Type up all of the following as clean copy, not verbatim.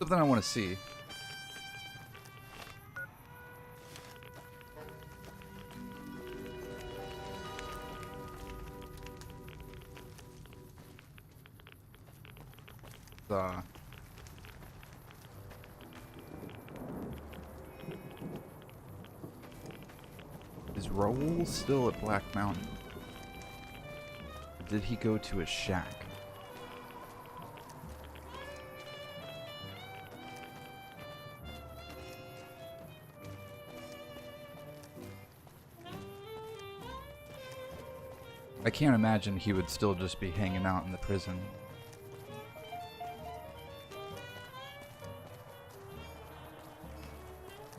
Something I want to see. Is Raoul still at Black Mountain? Or did he go to his shack? I can't imagine he would still just be hanging out in the prison.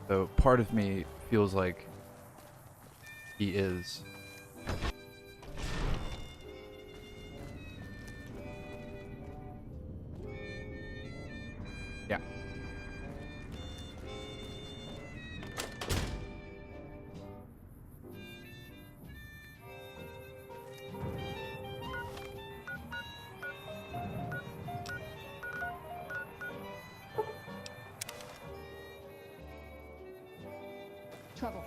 So part of me feels like he is. Yeah. Trouble.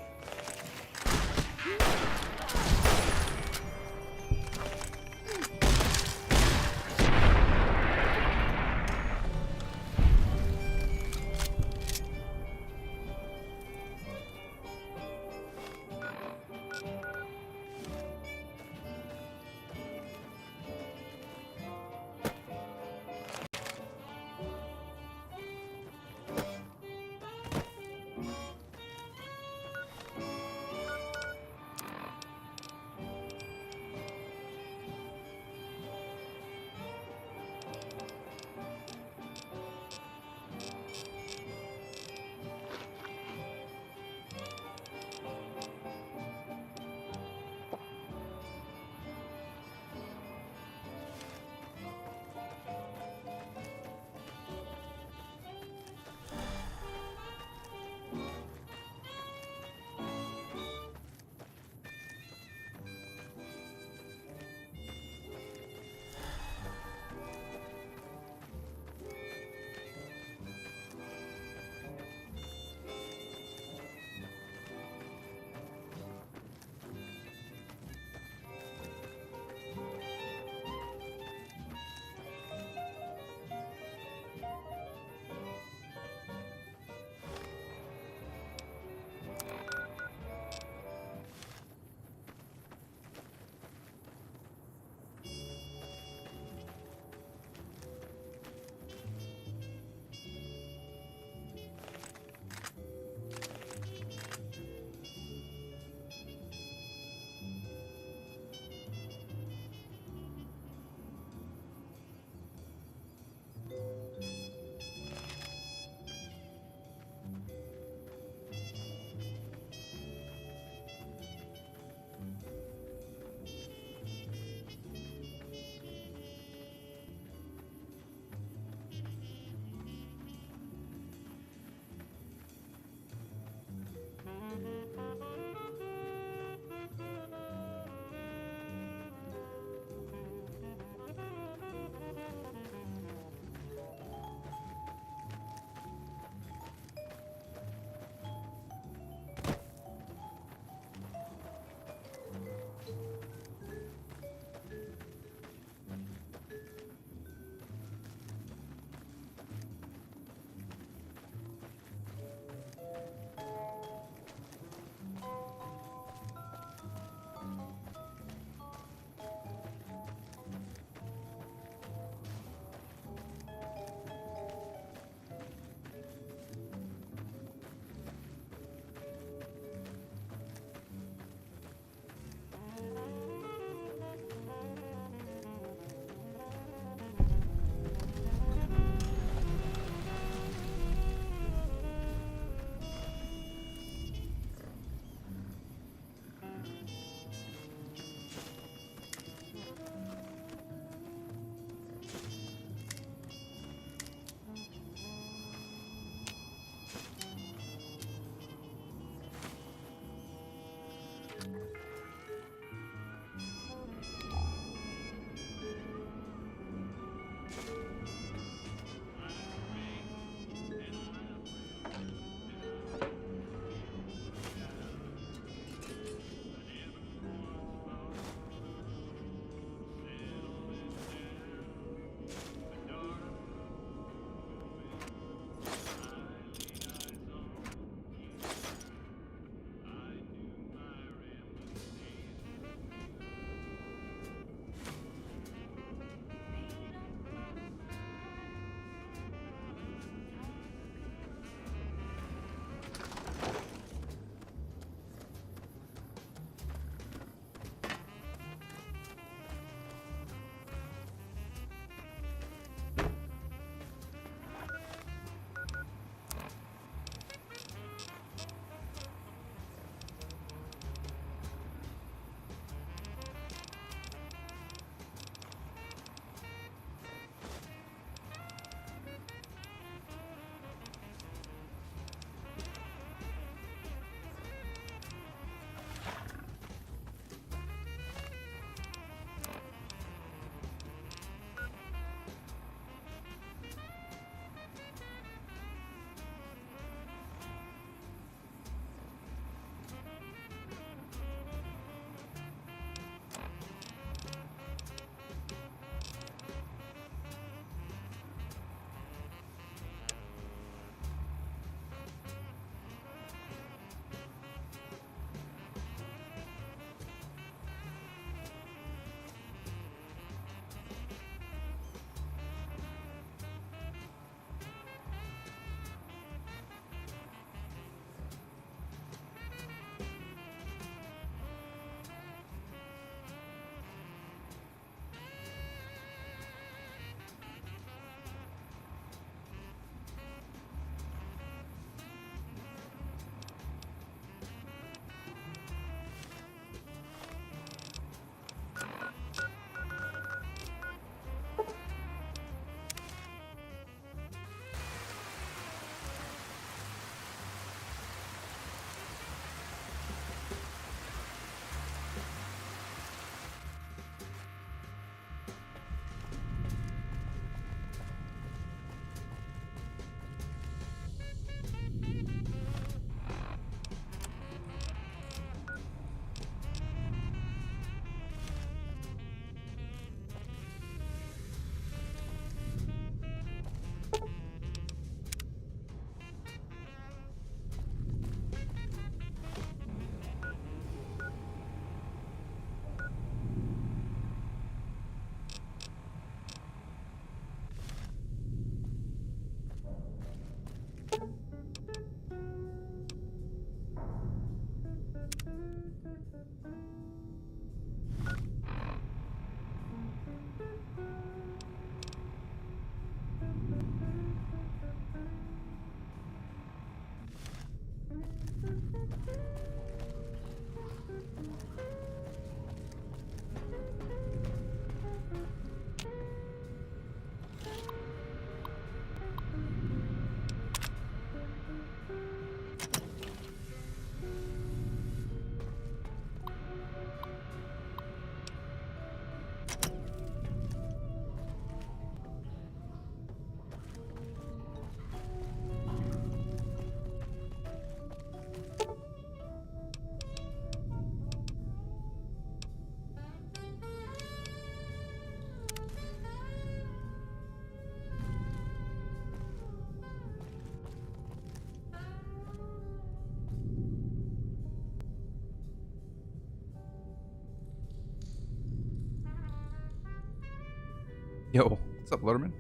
Yo, what's up, Letterman?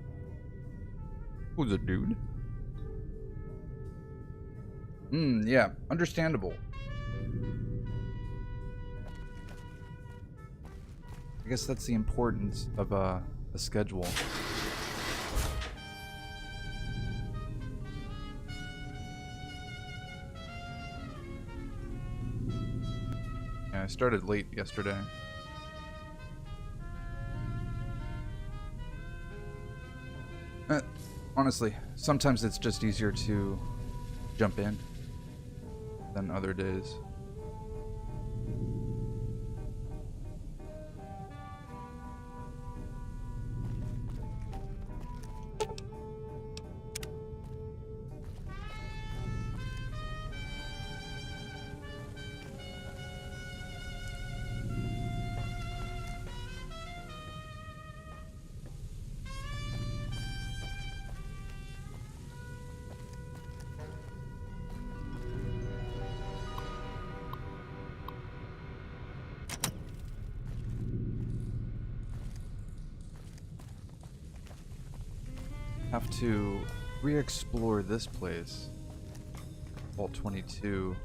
Who's a dude? Yeah, understandable. I guess that's the importance of a schedule. Yeah, I started late yesterday. Honestly, sometimes it's just easier to jump in than other days. Have to re-explore this place. Vault 22.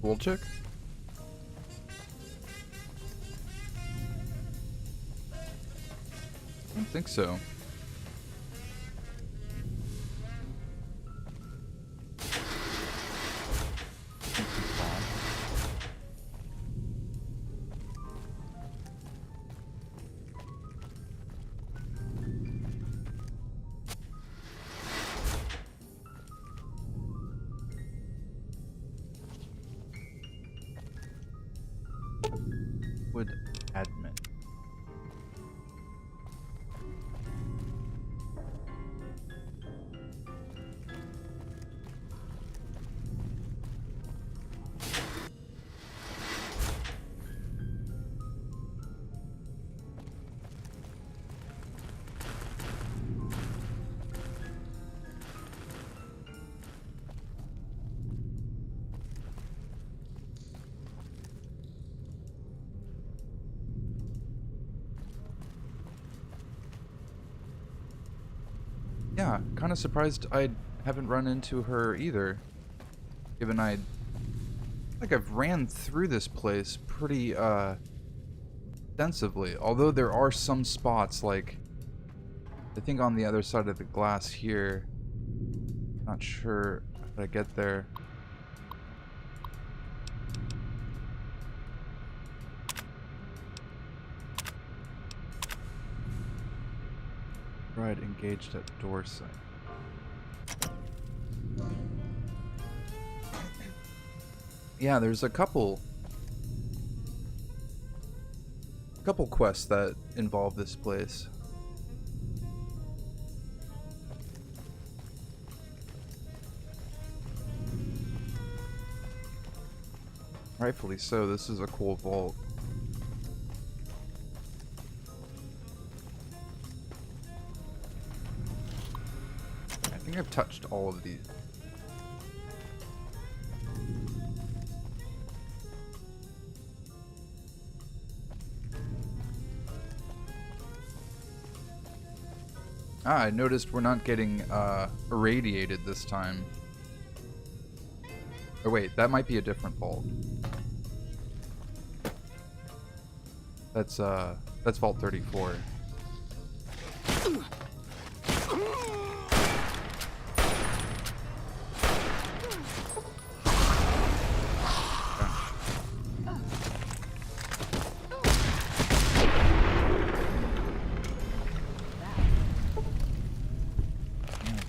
Cool chick? I don't think so. Would admin. Yeah, kind of surprised I haven't run into her either. Given I've ran through this place pretty extensively. Although there are some spots like I think on the other side of the glass here. Not sure how to get there. Right, engaged at door site. Yeah, there's a couple quests that involve this place. Rightfully so, this is a cool vault. I think I've touched all of these. Ah, I noticed we're not getting irradiated this time. Oh wait, that might be a different vault. That's Vault 34.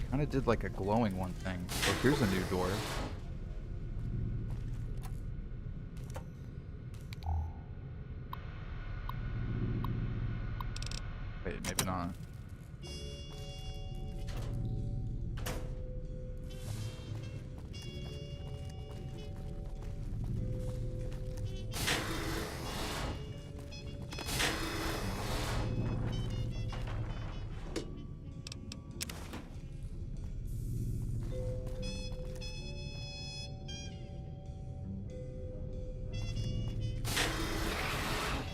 Kind of did like a glowing one thing. Oh, here's a new door. Wait, maybe not.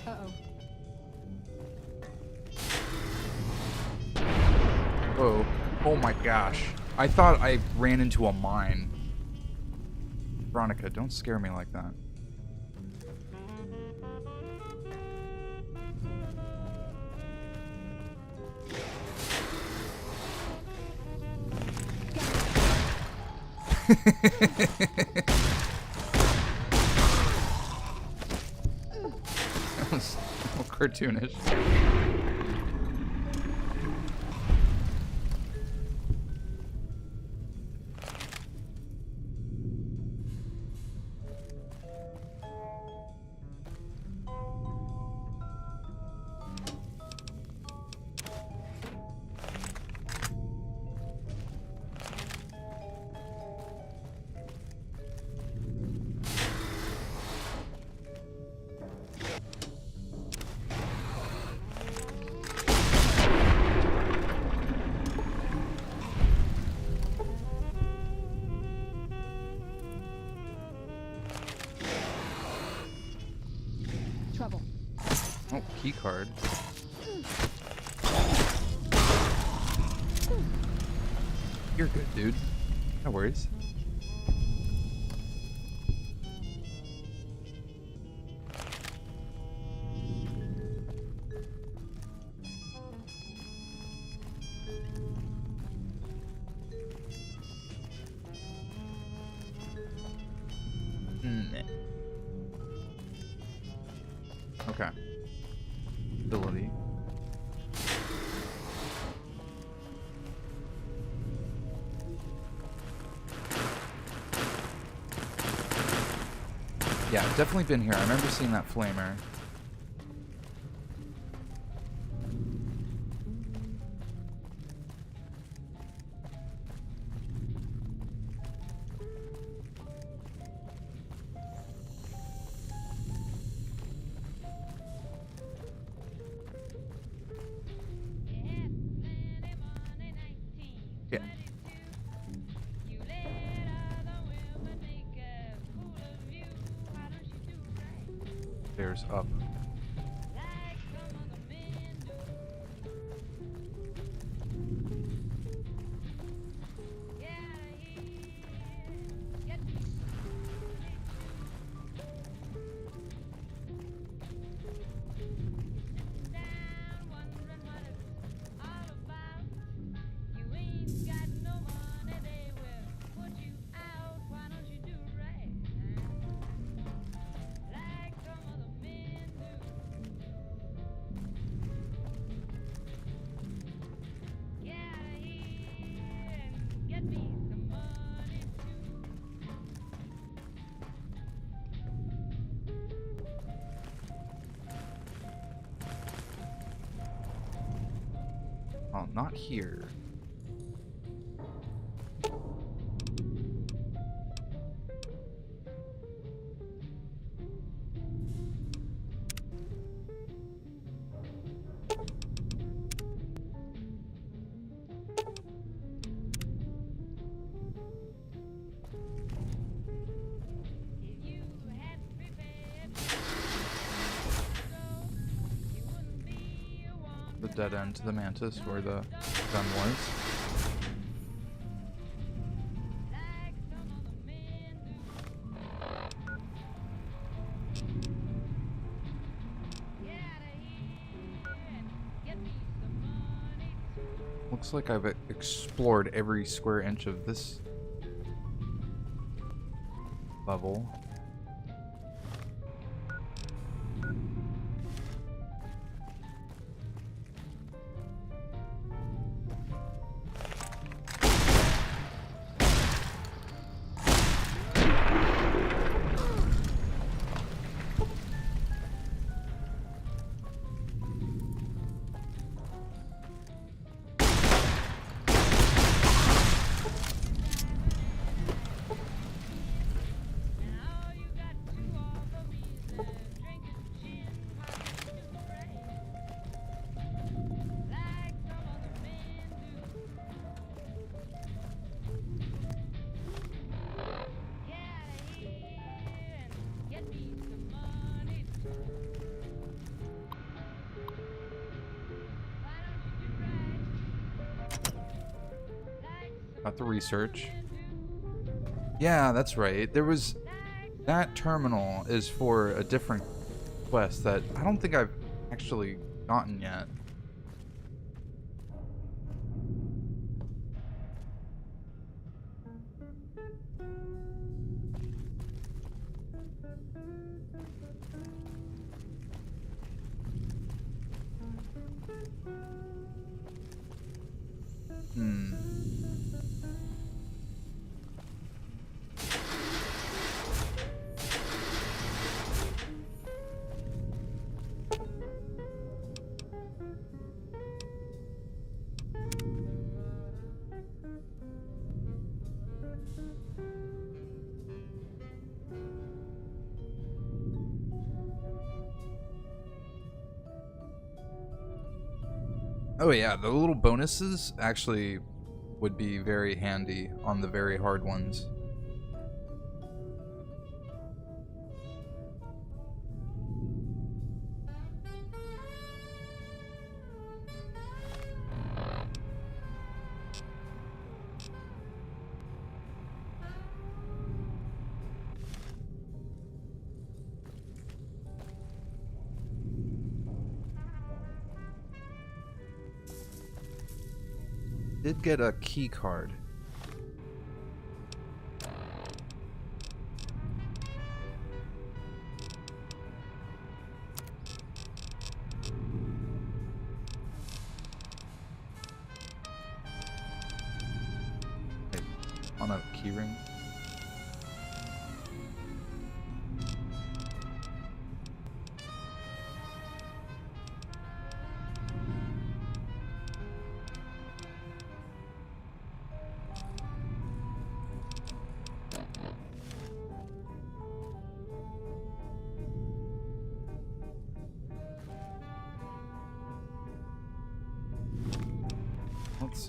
Uh-oh. Whoa. Oh my gosh. I thought I ran into a mine. Veronica, don't scare me like that. That was a little cartoonish. Trouble. Oh, key card. You're good, dude. No worries. Okay. Ability. Yeah, definitely been here. I remember seeing that flamer. Yeah. Stairs up. Oh, not here. dead end to the Mantis where the gun was. Looks like I've explored every square inch of this level. Got the research. Yeah, that's right. There was... That terminal is for a different quest that I don't think I've actually gotten yet. Oh yeah, the little bonuses actually would be very handy on the very hard ones. Did get a key card. Wait, on a key ring? Let's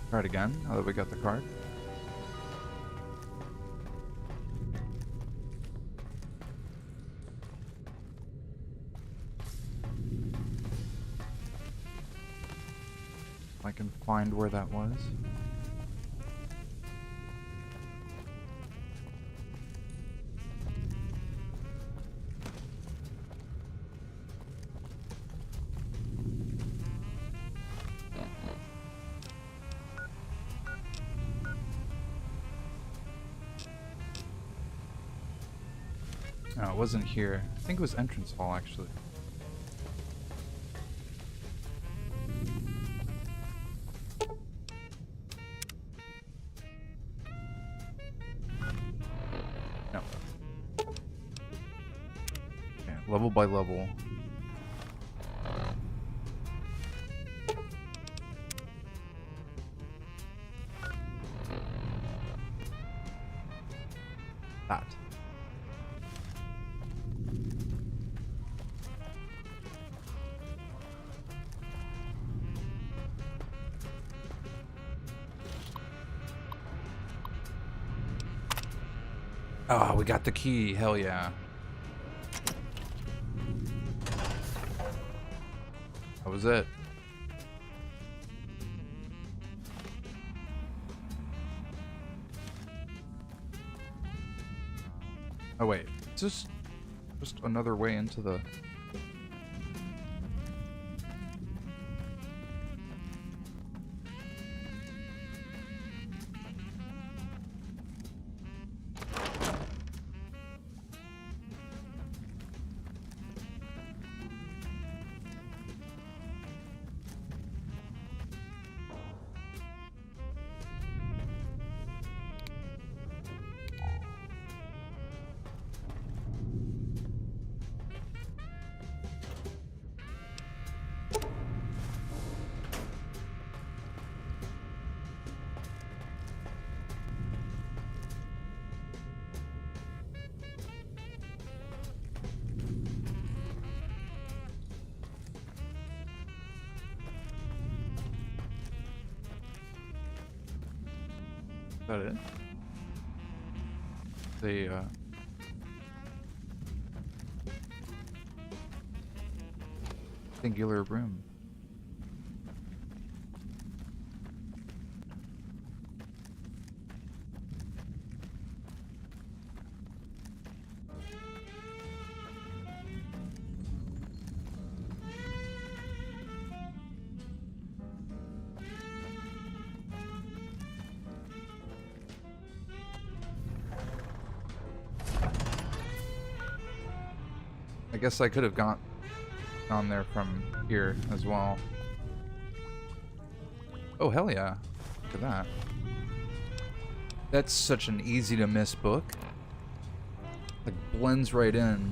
try it again now that we got the card. I can find where that was. No, it wasn't here. I think it was entrance hall actually. No. Okay, level by level. That. Oh, we got the key. Hell yeah. That was it. Oh wait, is this just another way into the... Is that it? The, singular room. I guess I could have gone there from here as well. Oh, hell yeah. Look at that. That's such an easy to miss book. Like, blends right in.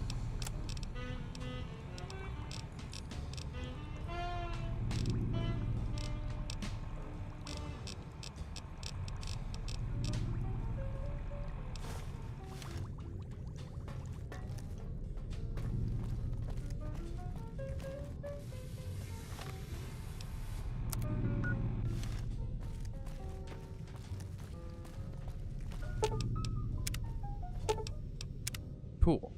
Cool.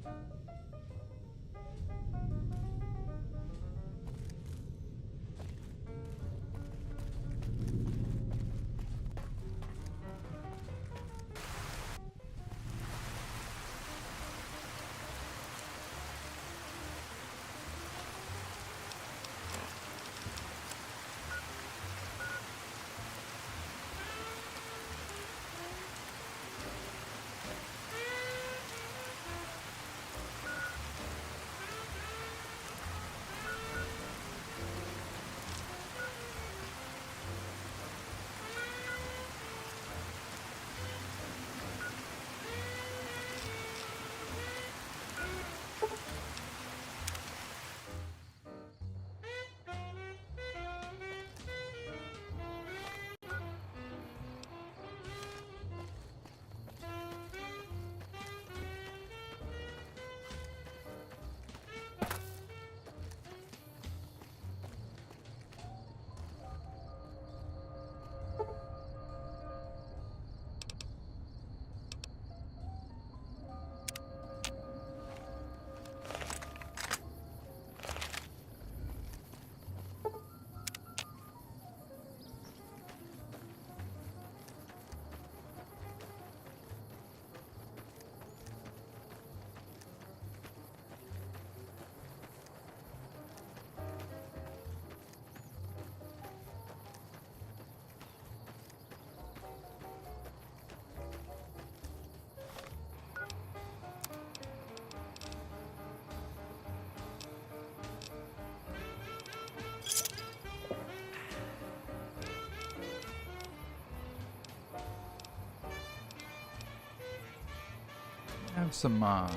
Have some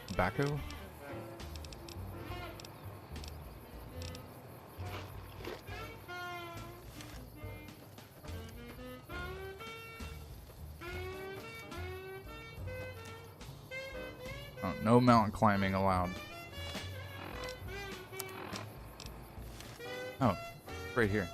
tobacco. Oh, no mountain climbing allowed. Oh, right here.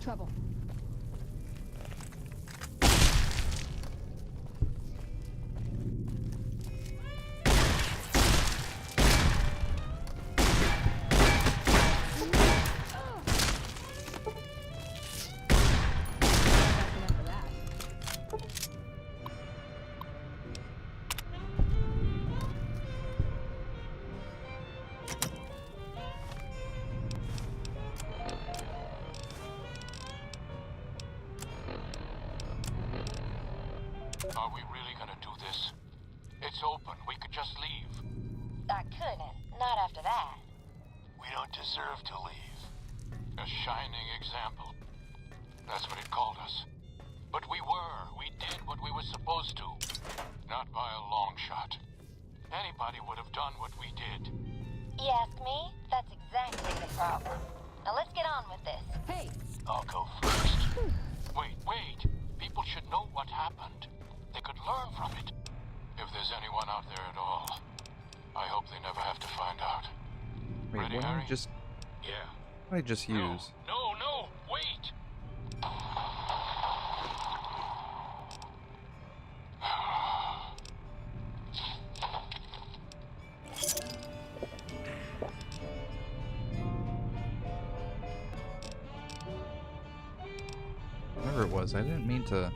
Trouble. That's enough of that. Are we really gonna do this? It's open. We could just leave. I couldn't. Not after that. We don't deserve to leave. A shining example. That's what it called us. But we were. We did what we were supposed to. Not by a long shot. Anybody would have done what we did. You ask me? That's exactly the problem. Now let's get on with this. Hey! I'll go first. Wait. People should know what happened. They could learn from it. If there's anyone out there at all, I hope they never have to find out. Wait, Ready, what did I Harry? just Yeah. what did I just use? No, wait! Whatever it was, I didn't mean to.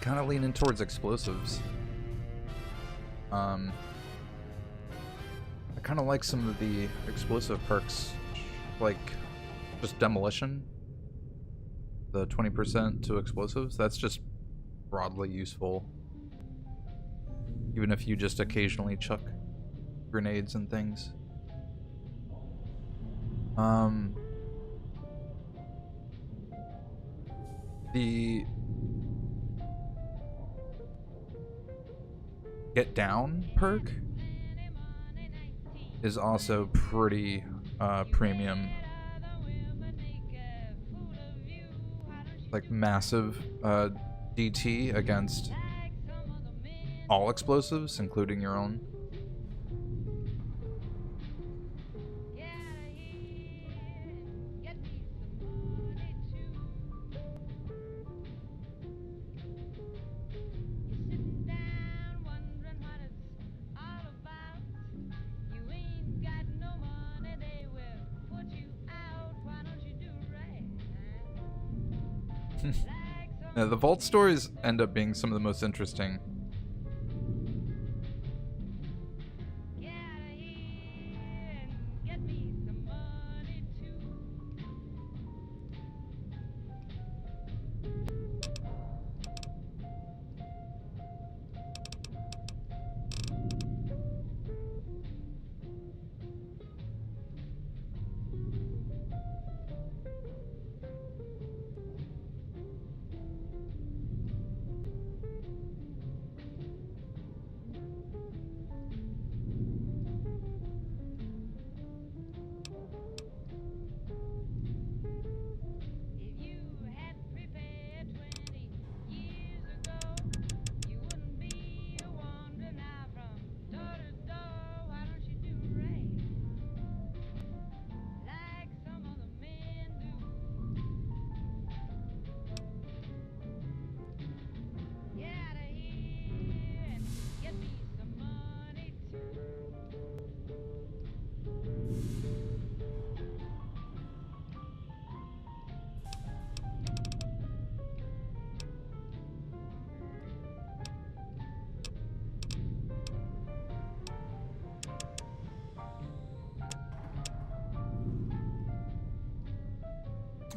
kind of leaning towards explosives. I kind of like some of the explosive perks, like just demolition. The 20% to explosives, that's just broadly useful. Even if you just occasionally chuck grenades and things. The Get Down perk is also pretty premium. Like massive DT against all explosives, including your own. Yeah, the vault stories end up being some of the most interesting.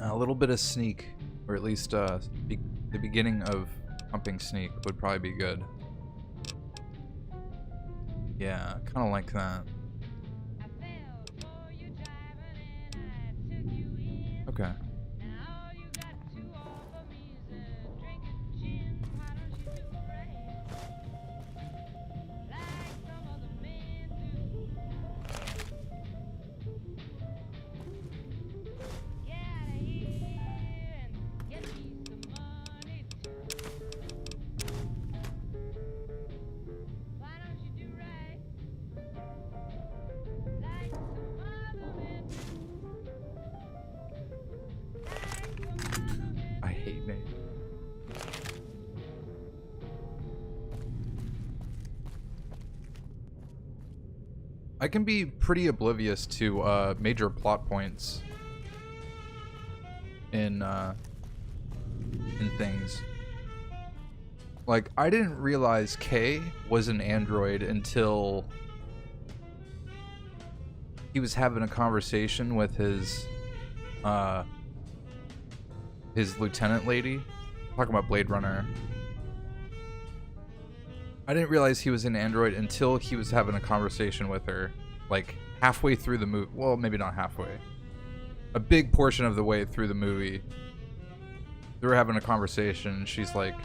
A little bit of sneak, or at least the beginning of pumping sneak would probably be good. Yeah, kind of like that. Okay. I hate me. I can be pretty oblivious to major plot points in things. Like, I didn't realize Kay was an android until he was having a conversation with his lieutenant lady, talking about Blade Runner. I didn't realize he was an android until he was having a conversation with her, like halfway through the movie. Well, maybe not halfway. A big portion of the way through the movie, they were having a conversation, and she's like,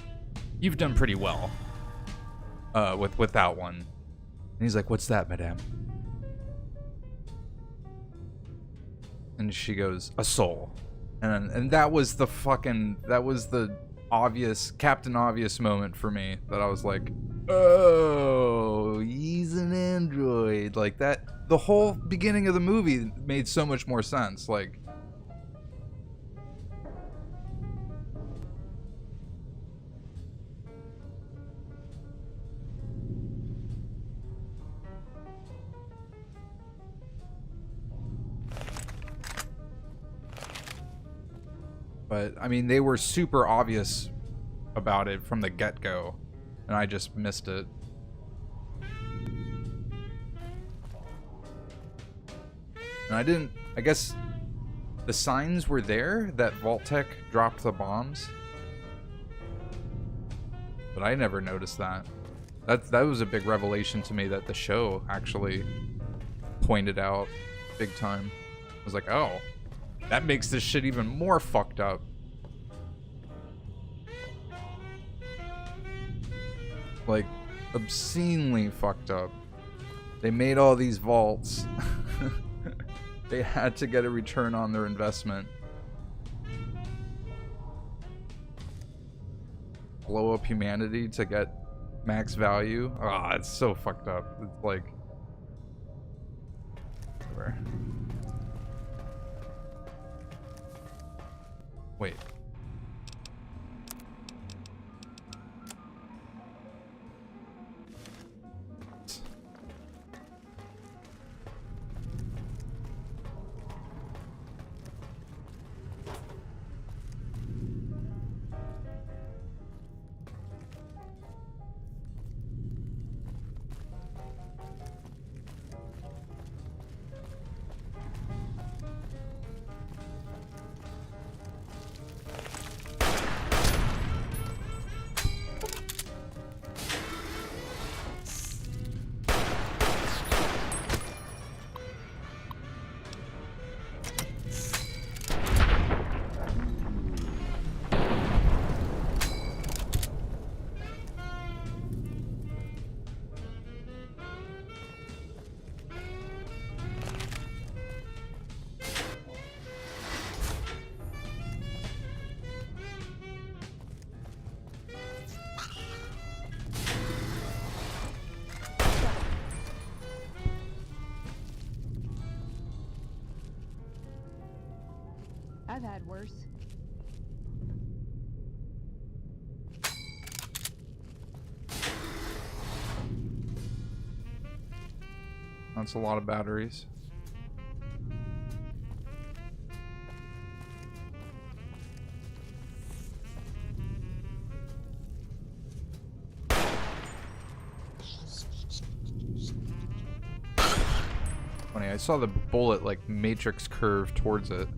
"You've done pretty well with that one." And he's like, "What's that, madame?" And she goes, "A soul." And that was the obvious Captain Obvious moment for me, that I was like, oh, he's an android. Like, that, the whole beginning of the movie made so much more sense. Like, but I mean, they were super obvious about it from the get-go, and I just missed it. And I guess the signs were there that Vault-Tec dropped the bombs, but I never noticed that. That was a big revelation to me that the show actually pointed out big time. I was like, oh, that makes this shit even more fucked up. Like, obscenely fucked up. They made all these vaults. They had to get a return on their investment. Blow up humanity to get max value. Ah, it's so fucked up. It's like... whatever. Wait. I've had worse. That's a lot of batteries. Funny, I saw the bullet like matrix curve towards it.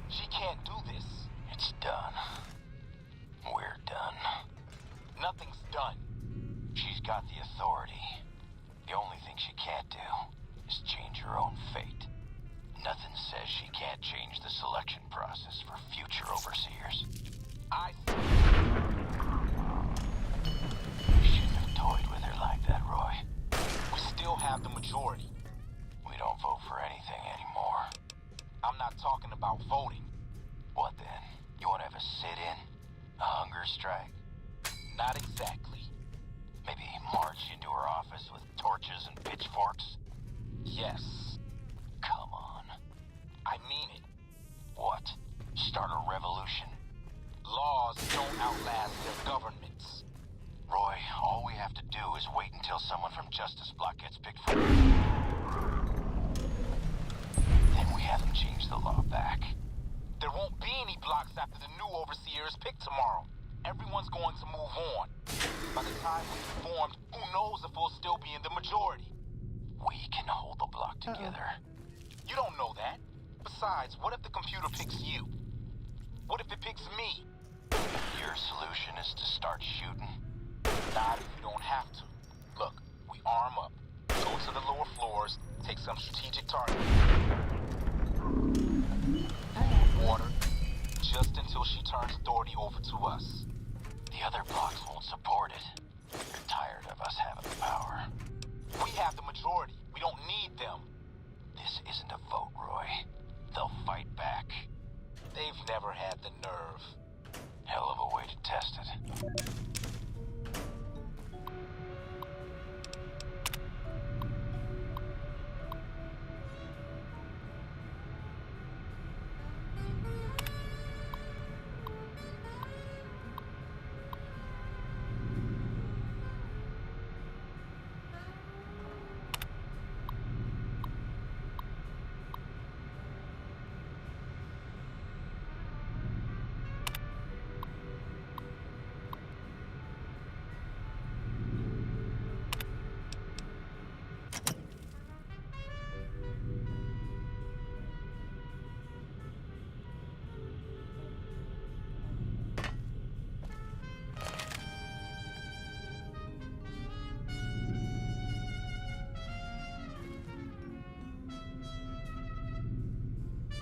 She can't do this. It's done. We're done. Nothing's done. She's got the authority. The only thing she can't do is change her own fate. Nothing says she can't change the selection process for future overseers. You shouldn't have toyed with her like that, Roy. We still have the majority. We don't vote for anything anymore. I'm not talking about voting. What then? You want to have a sit-in? A hunger strike? Not exactly. Maybe march into her office with torches and pitchforks? Yes. Come on. I mean it. What? Start a revolution? Laws don't outlast their governments. Roy, all we have to do is wait until someone from Justice Block gets picked for... Then we have them change the law back. There won't be any blocks after the new overseer is picked tomorrow. everyone's going to move on. By the time we reformed, who knows if we'll still be in the majority? We can hold the block together. You don't know that. Besides, what if the computer picks you? What if it picks me? Your solution is to start shooting. Not if you don't have to. Look, we arm up, go to the lower floors, take some strategic targets. Water, just until she turns authority over to us. The other blocks won't support it. You're tired of us having the power. We have the majority. We don't need them. This isn't a vote, Roy. They'll fight back. They've never had the nerve. Hell of a way to test it.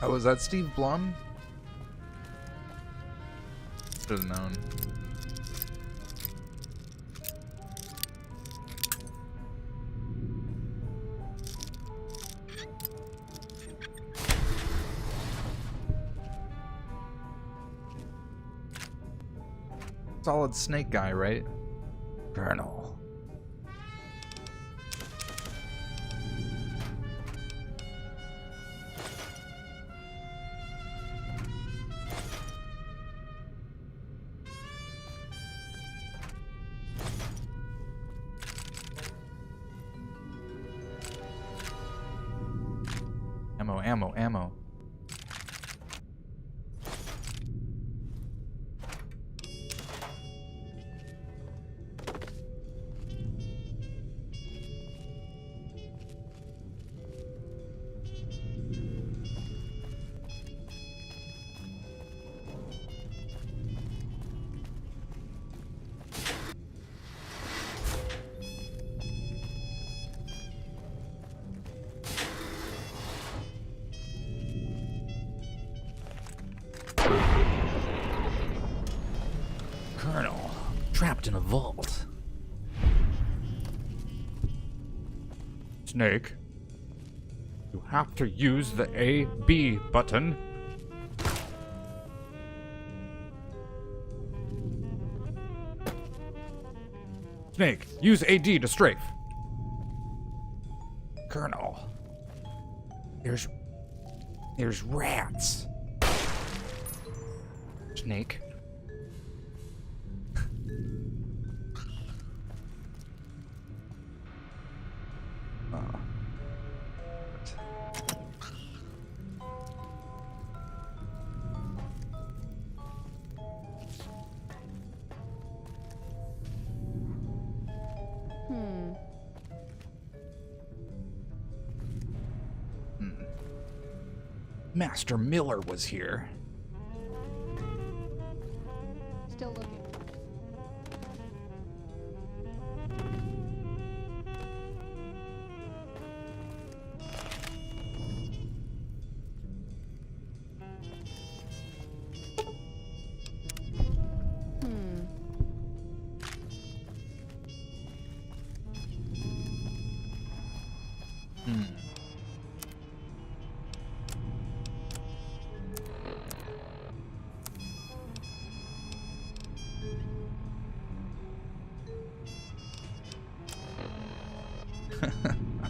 Oh, was that Steve Blum? Should have known. Solid Snake guy, right? Colonel. Ammo. Colonel, trapped in a vault. Snake, you have to use the A-B button. Snake, use AD to strafe. Colonel, there's rats. Snake. Master Miller was here. Still looking.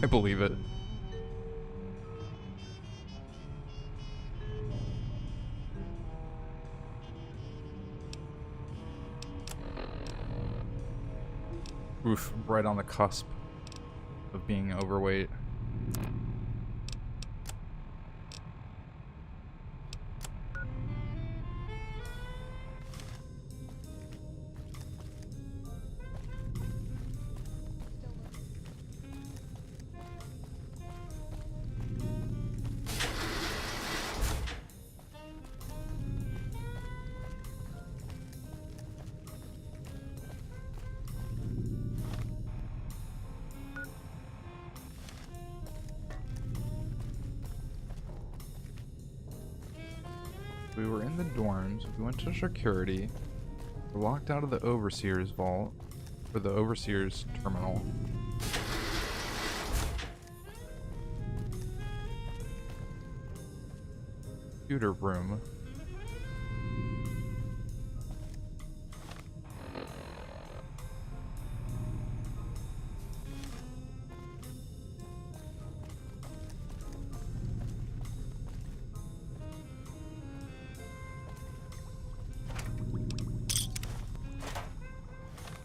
I believe it. Oof, right on the cusp of being overweight. we were in the dorms. We went to security. We're locked out of the Overseer's vault. Or the Overseer's terminal. Computer room.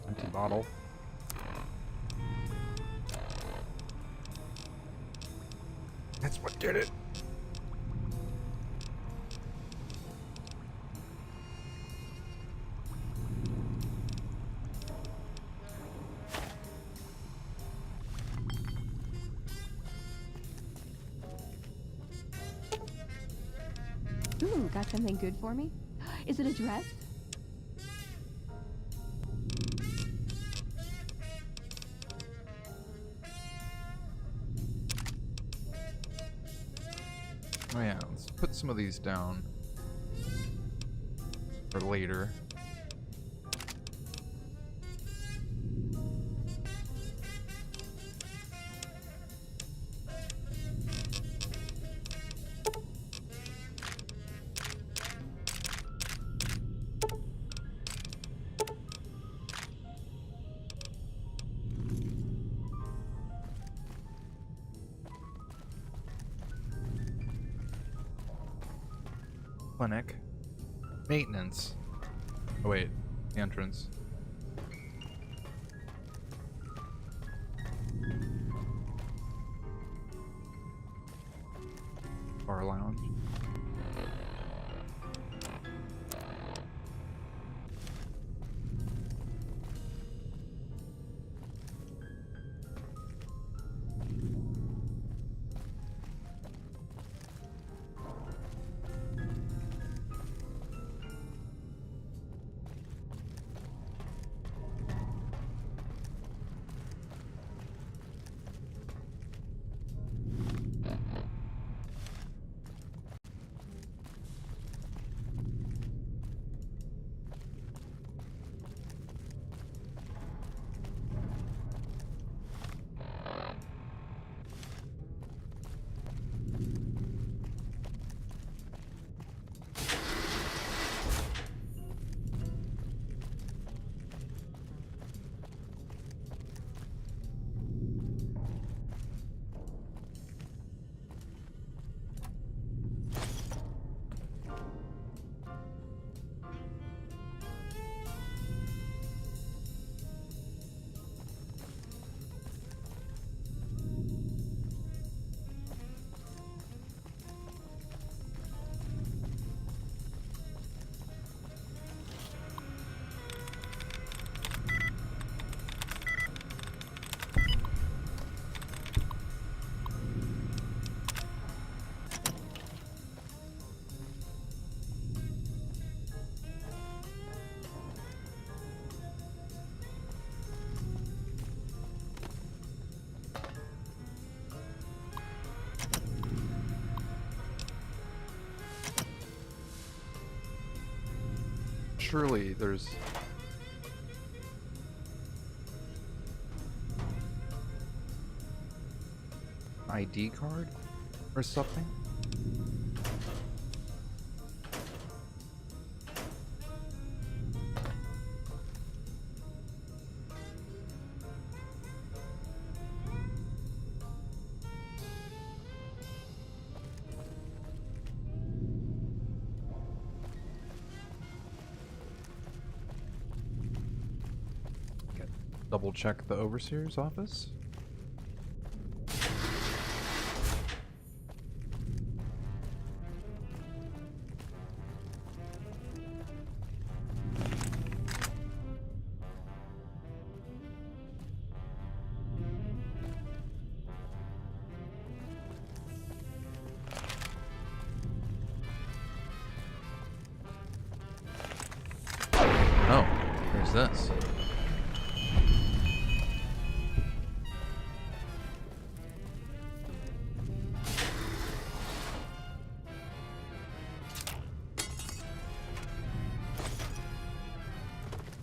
Empty bottle. That's what did it. Ooh, got something good for me? Is it a dress? Oh yeah, let's put some of these down for later. Clinic. Maintenance. Oh wait, the entrance. Bar lounge. Surely there's ID card or something. Double check the Overseer's office. Oh, there's this.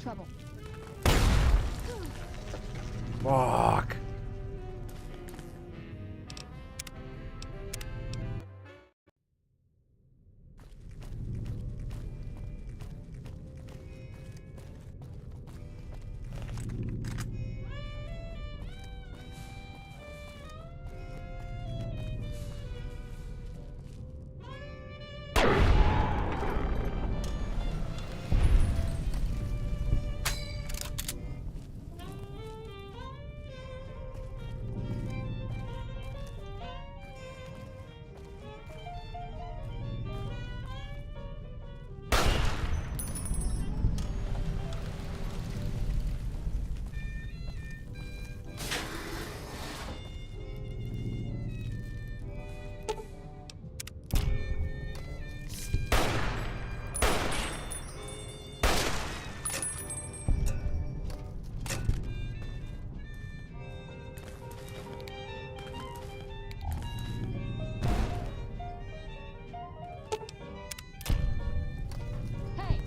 Trouble. Fuck. Hey.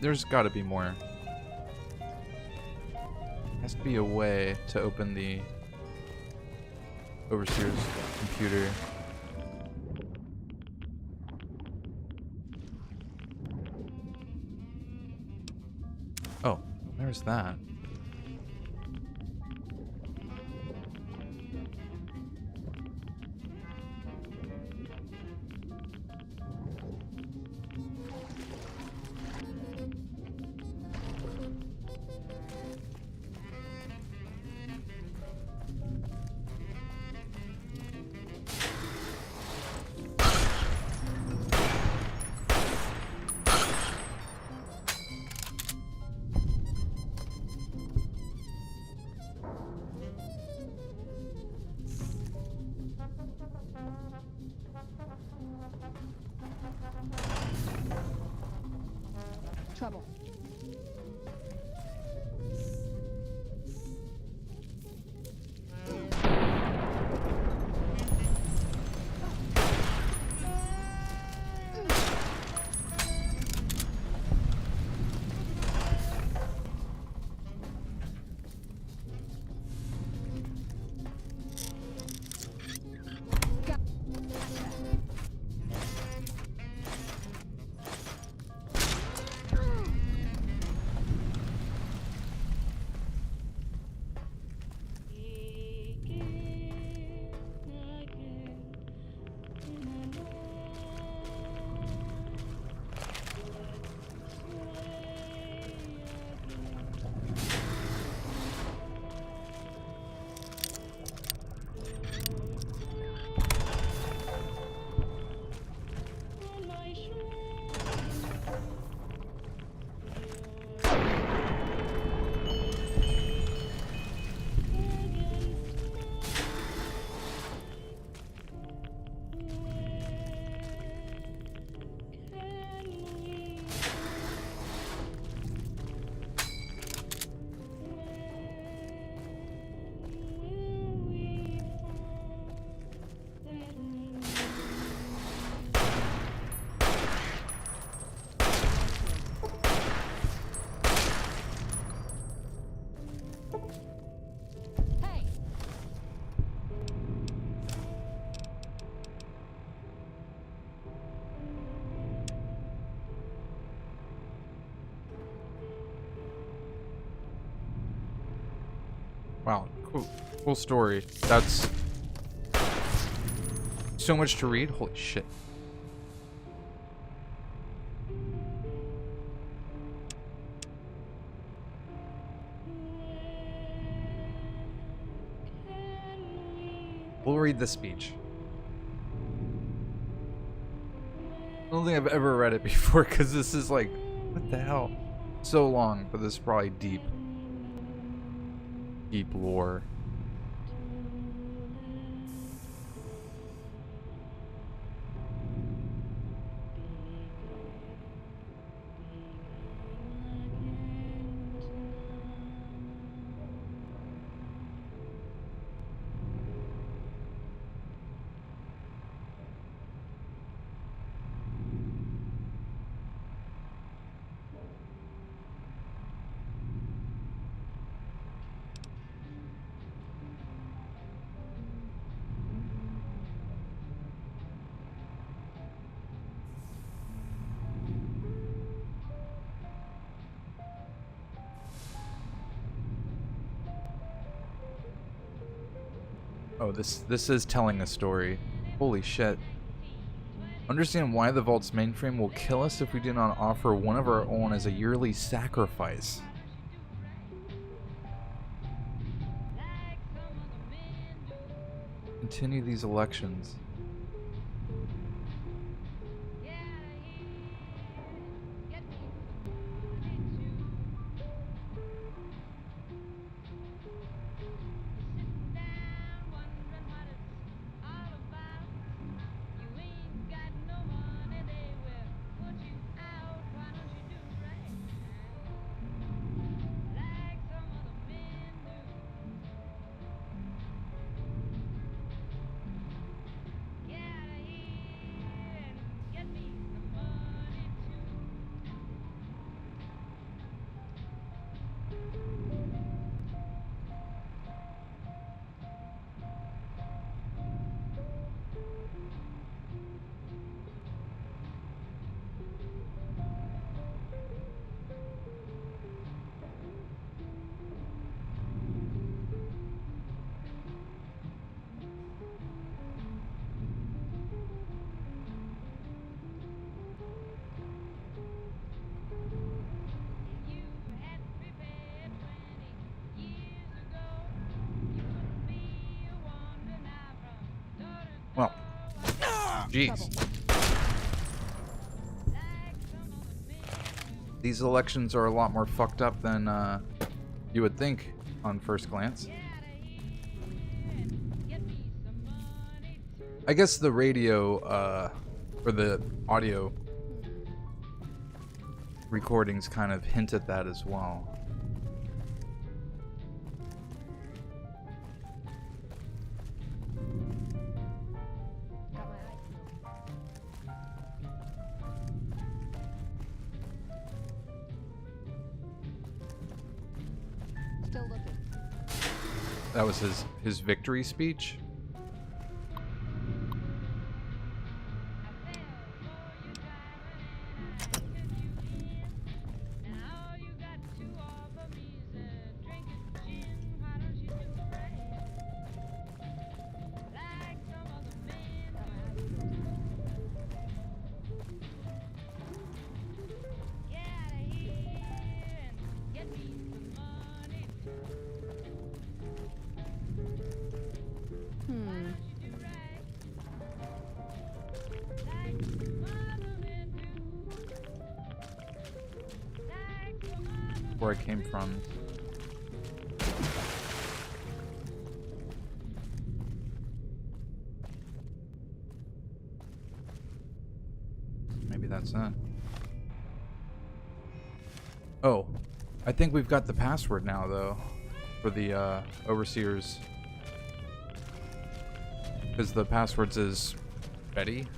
There's got to be more. Has to be a way to open the Overseer's computer. Oh, there's that. Cool story. That's so much to read. Holy shit. We'll read the speech. I don't think I've ever read it before because this is like, what the hell? So long, but this is probably deep lore. Oh, this is telling a story. Holy shit. Understand why the Vault's mainframe will kill us if we do not offer one of our own as a yearly sacrifice. Continue these elections. Well, jeez. These elections are a lot more fucked up than you would think on first glance. I guess the radio, or the audio recordings kind of hint at that as well. Still looking. That was his victory speech. Where I came from. Maybe that's it. Oh, I think we've got the password now, though, for the overseers. Because the password is Betty.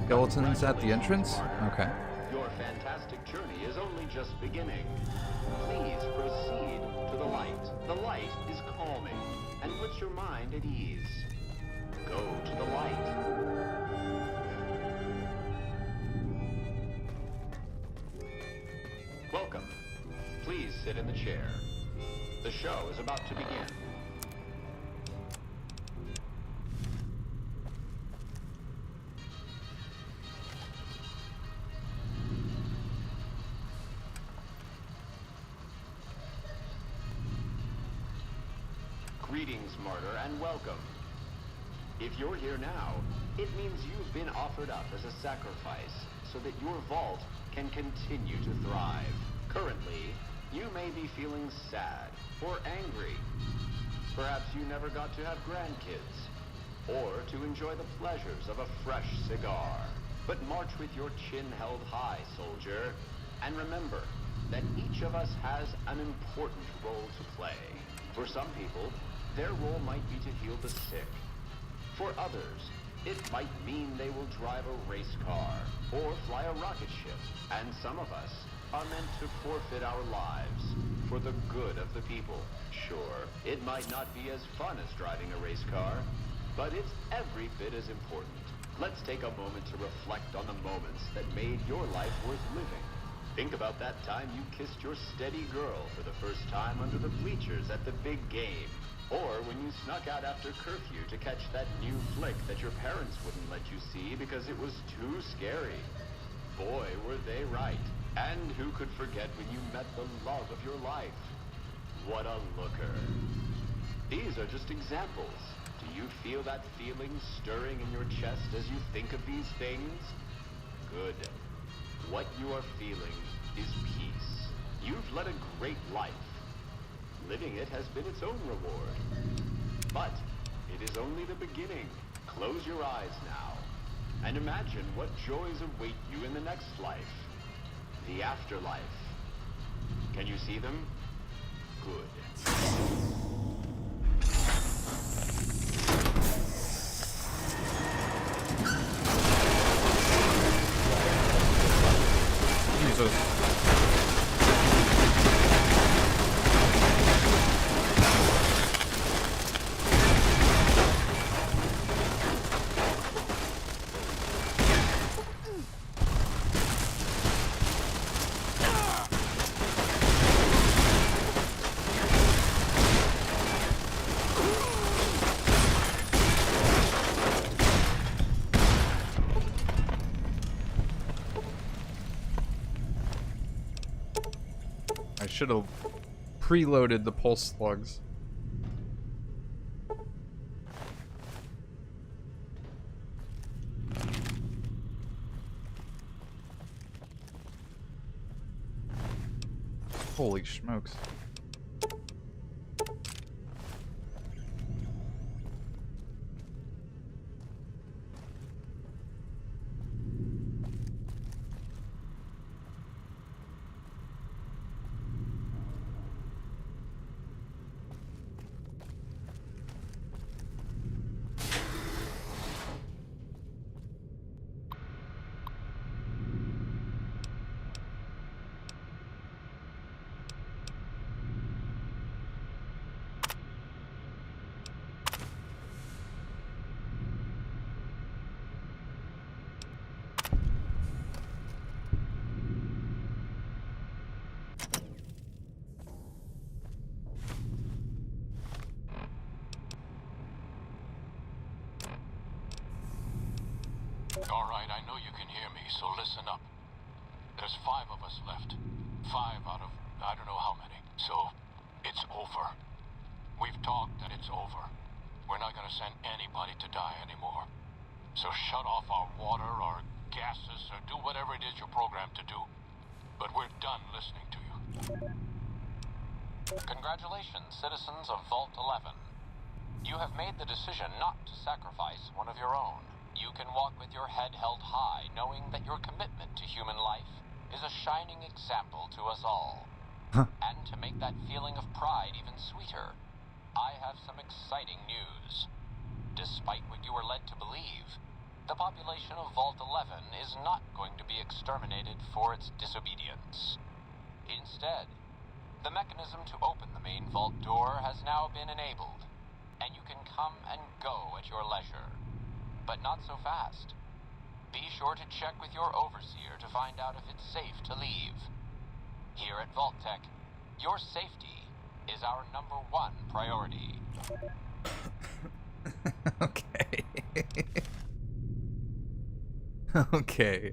Skeletons at the entrance? Okay. Your fantastic journey is only just beginning. Please proceed to the light. The light is calming and puts your mind at ease. Go to the light. Welcome. Please sit in the chair. The show is about to begin. Greetings, martyr, and welcome. If you're here now, it means you've been offered up as a sacrifice so that your vault can continue to thrive. Currently, you may be feeling sad or angry. Perhaps you never got to have grandkids, or to enjoy the pleasures of a fresh cigar. But march with your chin held high, soldier, and remember that each of us has an important role to play. For some people, their role might be to heal the sick. For others, it might mean they will drive a race car or fly a rocket ship. And some of us are meant to forfeit our lives for the good of the people. Sure, it might not be as fun as driving a race car, but it's every bit as important. Let's take a moment to reflect on the moments that made your life worth living. Think about that time you kissed your steady girl for the first time under the bleachers at the big game. Or when you snuck out after curfew to catch that new flick that your parents wouldn't let you see because it was too scary. Boy, were they right. And who could forget when you met the love of your life? What a looker. These are just examples. Do you feel that feeling stirring in your chest as you think of these things? Good. What you are feeling is peace. You've led a great life. Living it has been its own reward. But it is only the beginning. Close your eyes now, and imagine what joys await you in the next life. The afterlife. Can you see them? Good. Jesus. I should have preloaded the pulse slugs. Holy smokes. All right, I know you can hear me, so listen up. There's 5 of us left. 5 out of I don't know how many. So, it's over. We've talked and it's over. We're not gonna send anybody to die anymore. So shut off our water, our gases, or do whatever it is you're programmed to do. But we're done listening to you. Congratulations, citizens of Vault 11. You have made the decision not to sacrifice one of your own. You can walk with your head held high, knowing that your commitment to human life is a shining example to us all. And to make that feeling of pride even sweeter, I have some exciting news. Despite what you were led to believe, the population of Vault 11 is not going to be exterminated for its disobedience. Instead, the mechanism to open the main vault door has now been enabled, and you can come and go at your leisure. But not so fast. Be sure to check with your overseer to find out if it's safe to leave. Here at Vault-Tec, your safety is our #1 priority. Okay. Okay.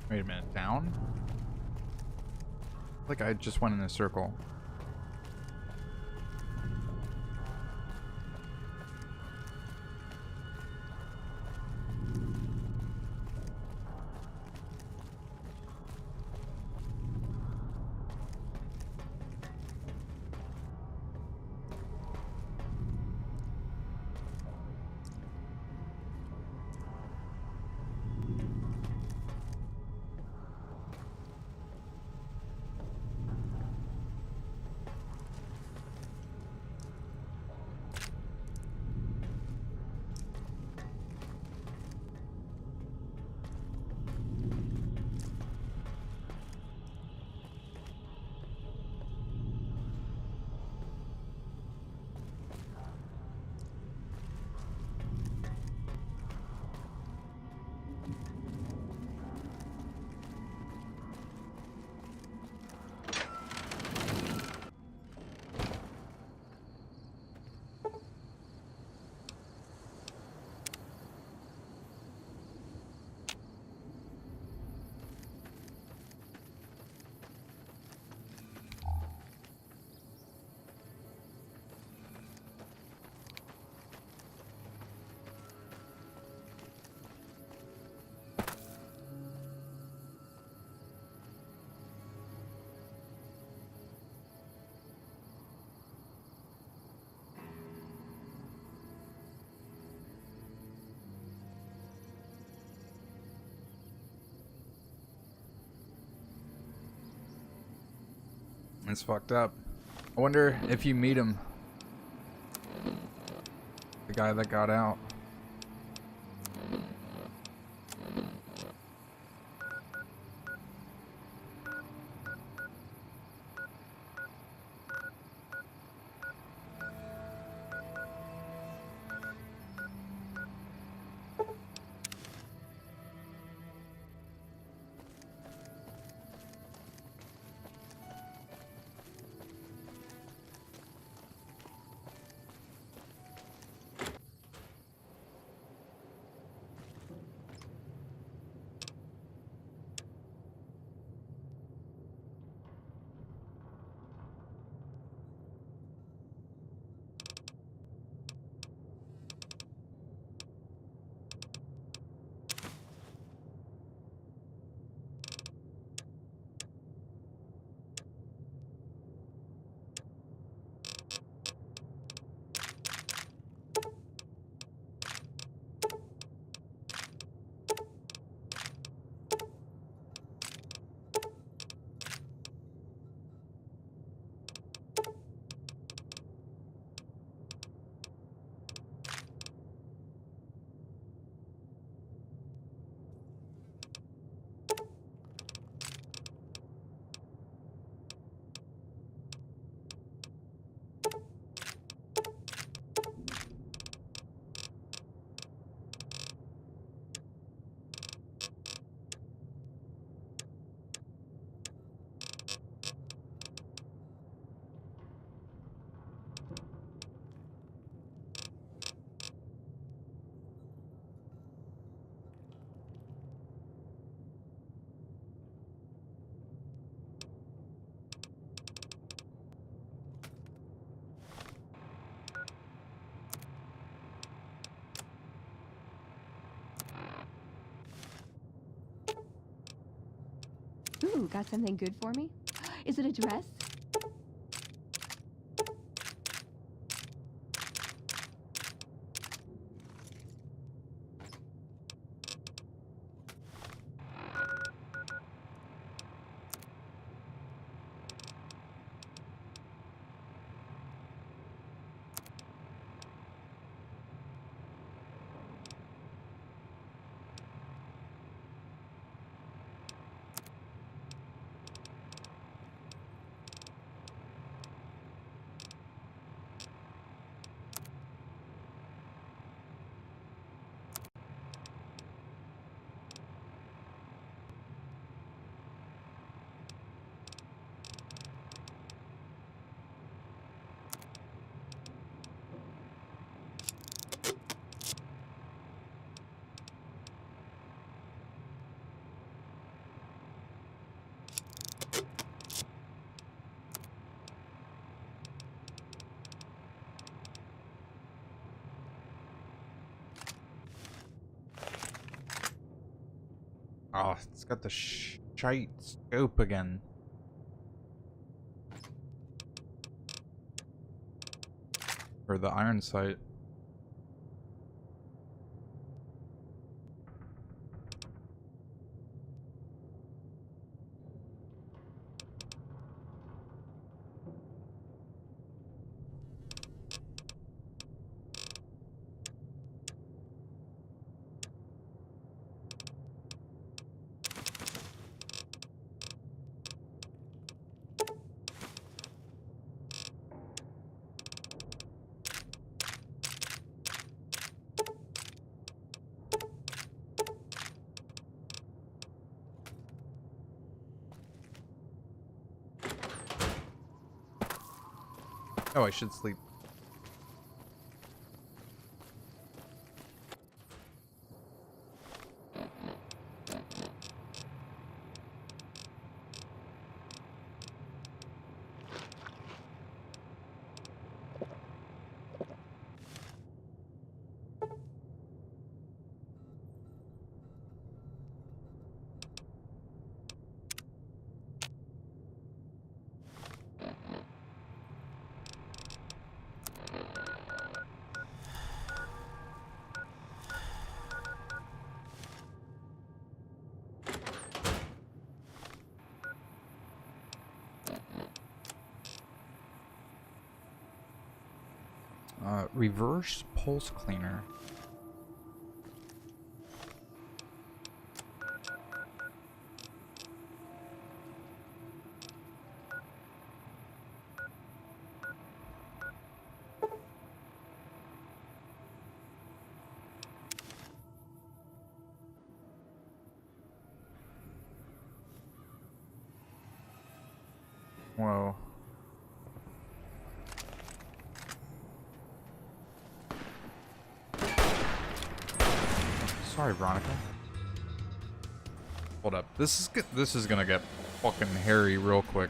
Wait a minute, down? Like I just went in a circle. It's fucked up. I wonder if you meet him. The guy that got out. Ooh, got something good for me? Is it a dress? Oh, it's got the shite scope again. Or the iron sight. Oh, I should sleep. Reverse pulse cleaner. Whoa. Sorry, Veronica. Hold up. This is gonna get fucking hairy real quick.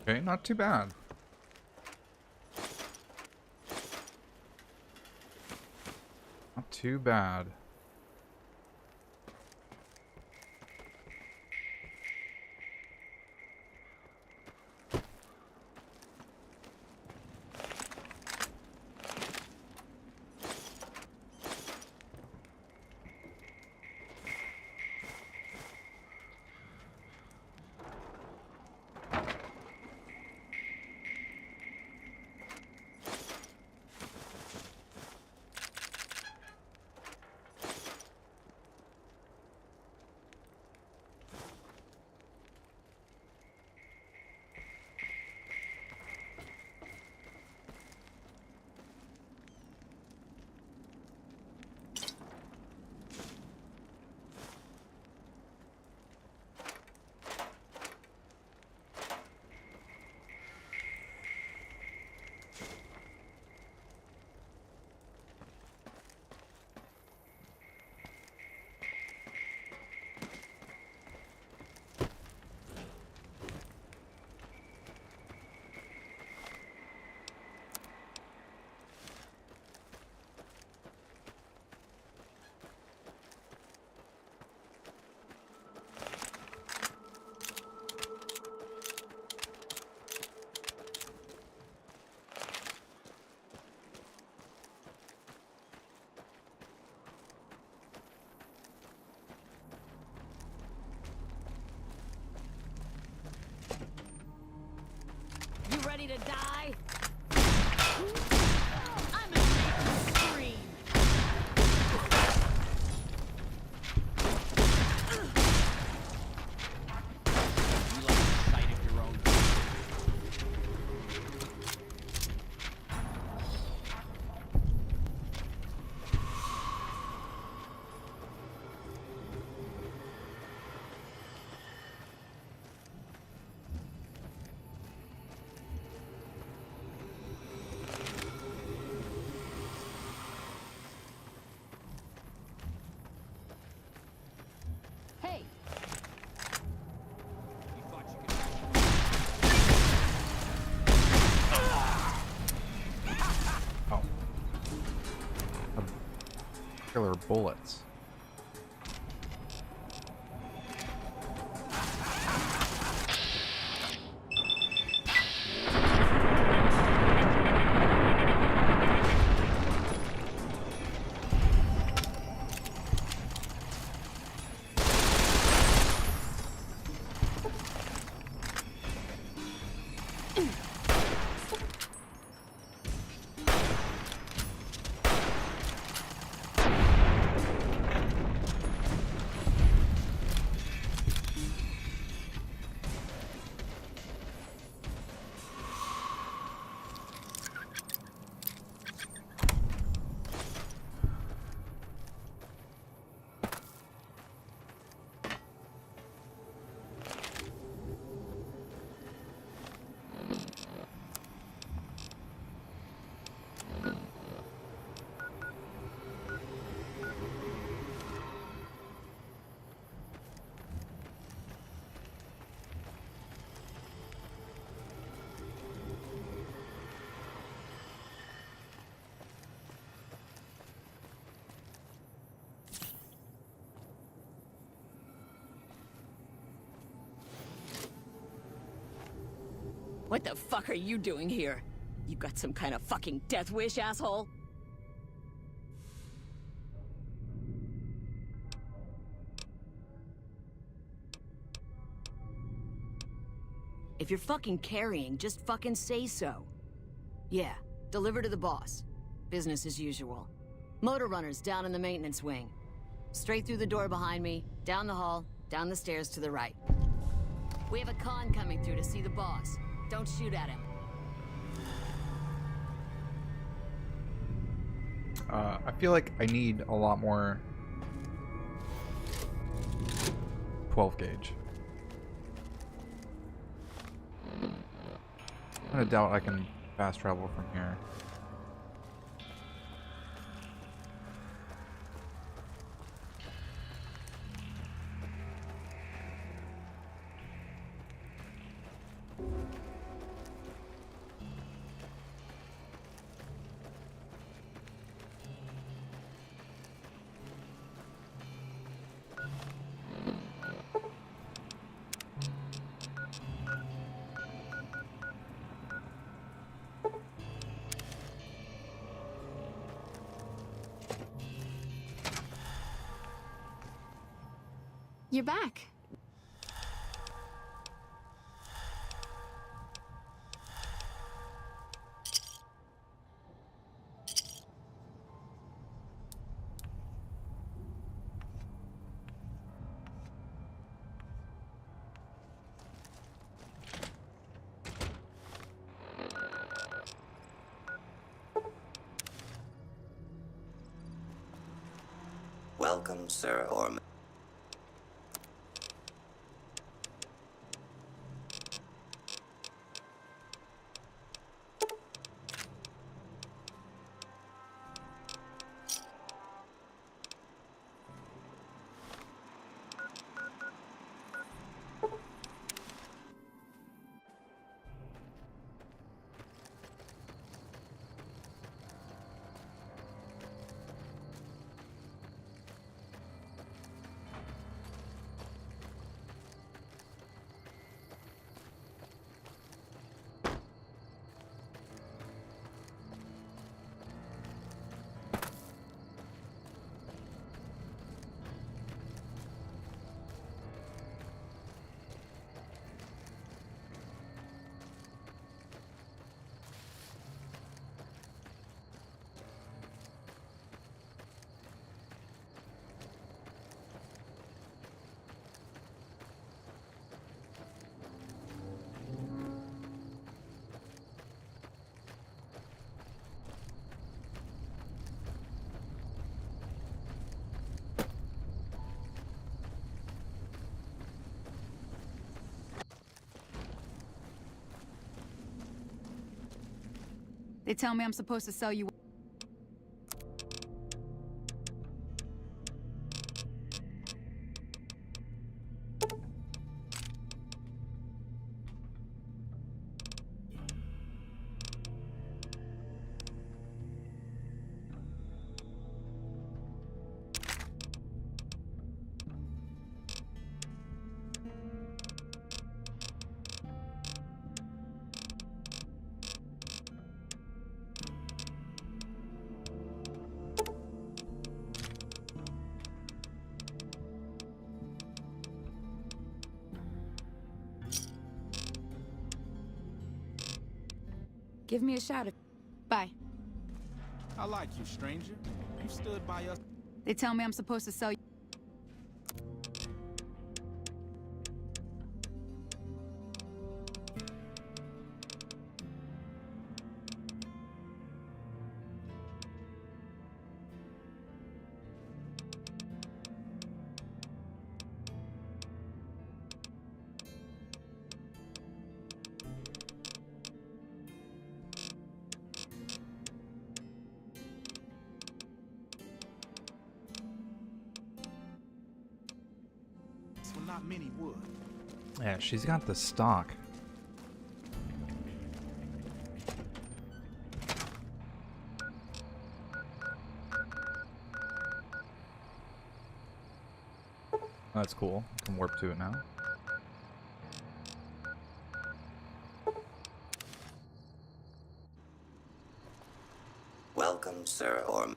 Okay, not too bad. Not too bad. You ready to die? I'm gonna make you scream. You like the sight of your own. Hey, You thought you could. Oh. Killer bullets. What the fuck are you doing here? You got some kind of fucking death wish, asshole? If you're fucking carrying, just fucking say so. Yeah, deliver to the boss. Business as usual. Motor runners down in the maintenance wing. Straight through the door behind me, down the hall, down the stairs to the right. We have a con coming through to see the boss. Don't shoot at him. I feel like I need a lot more 12 gauge. I'm gonna doubt I can fast travel from here. You're back. Welcome, Sir Orm. They tell me I'm supposed to sell you. Give me a shot. Bye. I like you, stranger. You stood by us. They tell me I'm supposed to sell you. Well, not many would. Yeah, she's got the stock. That's cool. I can warp to it now. Welcome, Sir Orm.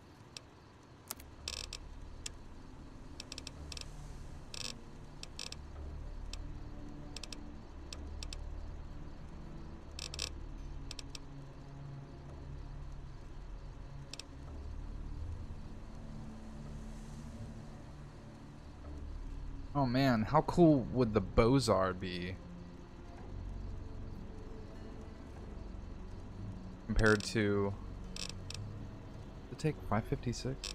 Oh man, how cool would the Bozar be? Compared to... It take 556?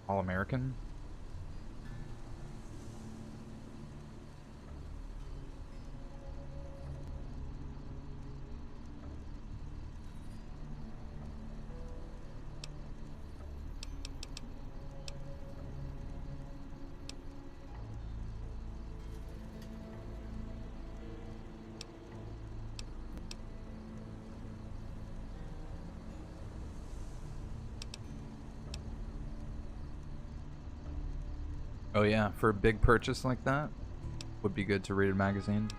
All American? Oh yeah, for a big purchase like that, would be good to read a magazine.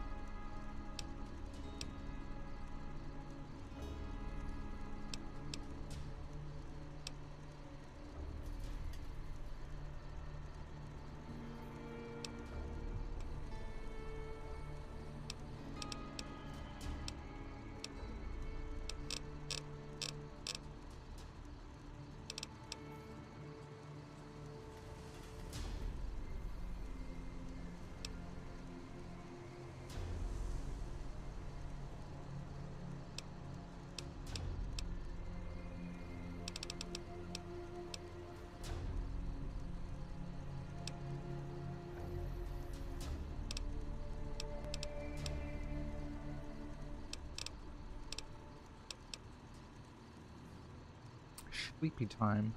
sleepy time.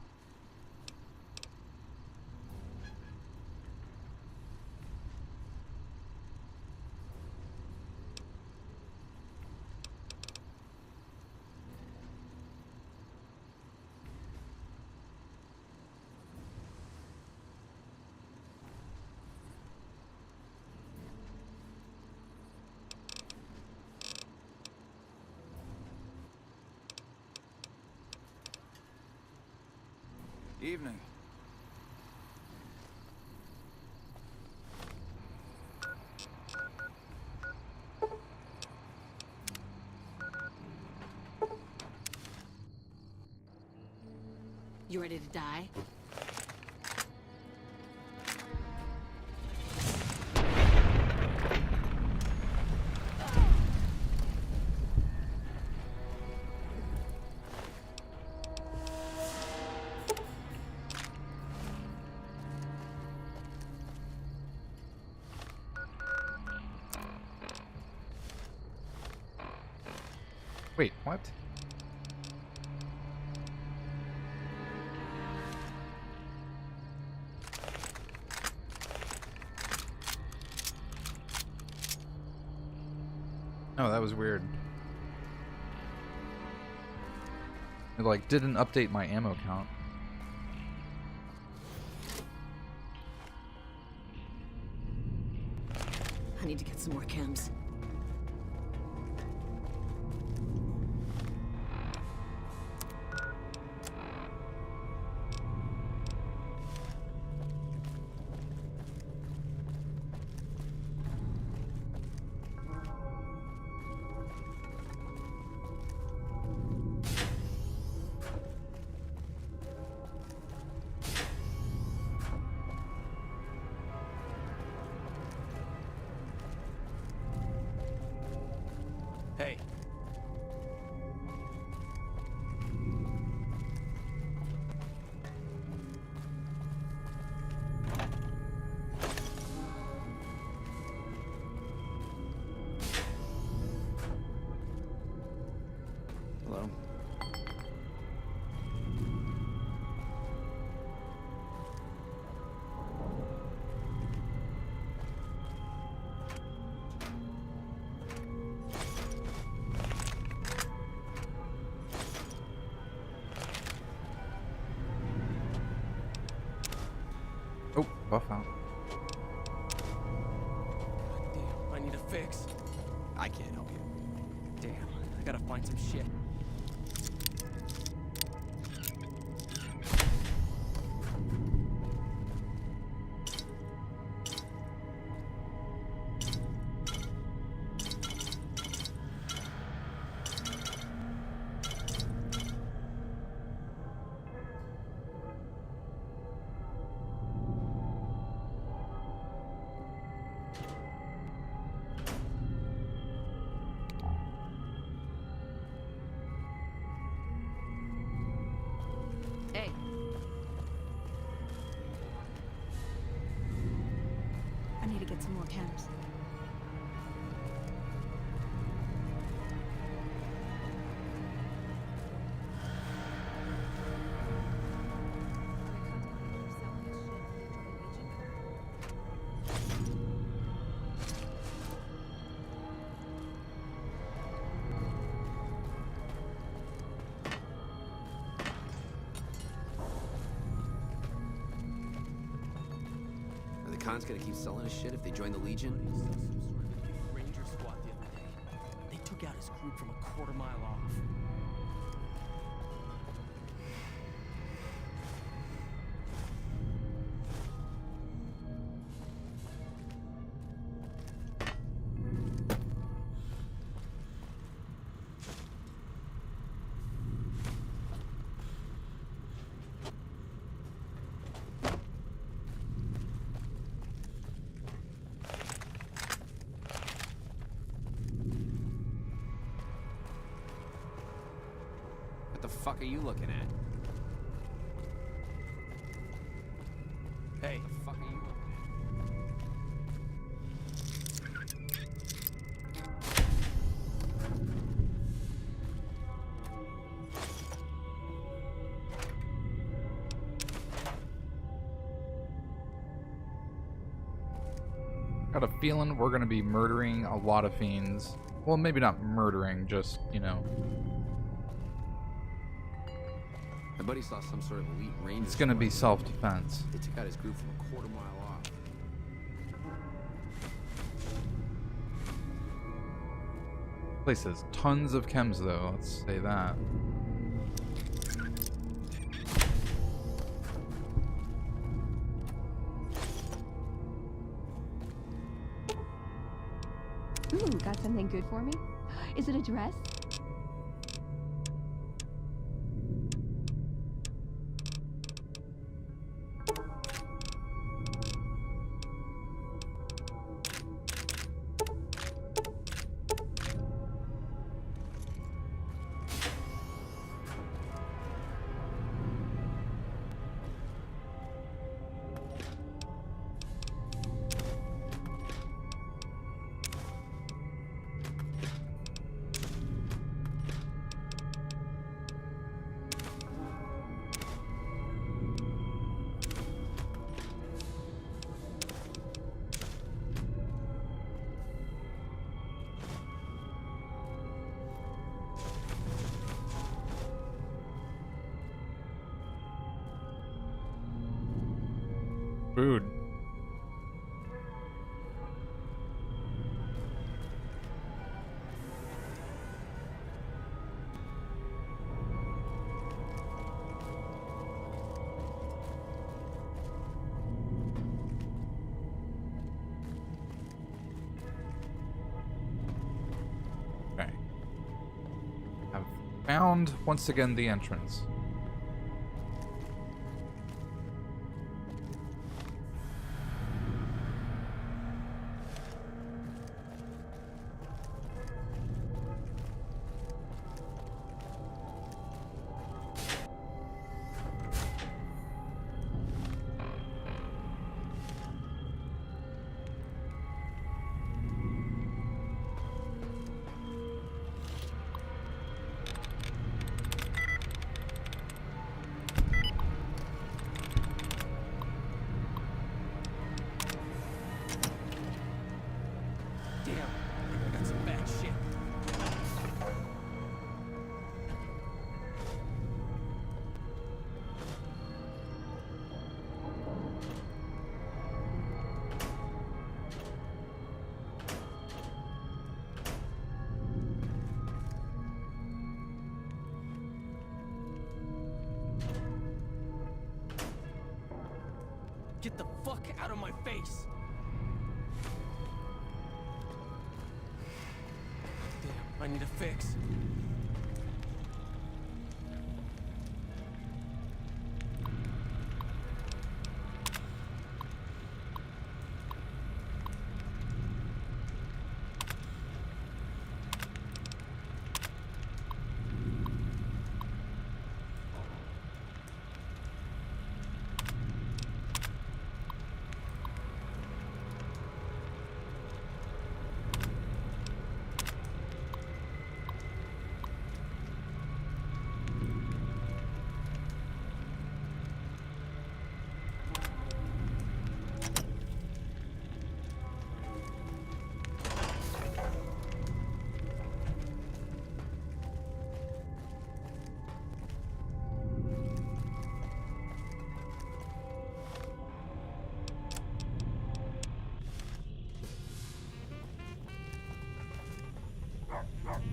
Evening. You ready to die? Wait, what? Oh, that was weird. It like didn't update my ammo count. I need to get some more chems. Hey. Hello. Oh, buff out. Damn, I need a fix. I can't help you. Damn, I gotta find some shit. Hey. I need to get some more chems. Are the cons gonna keep selling his shit if they join the Legion? Ranger squad the other day. They took out his group from a quarter-mile off. What the fuck are you looking at? Hey. What the fuck are you looking Got a feeling we're gonna be murdering a lot of fiends. Well, maybe not murdering, just, you know. My buddy saw some sort of elite ranger. It's gonna be self-defense. They took out his group from a quarter mile off. Place has tons of chems, though. Let's say that. Ooh, got something good for me? Is it a dress? Food. Okay. I've found, once again, the entrance. Get the fuck out of my face! Damn, I need a fix.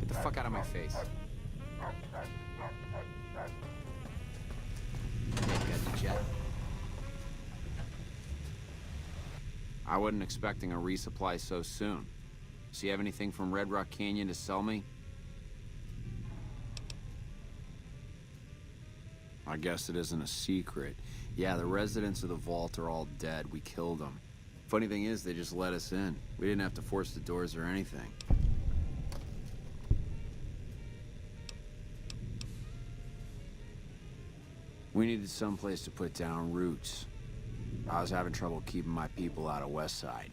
Get the fuck out of my face. Hey, you got the jet? I wasn't expecting a resupply so soon. So you have anything from Red Rock Canyon to sell me? I guess it isn't a secret. Yeah, the residents of the vault are all dead. We killed them. Funny thing is, they just let us in. We didn't have to force the doors or anything. We needed someplace to put down roots. I was having trouble keeping my people out of Westside.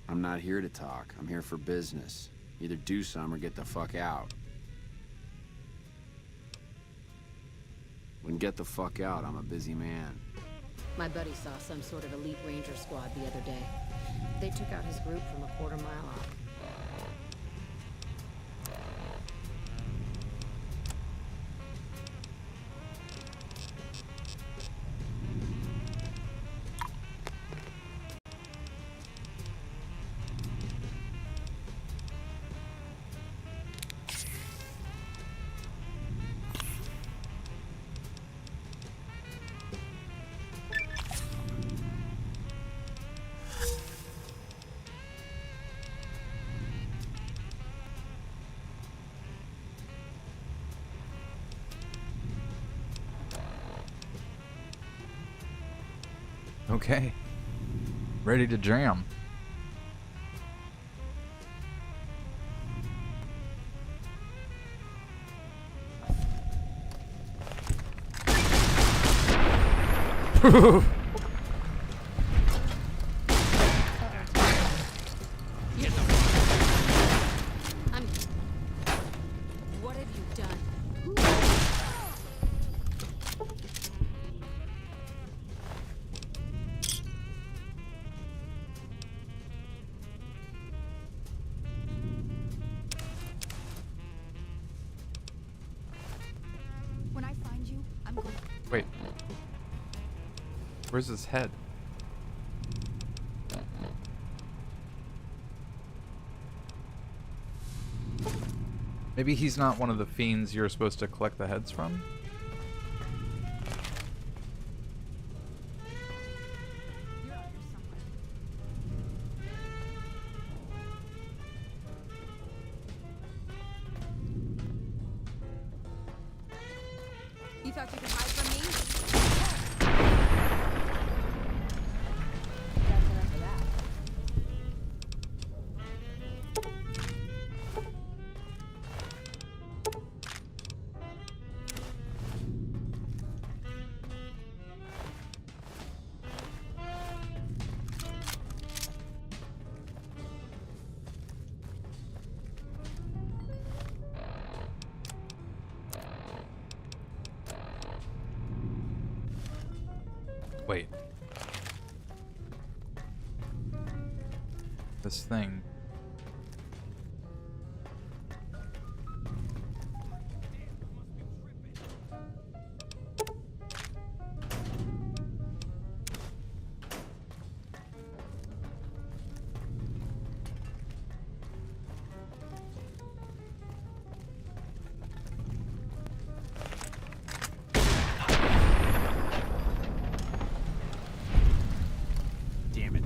I'm not here to talk. I'm here for business. Either do some or get the fuck out. When get the fuck out, I'm a busy man. My buddy saw some sort of elite ranger squad the other day. They took out his group from a quarter-mile off. Okay. Ready to jam. What have you done? When I find you, I'm going. Wait. Where's his head? Maybe he's not one of the fiends you're supposed to collect the heads from? You're out here somewhere. You thought you could hide from me? That's enough of that. Wait. This thing. Damn it.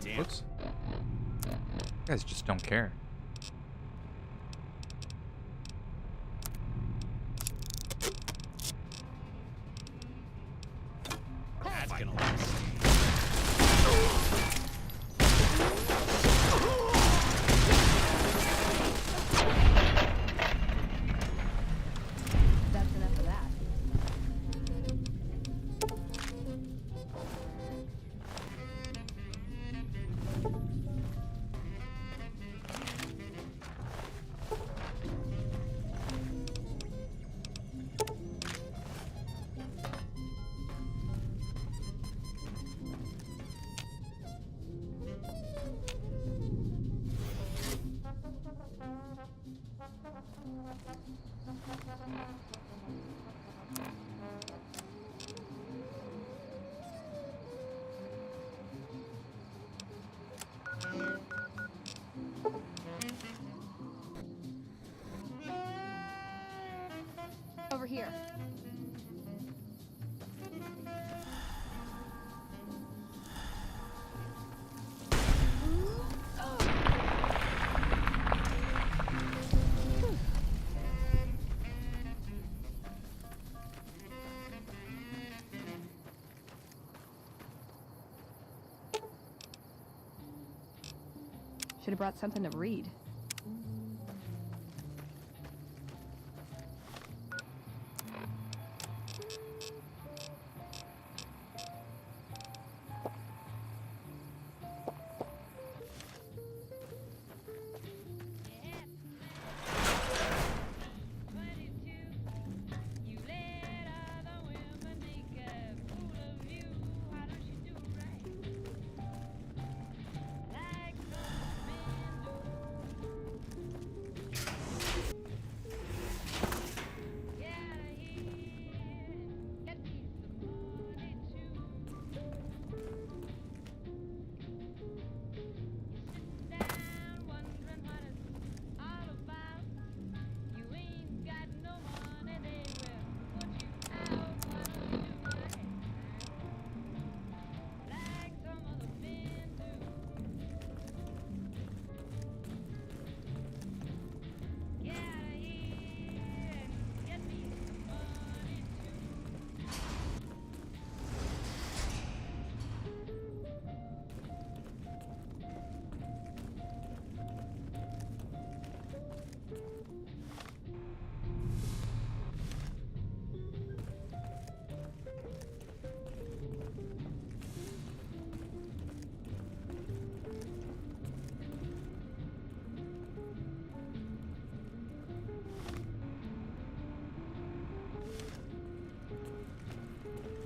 damn. Whoops. You guys just don't care. That's gonna last. That's enough of that. Over here. Should have brought something to read.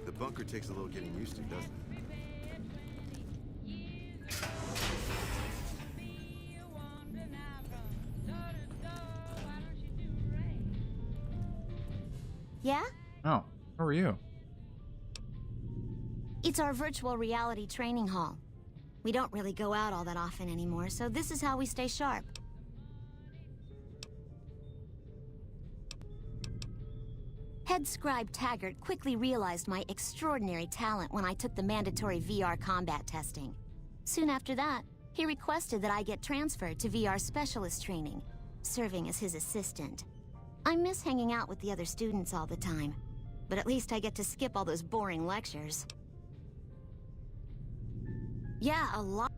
The bunker takes a little getting used to, doesn't it? Yeah? Oh, how are you? It's our virtual reality training hall. We don't really go out all that often anymore, so this is how we stay sharp. Head scribe Taggart quickly realized my extraordinary talent when I took the mandatory VR combat testing. Soon after that, he requested that I get transferred to VR specialist training, serving as his assistant. I miss hanging out with the other students all the time, but at least I get to skip all those boring lectures. Yeah, a lot.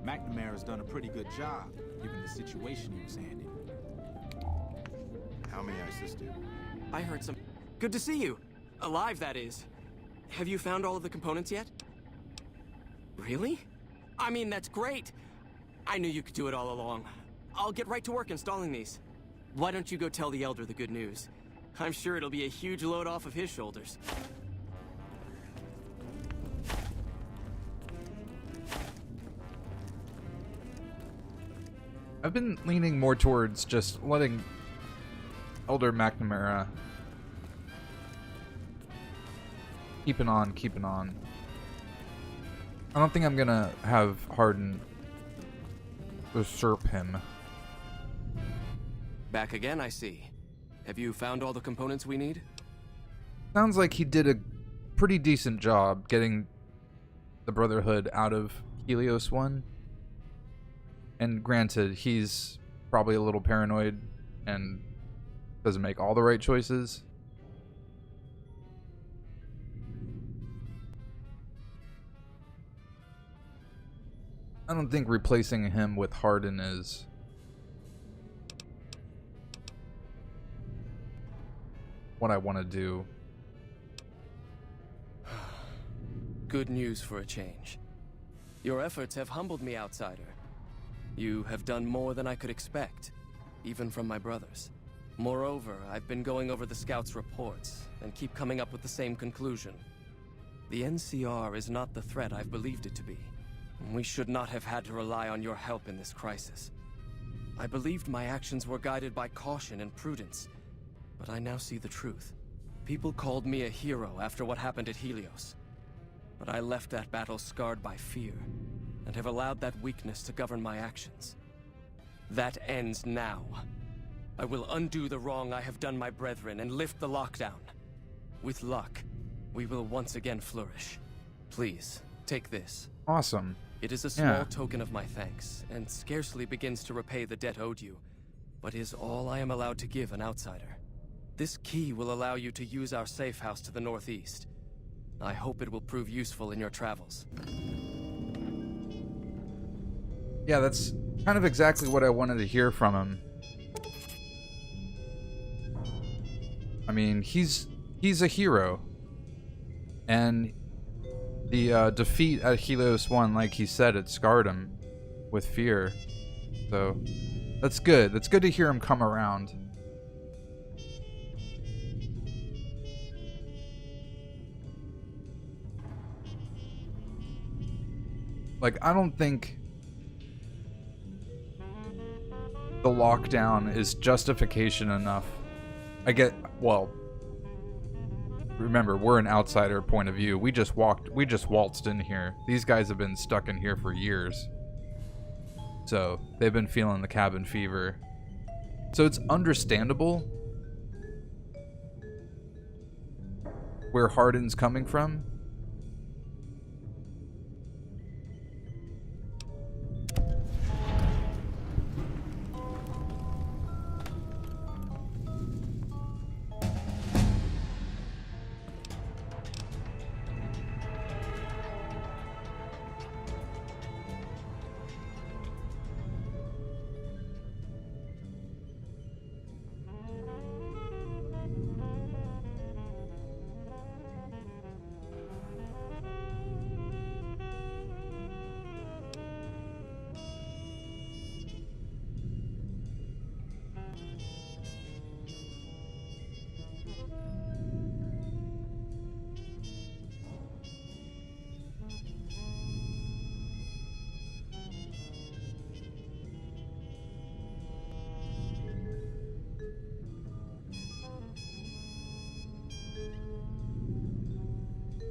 McNamara's done a pretty good job, given the situation he was handed. How may I assist you? I heard some... Good to see you. Alive, that is. Have you found all of the components yet? Really? I mean, that's great. I knew you could do it all along. I'll get right to work installing these. Why don't you go tell the Elder the good news? I'm sure it'll be a huge load off of his shoulders. I've been leaning more towards just letting Elder McNamara keeping on. I don't think I'm gonna have Hardin usurp him. Back again, I see. Have you found all the components we need? Sounds like he did a pretty decent job getting the Brotherhood out of Helios 1. And granted, he's probably a little paranoid and doesn't make all the right choices. I don't think replacing him with Hardin is what I want to do. Good news for a change. Your efforts have humbled me, outsider. You have done more than I could expect, even from my brothers. Moreover, I've been going over the scouts' reports and keep coming up with the same conclusion. The NCR is not the threat I've believed it to be. We should not have had to rely on your help in this crisis. I believed my actions were guided by caution and prudence, but I now see the truth. People called me a hero after what happened at Helios, but I left that battle scarred by fear, and have allowed that weakness to govern my actions. That ends now. I will undo the wrong I have done my brethren and lift the lockdown. With luck, we will once again flourish. Please, take this. Awesome. It is a small token of my thanks, and scarcely begins to repay the debt owed you, but is all I am allowed to give an outsider. This key will allow you to use our safe house to the northeast. I hope it will prove useful in your travels. Yeah, that's kind of exactly what I wanted to hear from him. I mean, he's a hero. And the defeat at Helios 1, like he said, it scarred him with fear. So, that's good. That's good to hear him come around. Like, I don't think the lockdown is justification enough. Well, remember, we're an outsider point of view. We just waltzed in here. These guys have been stuck in here for years. So, they've been feeling the cabin fever. So it's understandable where Hardin's coming from.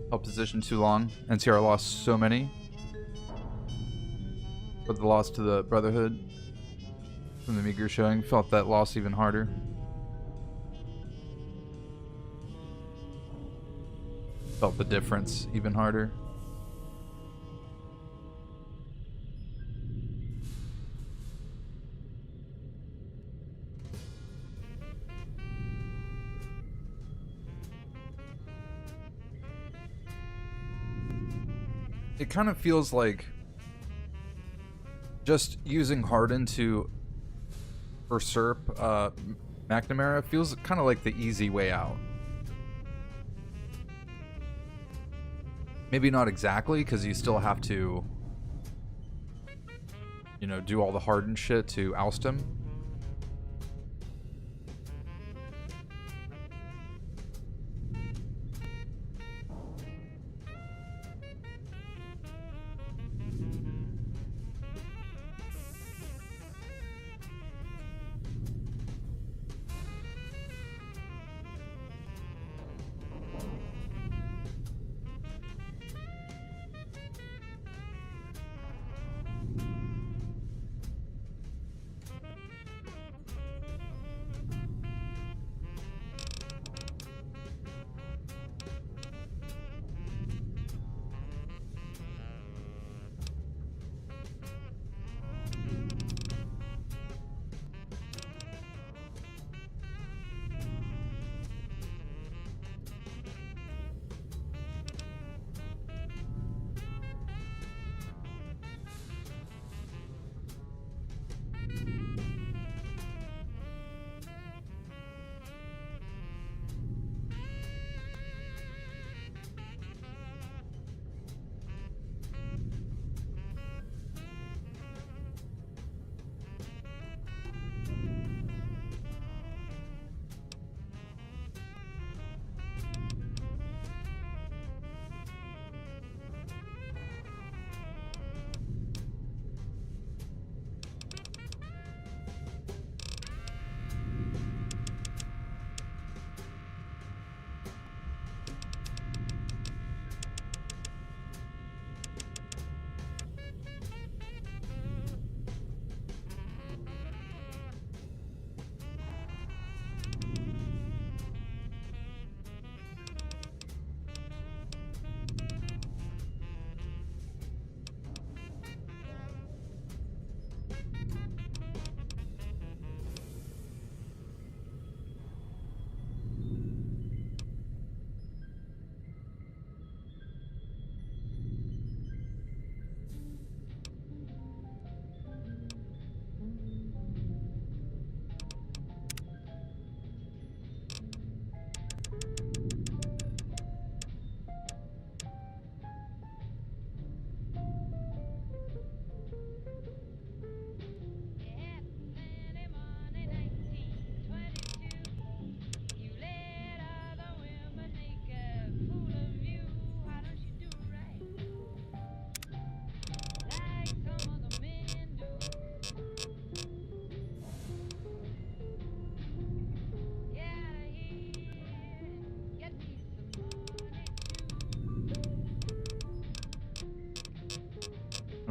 Held position too long. NCR lost so many. But the loss to the Brotherhood from the meager showing felt that loss even harder. Felt the difference even harder. It kind of feels like just using Hardin to usurp McNamara feels kind of like the easy way out. Maybe not exactly, because you still have to, you know, do all the Hardin shit to oust him.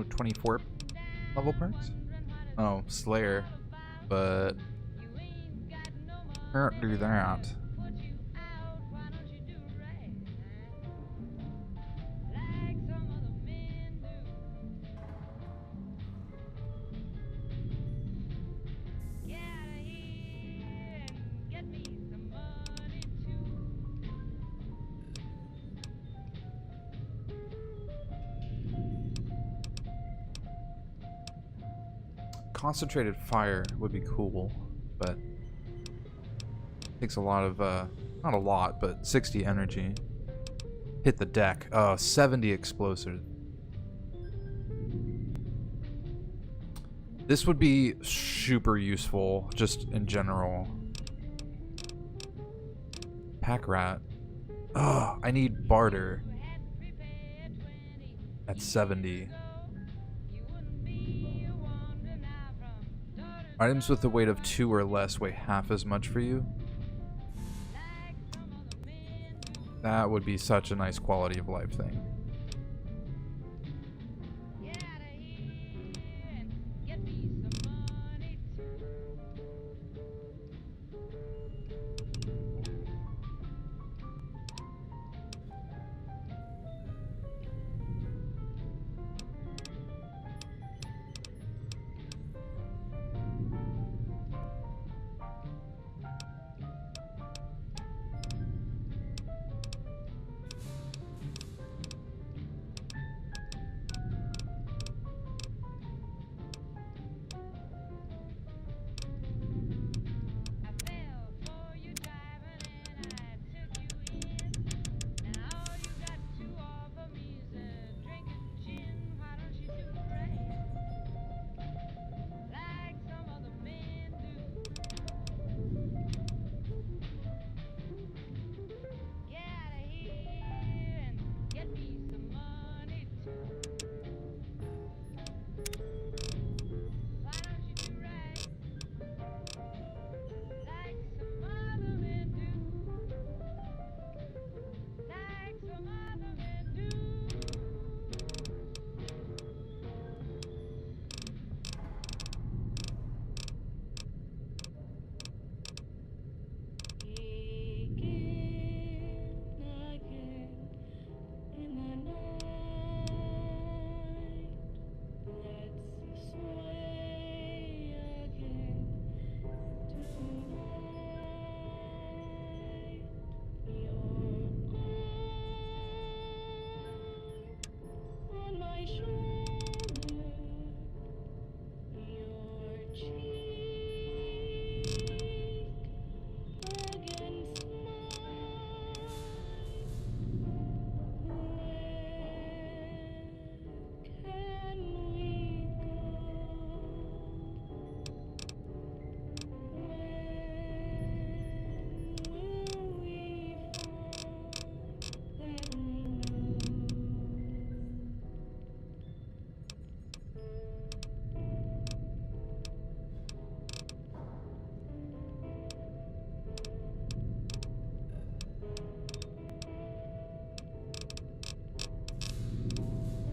No 24 level perks? Oh, Slayer. But can't do that. Concentrated fire would be cool, but takes a lot of, not a lot, but 60 energy. Hit the deck. 70 explosives. This would be super useful, just in general. Pack rat. I need barter. At 70. Items with a weight of 2 or less weigh half as much for you. That would be such a nice quality of life thing.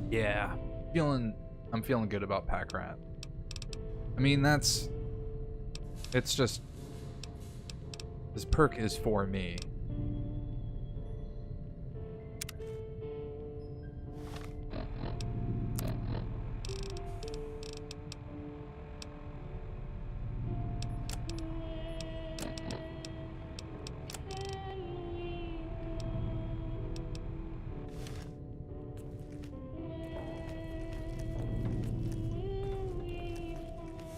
Yeah, I'm feeling good about Pack Rat. I mean, it's just, this perk is for me.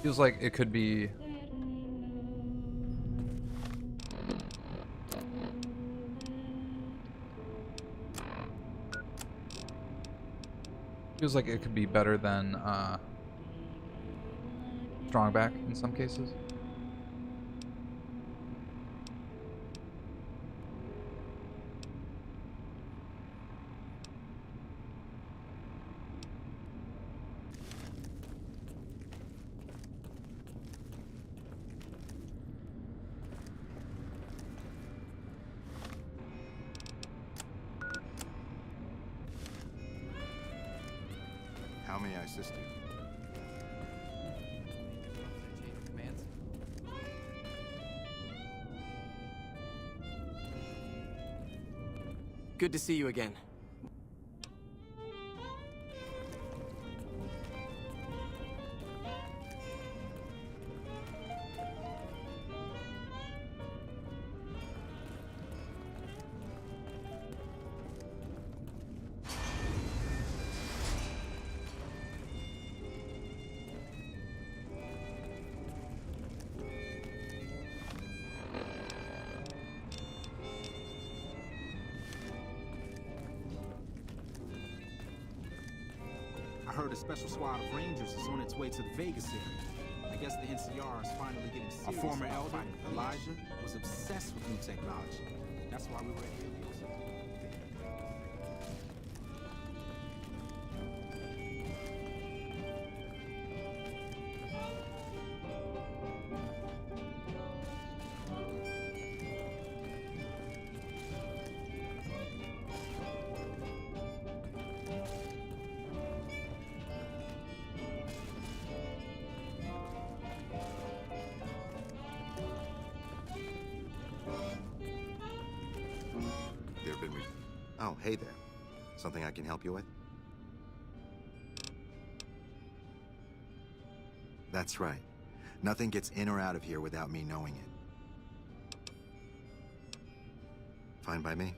Feels like it could be better than Strongback in some cases. How may I assist you? Commands. Good to see you again. I heard a special squad of Rangers is on its way to the Vegas area. I guess the NCR is finally getting serious. A former elder, Elijah, was obsessed with new technology. That's why we were at Helios. Oh, hey there. Something I can help you with? That's right. Nothing gets in or out of here without me knowing it. Fine by me.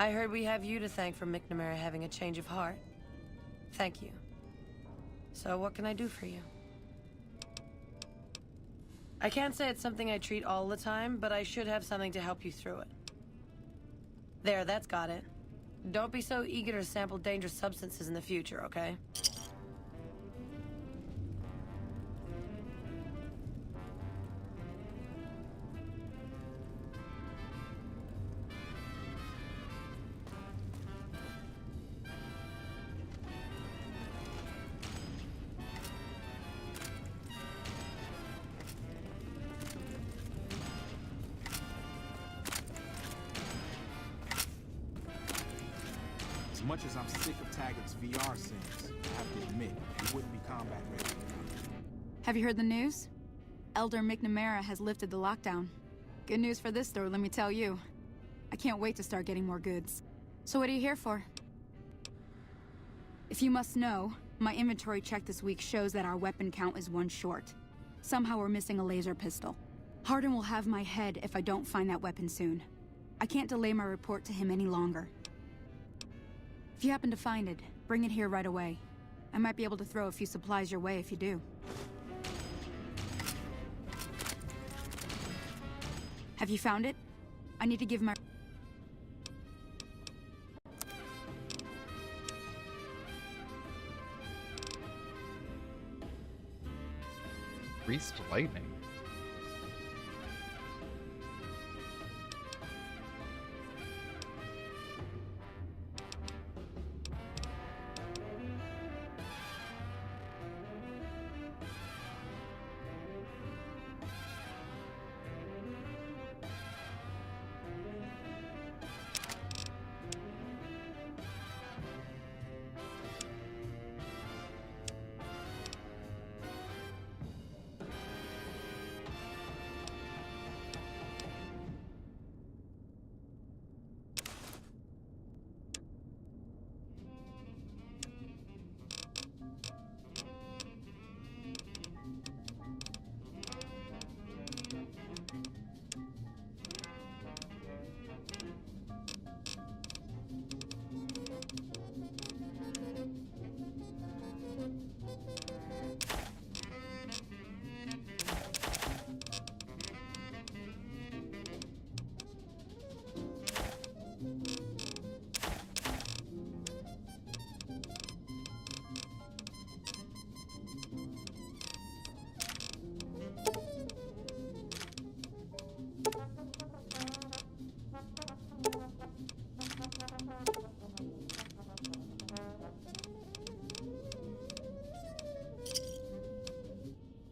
I heard we have you to thank for McNamara having a change of heart. Thank you. So what can I do for you? I can't say it's something I treat all the time, but I should have something to help you through it. There, that's got it. Don't be so eager to sample dangerous substances in the future, okay? As much as I'm sick of Taggart's VR scenes, I have to admit, he wouldn't be combat ready. Have you heard the news? Elder McNamara has lifted the lockdown. Good news for this store, let me tell you. I can't wait to start getting more goods. So what are you here for? If you must know, my inventory check this week shows that our weapon count is one short. Somehow we're missing a laser pistol. Hardin will have my head if I don't find that weapon soon. I can't delay my report to him any longer. If you happen to find it, bring it here right away. I might be able to throw a few supplies your way if you do. Have you found it? I need to give my... Greased lightning.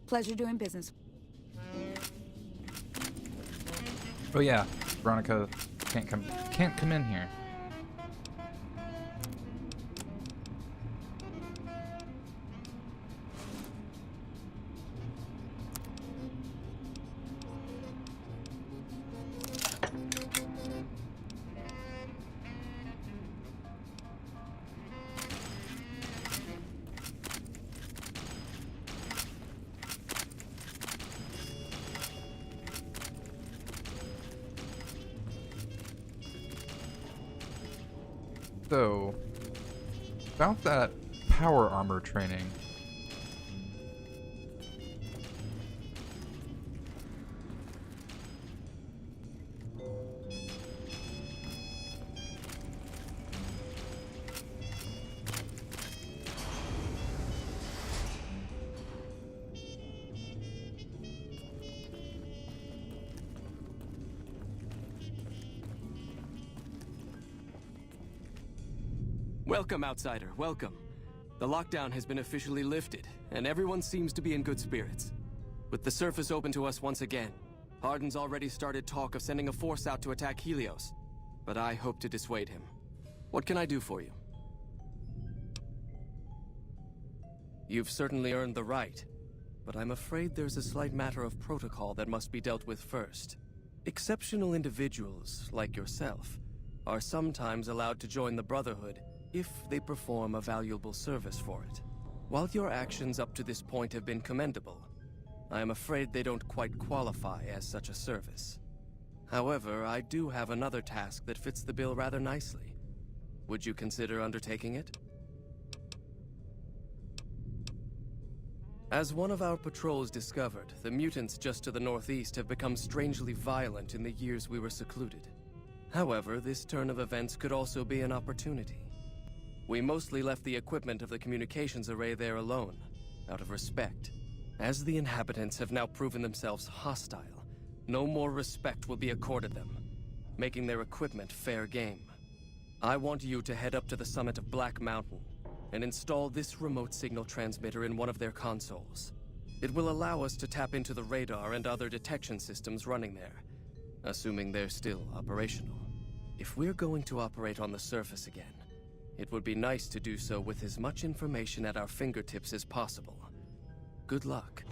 Pleasure doing business. Oh yeah, Veronica can't come in here. So, about that power armor training. Welcome, Outsider, welcome. The lockdown has been officially lifted, and everyone seems to be in good spirits. With the surface open to us once again, Hardin's already started talk of sending a force out to attack Helios, but I hope to dissuade him. What can I do for you? You've certainly earned the right, but I'm afraid there's a slight matter of protocol that must be dealt with first. Exceptional individuals, like yourself, are sometimes allowed to join the Brotherhood if they perform a valuable service for it. While your actions up to this point have been commendable, I am afraid they don't quite qualify as such a service. However, I do have another task that fits the bill rather nicely. Would you consider undertaking it? As one of our patrols discovered, the mutants just to the northeast have become strangely violent in the years we were secluded. However, this turn of events could also be an opportunity. We mostly left the equipment of the communications array there alone, out of respect. As the inhabitants have now proven themselves hostile, no more respect will be accorded them, making their equipment fair game. I want you to head up to the summit of Black Mountain and install this remote signal transmitter in one of their consoles. It will allow us to tap into the radar and other detection systems running there, assuming they're still operational. If we're going to operate on the surface again, it would be nice to do so with as much information at our fingertips as possible. Good luck.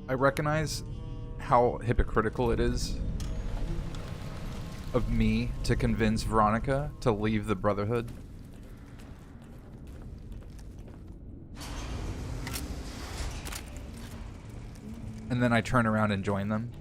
I recognize how hypocritical it is of me to convince Veronica to leave the Brotherhood. And then I turn around and join them.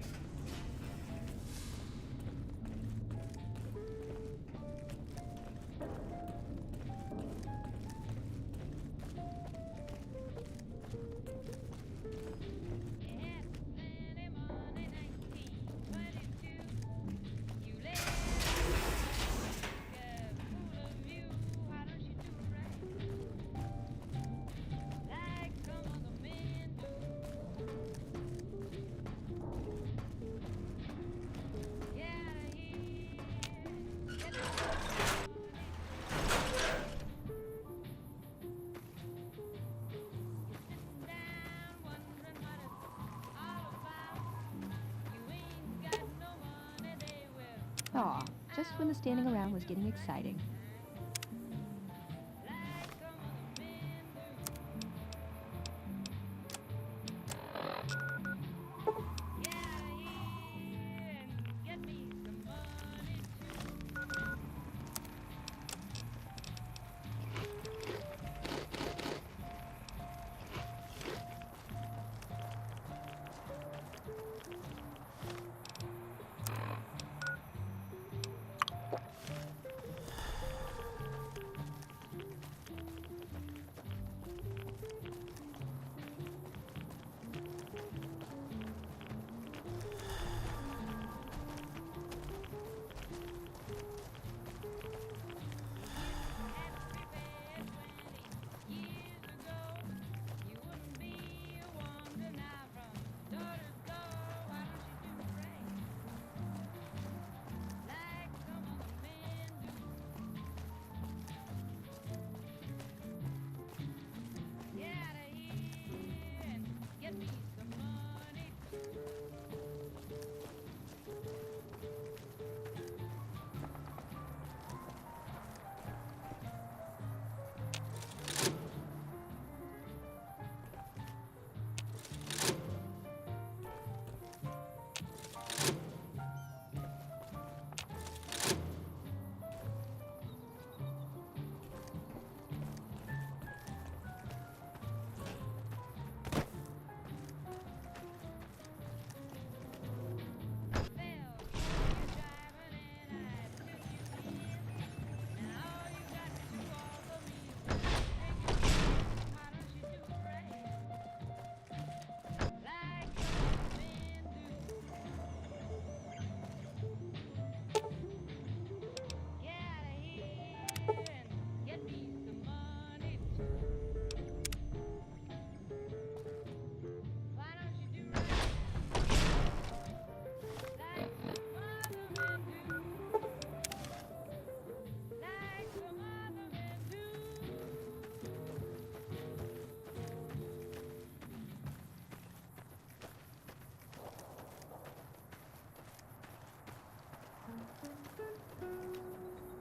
Aw, just when the standing around was getting exciting.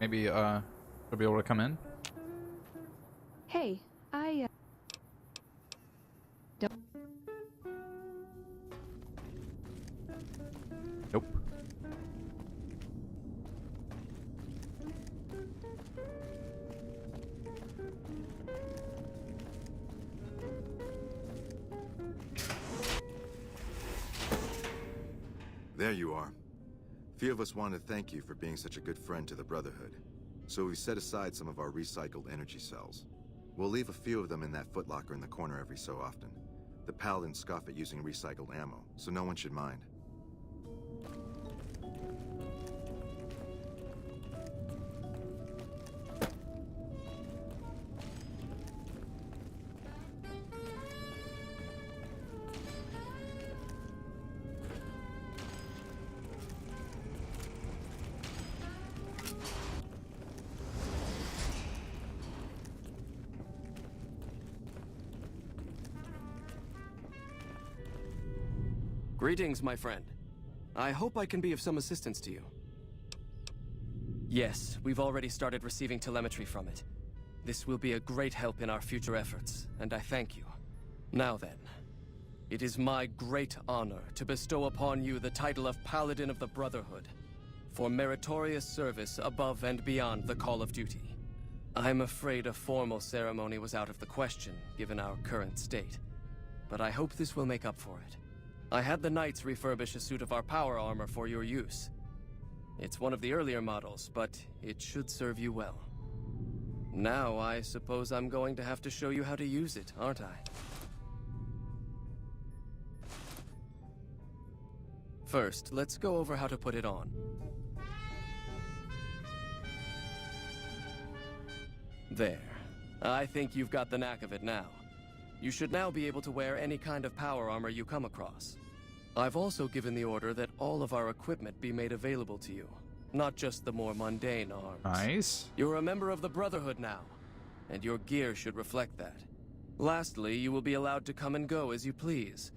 Maybe she'll be able to come in. Hey, I don't. Nope. There you are. A few of us want to thank you for being such a good friend to the Brotherhood. So we set aside some of our recycled energy cells. We'll leave a few of them in that footlocker in the corner every so often. The Paladins scoff at using recycled ammo, so no one should mind. Greetings, my friend. I hope I can be of some assistance to you. Yes, we've already started receiving telemetry from it. This will be a great help in our future efforts, and I thank you. Now then, it is my great honor to bestow upon you the title of Paladin of the Brotherhood for meritorious service above and beyond the call of duty. I'm afraid a formal ceremony was out of the question, given our current state, but I hope this will make up for it. I had the Knights refurbish a suit of our power armor for your use. It's one of the earlier models, but it should serve you well. Now, I suppose I'm going to have to show you how to use it, aren't I? First, let's go over how to put it on. There. I think you've got the knack of it now. You should now be able to wear any kind of power armor you come across. I've also given the order that all of our equipment be made available to you, not just the more mundane arms. Nice. You're a member of the Brotherhood now, and your gear should reflect that. Lastly, you will be allowed to come and go as you please.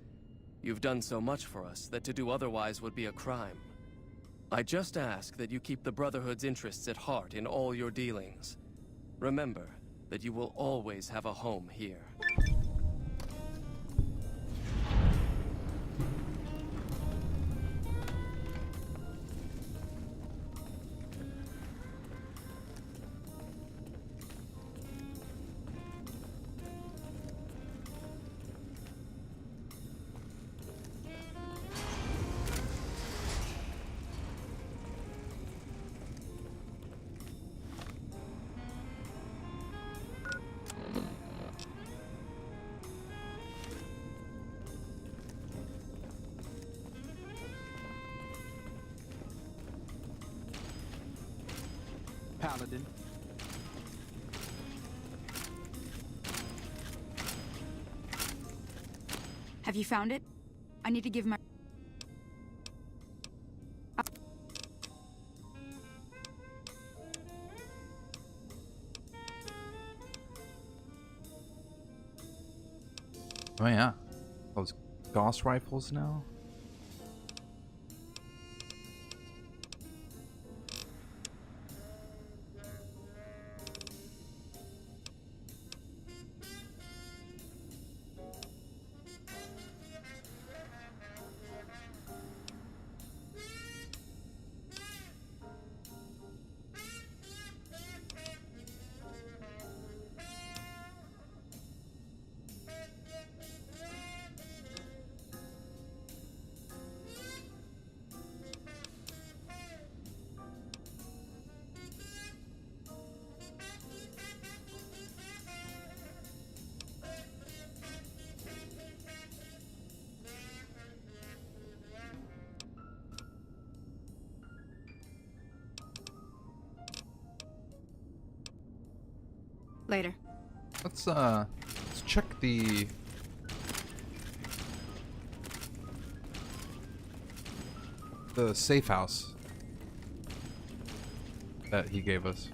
You've done so much for us that to do otherwise would be a crime. I just ask that you keep the Brotherhood's interests at heart in all your dealings. Remember that you will always have a home here. Paladin. Have you found it? I need to give my... Oh yeah. Those Gauss rifles now? Later. Let's check the safe house that he gave us.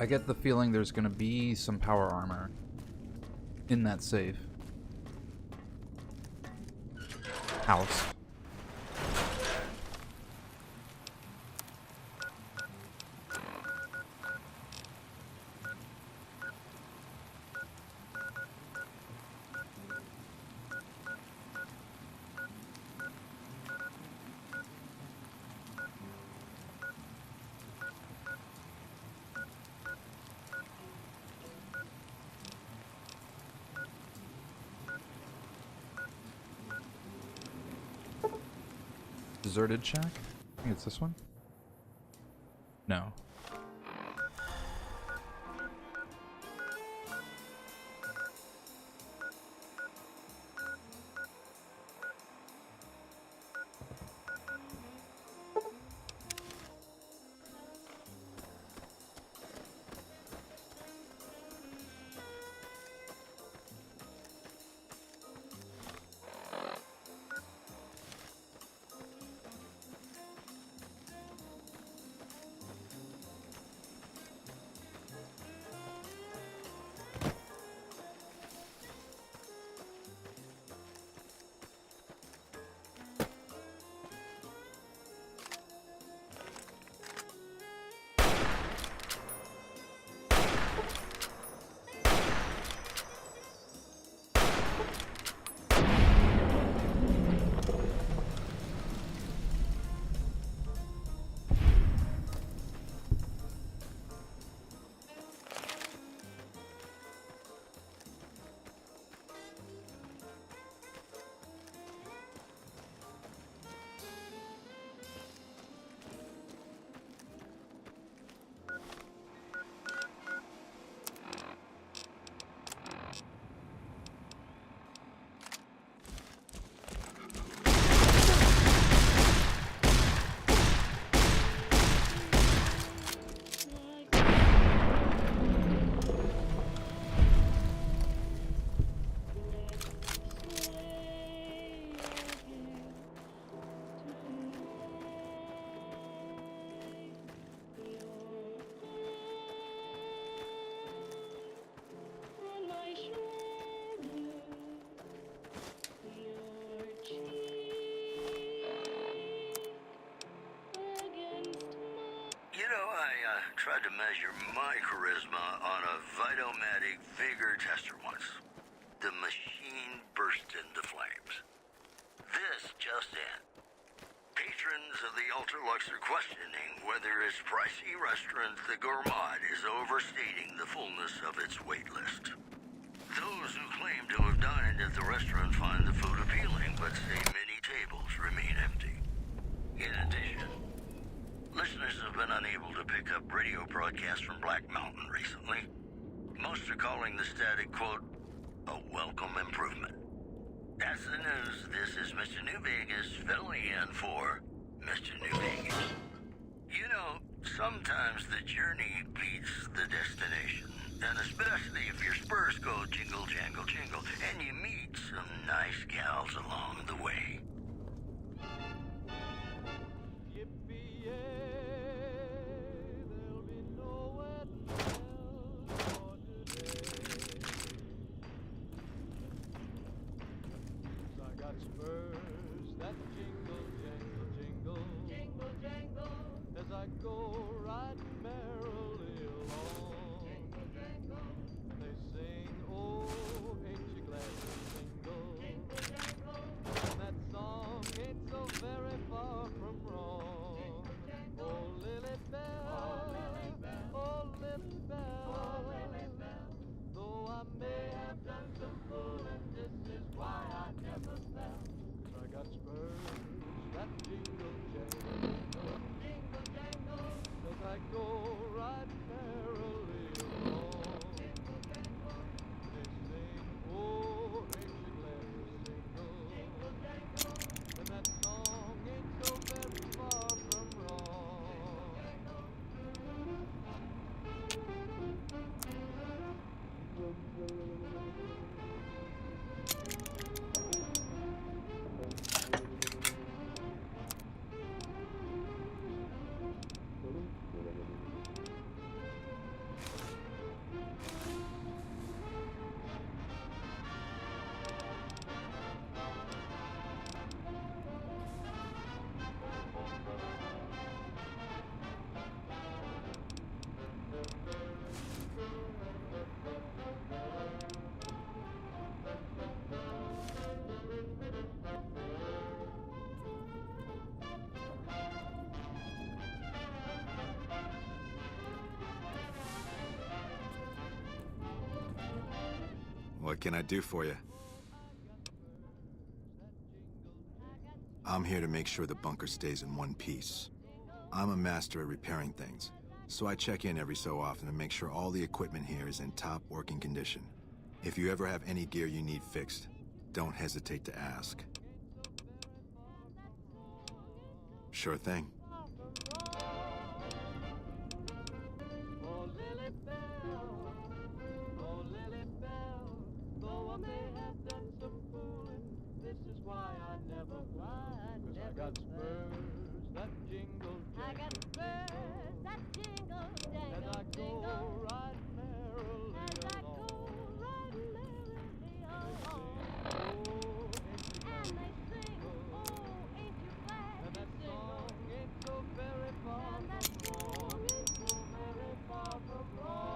I get the feeling there's gonna be some power armor in that safe house. Deserted shack? I think it's this one. No. Tried to measure my charisma on a Vitomatic Vigor tester once. The machine burst into flames. This just in. Patrons of the Ultralux are questioning whether its pricey restaurant, the Gourmand, is overstating the fullness of its wait list. Those who claim to have dined at the restaurant find the food appealing, but say many tables remain empty. In addition, listeners have been unable to pick up radio broadcasts from Black Mountain recently. Most are calling the static, quote, a welcome improvement. That's the news. This is Mr. New Vegas filling in for Mr. New Vegas. You know, sometimes the journey beats the destination. And especially if your spurs go jingle, jangle, jingle, and you meet some nice gals along the way. I go riding merrily along. They sing, oh, ain't you glad to jingle? And that song ain't so very far from wrong. Oh, Lily Bell, oh, Lily Bell, though I may have done some fooling, this is why I never fell. I got spurs that jingle, jangle. As I go riding merrily can I do for you? I'm here to make sure the bunker stays in one piece. I'm a master at repairing things, so I check in every so often to make sure all the equipment here is in top working condition. If you ever have any gear you need fixed, don't hesitate to ask. Sure thing. I got spurs that jingle, I got spurs that jingle, and I go right merrily along. And they sing, oh, ain't you glad? And that song ain't so very far from wrong.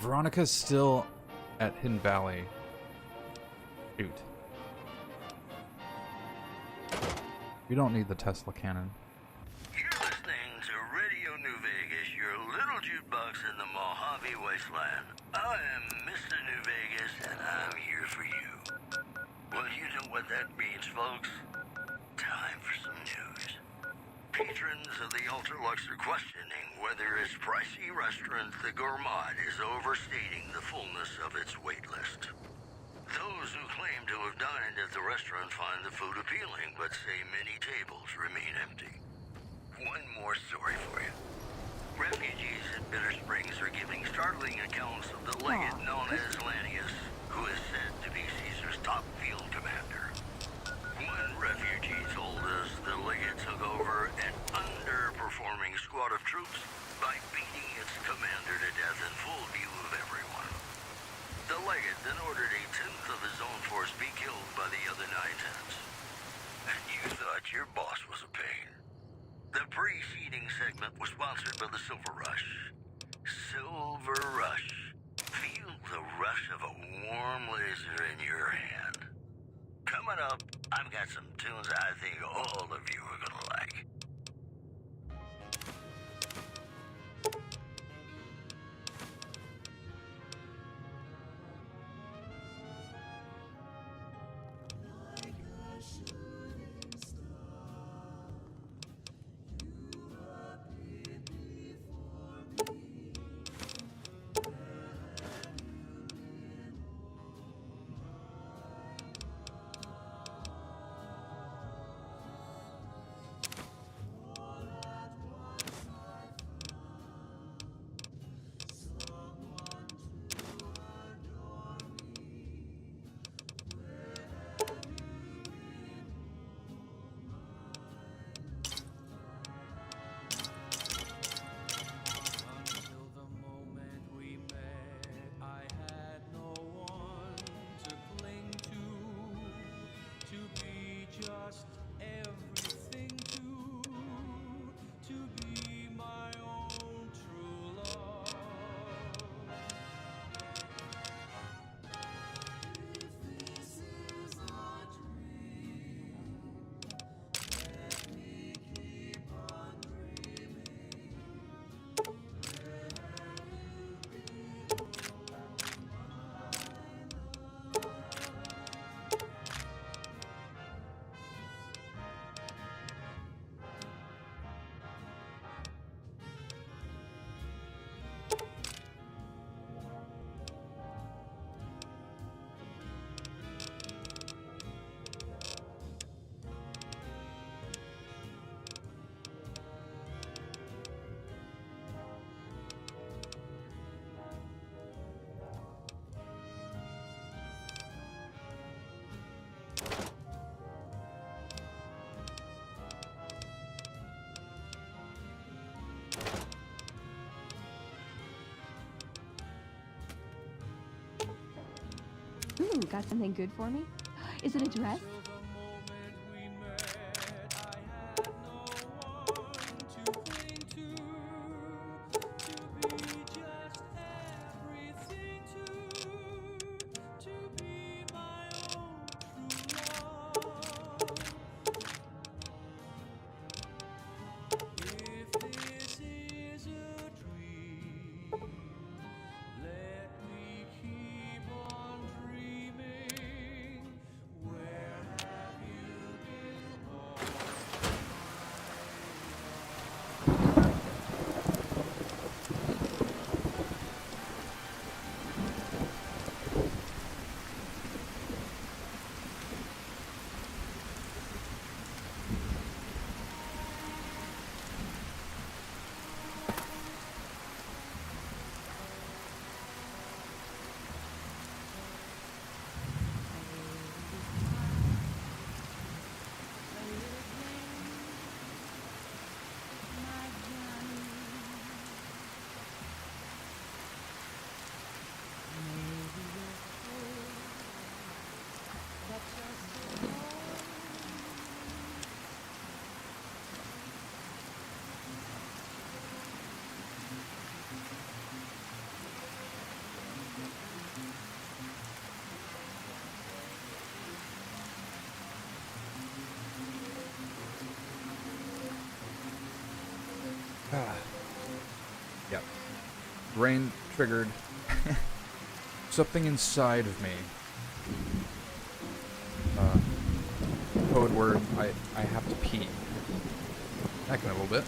Veronica's still at Hidden Valley. Shoot. We don't need the Tesla cannon. You're listening to Radio New Vegas, your little jukebox in the Mojave Wasteland. I am Mr. New Vegas, and I'm here for you. Well, you know what that means, folks. Time for some news. Patrons of the Ultralux are questioning whether its pricey restaurant, the Gourmand, is overstating the fullness of its wait list. Those who claim to have dined at the restaurant find the food appealing, but say many tables remain empty. One more story for you. Refugees at Bitter Springs are giving startling accounts of the legate known as Lanius, who is said to be Caesar's top field commander. One refugee told us the legate took over an underperforming squad of troops by beating its commander to death in full view of everyone. The legate then ordered a tenth of his own force be killed by the other 9/10. And you thought your boss was a pain. The preceding segment was sponsored by the Silver Rush. Silver Rush. Feel the rush of a warm laser in your hand. Coming up, I've got some tunes I think all of you are gonna like. Ooh, got something good for me? Is it a dress? Yep. Brain triggered. Something inside of me. Code word, I have to pee. Back in a little bit.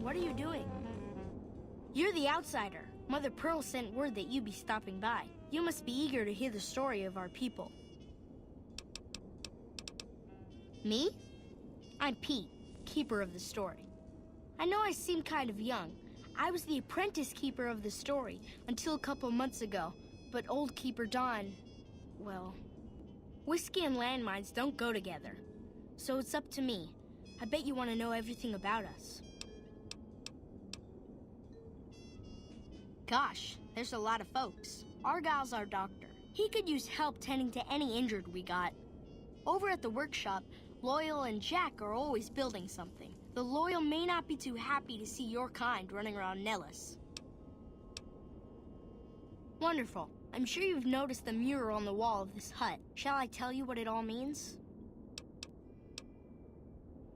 What are you doing? You're the outsider. Mother Pearl sent word that you'd be stopping by. You must be eager to hear the story of our people. Me? I'm Pete, keeper of the story. I know I seem kind of young. I was the apprentice keeper of the story until a couple months ago, but old Keeper Don, well, whiskey and landmines don't go together. So it's up to me. I bet you want to know everything about us. Gosh, there's a lot of folks. Argyle's our doctor. He could use help tending to any injured we got. Over at the workshop, Loyal and Jack are always building something. The Loyal may not be too happy to see your kind running around Nellis. Wonderful. I'm sure you've noticed the mural on the wall of this hut. Shall I tell you what it all means?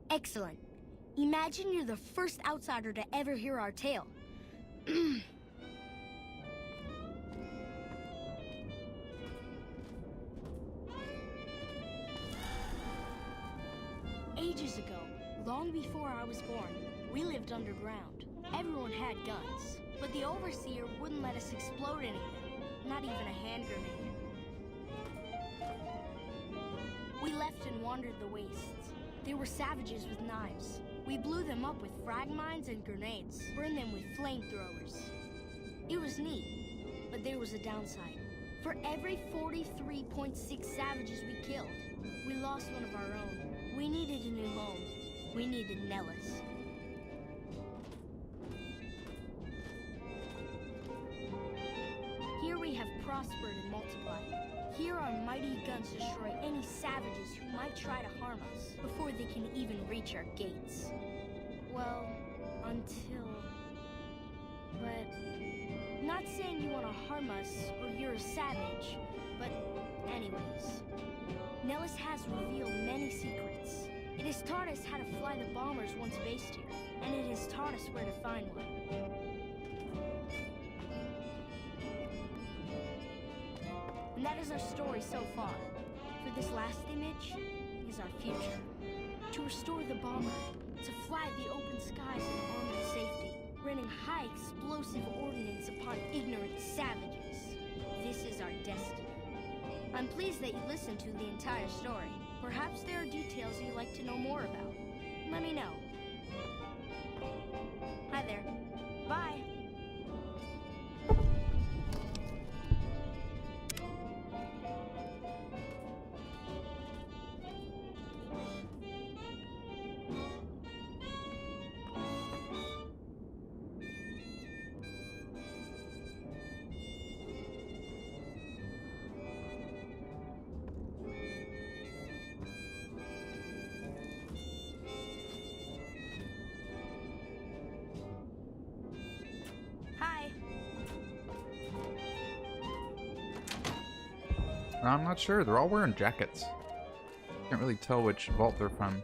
Excellent. Imagine you're the first outsider to ever hear our tale. Ages ago, long before I was born, we lived underground. Everyone had guns, but the Overseer wouldn't let us explode anything, not even a hand grenade. We left and wandered the wastes. There were savages with knives. We blew them up with frag mines and grenades, burned them with flamethrowers. It was neat, but there was a downside. For every 43.6 savages we killed, we lost one of our own. We needed a new home. We needed Nellis. Here we have prospered and multiplied. Here our mighty guns destroy any savages who might try to harm us before they can even reach our gates. Well, until... But... Not saying you want to harm us or you're a savage, but anyways. Nellis has revealed many secrets. It has taught us how to fly the bombers once based here, and it has taught us where to find one. And that is our story so far. For this last image is our future. To restore the bomber, to fly the open skies in armored safety, raining high explosive ordnance upon ignorant savages. This is our destiny. I'm pleased that you listened to the entire story. Perhaps there are details you'd like to know more about. Let me know. Hi there. Bye. I'm not sure. They're all wearing jackets. Can't really tell which vault they're from.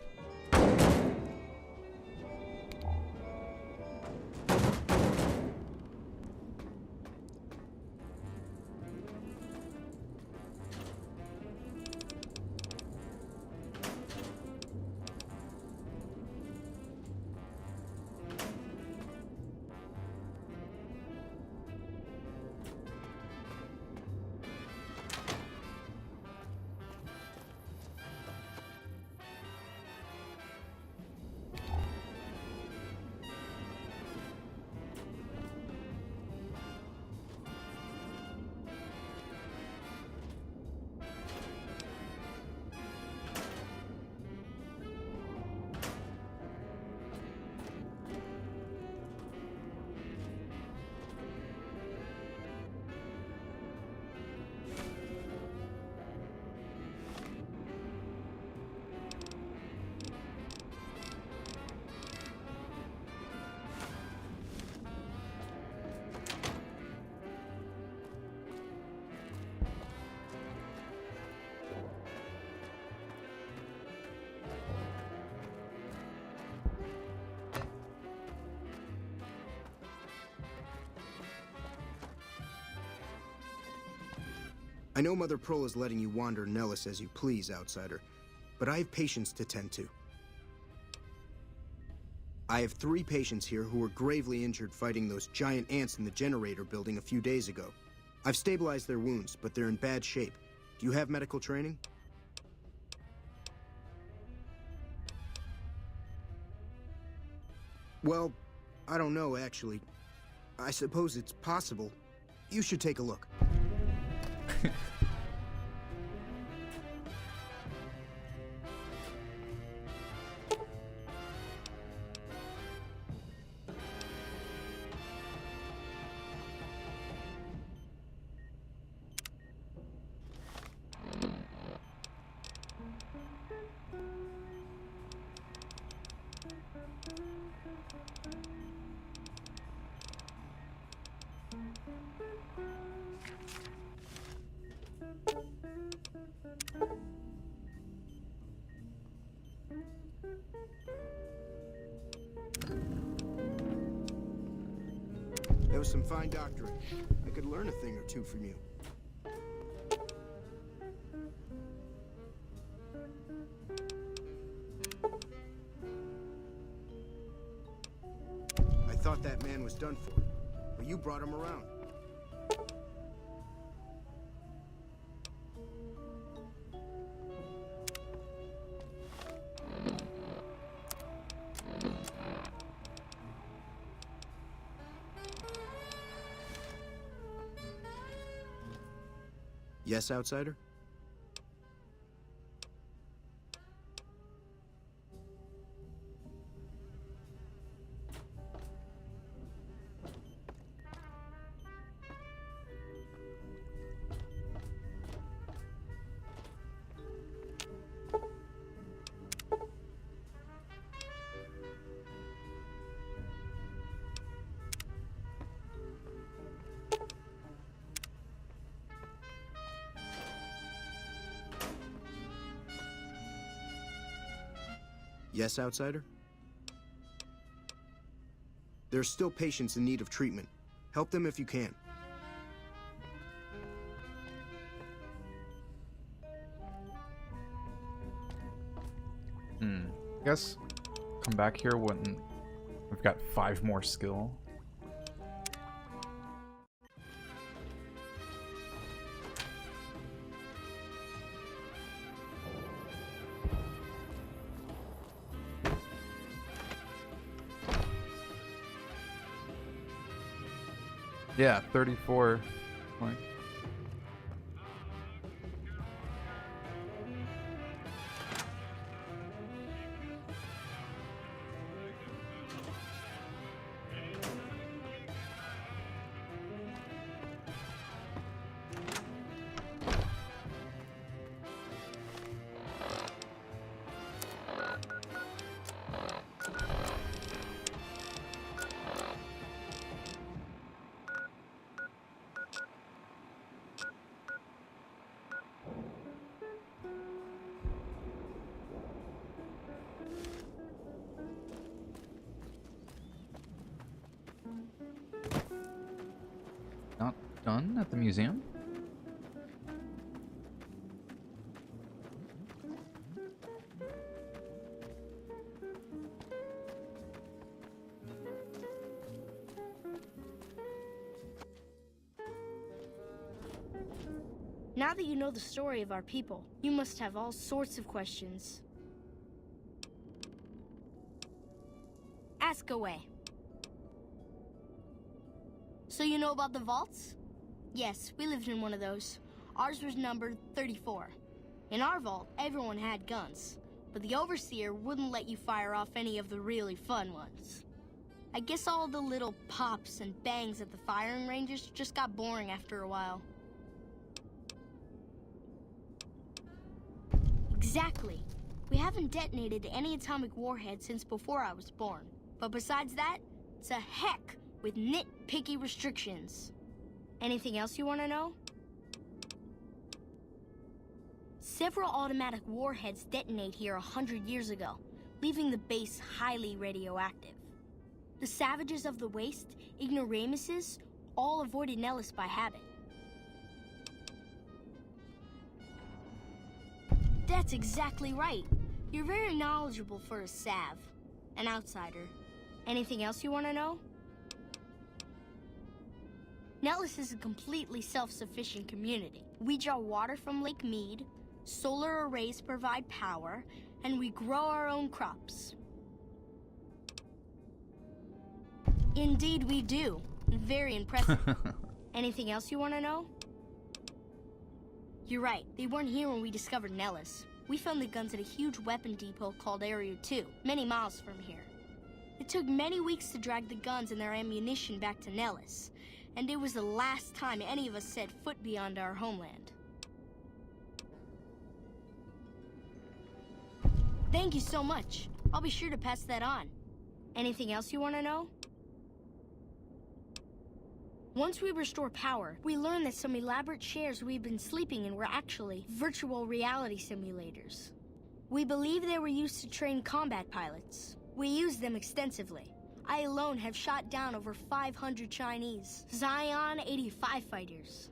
I know Mother Pearl is letting you wander Nellis as you please, Outsider, but I have patients to tend to. I have 3 patients here who were gravely injured fighting those giant ants in the generator building a few days ago. I've stabilized their wounds, but they're in bad shape. Do you have medical training? Well, I don't know, actually. I suppose it's possible. You should take a look. That was some fine doctoring. I could learn a thing or two from you. I thought that man was done for, but you brought him around. Yes, Outsider? Yes, Outsider? There are still patients in need of treatment. Help them if you can. I guess come back here when we've got 5 more skill. Yeah, 34. Like. Not done at the museum? Now that you know the story of our people, you must have all sorts of questions. Ask away. So you know about the vaults? Yes, we lived in one of those. Ours was numbered 34. In our vault, everyone had guns, but the Overseer wouldn't let you fire off any of the really fun ones. I guess all the little pops and bangs at the firing ranges just got boring after a while. Exactly. We haven't detonated any atomic warheads since before I was born. But besides that, it's a heck with nitpicky restrictions. Anything else you want to know? Several automatic warheads detonate here 100 years ago, leaving the base highly radioactive. The savages of the waste, ignoramuses, all avoided Nellis by habit. That's exactly right. You're very knowledgeable for a Sav. An outsider. Anything else you want to know? Nellis is a completely self-sufficient community. We draw water from Lake Mead, solar arrays provide power, and we grow our own crops. Indeed we do. Very impressive. Anything else you want to know? You're right. They weren't here when we discovered Nellis. We found the guns at a huge weapon depot called Area 2, many miles from here. It took many weeks to drag the guns and their ammunition back to Nellis, and it was the last time any of us set foot beyond our homeland. Thank you so much. I'll be sure to pass that on. Anything else you want to know? Once we restore power, we learned that some elaborate chairs we've been sleeping in were actually virtual reality simulators. We believe they were used to train combat pilots. We used them extensively. I alone have shot down over 500 Chinese Zion 85 fighters.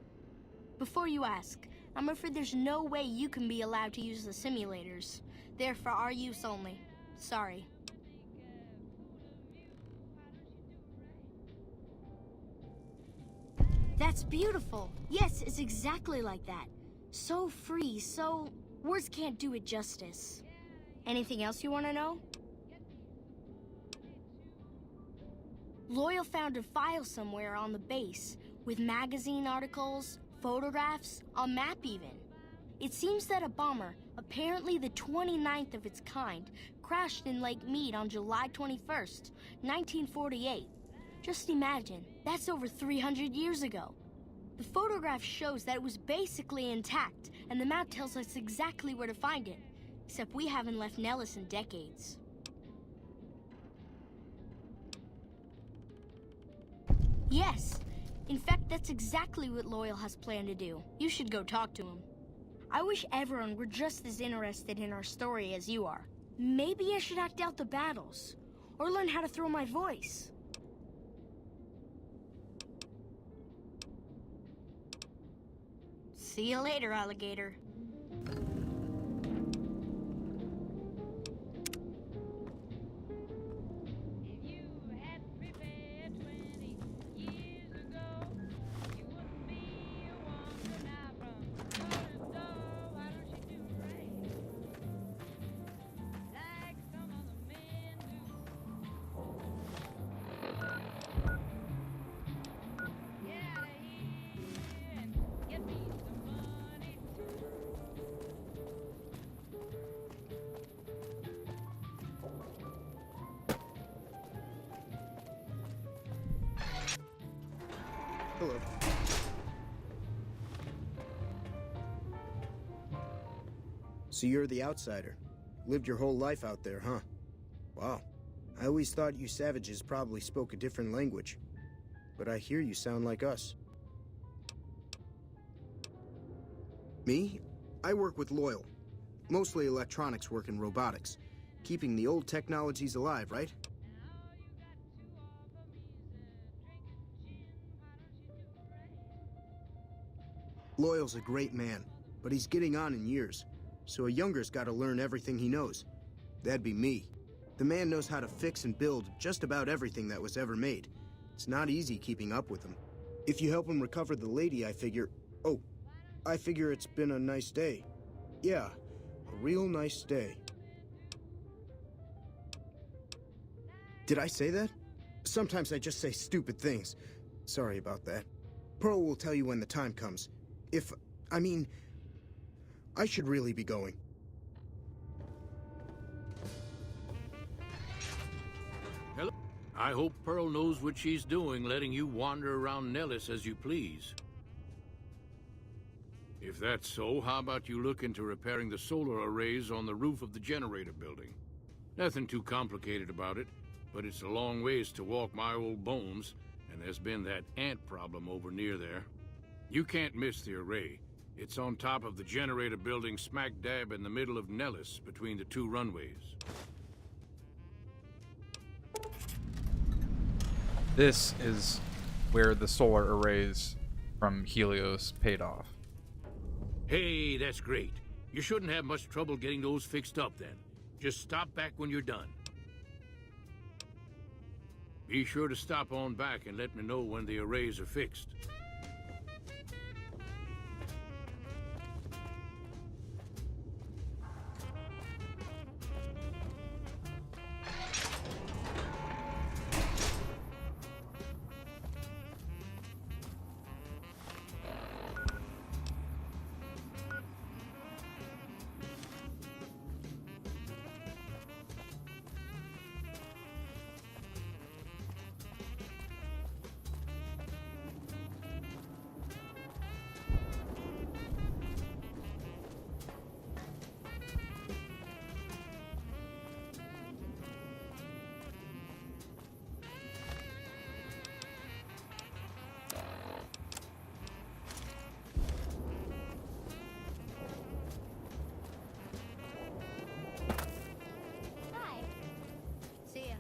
Before you ask, I'm afraid there's no way you can be allowed to use the simulators. They're for our use only. Sorry. That's beautiful. Yes, it's exactly like that. So free, so... words can't do it justice. Anything else you want to know? Loyal found a file somewhere on the base, with magazine articles, photographs, a map even. It seems that a bomber, apparently the 29th of its kind, crashed in Lake Mead on July 21st, 1948. Just imagine, that's over 300 years ago. The photograph shows that it was basically intact, and the map tells us exactly where to find it. Except we haven't left Nellis in decades. Yes. In fact, that's exactly what Loyal has planned to do. You should go talk to him. I wish everyone were just as interested in our story as you are. Maybe I should act out the battles, or learn how to throw my voice. See you later, alligator. Hello. So you're the outsider. Lived your whole life out there, huh? Wow. I always thought you savages probably spoke a different language. But I hear you sound like us. Me? I work with Loyal. Mostly electronics work and robotics. Keeping the old technologies alive, right? Loyal's a great man, but he's getting on in years, so a younger's gotta learn everything he knows. That'd be me. The man knows how to fix and build just about everything that was ever made. It's not easy keeping up with him. If you help him recover the lady, I figure... Oh, I figure it's been a nice day. Yeah, a real nice day. Did I say that? Sometimes I just say stupid things. Sorry about that. Pearl will tell you when the time comes. I should really be going. Hello. I hope Pearl knows what she's doing, letting you wander around Nellis as you please. If that's so, how about you look into repairing the solar arrays on the roof of the generator building? Nothing too complicated about it, but it's a long ways to walk my old bones, and there's been that ant problem over near there. You can't miss the array. It's on top of the generator building smack dab in the middle of Nellis, between the two runways. This is where the solar arrays from Helios paid off. Hey, that's great. You shouldn't have much trouble getting those fixed up then. Just stop back when you're done. Be sure to stop on back and let me know when the arrays are fixed. See ya.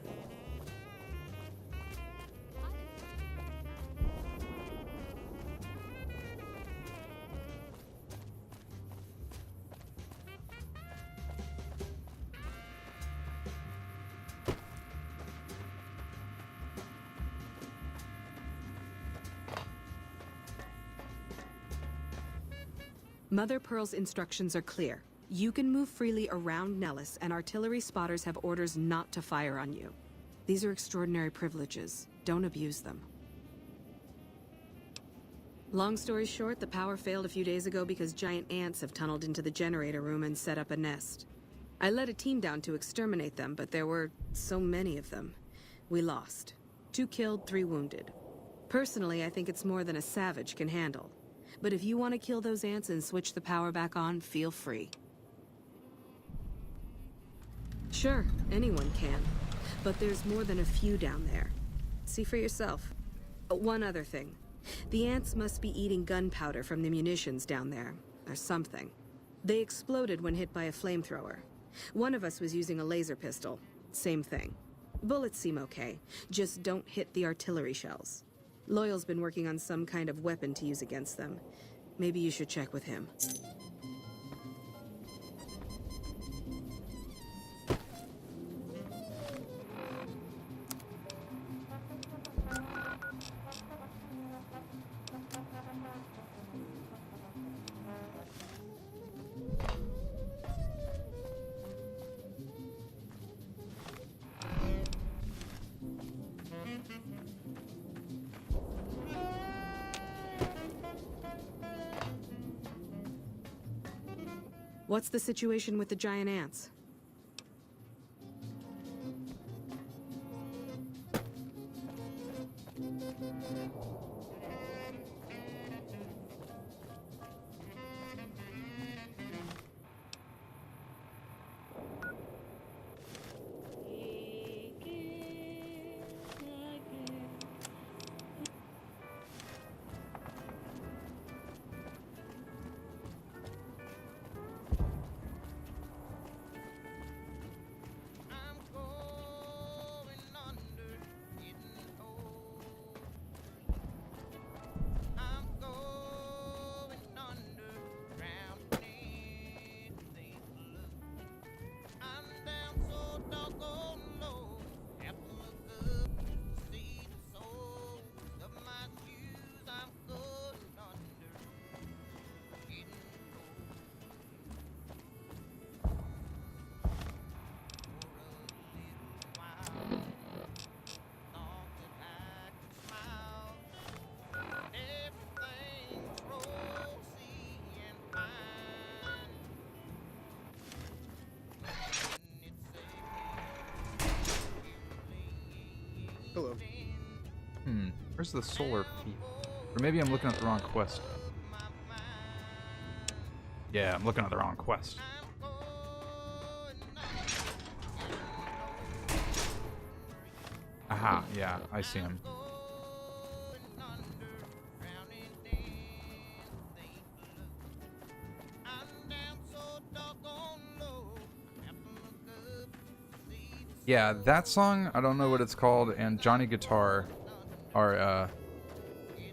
Mother Pearl's instructions are clear. You can move freely around Nellis, and artillery spotters have orders not to fire on you. These are extraordinary privileges. Don't abuse them. Long story short, the power failed a few days ago because giant ants have tunneled into the generator room and set up a nest. I led a team down to exterminate them, but there were so many of them. We lost. 2 killed, 3 wounded. Personally, I think it's more than a savage can handle. But if you want to kill those ants and switch the power back on, feel free. Sure, anyone can. But there's more than a few down there. See for yourself. One other thing. The ants must be eating gunpowder from the munitions down there, or something. They exploded when hit by a flamethrower. One of us was using a laser pistol. Same thing. Bullets seem okay. Just don't hit the artillery shells. Loyal's been working on some kind of weapon to use against them. Maybe you should check with him. What's the situation with the giant ants? Hello. Where's the solar field? Or maybe I'm looking at the wrong quest. Yeah, I'm looking at the wrong quest. Aha, yeah, I see him. Yeah, that song, I don't know what it's called, and Johnny Guitar are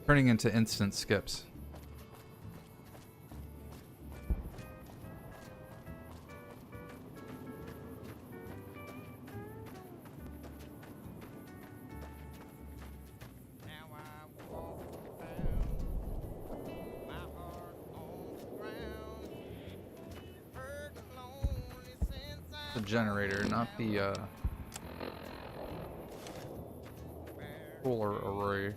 turning into instant skips. The generator, not the solar array.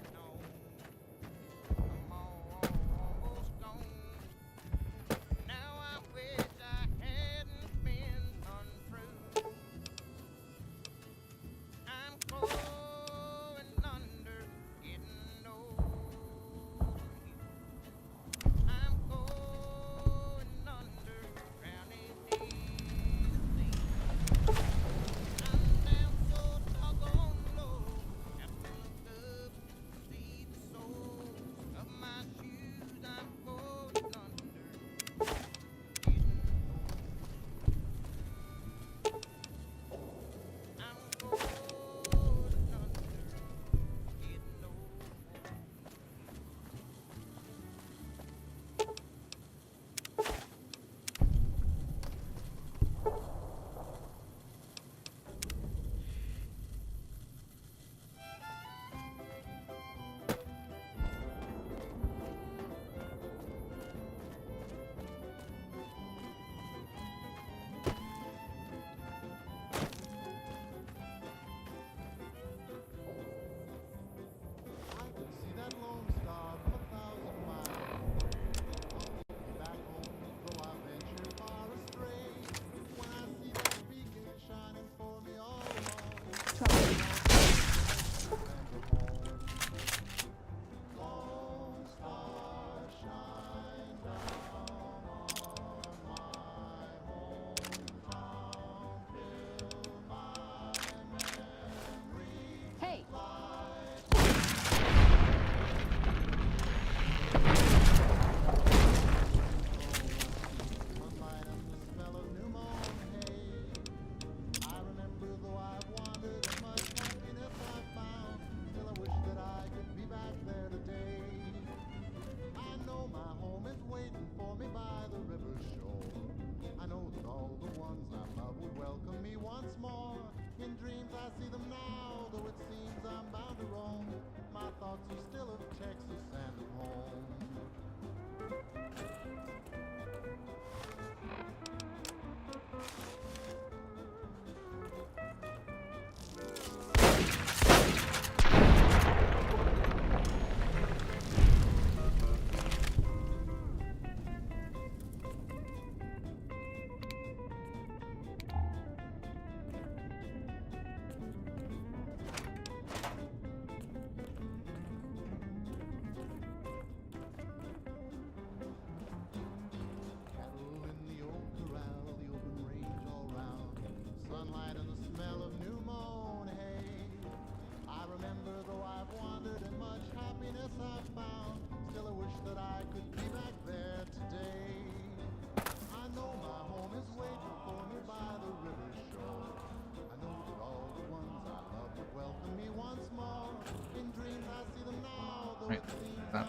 Wait, is that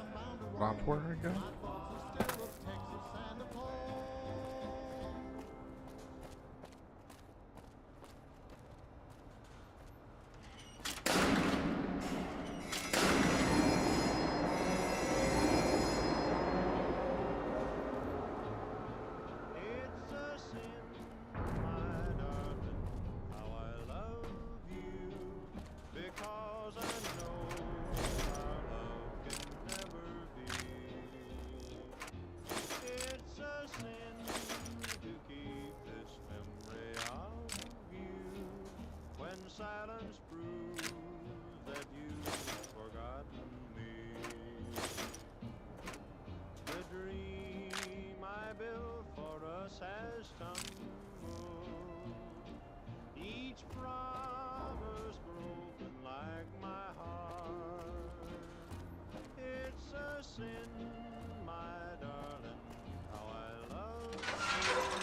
not where I go? Silence proves that you've forgotten me. The dream I built for us has tumbled. Each promise broken like my heart. It's a sin, my darling, how I love you.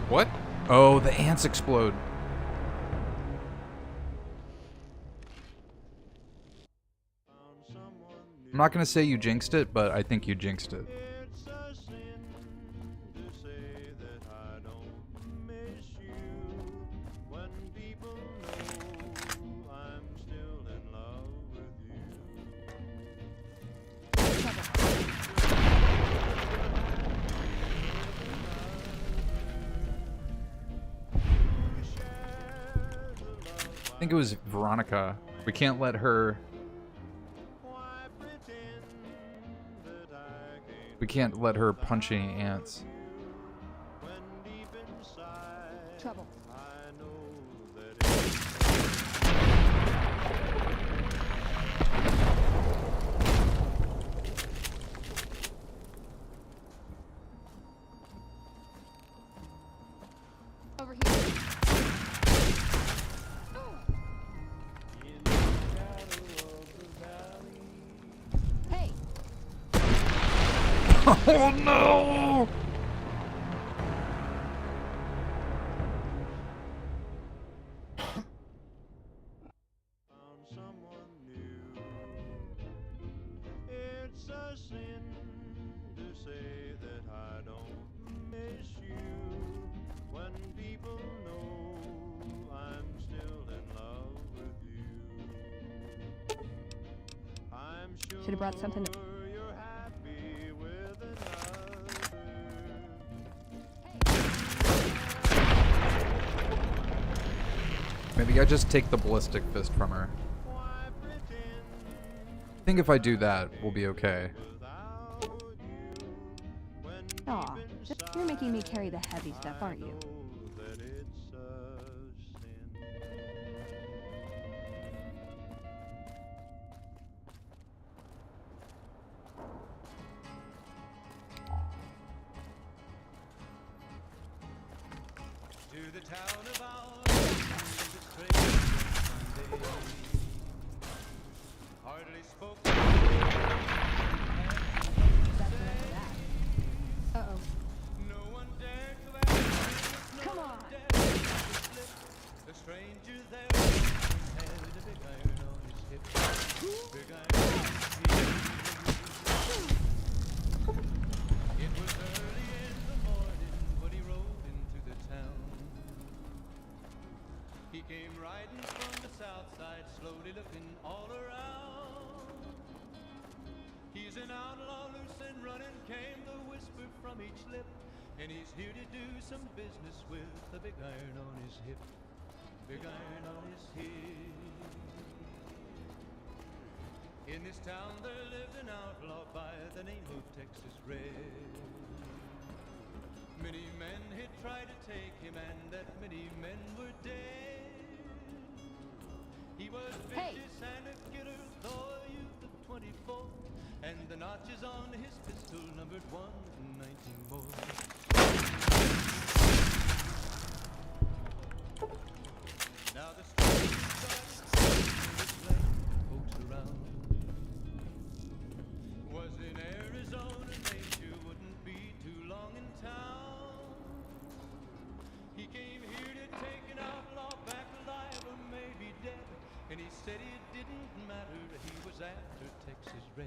What? Oh, the ants explode. I'm not gonna say you jinxed it, but I think you jinxed it. I think it was Veronica. We can't let her... We can't let her punch any ants. Trouble. Over here. Hey. Oh no! It's a sin to say that I don't miss you when people know I'm still in love with you. I'm sure Should have brought something. you're happy with another. Maybe I just take the ballistic fist from her. I think if I do that, we'll be okay. Aw, you're making me carry the heavy stuff, aren't you? That it's a sin. To the town of ours, the train Sunday, hardly spoke. Uh-oh. No one dared to ask. Come on. The stranger there had a big iron on his hip. Big iron on his hip. It was early in the morning when he rode into the town. He came riding from the south side, slowly looking all around. He's an outlaw, loose and running, came the whisper from each lip. And he's here to do some business with a big iron on his hip. Big iron on his hip. In this town there lived an outlaw by the name of Texas Red. Many men had tried to take him, and that many men were dead. He was vicious and a killer, though a youth of 24. And the notches on his pistol numbered 1 and 19 more. Now the story started with folks around. Was in Arizona, nature wouldn't be too long in town. He came here to take an outlaw back alive or maybe dead. And he said it didn't matter, he was after Texas Red.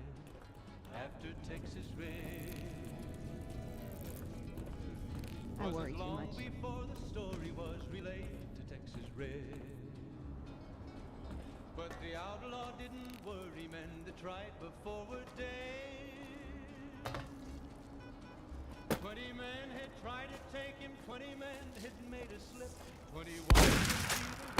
After Texas Red. I worry too much. Before the story was relayed to Texas Red. But the outlaw didn't worry, men that tried before were dead. 20 men had tried to take him, 20 men had made a slip. 21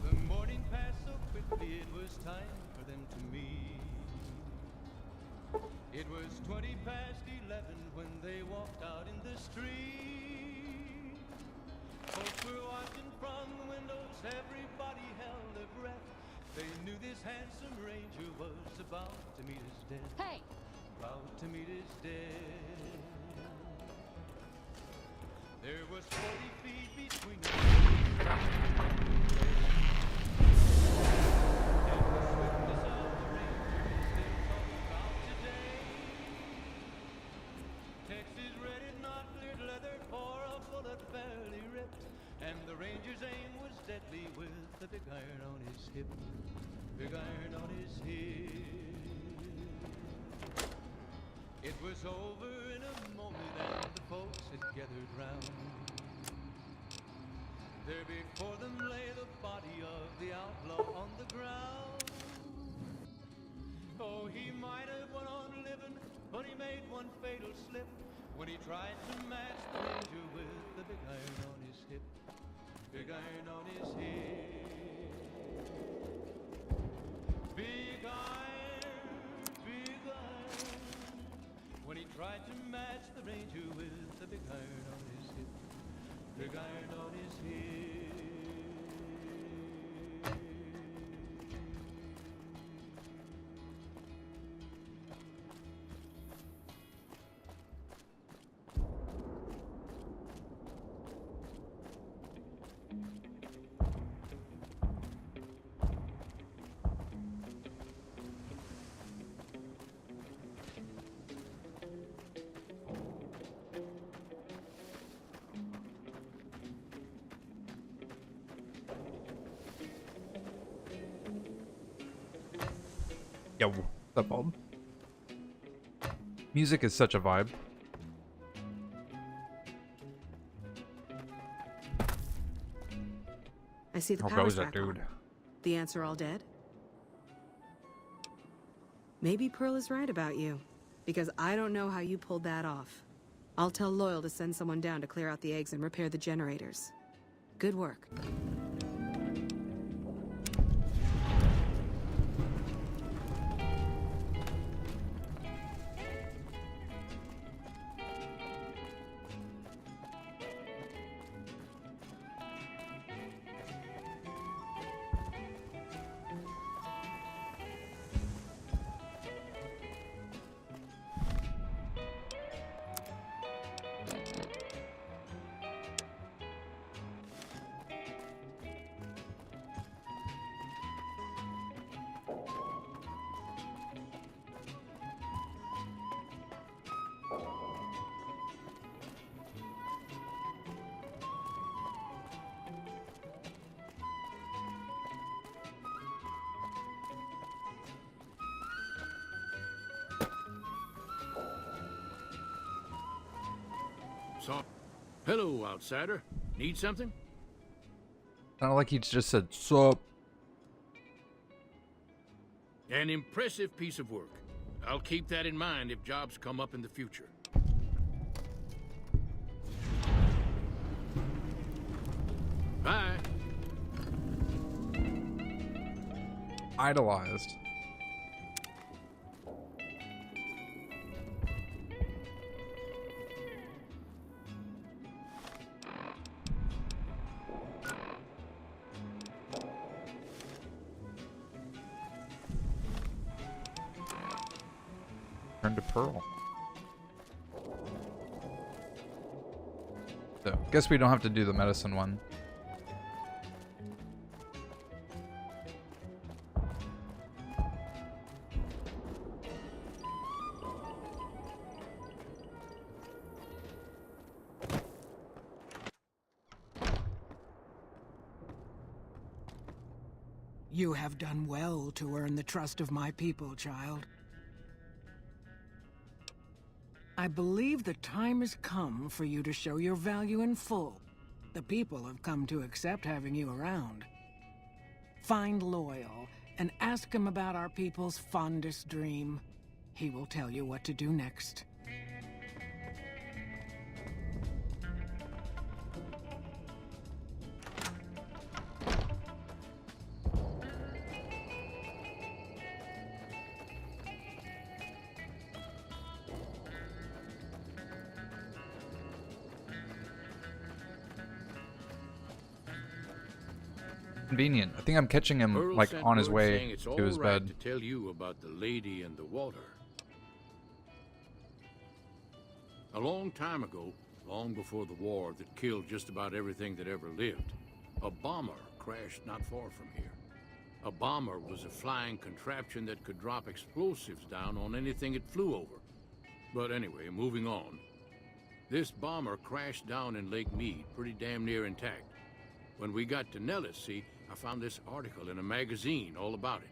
the morning passed so quickly, it was time for them to meet. It was 20 past 11 when they walked out in the street. Folks were watching from the windows, everybody held their breath. They knew this handsome ranger was about to meet his death. Hey! About to meet his death. There was 40 feet between them. the ranger's aim was deadly with the big iron on his hip. Big iron on his hip. It was over in a moment and the folks had gathered round. There before them lay the body of the outlaw on the ground. Oh, he might have went on living, but he made one fatal slip when he tried to match the ranger with the big iron on his hip. Big iron on his hip. Big iron, big iron. When he tried to match the ranger with the big iron on his hip. Big iron on his hip. Yo, what's up, Bald? Music is such a vibe. I see the How power's goes it, back on. dude? The ants are all dead? Maybe Pearl is right about you, because I don't know how you pulled that off. I'll tell Loyal to send someone down to clear out the eggs and repair the generators. Good work. So, hello, outsider. Need something? Not like he just said, sup. An impressive piece of work. I'll keep that in mind if jobs come up in the future. Bye. Idolized. Turn to Pearl. So, guess we don't have to do the medicine one. You have done well to earn the trust of my people, child. I believe the time has come for you to show your value in full. The people have come to accept having you around. Find Loyal and ask him about our people's fondest dream. He will tell you what to do next. Convenient. I think I'm catching him Pearl like sent on his word way saying it's to all his right bed. to tell you about the lady in the water. A long time ago, long before the war that killed just about everything that ever lived, a bomber crashed not far from here. A bomber was a flying contraption that could drop explosives down on anything it flew over. But anyway, moving on. This bomber crashed down in Lake Mead, pretty damn near intact. When we got to Nellis, see, I found this article in a magazine all about it.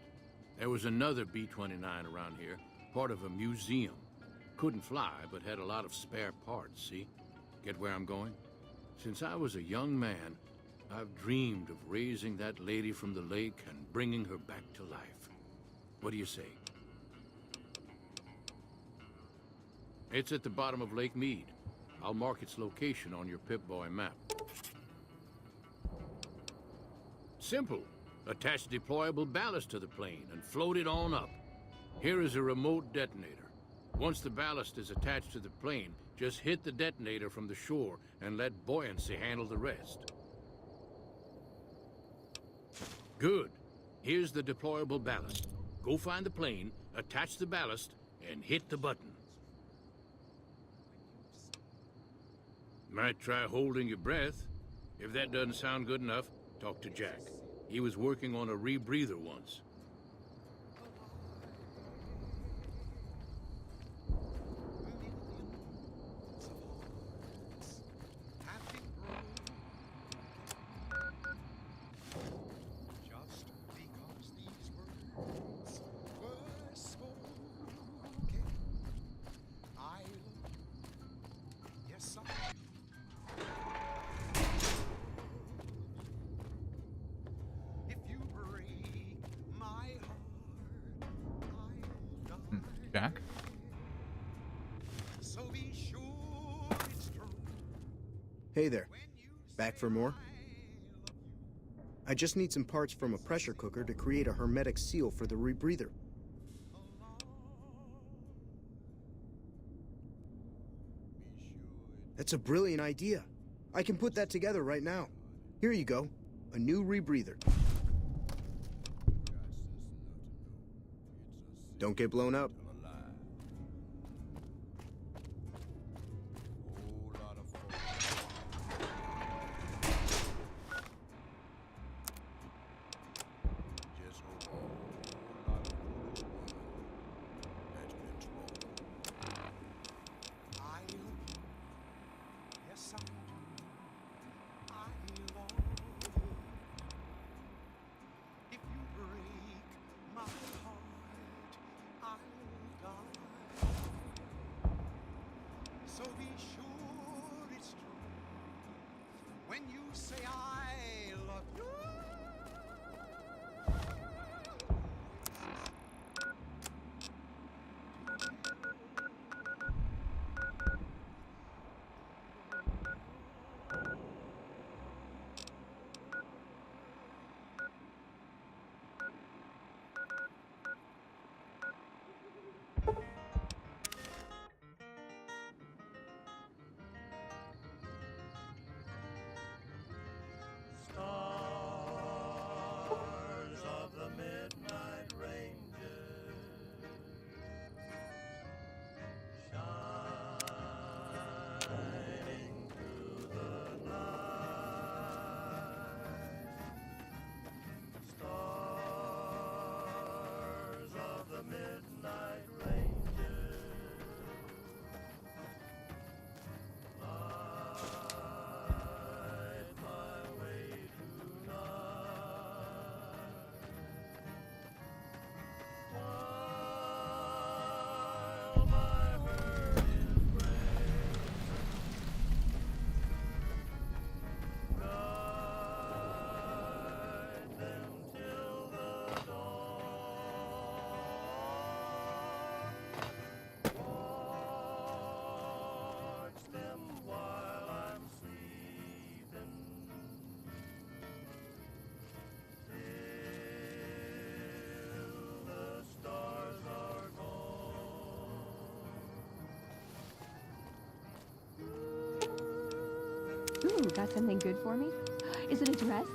There was another B-29 around here, part of a museum. Couldn't fly, but had a lot of spare parts, see? Get where I'm going? Since I was a young man, I've dreamed of raising that lady from the lake and bringing her back to life. What do you say? It's at the bottom of Lake Mead. I'll mark its location on your Pip-Boy map. Simple. Attach deployable ballast to the plane and float it on up. Here is a remote detonator. Once the ballast is attached to the plane, just hit the detonator from the shore and let buoyancy handle the rest. Good. Here's the deployable ballast. Go find the plane, attach the ballast, and hit the button. Might try holding your breath. If that doesn't sound good enough, talk to Jack. He was working on a rebreather once. Jack? Hey there. Back for more? I just need some parts from a pressure cooker to create a hermetic seal for the rebreather. That's a brilliant idea. I can put that together right now. Here you go. A new rebreather. Don't get blown up. So be sure it's true when you say I love you. Ooh, got something good for me? Is it a dress?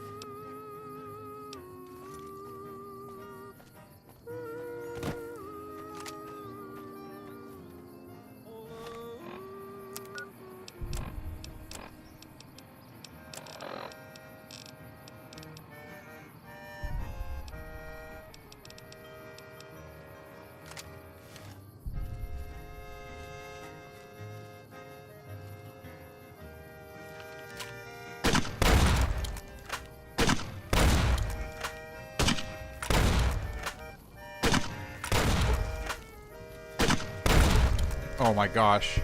Oh my gosh.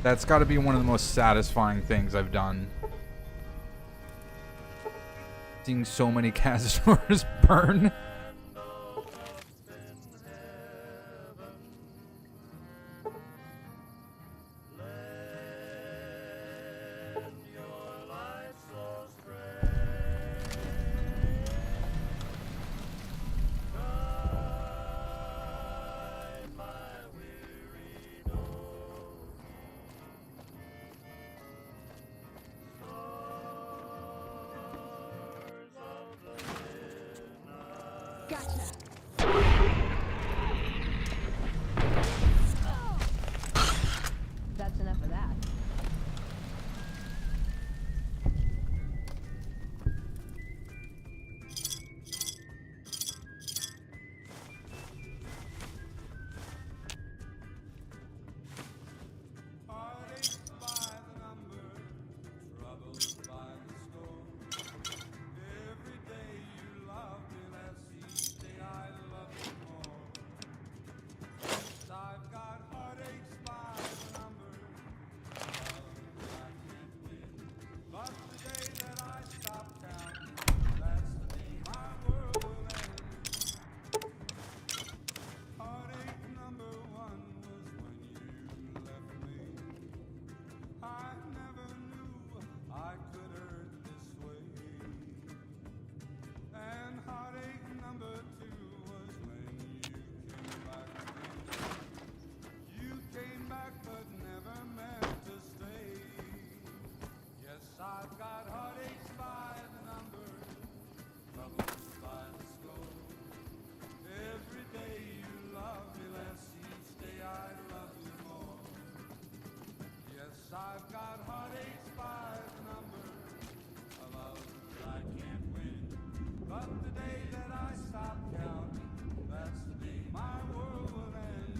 That's got to be one of the most satisfying things I've done. Seeing so many Cazadors burn. That's enough of that. I've got heartaches by the number of others I can't win. But the day that I stop counting, that's the day my world will end.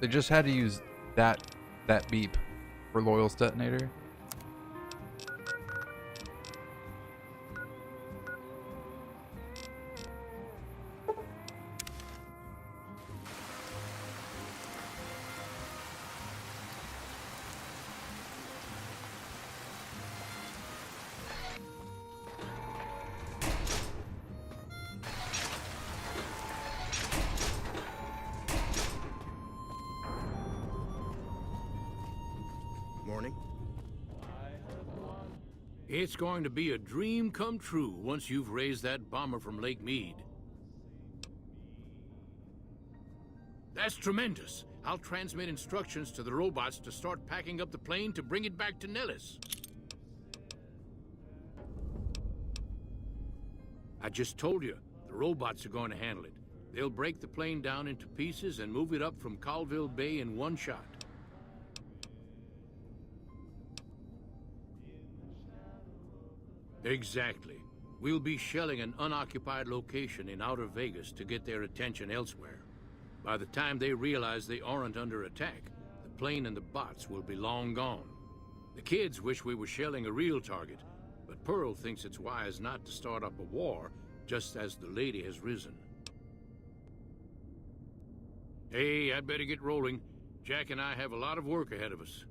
They just had to use that beep for Loyal's detonator. Morning. It's going to be a dream come true once you've raised that bomber from Lake Mead. That's tremendous. I'll transmit instructions to the robots to start packing up the plane to bring it back to Nellis. I just told you, the robots are going to handle it. They'll break the plane down into pieces and move it up from Colville Bay in one shot. Exactly. We'll be shelling an unoccupied location in outer Vegas to get their attention elsewhere. By the time they realize they aren't under attack, the plane and the bots will be long gone. The kids wish we were shelling a real target, but Pearl thinks it's wise not to start up a war just as the lady has risen. Hey, I'd better get rolling. Jack and I have a lot of work ahead of us.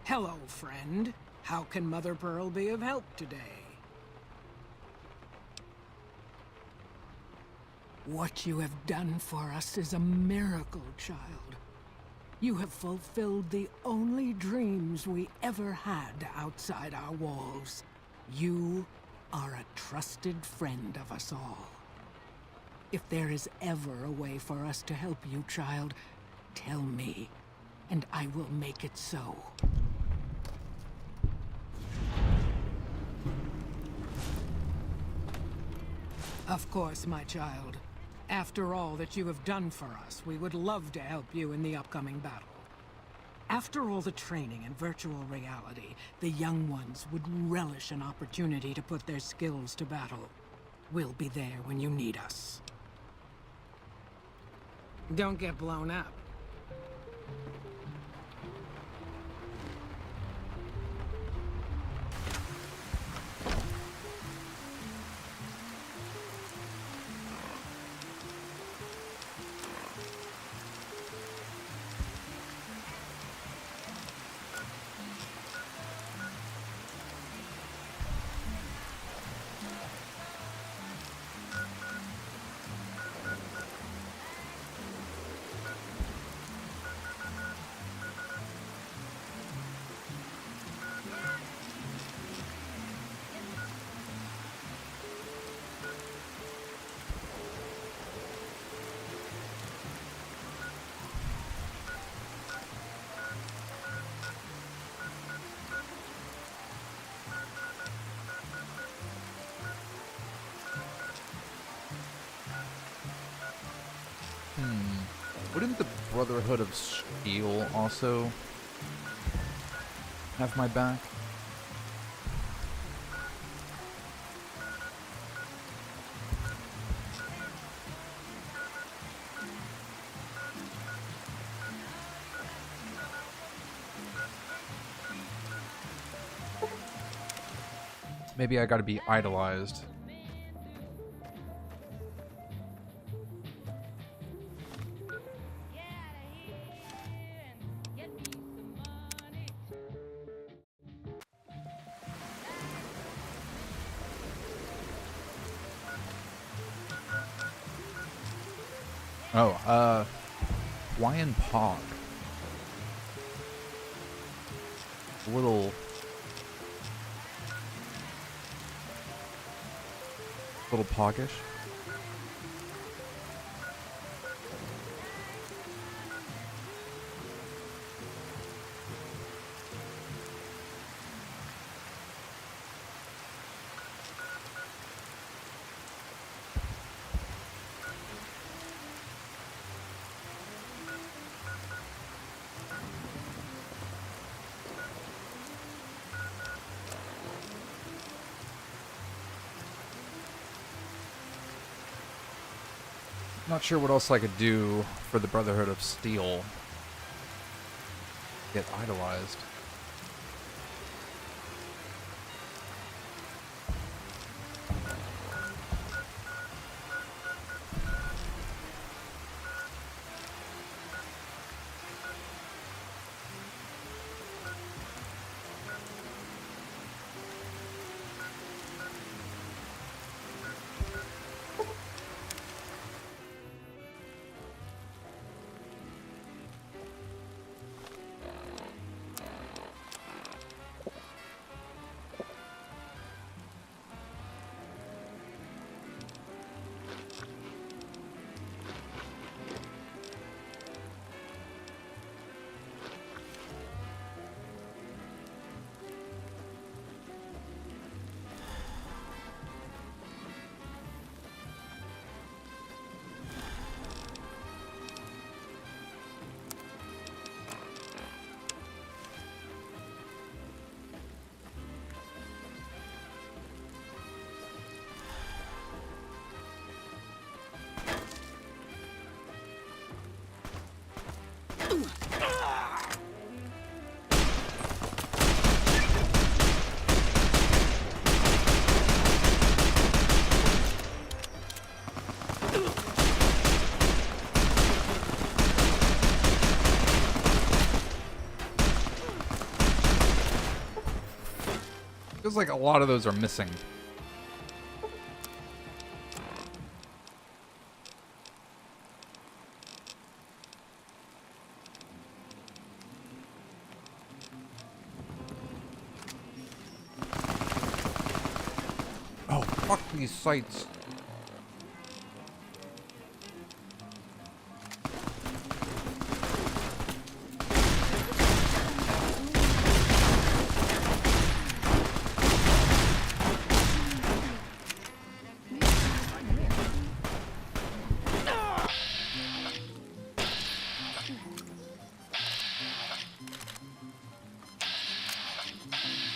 Hello, friend. How can Mother Pearl be of help today? What you have done for us is a miracle, child. You have fulfilled the only dreams we ever had outside our walls. You are a trusted friend of us all. If there is ever a way for us to help you, child, tell me, and I will make it so. Of course, my child. After all that you have done for us, we would love to help you in the upcoming battle. After all the training in virtual reality, the young ones would relish an opportunity to put their skills to battle. We'll be there when you need us. Don't get blown up. Wouldn't the Brotherhood of Steel also have my back? Maybe I gotta be idolized. Oh, Hawaiian Pog. A little poggish. Not sure what else I could do for the Brotherhood of Steel. Get idolized. Feels like a lot of those are missing. Oh, fuck these sights.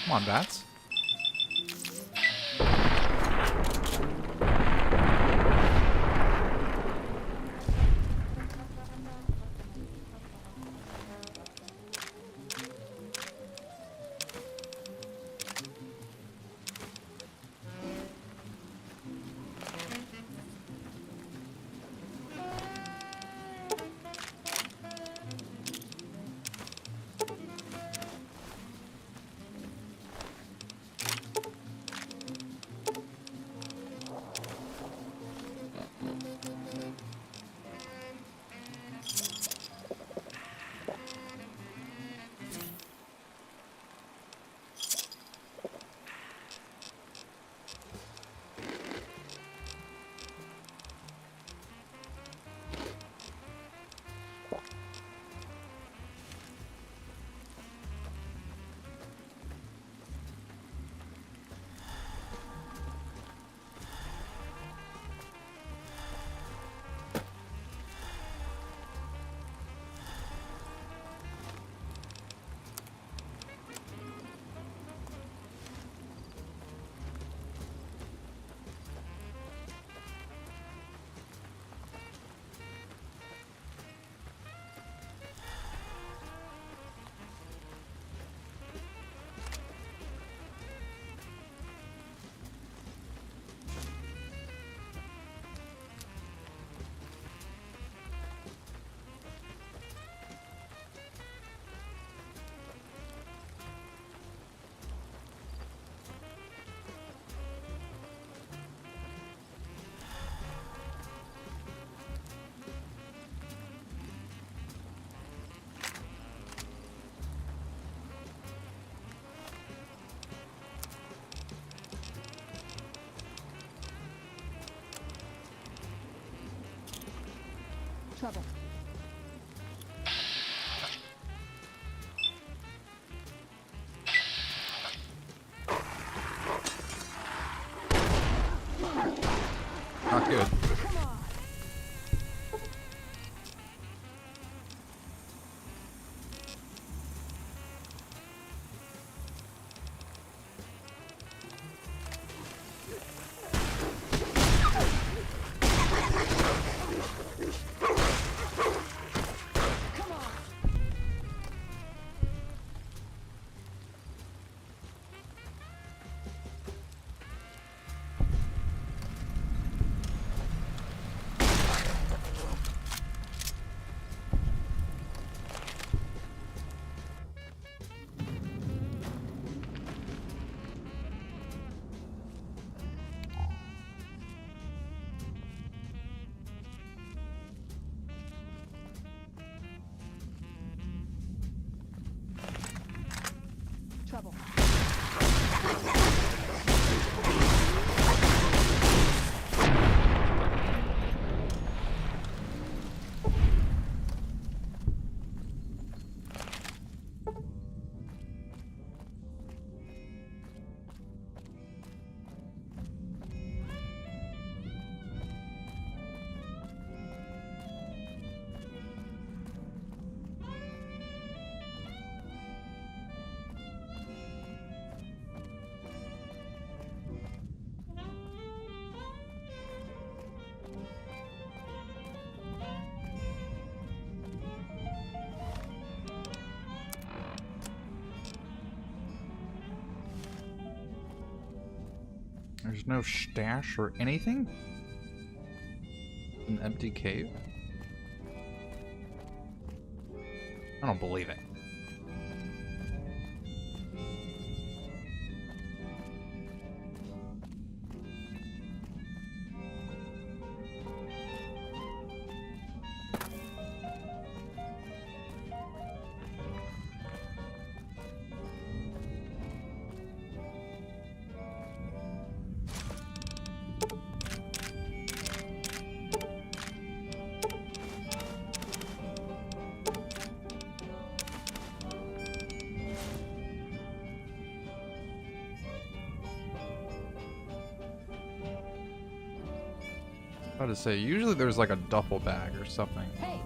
Come on, bats. Trouble. Not good. Trouble. There's no stash or anything? An empty cave? I don't believe it. About to say, usually there's like a duffel bag or something. Hey.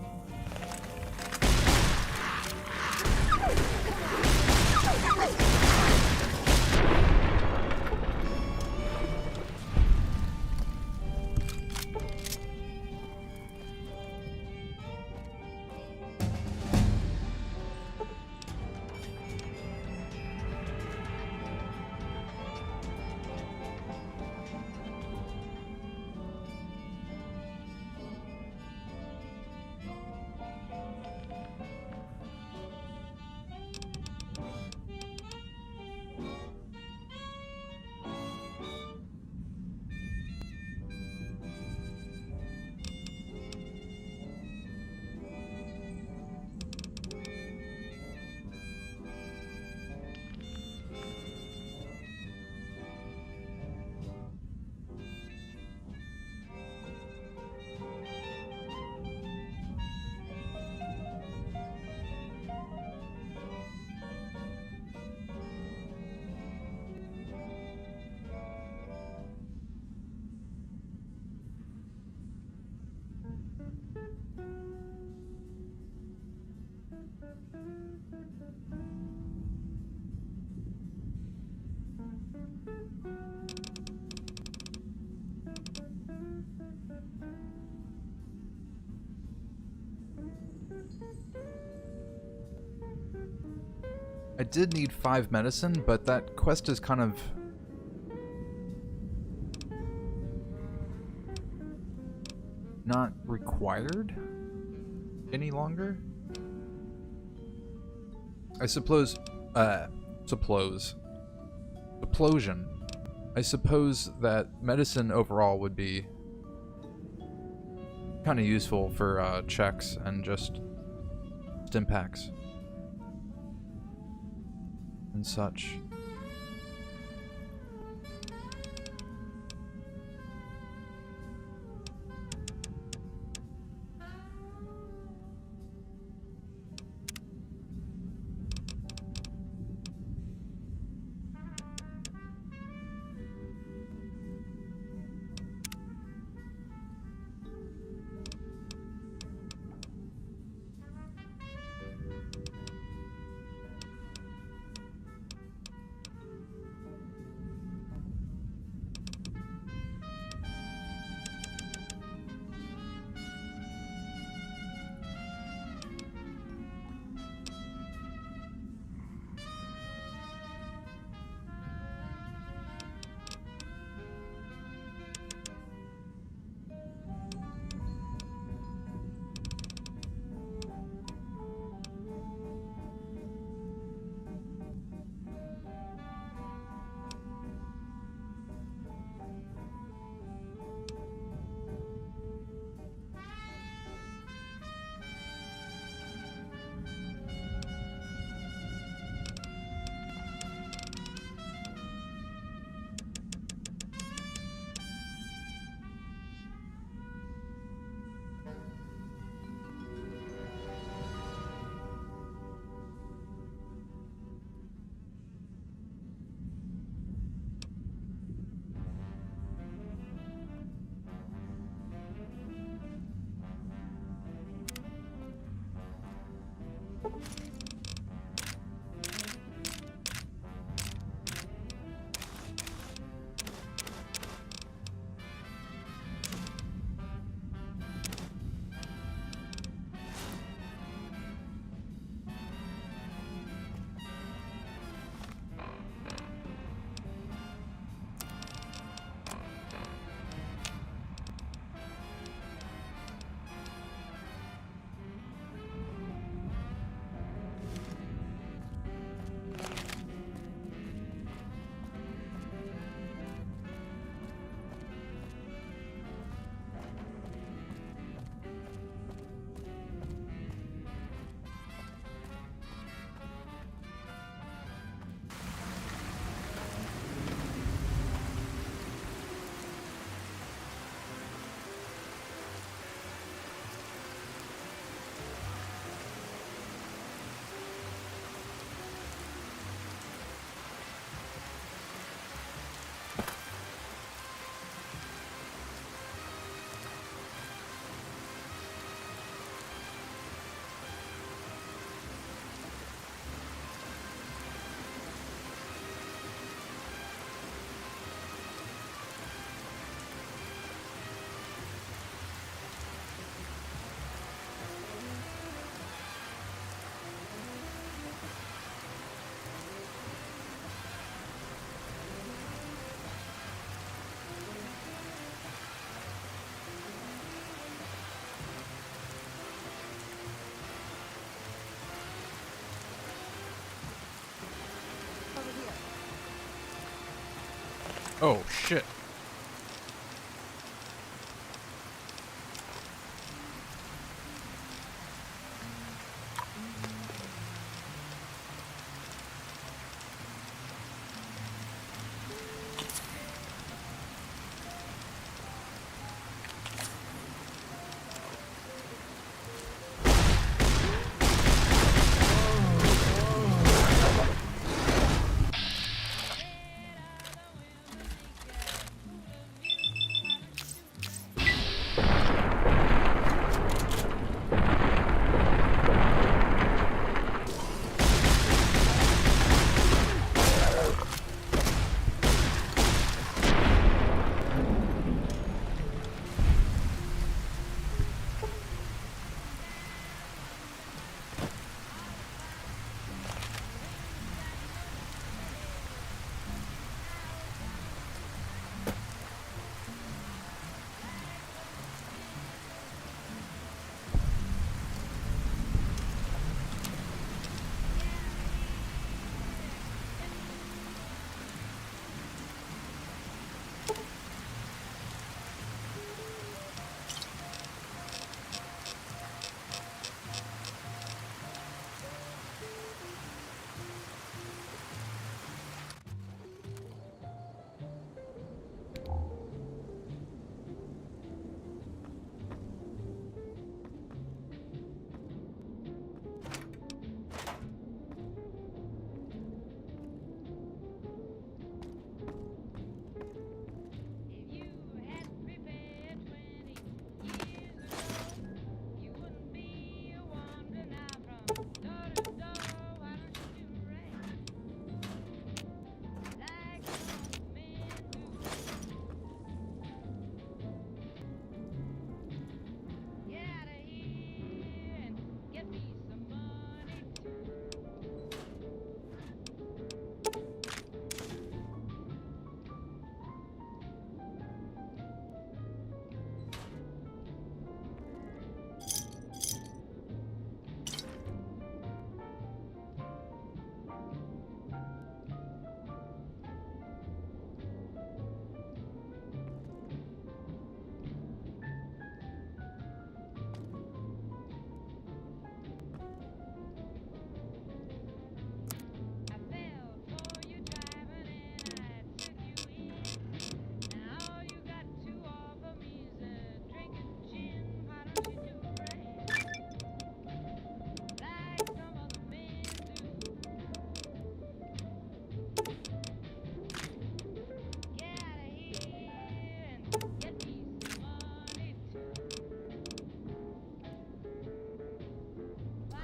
I did need 5 medicine, but that quest is kind of not required any longer. I suppose, Supplosion. I suppose that medicine overall would be kind of useful for checks and just stim packs and such. Oh, shit.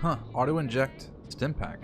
Huh, auto-inject stim pack.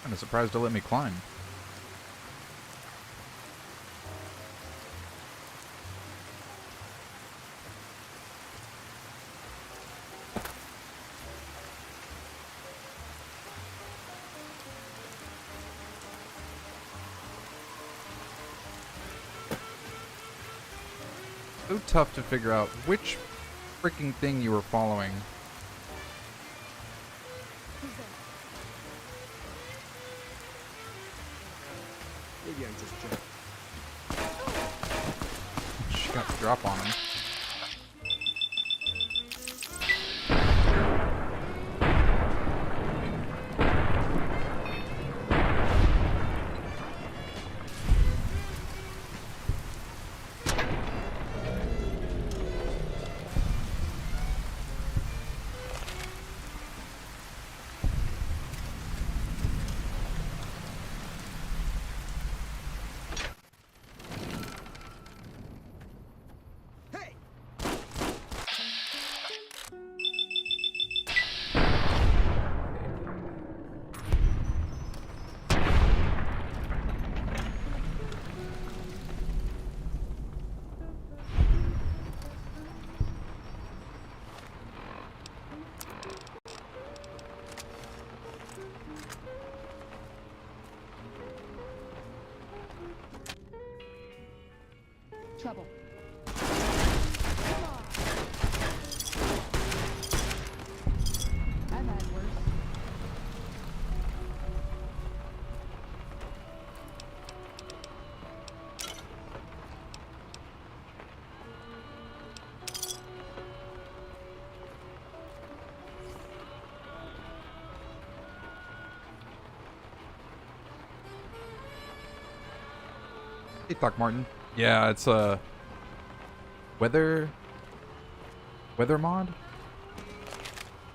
Kinda surprised to let me climb. So tough to figure out which freaking thing you were following. Maybe I just jumped. She got the drop on him. Trouble. I've had worse. Hey, Doc Martin. Yeah, it's a weather mod,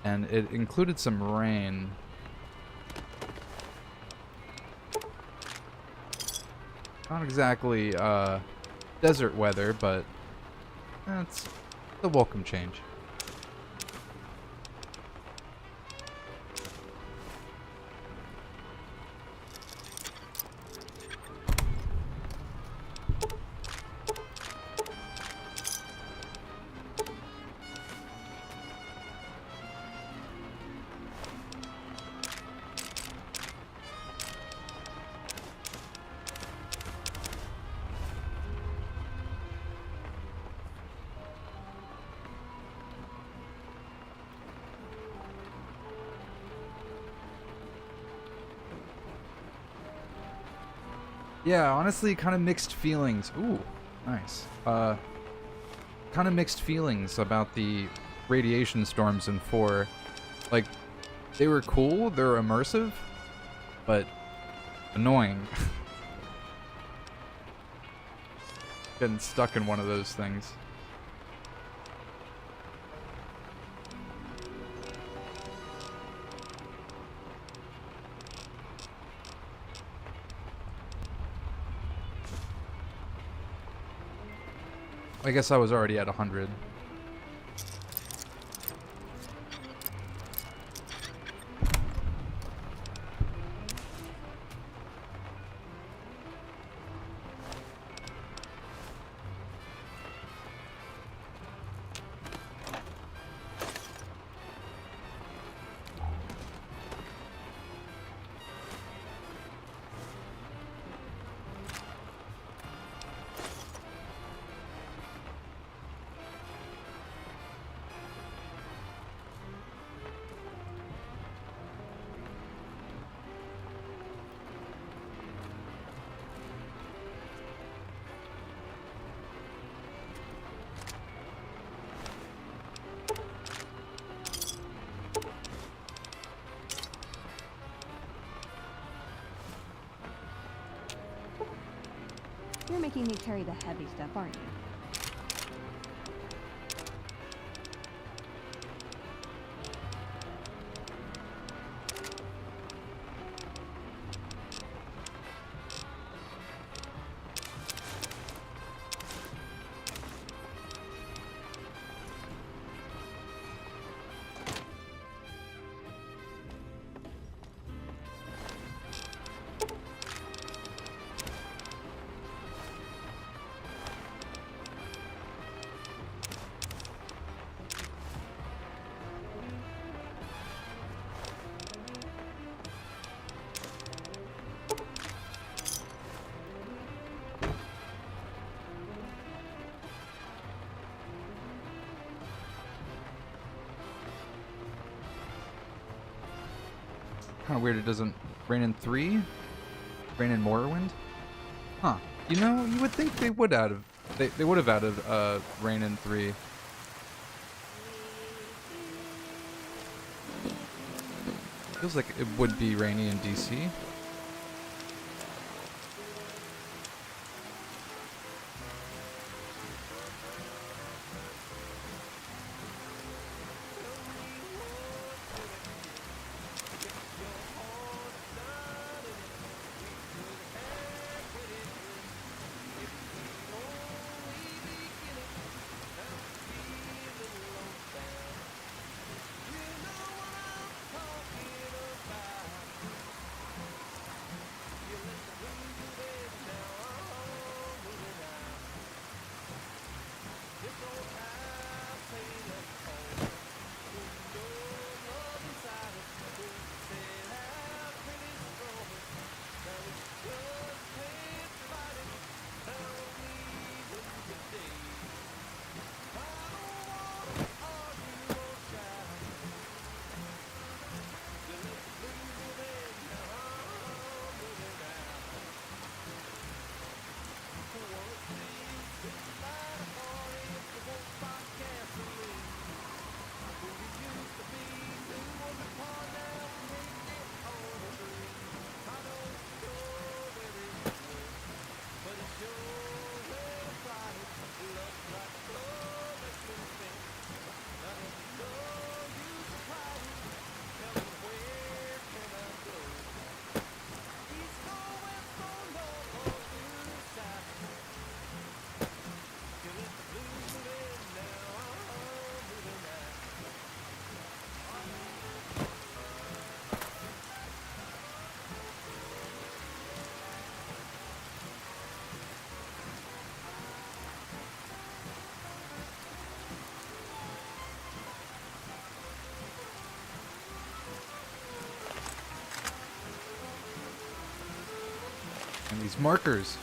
and it included some rain. Not exactly desert weather, but that's the welcome change. Yeah, honestly, kind of mixed feelings. Ooh, nice. Kind of mixed feelings about the radiation storms in 4. Like, they were cool, they're immersive, but annoying. Getting stuck in one of those things. I guess I was already at 100. You're making me carry the heavy stuff, aren't you? Kind of weird it doesn't rain in 3? Rain in Morrowind? Huh. You know, you would think they would add they would have added rain in 3. Feels like it would be rainy in DC. And these markers.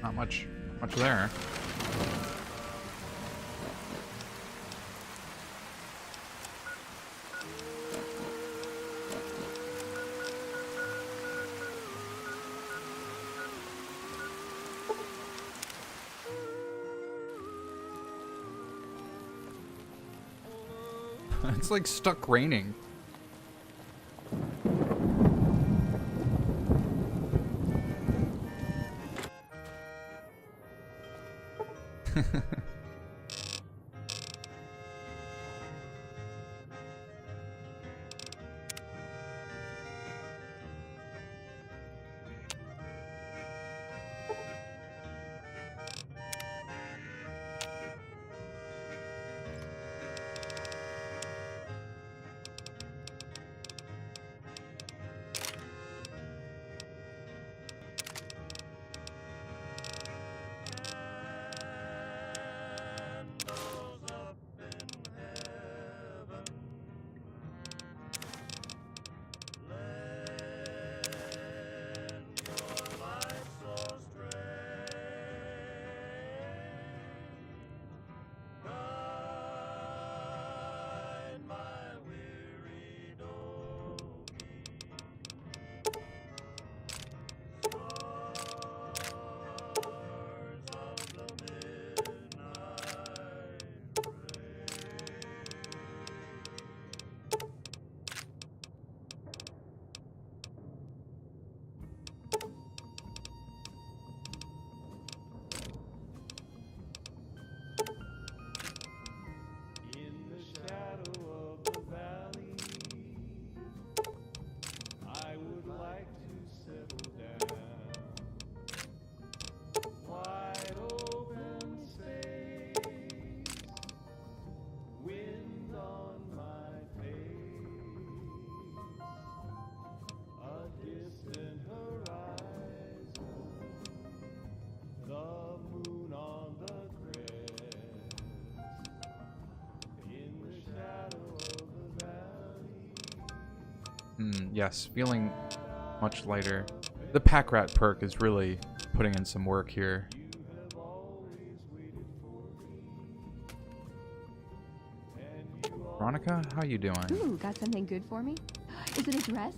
Not much there. It's like stuck raining. yes, feeling much lighter. The Pack Rat perk is really putting in some work here. Veronica, how you doing? Ooh, got something good for me? Is it a dress?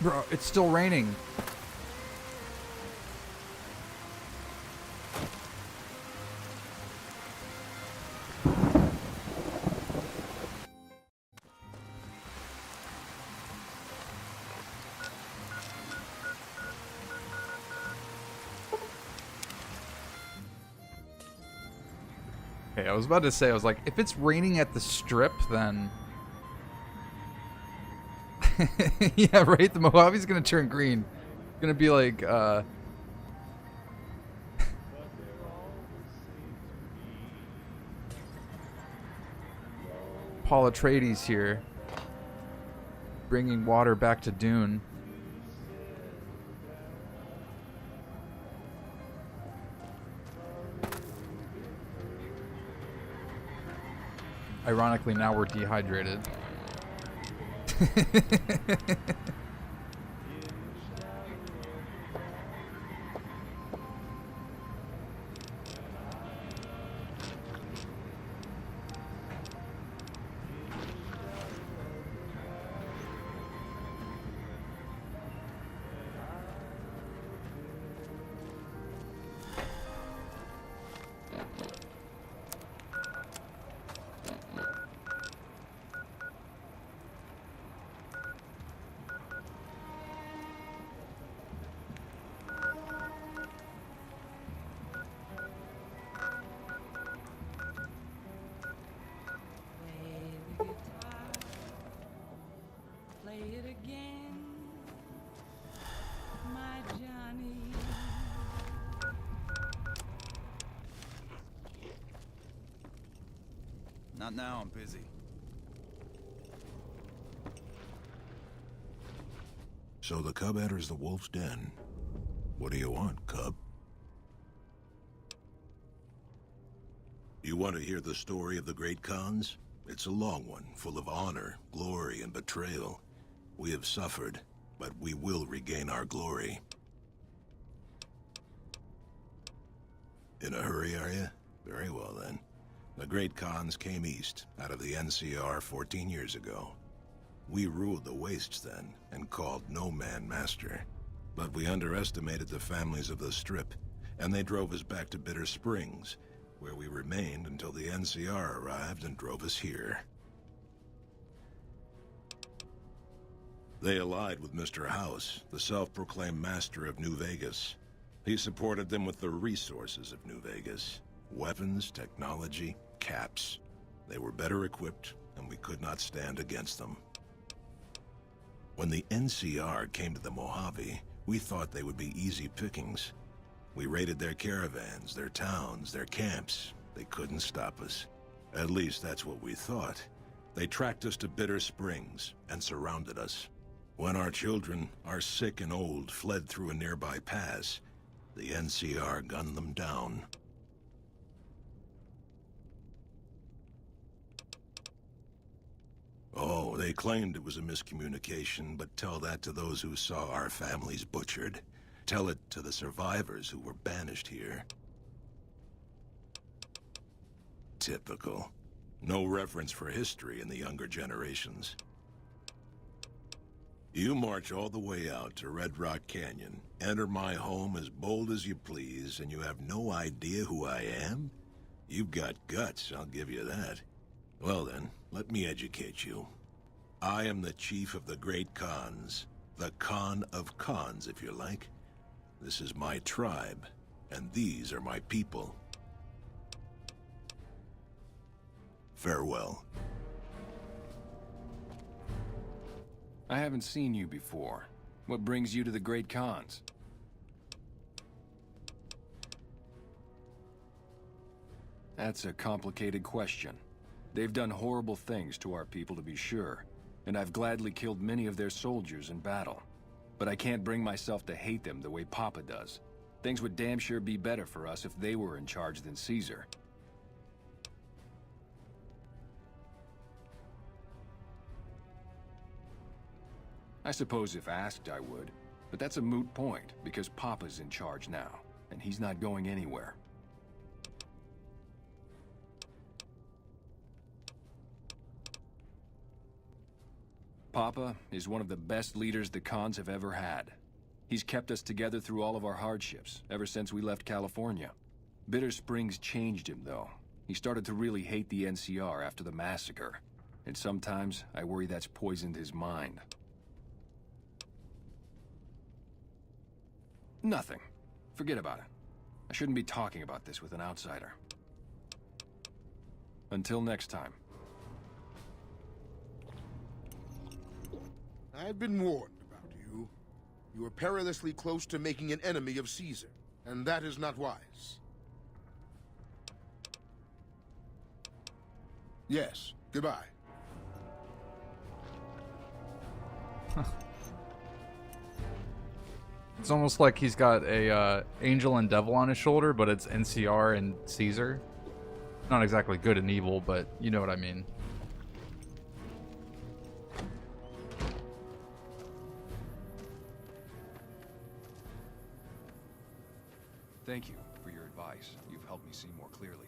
Bro, it's still raining. Okay, I was about to say, I was like, if it's raining at the strip, then... yeah, right? The Mojave's gonna turn green. It's gonna be like, Paul Atreides here. Bringing water back to Dune. Ironically, now we're dehydrated. Play it again, my Johnny. Not now, I'm busy. So the cub enters the wolf's den. What do you want, cub? You want to hear the story of the Great Khans? It's a long one, full of honor, glory, and betrayal. We have suffered, but we will regain our glory. In a hurry, are you? Very well, then. The Great Khans came east, out of the NCR 14 years ago. We ruled the wastes then, and called no man master. But we underestimated the families of the Strip, and they drove us back to Bitter Springs, where we remained until the NCR arrived and drove us here. They allied with Mr. House, the self-proclaimed master of New Vegas. He supported them with the resources of New Vegas. Weapons, technology, caps. They were better equipped, and we could not stand against them. When the NCR came to the Mojave, we thought they would be easy pickings. We raided their caravans, their towns, their camps. They couldn't stop us. At least that's what we thought. They tracked us to Bitter Springs and surrounded us. When our children, our sick and old, fled through a nearby pass, the NCR gunned them down. Oh, they claimed it was a miscommunication, but tell that to those who saw our families butchered. Tell it to the survivors who were banished here. Typical. No reference for history in the younger generations. You march all the way out to Red Rock Canyon, enter my home as bold as you please, and you have no idea who I am? You've got guts, I'll give you that. Well then, let me educate you. I am the chief of the Great Khans. The Khan of Khans, if you like. This is my tribe, and these are my people. Farewell. I haven't seen you before. What brings you to the Great Khans? That's a complicated question. They've done horrible things to our people, to be sure, and I've gladly killed many of their soldiers in battle. But I can't bring myself to hate them the way Papa does. Things would damn sure be better for us if they were in charge than Caesar. I suppose if asked, I would. But that's a moot point, because Papa's in charge now, and he's not going anywhere. Papa is one of the best leaders the Khans have ever had. He's kept us together through all of our hardships, ever since we left California. Bitter Springs changed him, though. He started to really hate the NCR after the massacre. And sometimes, I worry that's poisoned his mind. Nothing. Forget about it. I shouldn't be talking about this with an outsider. Until next time. I've been warned about you. You are perilously close to making an enemy of Caesar, and that is not wise. Yes, goodbye. It's almost like he's got a angel and devil on his shoulder, but it's NCR and Caesar. Not exactly good and evil, but you know what I mean. Thank you for your advice. You've helped me see more clearly.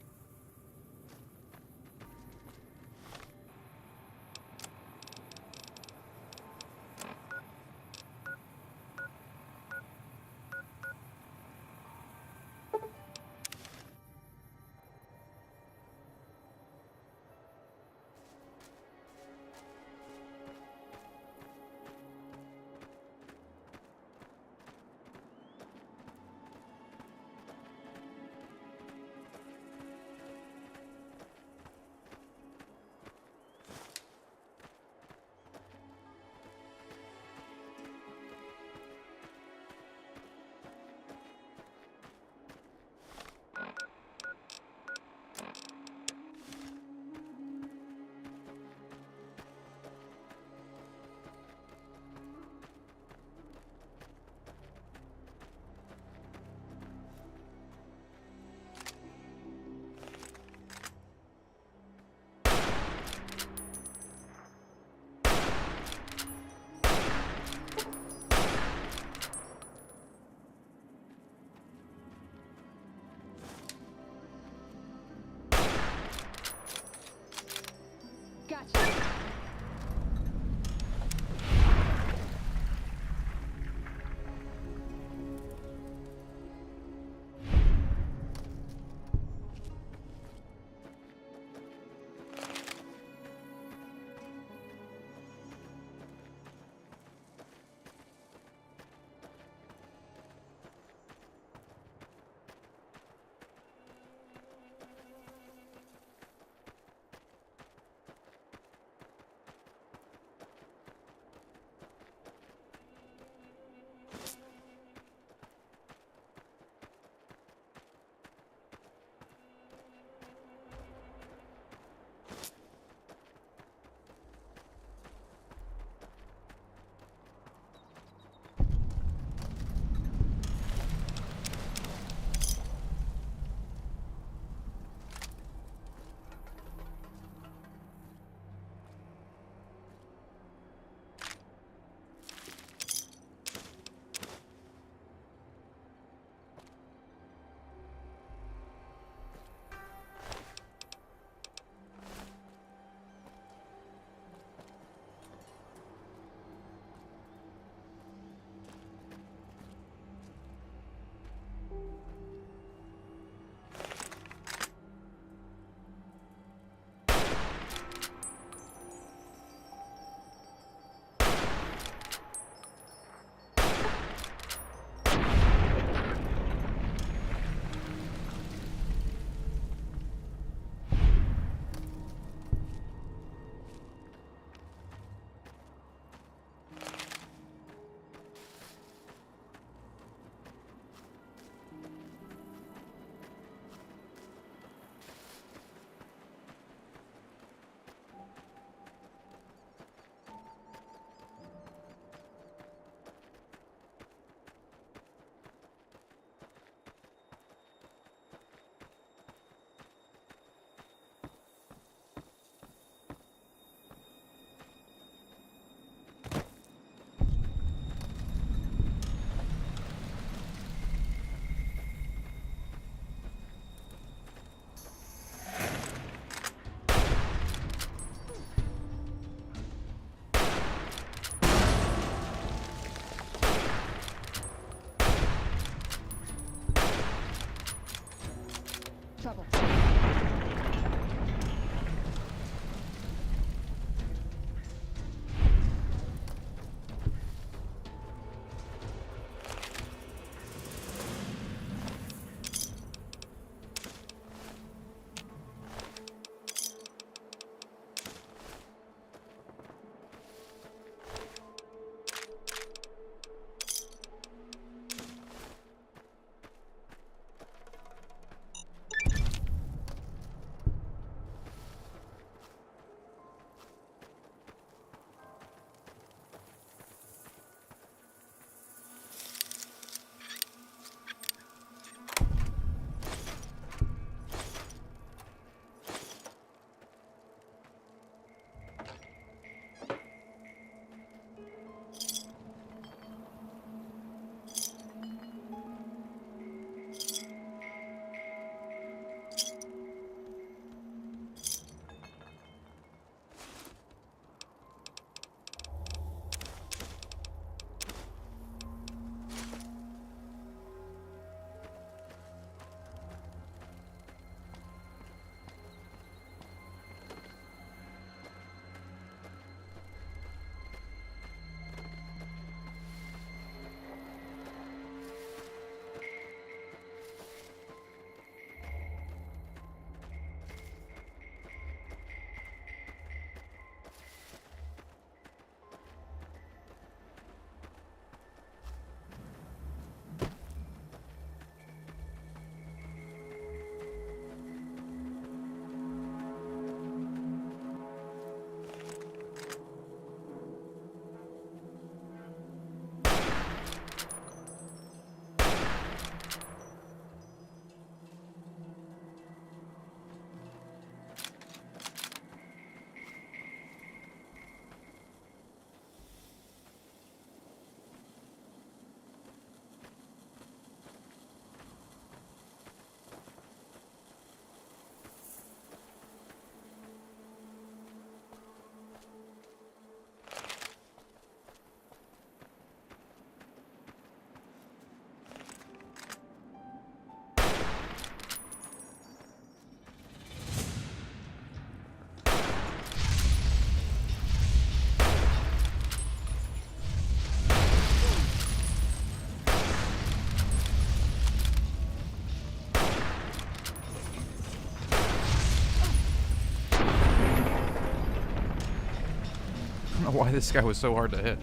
why this guy was so hard to hit.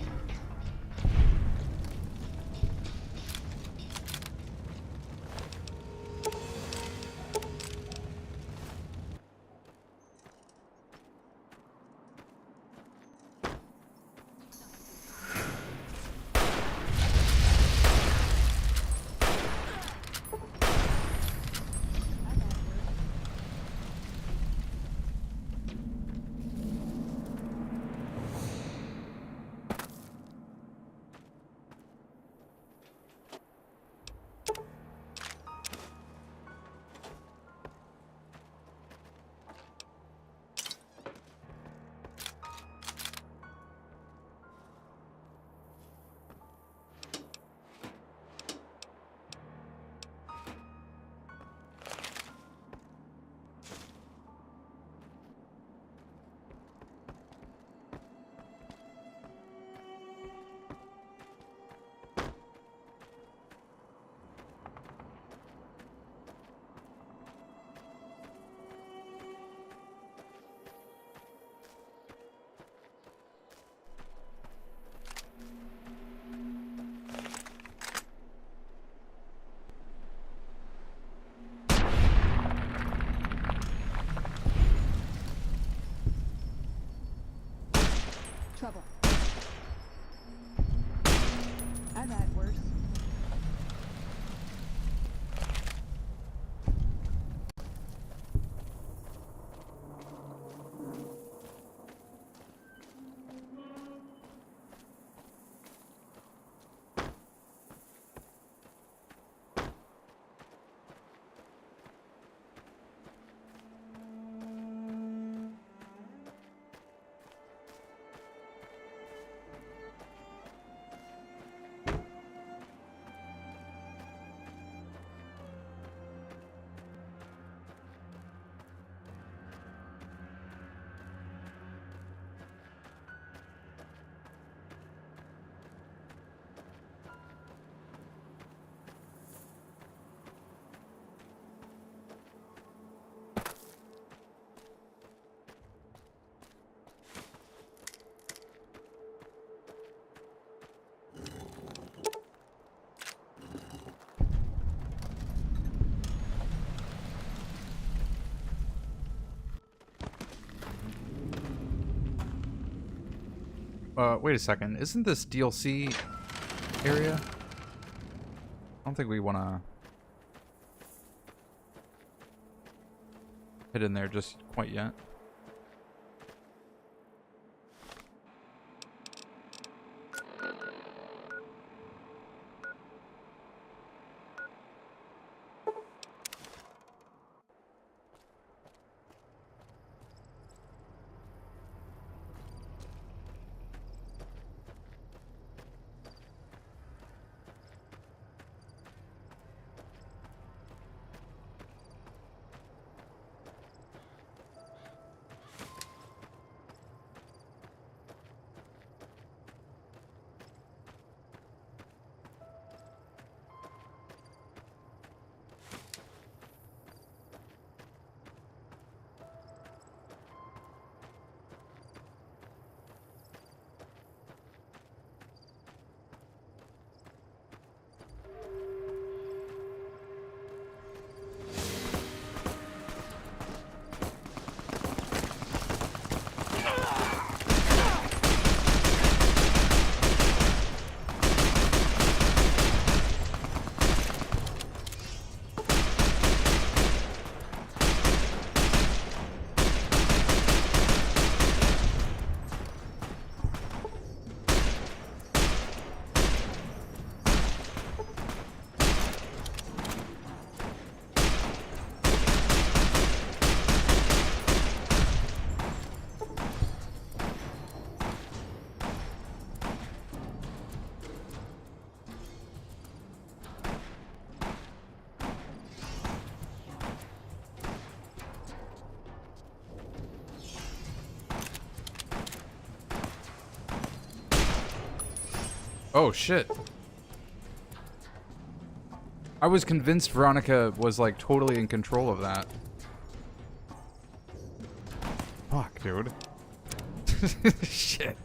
Trouble. I've had worse. Wait a second. Isn't this DLC area? I don't think we want to hit in there just quite yet. Oh shit. I was convinced Veronica was like totally in control of that. Fuck, dude. Shit.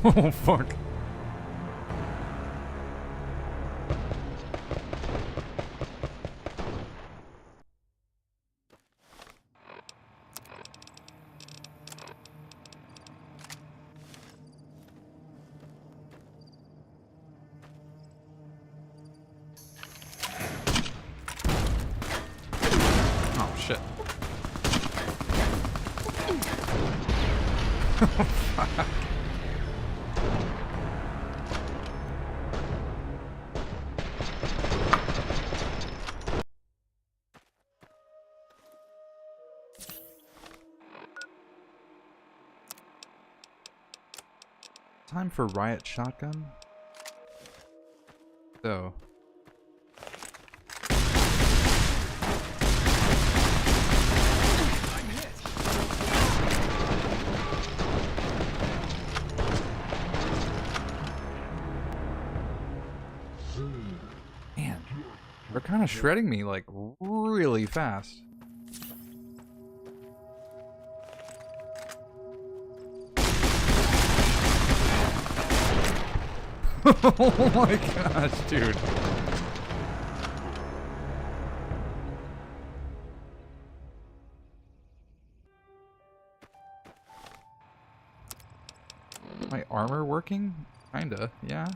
Oh, fuck. Oh, shit. Oh, fuck. Time for riot shotgun. So. Man, they're kind of shredding me like really fast. Oh my gosh, dude. My armor working? Kinda, yeah.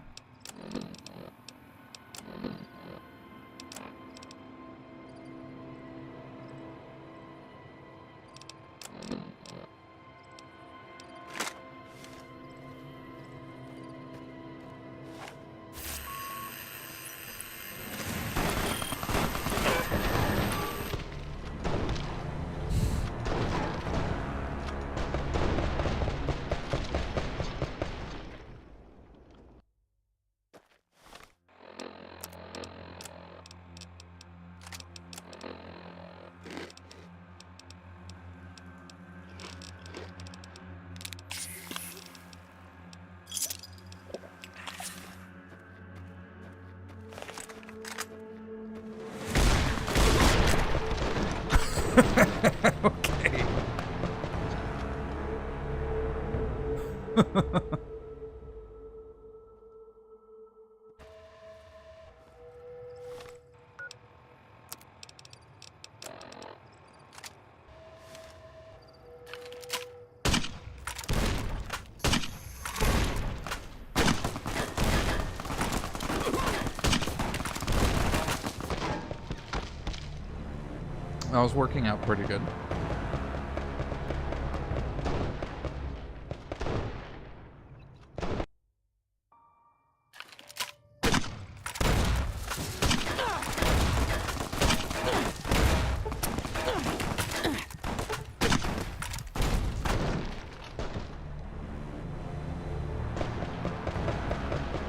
Okay. That was working out pretty good.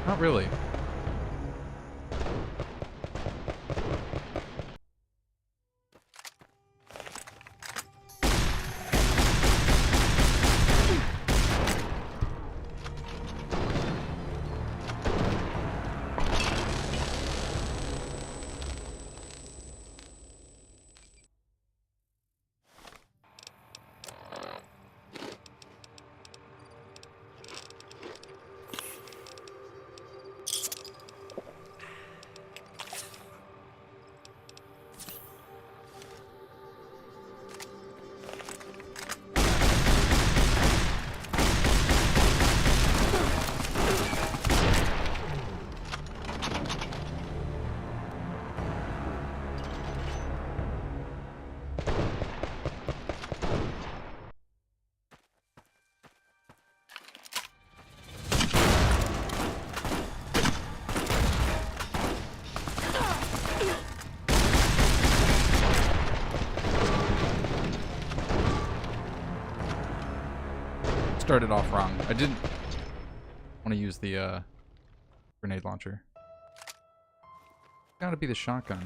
Not really. Started off wrong. I didn't want to use the grenade launcher. Gotta be the shotgun.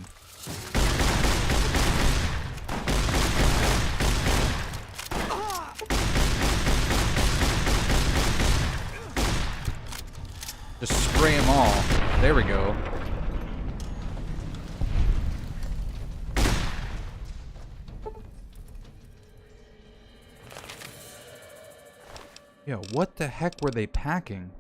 Just spray them all. There we go. Yeah, what the heck were they packing?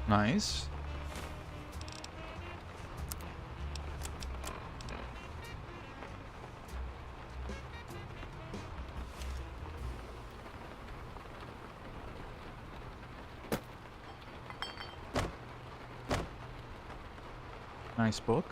Nice. Nice book.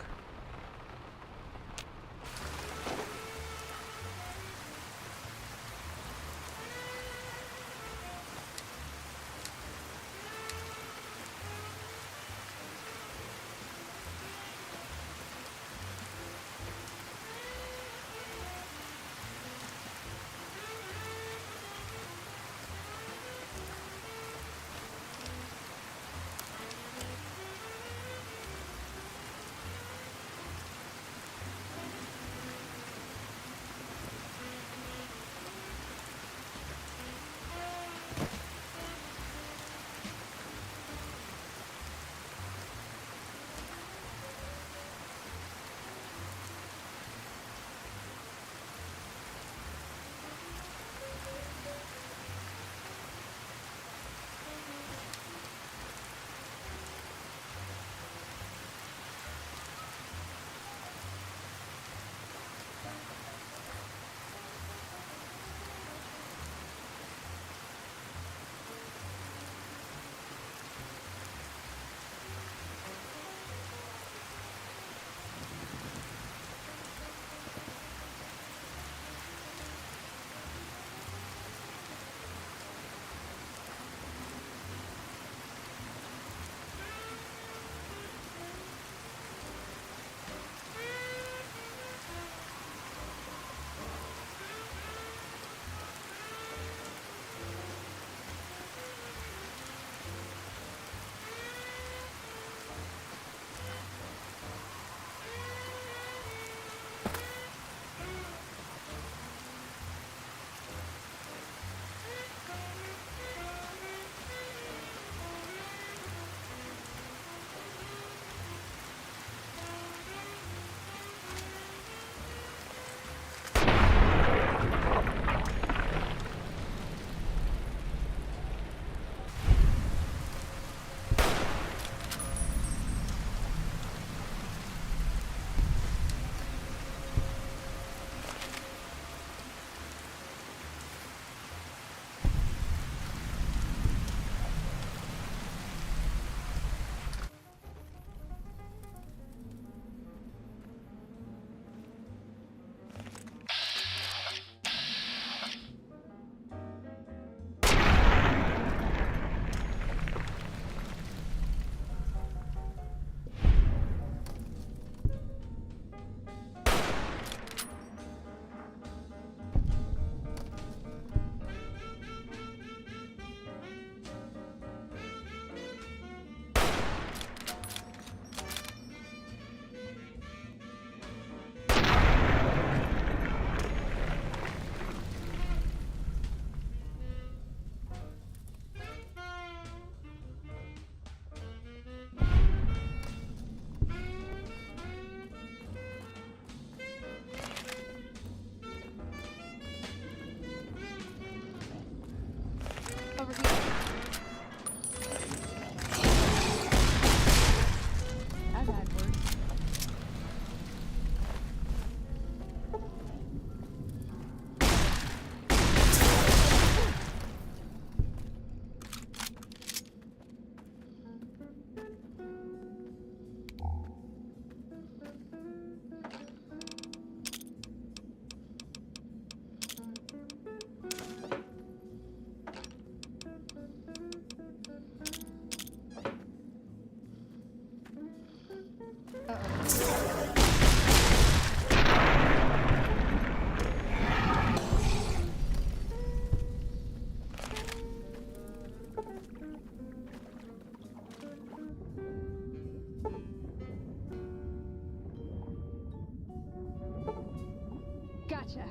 Gotcha.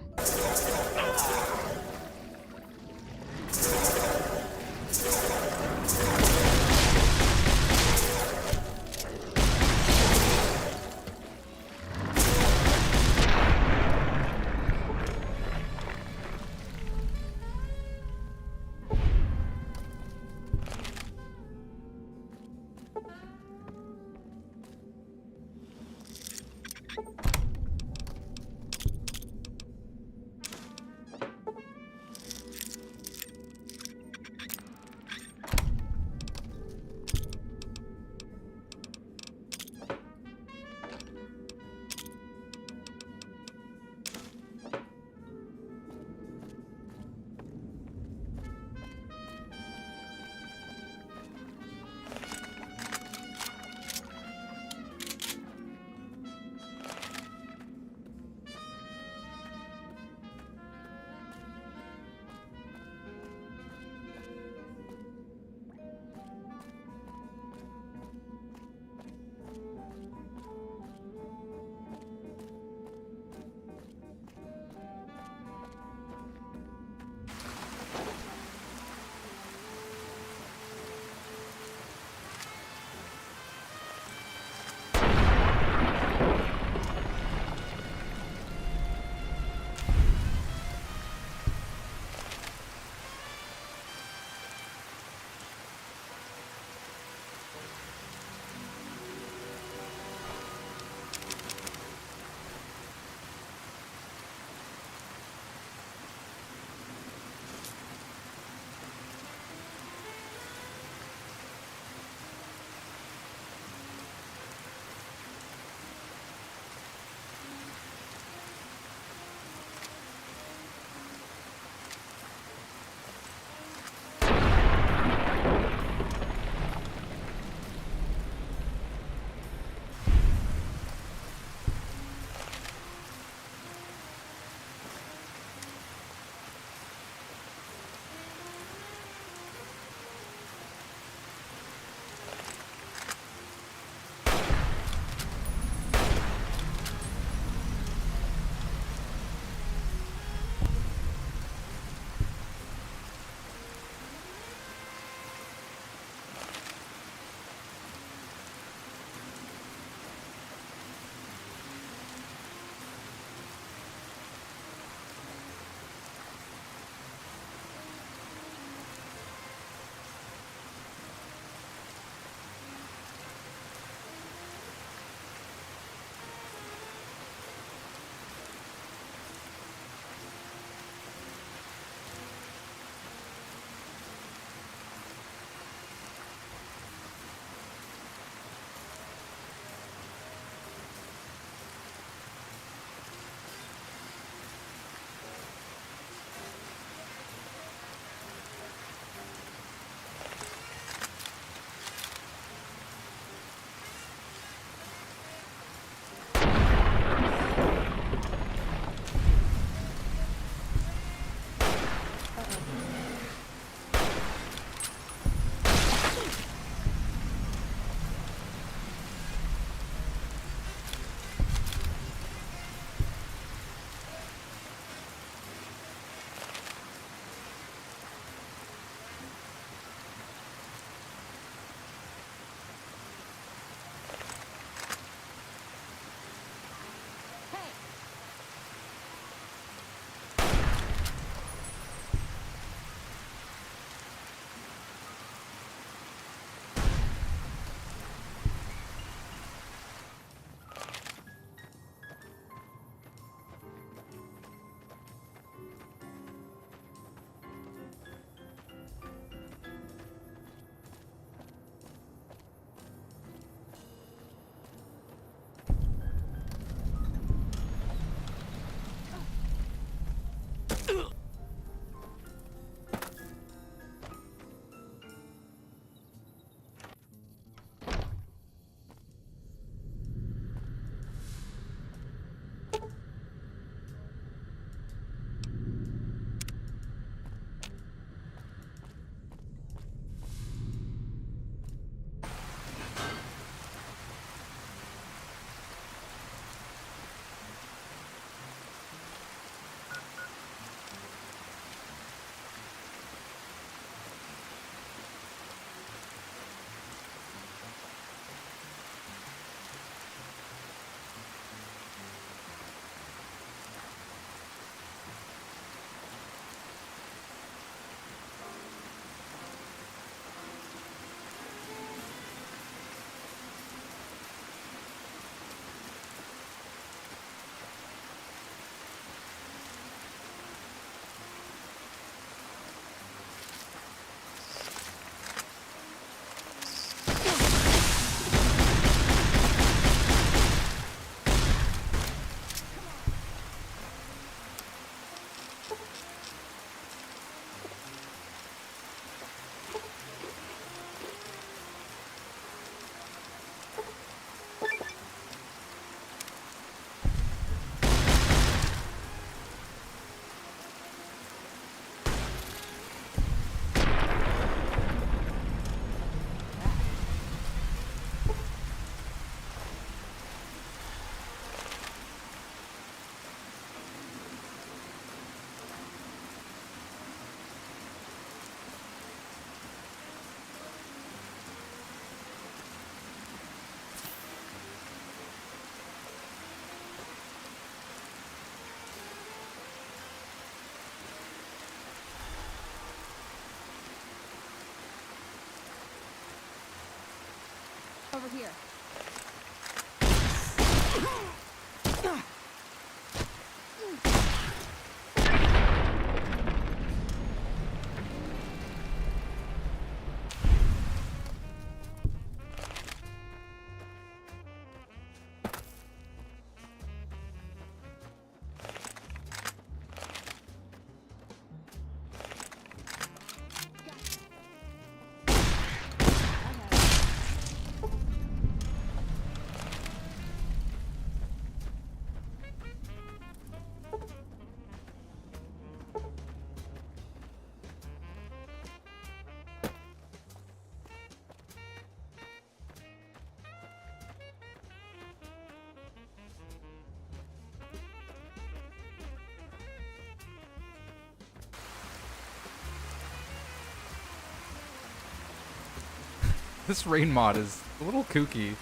This rain mod is a little kooky.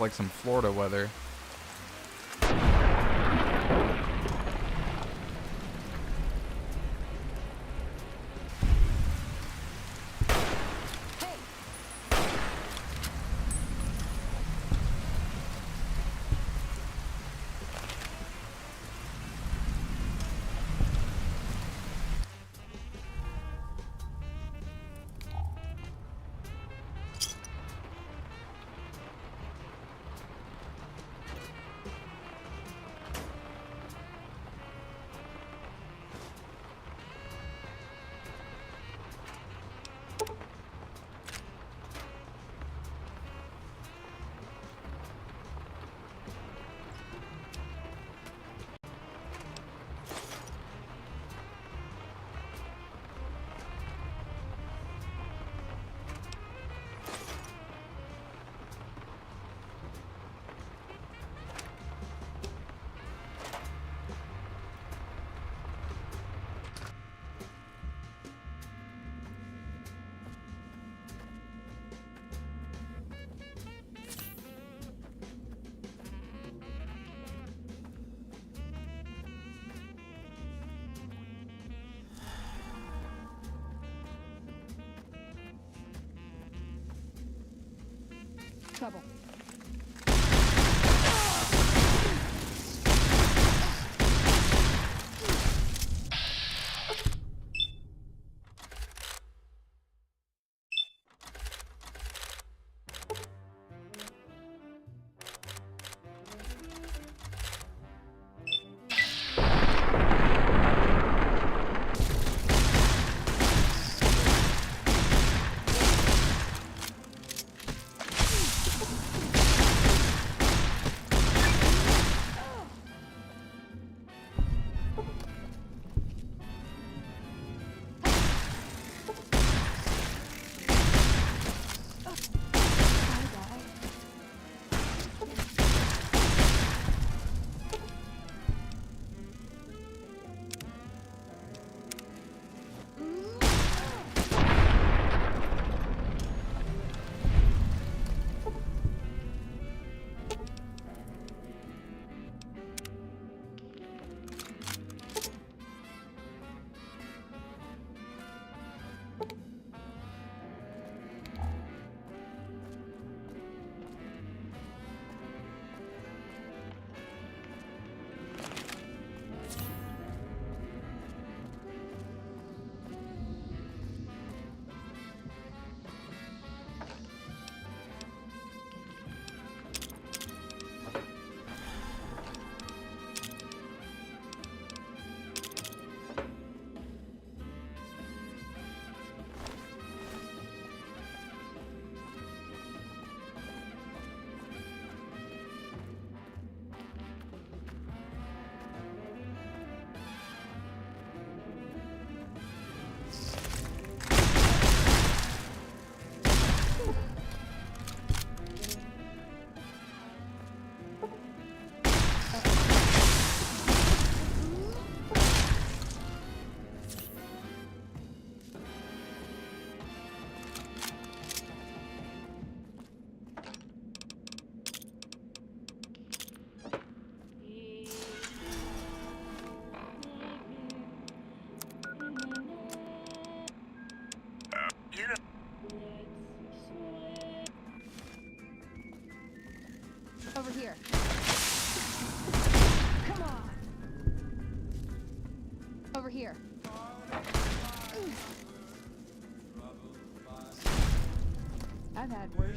Like some Florida weather. Trouble. Over here. Come on. Over here. I've had worse.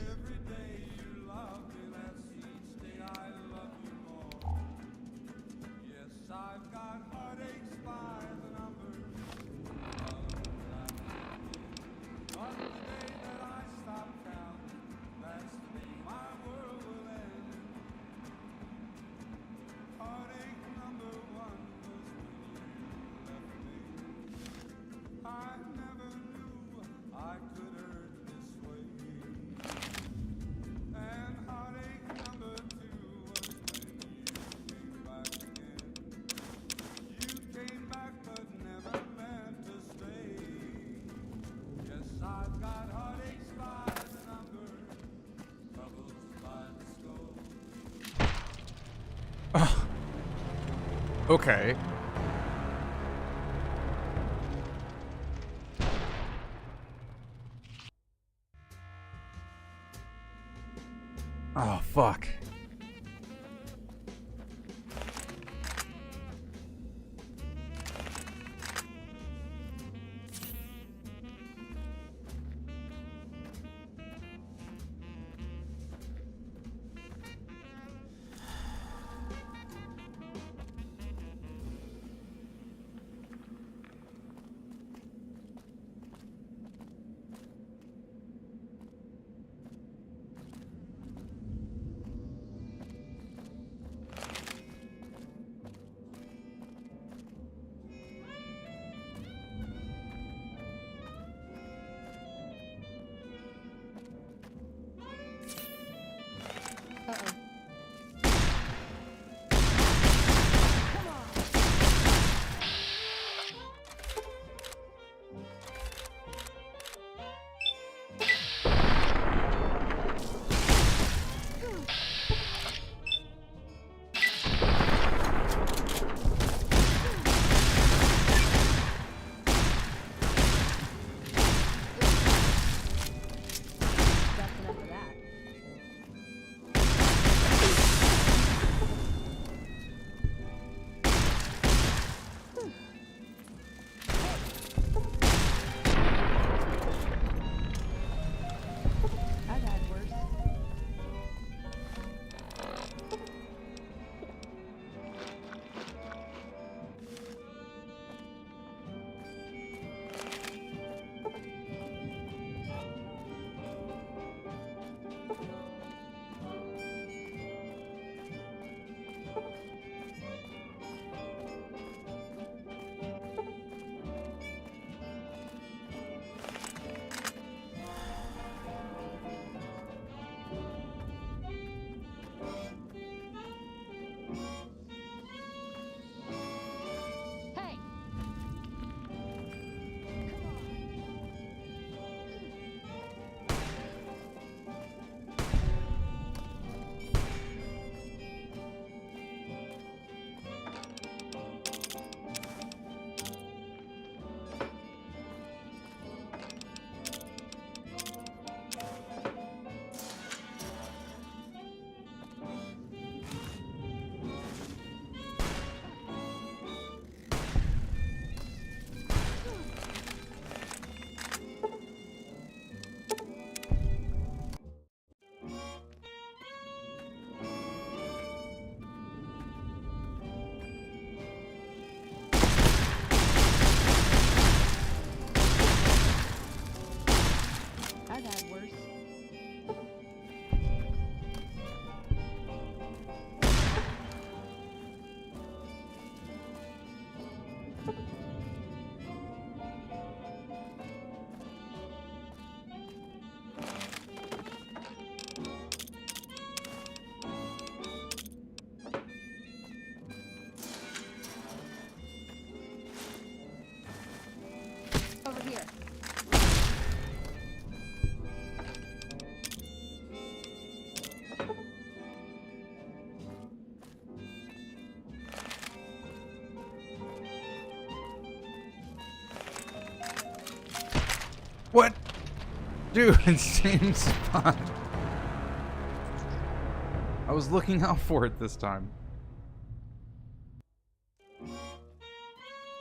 Okay. Oh, fuck. What? Dude, same spot. I was looking out for it this time.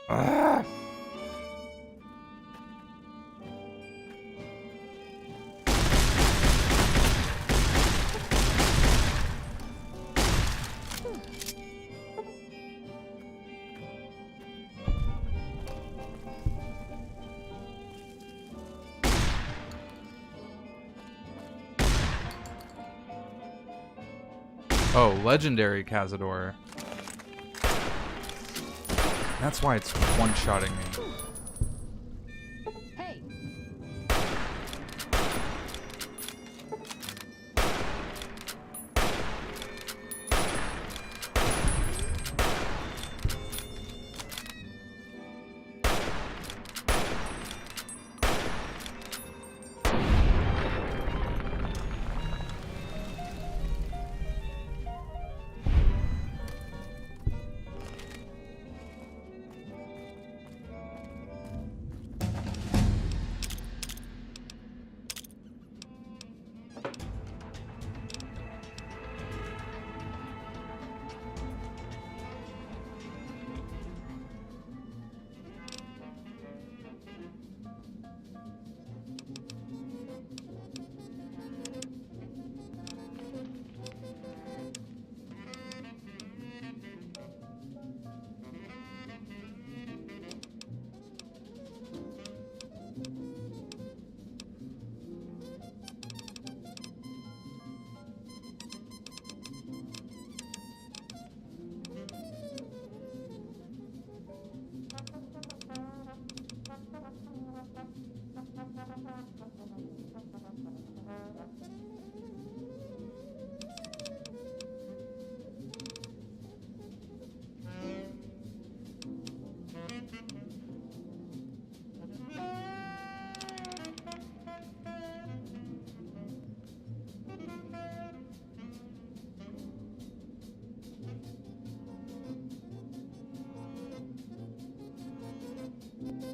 Ah! Oh, legendary Cazador. That's why it's one-shotting me. Hey.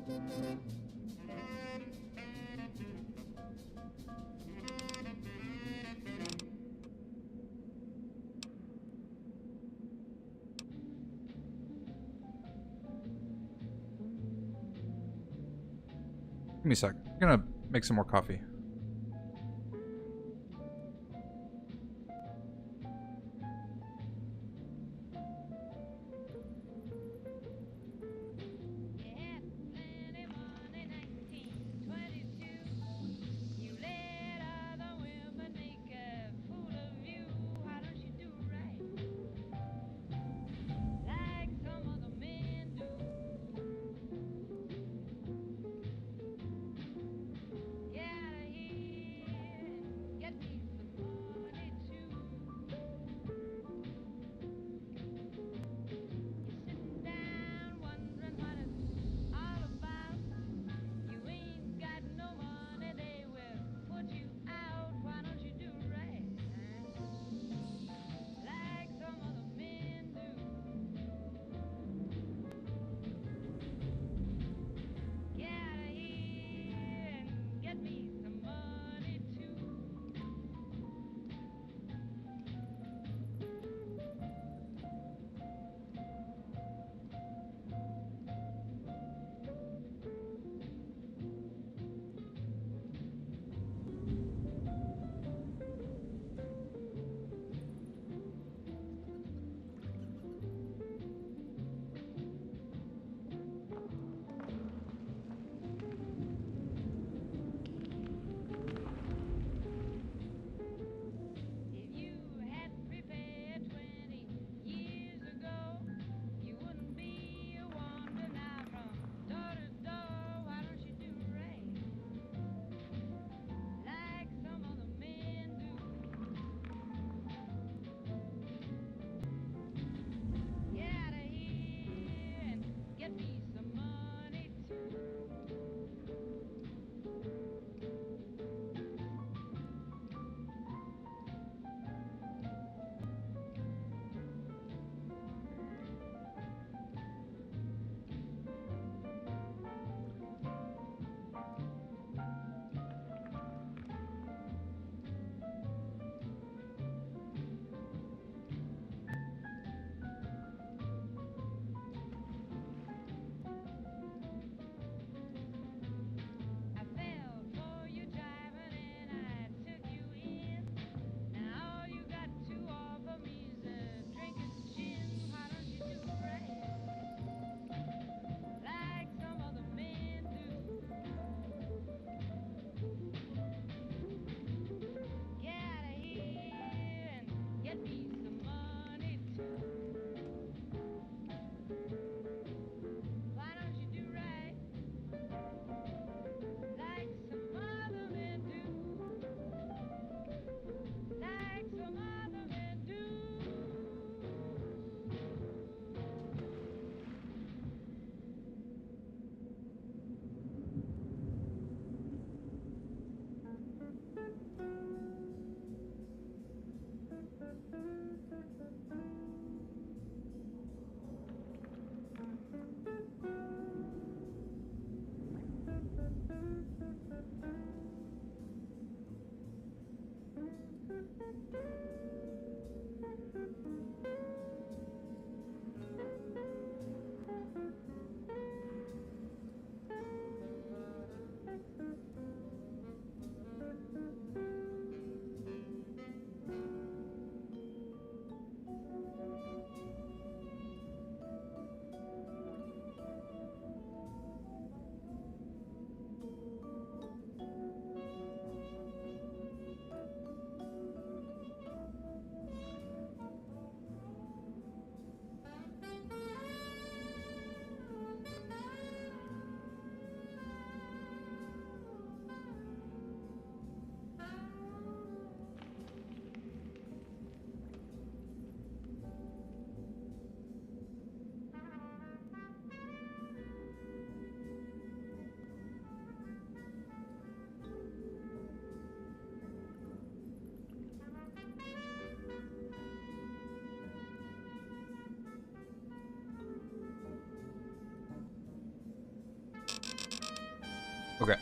Give me a sec. I'm gonna make some more coffee. Okay.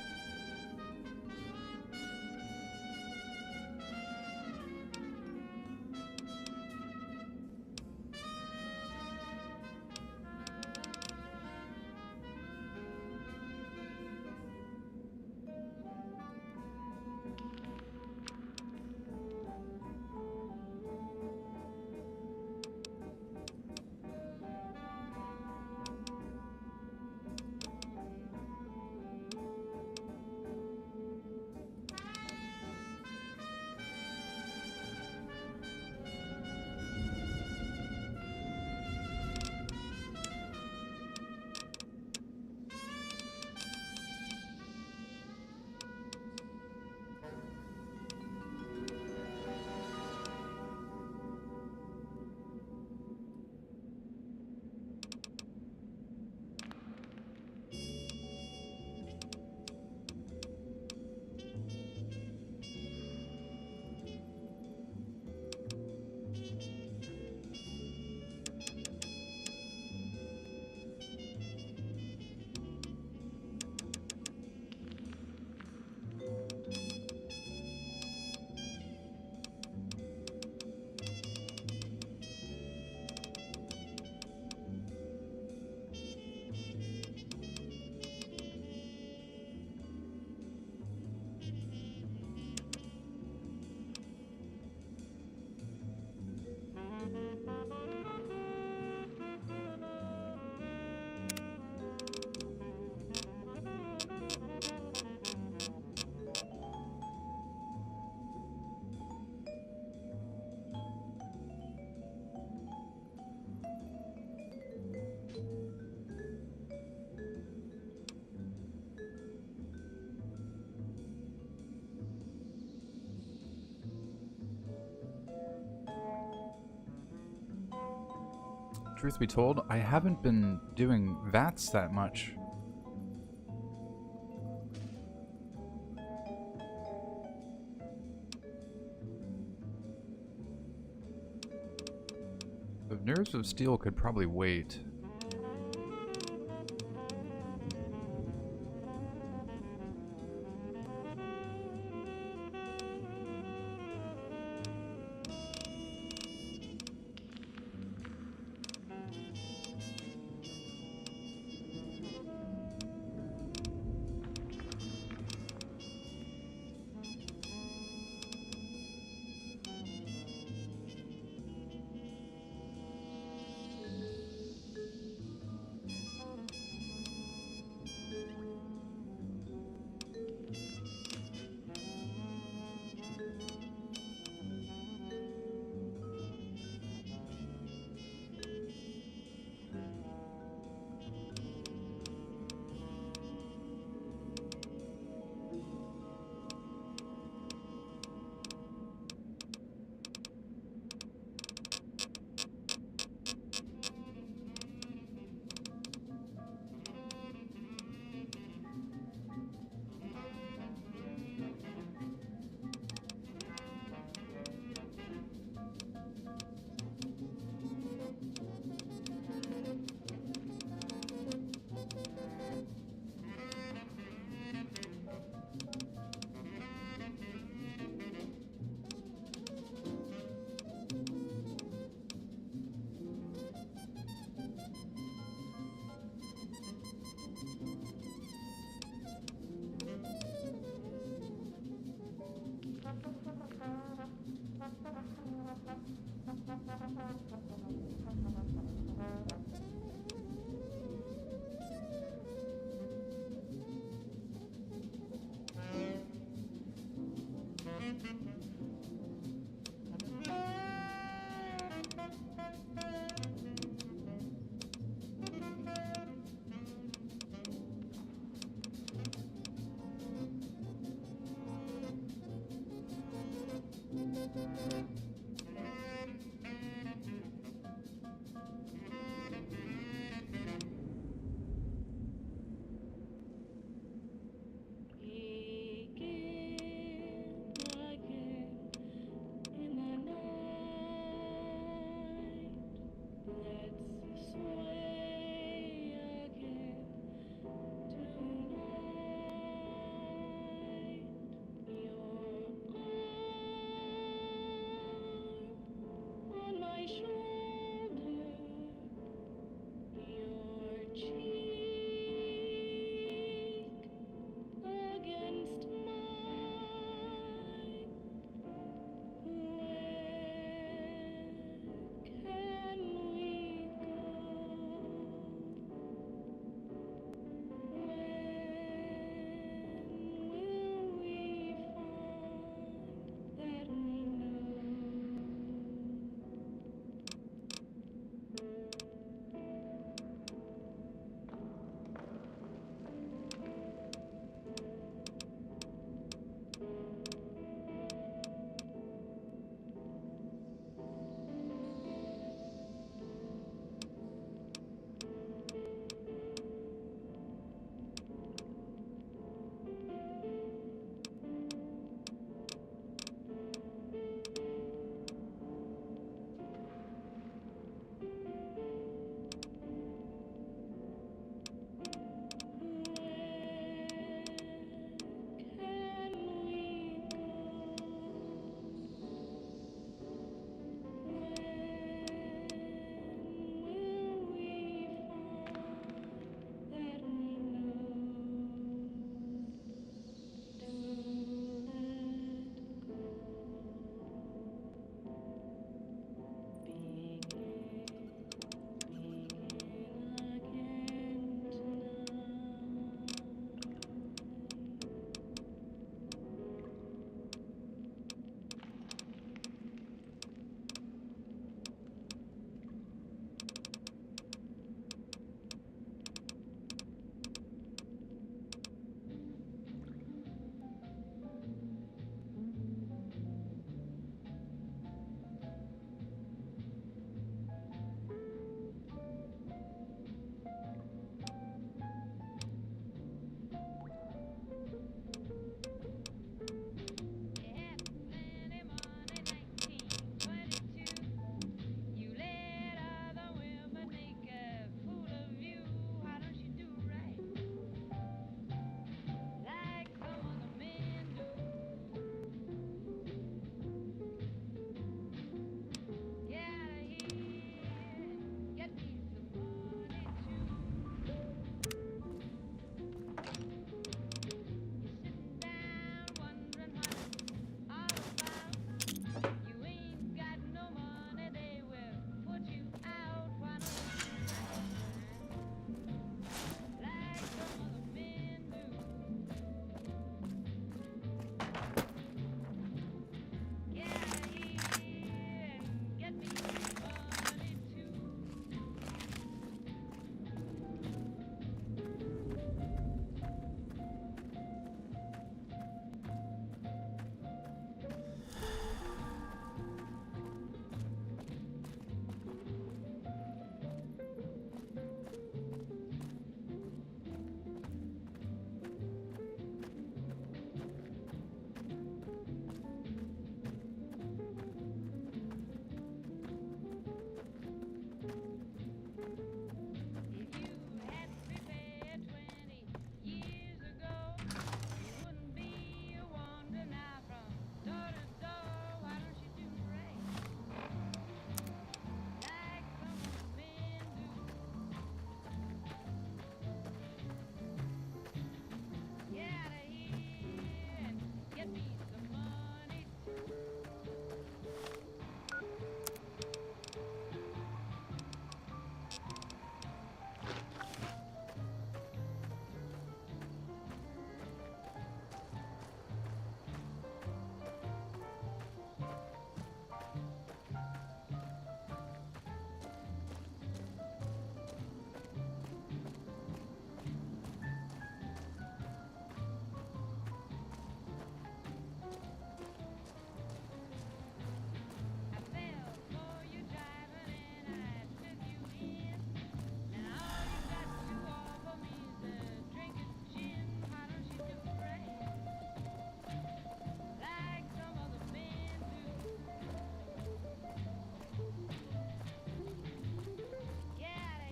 Truth be told, I haven't been doing VATS that much. The Nerves of Steel could probably wait.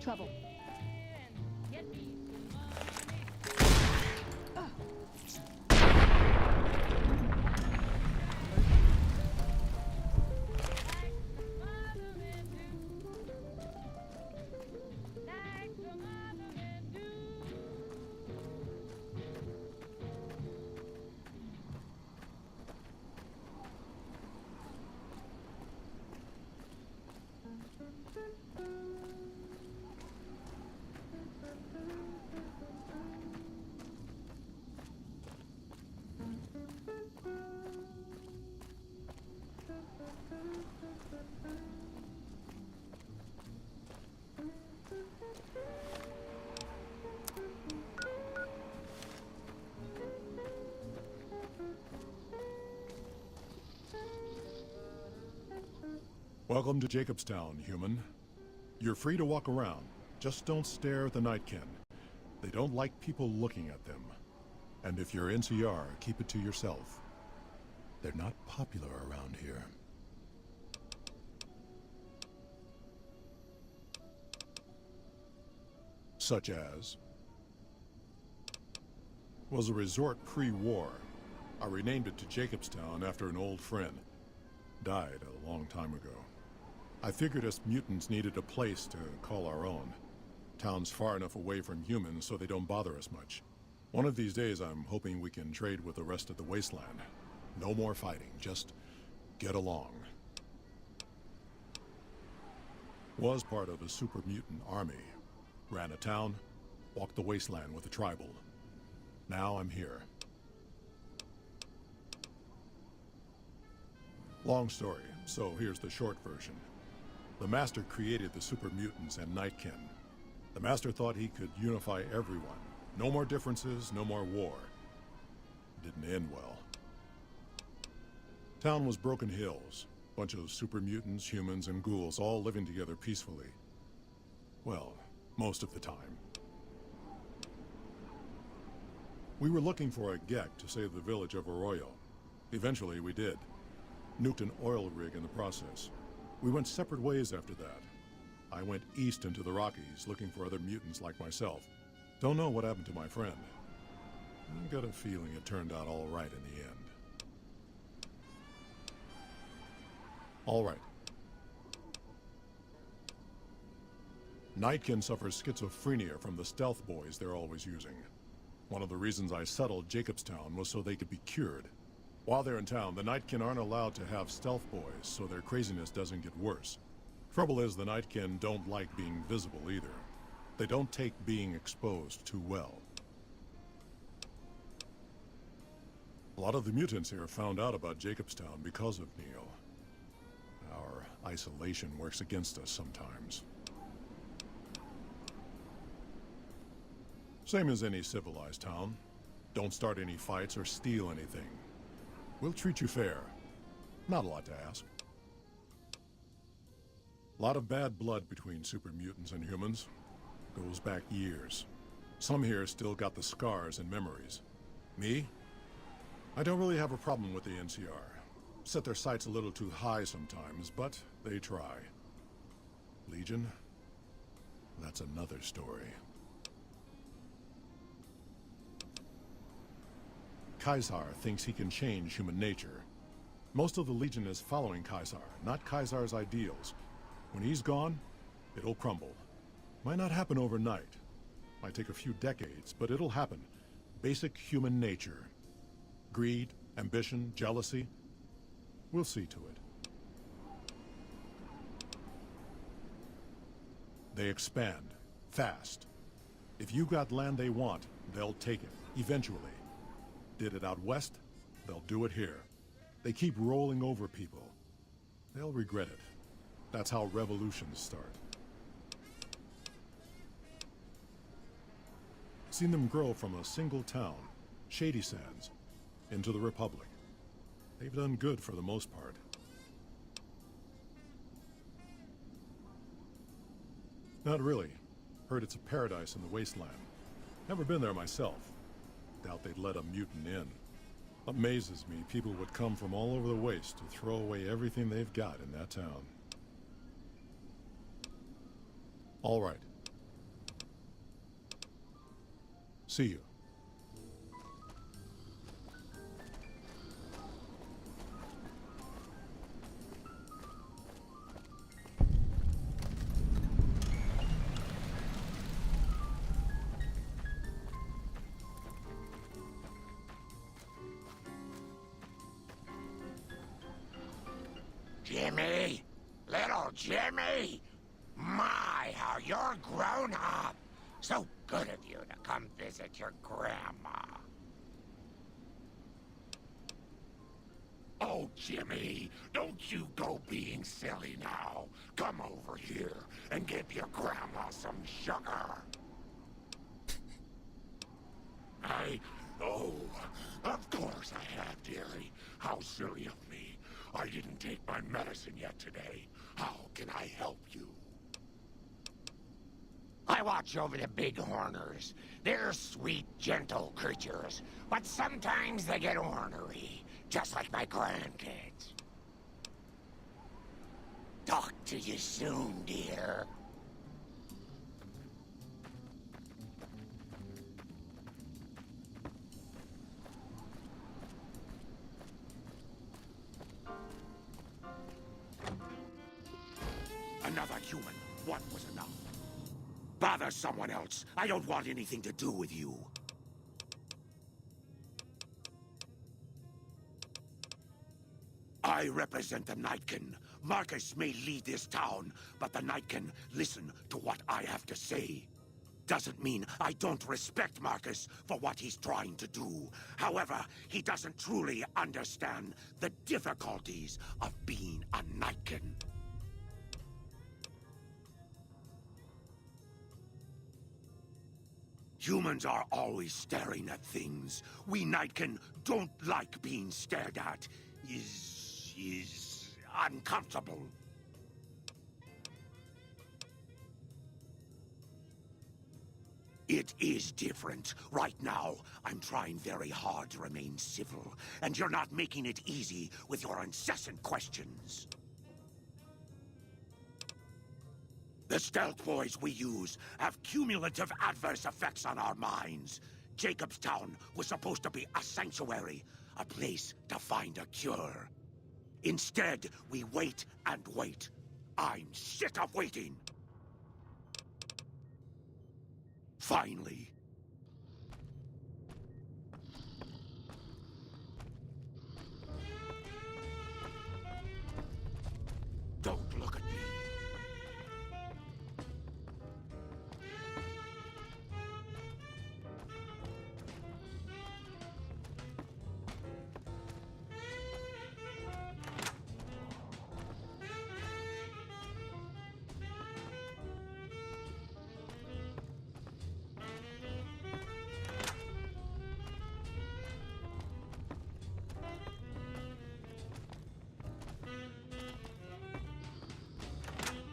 Trouble. Welcome to Jacobstown, human. You're free to walk around. Just don't stare at the Nightkin. They don't like people looking at them. And if you're NCR, keep it to yourself. They're not popular around here. Such as... was a resort pre-war. I renamed it to Jacobstown after an old friend. Died a long time ago. I figured us mutants needed a place to call our own. Town's far enough away from humans so they don't bother us much. One of these days I'm hoping we can trade with the rest of the wasteland. No more fighting, just get along. Was part of a super mutant army. Ran a town, walked the wasteland with a tribal. Now I'm here. Long story, so here's the short version. The Master created the super mutants and Nightkin. The Master thought he could unify everyone. No more differences, no more war. Didn't end well. Town was Broken Hills. Bunch of super mutants, humans, and ghouls all living together peacefully. Well, most of the time. We were looking for a Gek to save the village of Arroyo. Eventually we did. Nuked an oil rig in the process. We went separate ways after that. I went east into the Rockies looking for other mutants like myself. Don't know what happened to my friend. I got a feeling it turned out all right in the end. All right. Nightkin suffers schizophrenia from the stealth boys they're always using. One of the reasons I settled Jacobstown was so they could be cured. While they're in town, the Nightkin aren't allowed to have stealth boys, so their craziness doesn't get worse. Trouble is, the Nightkin don't like being visible either. They don't take being exposed too well. A lot of the mutants here found out about Jacobstown because of Neil. Our isolation works against us sometimes. Same as any civilized town. Don't start any fights or steal anything. We'll treat you fair. Not a lot to ask. A lot of bad blood between super mutants and humans. Goes back years. Some here still got the scars and memories. Me? I don't really have a problem with the NCR. Set their sights a little too high sometimes, but they try. Legion? That's another story. Caesar thinks he can change human nature. Most of the Legion is following Caesar, not Caesar's ideals. When he's gone, it'll crumble. Might not happen overnight. Might take a few decades, but it'll happen. Basic human nature. Greed, ambition, jealousy. We'll see to it. They expand. Fast. If you got land they want, they'll take it. Eventually. Did it out west, they'll do it here. They keep rolling over people. They'll regret it. That's how revolutions start. Seen them grow from a single town, Shady Sands, into the Republic. They've done good for the most part. Not really. Heard it's a paradise in the wasteland. Never been there myself. Doubt they'd let a mutant in. Amazes me people would come from all over the waste to throw away everything they've got in that town. All right. See you. Jimmy! Little Jimmy! My, how you're grown up! So good of you to come visit your grandma. Oh, Jimmy, don't you go being silly now. Come over here and give your grandma some sugar. Oh, of course I have, dearie. How silly of me. I didn't take my medicine yet today. How can I help you? I watch over the bighorners. They're sweet, gentle creatures, but sometimes they get ornery, just like my grandkids. Talk to you soon, dear. Another human. One was enough. Bother someone else. I don't want anything to do with you. I represent the Nightkin. Marcus may lead this town, but the Nightkin listen to what I have to say. Doesn't mean I don't respect Marcus for what he's trying to do. However, he doesn't truly understand the difficulties of being a Nightkin. Humans are always staring at things. We Nightkin don't like being stared at. Is uncomfortable. It is different. Right now, I'm trying very hard to remain civil, and you're not making it easy with your incessant questions. The stealth boys we use have cumulative adverse effects on our minds. Jacobstown was supposed to be a sanctuary, a place to find a cure. Instead, we wait and wait. I'm sick of waiting. Finally. Don't look at me.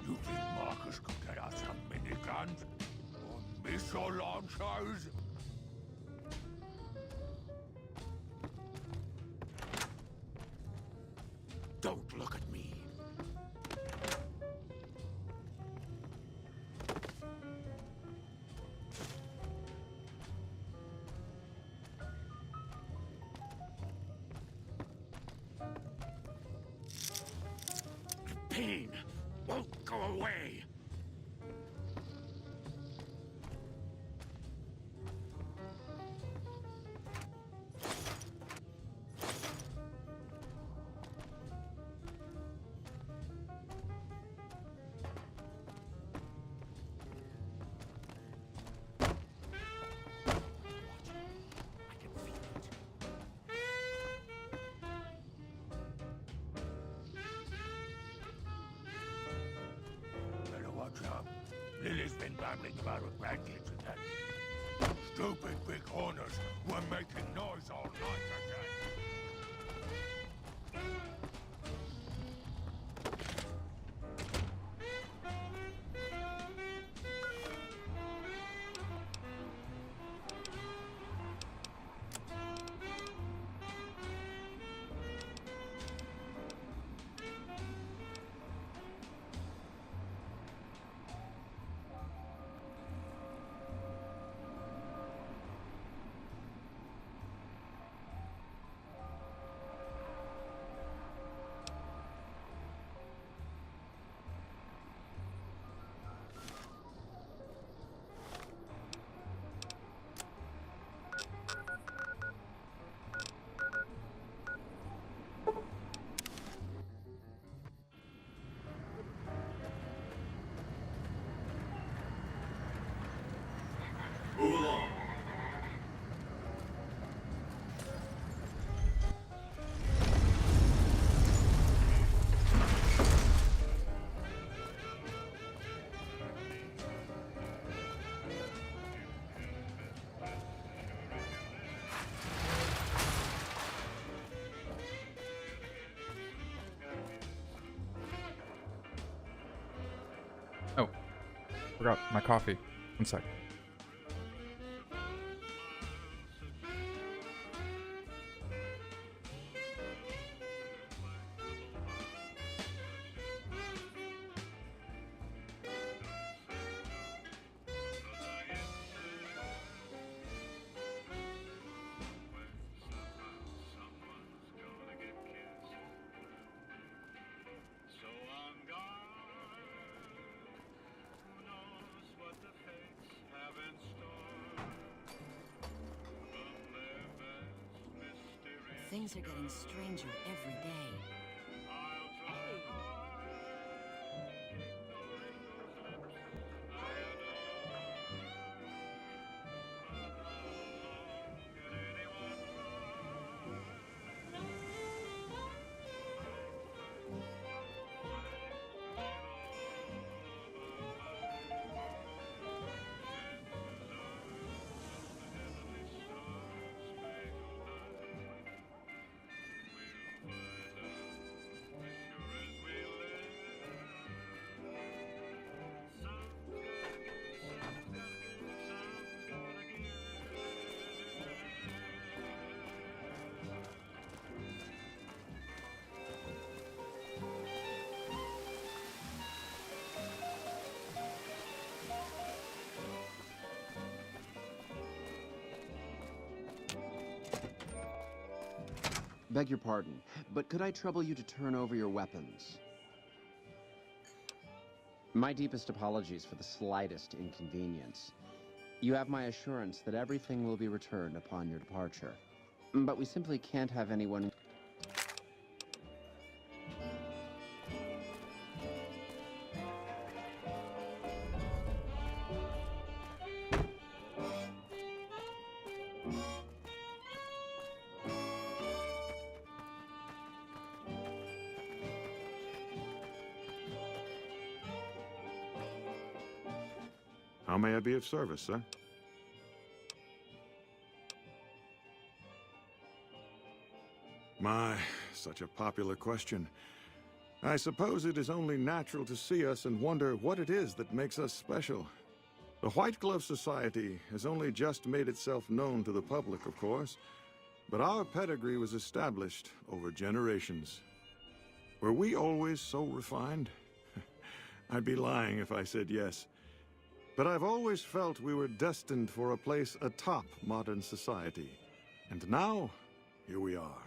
You think Marcus could get us some miniguns? Or missile launchers? Don't look at me. The pain won't go away. Better watch out. Lily's been babbling about her grandkids and that stupid big horners were making noise all night again. Oh, forgot my coffee. One sec. Things are getting stranger every day. Beg your pardon, but could I trouble you to turn over your weapons? My deepest apologies for the slightest inconvenience. You have my assurance that everything will be returned upon your departure. But we simply can't have anyone... How may I be of service, sir? My, such a popular question. I suppose it is only natural to see us and wonder what it is that makes us special. The White Glove Society has only just made itself known to the public, of course, but our pedigree was established over generations. Were we always so refined? I'd be lying if I said yes. But I've always felt we were destined for a place atop modern society. And now, here we are.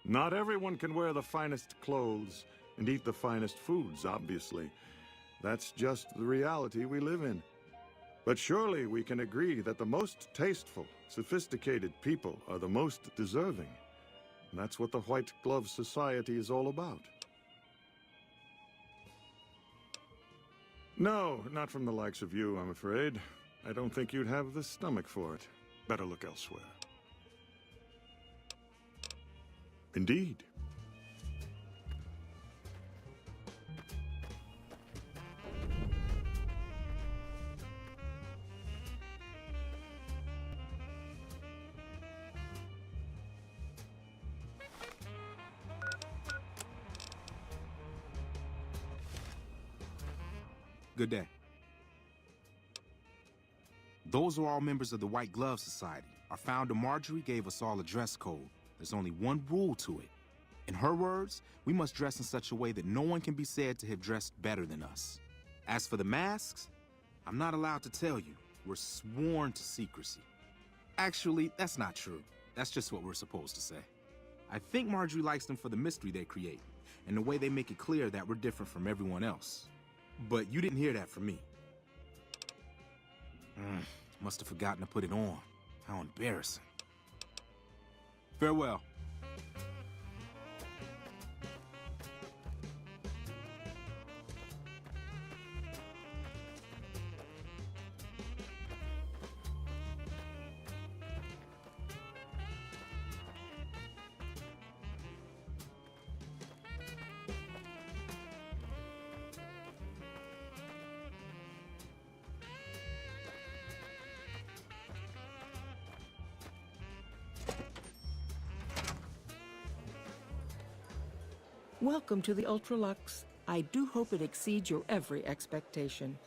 Not everyone can wear the finest clothes and eat the finest foods, obviously. That's just the reality we live in. But surely we can agree that the most tasteful, sophisticated people are the most deserving. And that's what the White Glove Society is all about. No, not from the likes of you, I'm afraid. I don't think you'd have the stomach for it. Better look elsewhere. Indeed. Good day. Those are all members of the White Glove Society. Our founder, Marjorie, gave us all a dress code. There's only one rule to it. In her words, we must dress in such a way that no one can be said to have dressed better than us. As for the masks, I'm not allowed to tell you. We're sworn to secrecy. Actually, that's not true. That's just what we're supposed to say. I think Marjorie likes them for the mystery they create, and the way they make it clear that we're different from everyone else. But you didn't hear that from me. Must have forgotten to put it on. How embarrassing. Farewell. Welcome to the Ultralux I do hope it exceeds your every expectation.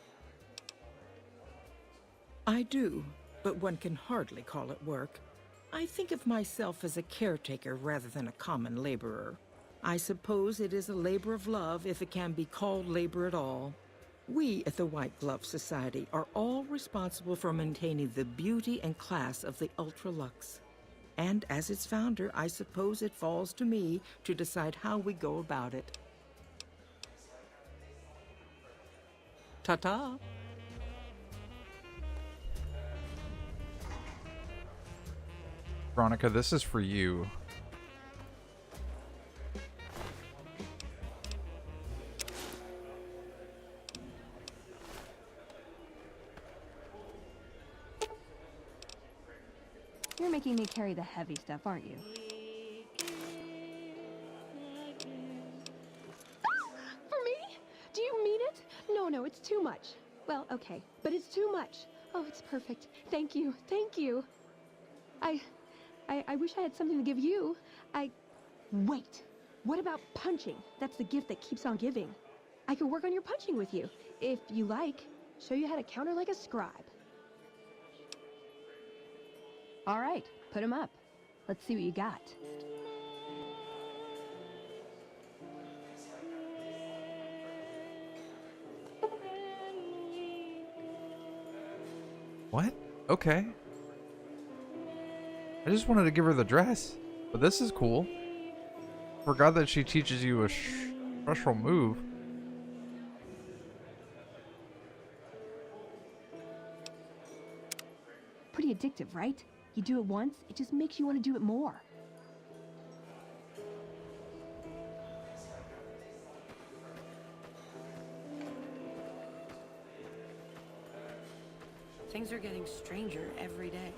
I do, but one can hardly call it work. I think of myself as a caretaker rather than a common laborer. I suppose it is a labor of love if it can be called labor at all. We at the White Glove Society are all responsible for maintaining the beauty and class of the Ultra-Lux. And as its founder, I suppose it falls to me to decide how we go about it. Ta-ta! Veronica, this is for you. You're making me carry the heavy stuff, aren't you? For me? Do you mean it? No, it's too much. Well, okay. But it's too much. Oh, it's perfect. Thank you. Thank you. I wish I had something to give you. Wait. What about punching? That's the gift that keeps on giving. I could work on your punching with you, if you like. Show you how to counter like a scribe. All right, put him up. Let's see what you got. What? Okay. I just wanted to give her the dress, but this is cool. Forgot that she teaches you a special move. Pretty addictive, right? You do it once, it just makes you want to do it more. Things are getting stranger every day.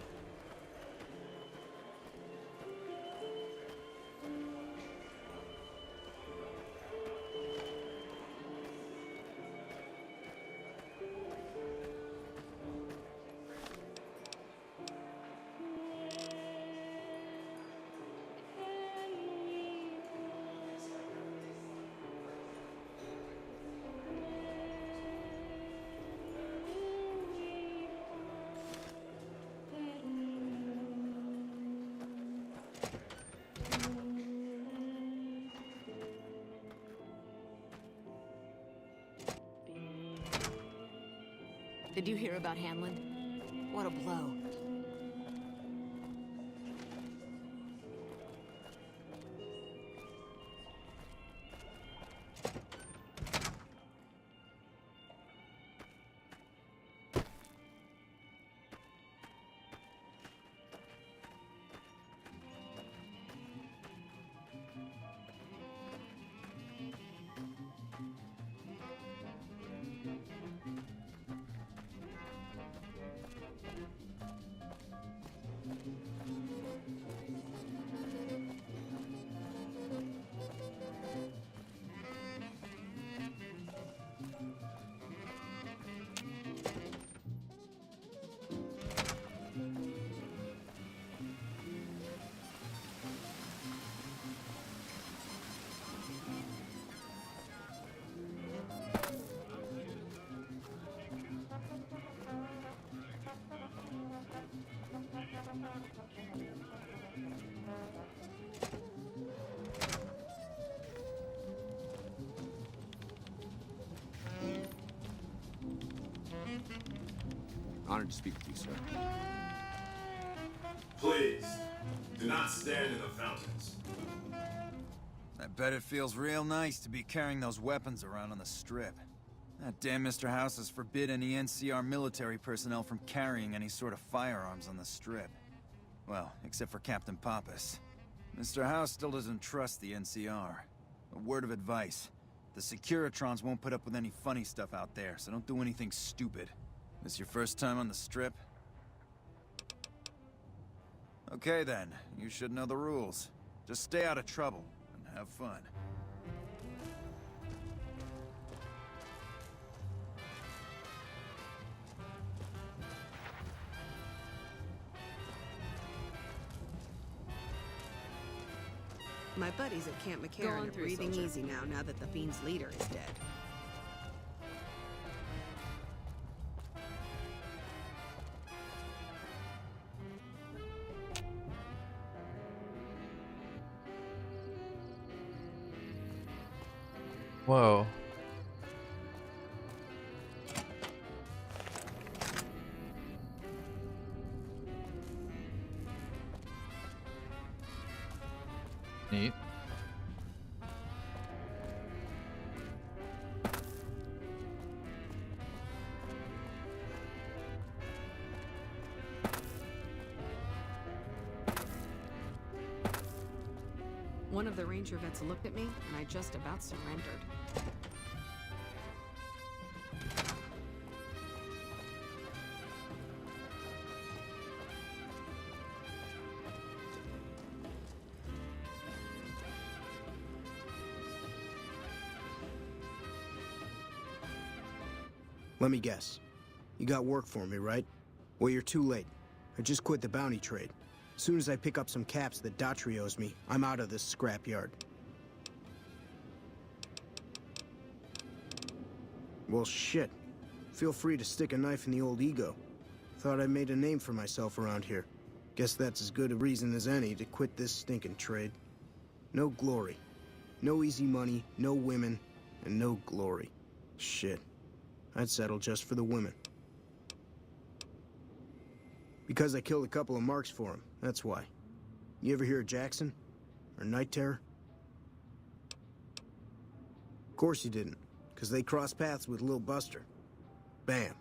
Did you hear about Hanlon? What a blow. Honored to speak with you, sir. Please, do not stand in the fountains. I bet it feels real nice to be carrying those weapons around on the Strip. That damn Mr. House has forbid any NCR military personnel from carrying any sort of firearms on the Strip. Well, except for Captain Pappas. Mr. House still doesn't trust the NCR. A word of advice. The Securitrons won't put up with any funny stuff out there, so don't do anything stupid. This your first time on the Strip? Okay then, you should know the rules. Just stay out of trouble, and have fun. My buddies at Camp Go McCarran on are through, breathing soldier. easy now that the Fiend's leader is dead. Whoa. Neat. One of the ranger vets looked at me, and I just about surrendered. Let me guess. You got work for me, right? Well, you're too late. I just quit the bounty trade. As soon as I pick up some caps that Daughtry owes me, I'm out of this scrapyard. Well, shit. Feel free to stick a knife in the old ego. Thought I made a name for myself around here. Guess that's as good a reason as any to quit this stinking trade. No glory. No easy money, no women, and no glory. Shit. I'd settle just for the women. Because I killed a couple of marks for him, that's why. You ever hear of Jackson? Or Night Terror? Of course you didn't, because they crossed paths with Lil Buster. Bam.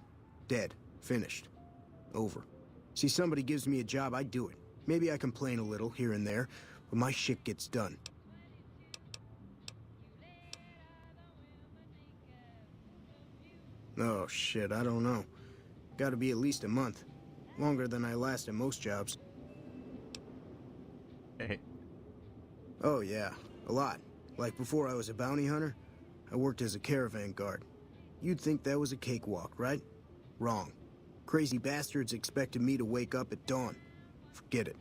Dead. Finished. Over. See, somebody gives me a job, I do it. Maybe I complain a little here and there, but my shit gets done. Oh, shit, I don't know. Gotta be at least a month. Longer than I last at most jobs. Hey. Oh, yeah. A lot. Like before I was a bounty hunter, I worked as a caravan guard. You'd think that was a cakewalk, right? Wrong. Crazy bastards expected me to wake up at dawn. Forget it.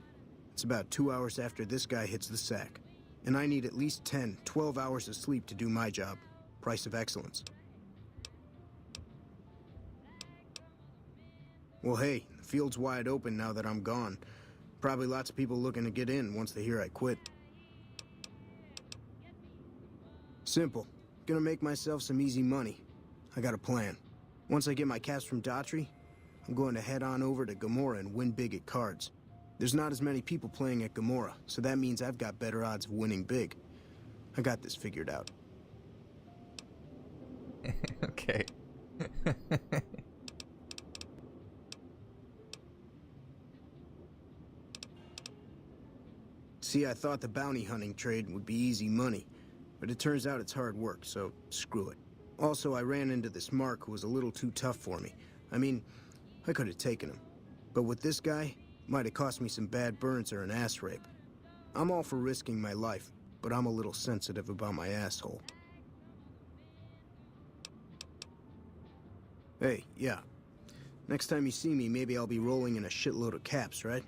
It's about 2 hours after this guy hits the sack. And I need at least 10, 12 hours of sleep to do my job. Price of excellence. Well, hey, the field's wide open now that I'm gone. Probably lots of people looking to get in once they hear I quit. Simple. Gonna make myself some easy money. I got a plan. Once I get my caps from Daughtry, I'm going to head on over to Gamora and win big at cards. There's not as many people playing at Gamora, so that means I've got better odds of winning big. I got this figured out. Okay. See, I thought the bounty hunting trade would be easy money, but it turns out it's hard work, so screw it. Also, I ran into this Mark who was a little too tough for me. I mean, I could have taken him. But with this guy, might have cost me some bad burns or an ass rape. I'm all for risking my life, but I'm a little sensitive about my asshole. Hey, yeah. Next time you see me, maybe I'll be rolling in a shitload of caps, right?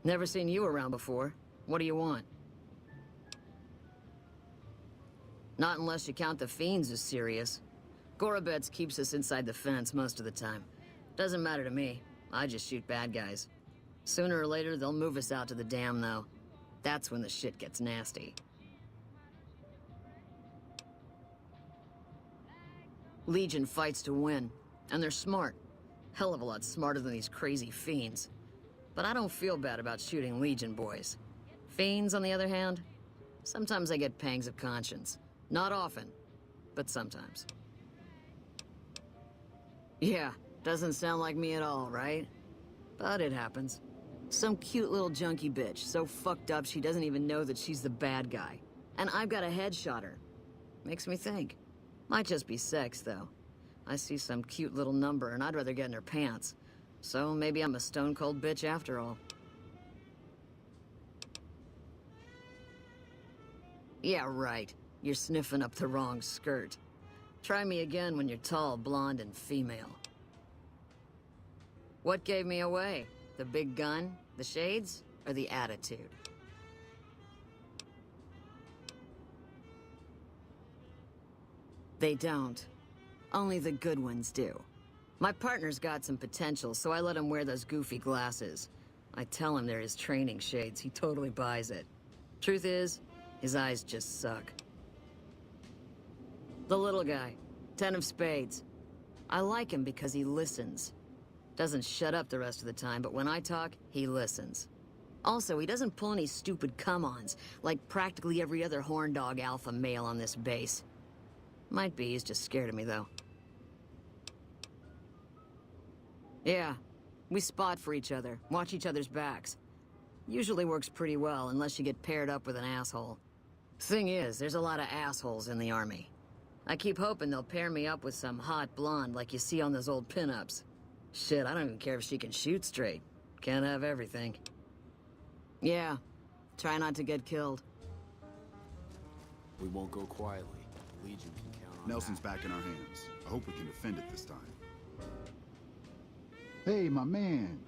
Never seen you around before. What do you want? Not unless you count the Fiends as serious. Gorobets keeps us inside the fence most of the time. Doesn't matter to me. I just shoot bad guys. Sooner or later, they'll move us out to the dam, though. That's when the shit gets nasty. Legion fights to win, and they're smart. Hell of a lot smarter than these crazy Fiends. But I don't feel bad about shooting Legion boys. Fiends, on the other hand, sometimes I get pangs of conscience. Not often, but sometimes. Yeah, doesn't sound like me at all, right? But it happens. Some cute little junkie bitch, so fucked up she doesn't even know that she's the bad guy. And I've got a headshot her. Makes me think. Might just be sex, though. I see some cute little number and I'd rather get in her pants. So maybe I'm a stone-cold bitch after all. Yeah, right. You're sniffing up the wrong skirt. Try me again when you're tall, blonde, and female. What gave me away? The big gun, the shades, or the attitude? They don't. Only the good ones do. My partner's got some potential, so I let him wear those goofy glasses. I tell him they're his training shades. He totally buys it. Truth is, his eyes just suck. The little guy. 10 of spades. I like him because he listens. Doesn't shut up the rest of the time, but when I talk, he listens. Also, he doesn't pull any stupid come-ons, like practically every other horn dog alpha male on this base. Might be he's just scared of me, though. Yeah, we spot for each other, watch each other's backs. Usually works pretty well, unless you get paired up with an asshole. Thing is, there's a lot of assholes in the army. I keep hoping they'll pair me up with some hot blonde like you see on those old pinups. Shit, I don't even care if she can shoot straight. Can't have everything. Yeah, try not to get killed. We won't go quietly. Legion can count on Nelson's back in our hands. I hope we can defend it this time. Hey, my man.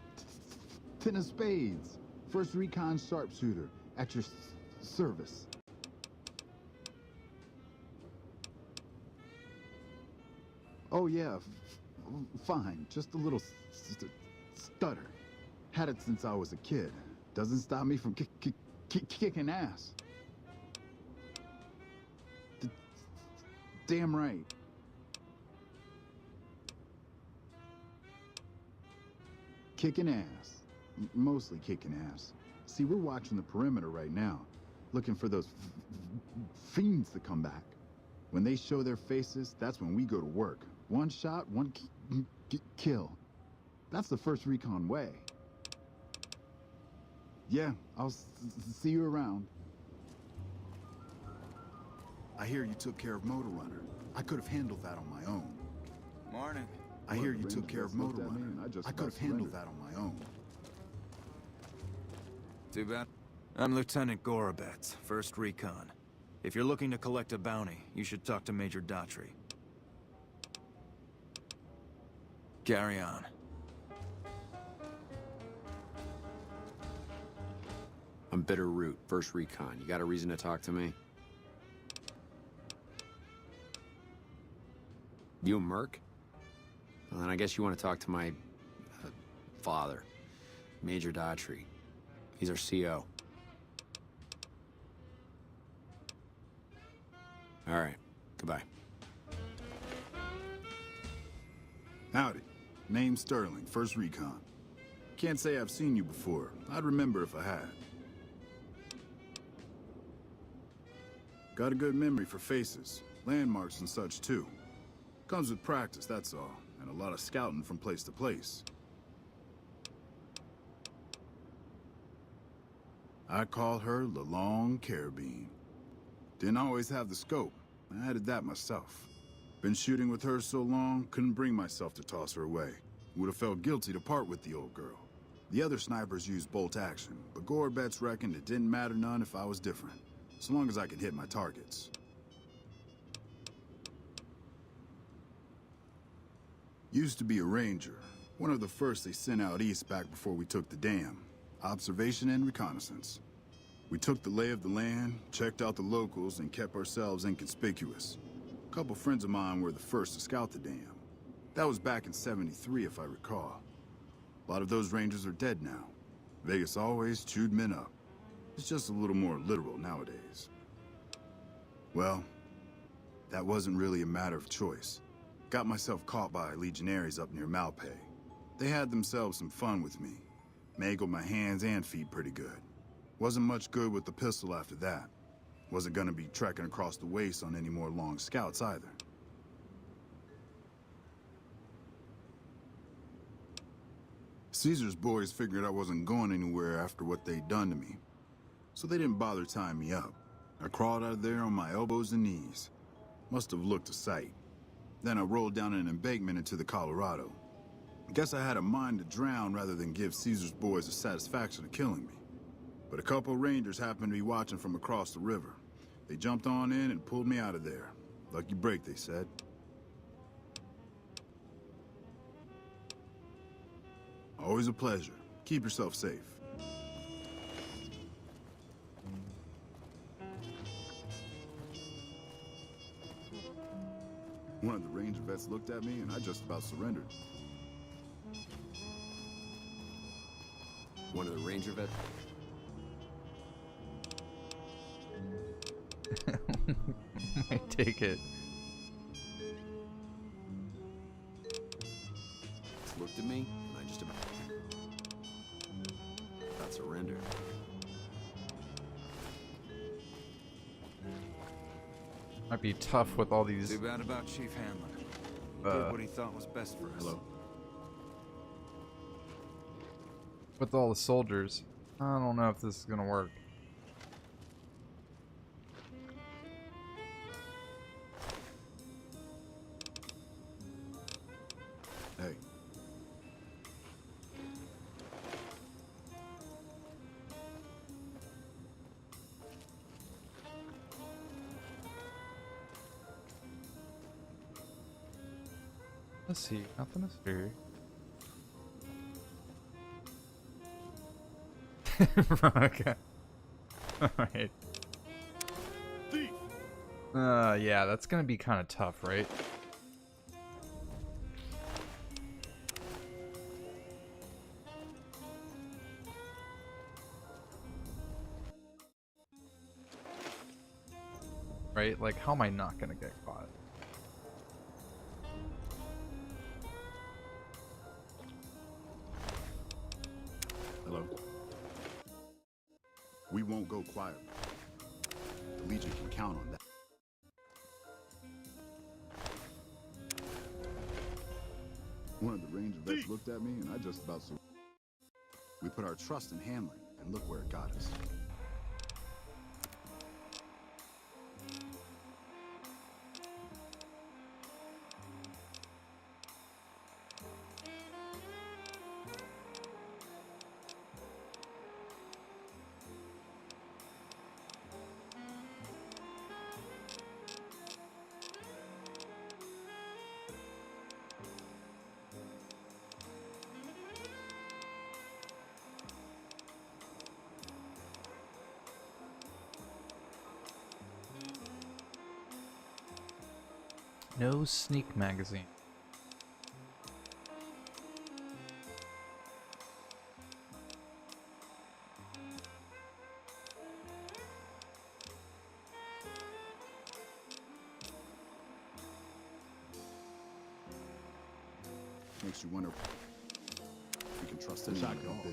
10 of spades. First recon sharpshooter. At your service. Oh, yeah. Fine. Just a little stutter. Had it since I was a kid. Doesn't stop me from kicking ass. Damn right. Kicking ass. Mostly kicking ass. See, we're watching the perimeter right now, looking for those fiends to come back. When they show their faces, that's when we go to work. One shot, one kill. That's the first recon way. Yeah, I'll see you around. I hear you took care of Motor Runner. I could have handled that on my own. Morning. I hear you took care of Motor Runner. I could have handled that on my own. Too bad. I'm Lieutenant Gorobets, 1st Recon. If you're looking to collect a bounty, you should talk to Major Daughtry. Carry on. I'm Bitter Root, 1st Recon. You got a reason to talk to me? You a merc? Well, then I guess you want to talk to my... father, Major Daughtry. He's our CO. All right. Goodbye. Howdy. Name's Sterling, 1st Recon. Can't say I've seen you before. I'd remember if I had. Got a good memory for faces, landmarks and such too. Comes with practice, that's all, and a lot of scouting from place to place. I call her the Long Carabine. Didn't always have the scope. I added that myself. Been shooting with her so long, couldn't bring myself to toss her away. Would have felt guilty to part with the old girl. The other snipers used bolt action, but Gorobets reckoned it didn't matter none if I was different, so long as I could hit my targets. Used to be a ranger, one of the first they sent out east back before we took the dam. Observation and reconnaissance. We took the lay of the land, checked out the locals, and kept ourselves inconspicuous. A couple friends of mine were the first to scout the dam. That was back in '73, if I recall. A lot of those rangers are dead now. Vegas always chewed men up. It's just a little more literal nowadays. Well, that wasn't really a matter of choice. Got myself caught by legionaries up near Malpay. They had themselves some fun with me. Mangled my hands and feet pretty good. Wasn't much good with the pistol after that. Wasn't gonna be trekking across the waste on any more long scouts either. Caesar's boys figured I wasn't going anywhere after what they'd done to me. So they didn't bother tying me up. I crawled out of there on my elbows and knees. Must have looked a sight. Then I rolled down an embankment into the Colorado. Guess I had a mind to drown rather than give Caesar's boys the satisfaction of killing me. But a couple rangers happened to be watching from across the river. They jumped on in and pulled me out of there. Lucky break, they said. Always a pleasure. Keep yourself safe. One of the ranger vets looked at me and I just about surrendered. One of the ranger vets? I take it. Looked at me, and I just about surrendered. Might be tough with all these. Too bad about Chief Hanlon. He did what he thought was best for us. Hello. With all the soldiers. I don't know if this is gonna work. Hey. Let's see. Nothing is here. Okay. Alright. Yeah, that's gonna be kind of tough, right? Right? Like, how am I not gonna get caught? Hello? We won't go quietly. The Legion can count on that. One of the ranger vets looked at me and I just about surrendered. We put our trust in Hanlon and look where it got us. No sneak magazine. Makes you wonder if we can trust anyone at all.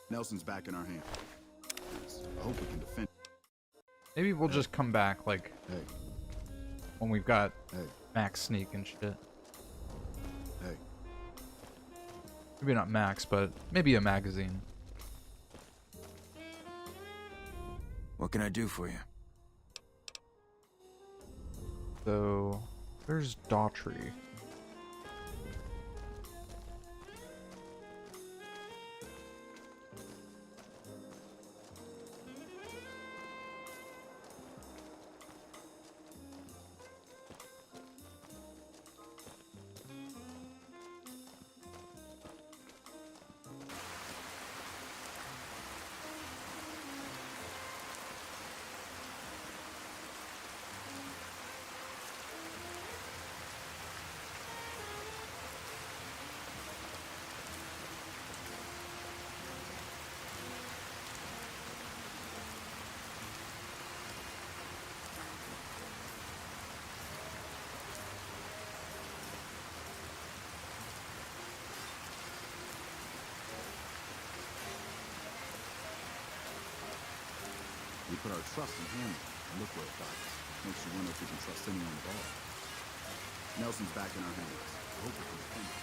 Nelson's back in our hands. I hope we can defend. Maybe we'll just come back like when we've got max sneak and shit. Hey. Maybe not max, but maybe a magazine. What can I do for you? So, there's Daughtry. We put our trust in Hanlon and look where it got us. Makes you wonder if we can trust anyone at all. Nelson's back in our hands. I hope we can defend it.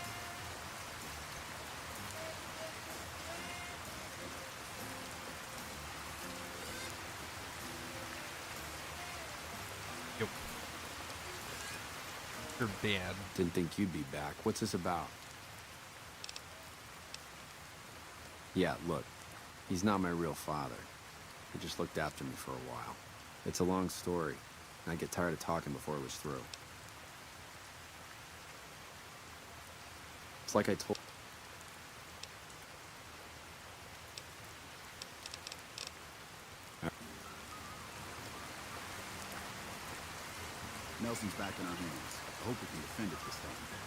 Yep. You're bad. Didn't think you'd be back. What's this about? Yeah, look. He's not my real father. He just looked after me for a while. It's a long story. And I'd get tired of talking before it was through. It's like I told... Nelson's back in our hands. I hope we can defend it this time.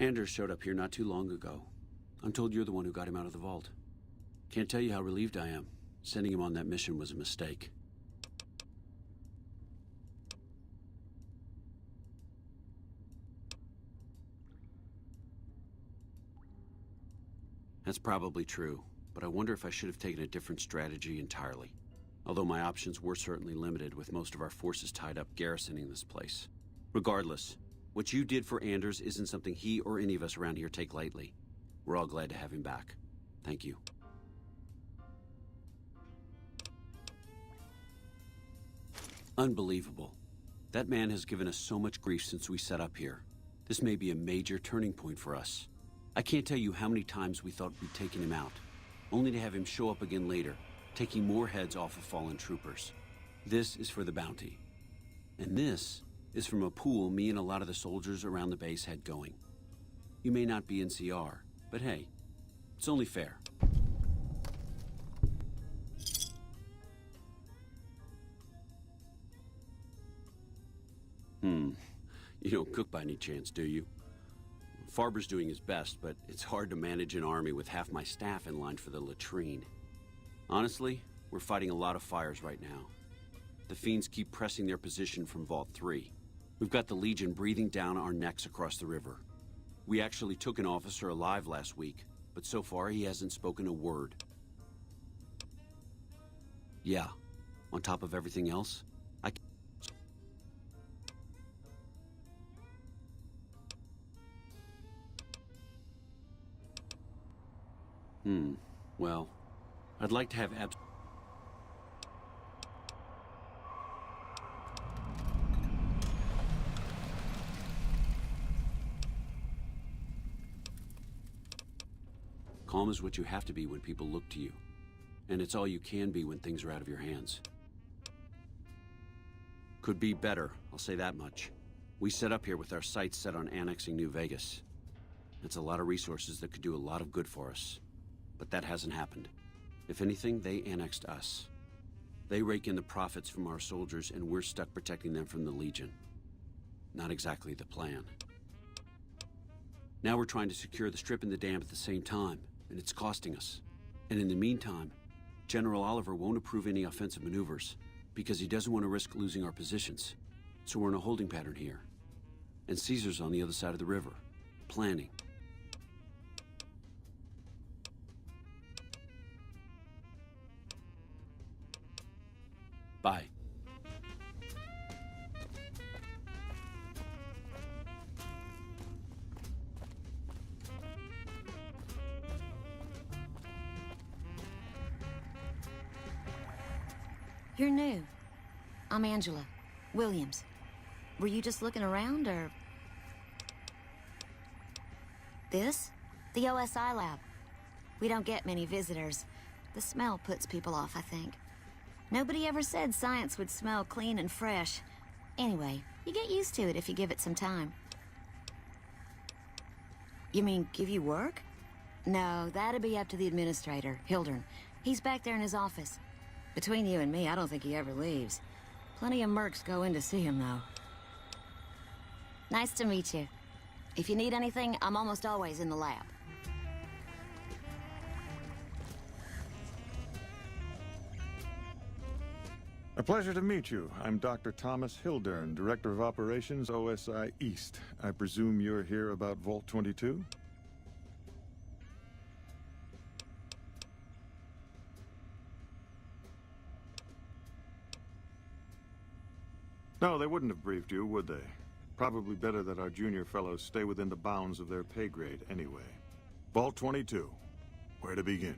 Anders showed up here not too long ago. I'm told you're the one who got him out of the vault. Can't tell you how relieved I am. Sending him on that mission was a mistake. That's probably true, but I wonder if I should have taken a different strategy entirely. Although my options were certainly limited, with most of our forces tied up garrisoning this place. Regardless, what you did for Anders isn't something he or any of us around here take lightly. We're all glad to have him back. Thank you. Unbelievable. That man has given us so much grief since we set up here. This may be a major turning point for us. I can't tell you how many times we thought we'd taken him out, only to have him show up again later, taking more heads off of fallen troopers. This is for the bounty. And this is from a pool me and a lot of the soldiers around the base had going. You may not be NCR, but hey, it's only fair. You don't cook by any chance, do you? Farber's doing his best, but it's hard to manage an army with half my staff in line for the latrine. Honestly, we're fighting a lot of fires right now. The Fiends keep pressing their position from Vault 3. We've got the Legion breathing down our necks across the river. We actually took an officer alive last week, but so far he hasn't spoken a word. Yeah, on top of everything else, well, I'd like to have Calm is what you have to be when people look to you. And it's all you can be when things are out of your hands. Could be better, I'll say that much. We set up here with our sights set on annexing New Vegas. It's a lot of resources that could do a lot of good for us. But that hasn't happened. If anything, they annexed us. They rake in the profits from our soldiers, and we're stuck protecting them from the Legion. Not exactly the plan. Now we're trying to secure the Strip and the dam at the same time, and it's costing us. And in the meantime, General Oliver won't approve any offensive maneuvers, because he doesn't want to risk losing our positions. So we're in a holding pattern here. And Caesar's on the other side of the river, planning. Bye. You're new. I'm Angela Williams. Were you just looking around, or... This? The OSI lab. We don't get many visitors. The smell puts people off, I think. Nobody ever said science would smell clean and fresh. Anyway, you get used to it if you give it some time. You mean give you work? No, that'd be up to the administrator, Hildern. He's back there in his office. Between you and me, I don't think he ever leaves. Plenty of mercs go in to see him, though. Nice to meet you. If you need anything, I'm almost always in the lab. A pleasure to meet you. I'm Dr. Thomas Hildern, Director of Operations, OSI East. I presume you're here about Vault 22? No, they wouldn't have briefed you, would they? Probably better that our junior fellows stay within the bounds of their pay grade anyway. Vault 22. Where to begin?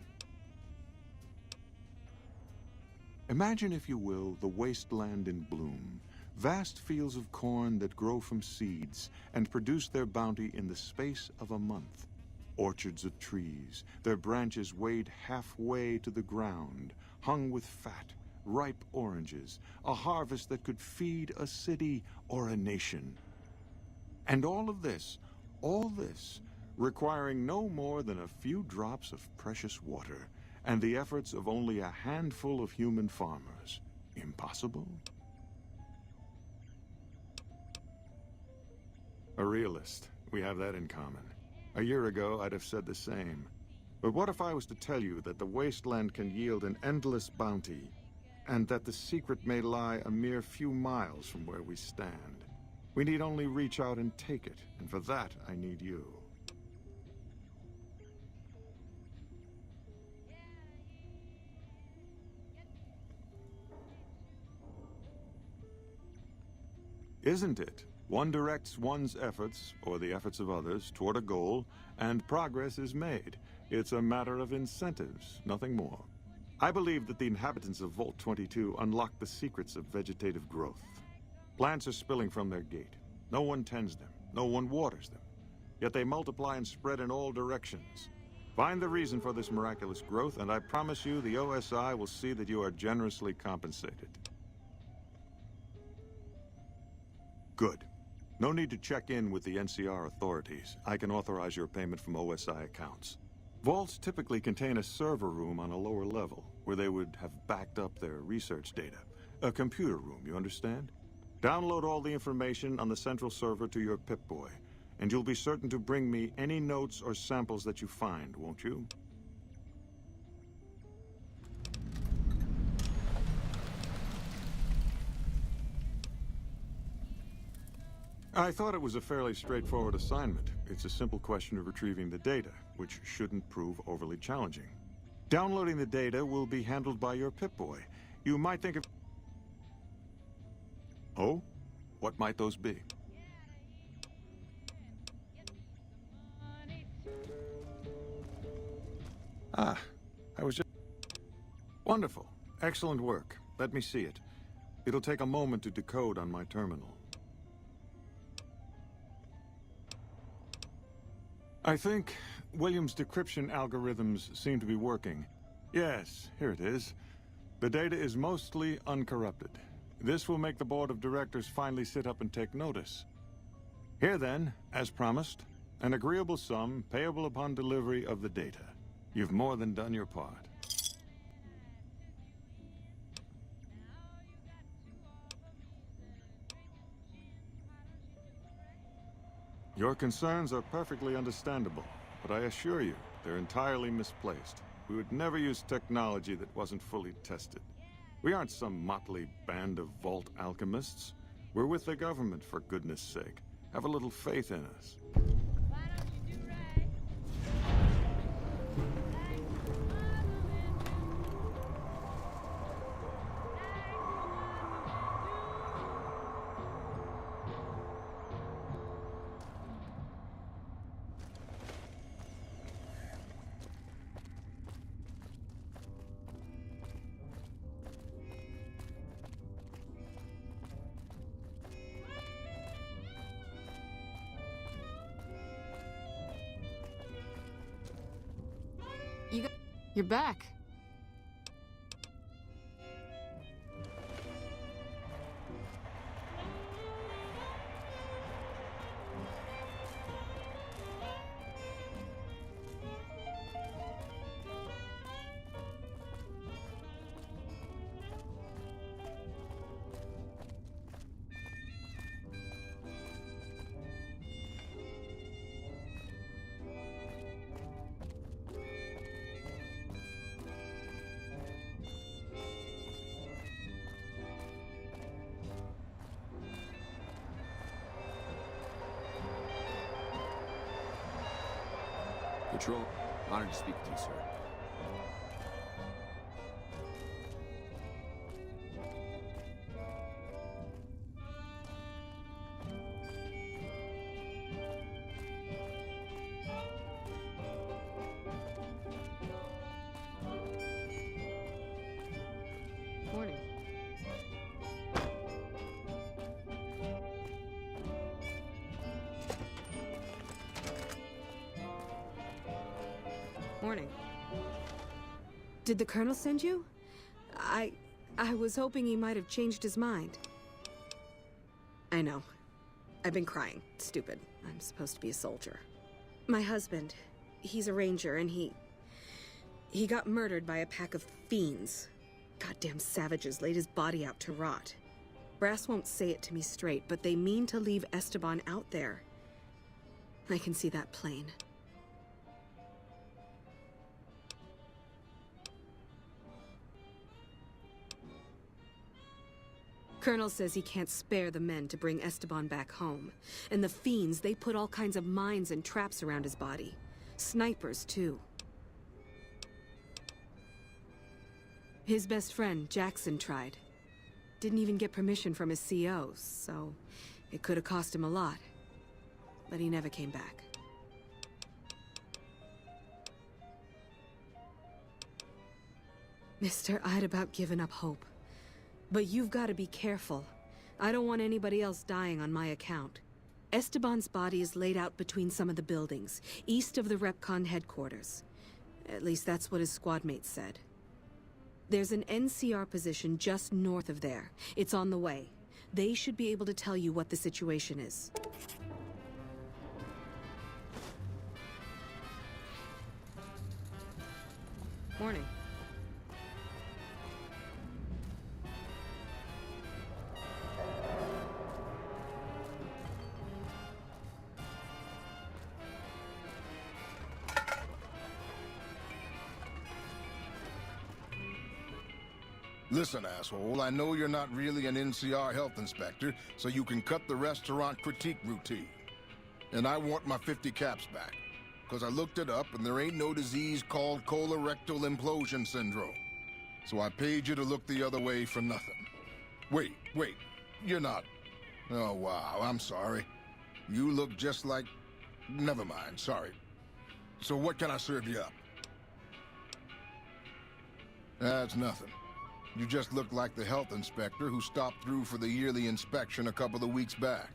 Imagine, if you will, the wasteland in bloom. Vast fields of corn that grow from seeds and produce their bounty in the space of a month. Orchards of trees, their branches weighed halfway to the ground, hung with fat, ripe oranges, a harvest that could feed a city or a nation. And all this, requiring no more than a few drops of precious water, and the efforts of only a handful of human farmers. Impossible? A realist. We have that in common. A year ago, I'd have said the same. But what if I was to tell you that the wasteland can yield an endless bounty, and that the secret may lie a mere few miles from where we stand? We need only reach out and take it, and for that, I need you. Isn't it? One directs one's efforts, or the efforts of others, toward a goal, and progress is made. It's a matter of incentives, nothing more. I believe that the inhabitants of Vault 22 unlock the secrets of vegetative growth. Plants are spilling from their gate. No one tends them. No one waters them. Yet they multiply and spread in all directions. Find the reason for this miraculous growth, and I promise you the OSI will see that you are generously compensated. Good. No need to check in with the NCR authorities. I can authorize your payment from OSI accounts. Vaults typically contain a server room on a lower level, where they would have backed up their research data. A computer room, you understand? Download all the information on the central server to your Pip-Boy, and you'll be certain to bring me any notes or samples that you find, won't you? I thought it was a fairly straightforward assignment. It's a simple question of retrieving the data, which shouldn't prove overly challenging. Downloading the data will be handled by your Pip-Boy. You might think of... Oh? What might those be? Ah, I was just... Wonderful. Excellent work. Let me see it. It'll take a moment to decode on my terminal. I think Williams' decryption algorithms seem to be working. Yes, here it is. The data is mostly uncorrupted. This will make the board of directors finally sit up and take notice. Here then, as promised, an agreeable sum payable upon delivery of the data. You've more than done your part. Your concerns are perfectly understandable, but I assure you, they're entirely misplaced. We would never use technology that wasn't fully tested. We aren't some motley band of vault alchemists. We're with the government, for goodness sake. Have a little faith in us. You're back. Patrol, honored to speak with you, sir. Morning. Morning. Did the Colonel send you? I was hoping he might have changed his mind. I know. I've been crying. Stupid. I'm supposed to be a soldier. My husband, he's a ranger, and he got murdered by a pack of fiends. Goddamn savages laid his body out to rot. Brass won't say it to me straight, but they mean to leave Esteban out there. I can see that plain. Colonel says he can't spare the men to bring Esteban back home. And the fiends, they put all kinds of mines and traps around his body. Snipers, too. His best friend, Jackson, tried. Didn't even get permission from his CO, so it could have cost him a lot. But he never came back. Mister, I'd about given up hope. But you've got to be careful. I don't want anybody else dying on my account. Esteban's body is laid out between some of the buildings, east of the REPCON headquarters. At least that's what his squad mates said. There's an NCR position just north of there. It's on the way. They should be able to tell you what the situation is. Morning. Listen, asshole, I know you're not really an NCR health inspector, so you can cut the restaurant critique routine. And I want my 50 caps back. Because I looked it up, and there ain't no disease called colorectal implosion syndrome. So I paid you to look the other way for nothing. Wait, you're not... Oh, wow, I'm sorry. You look just like... Never mind, sorry. So what can I serve you up? That's nothing. You just look like the health inspector who stopped through for the yearly inspection a couple of weeks back.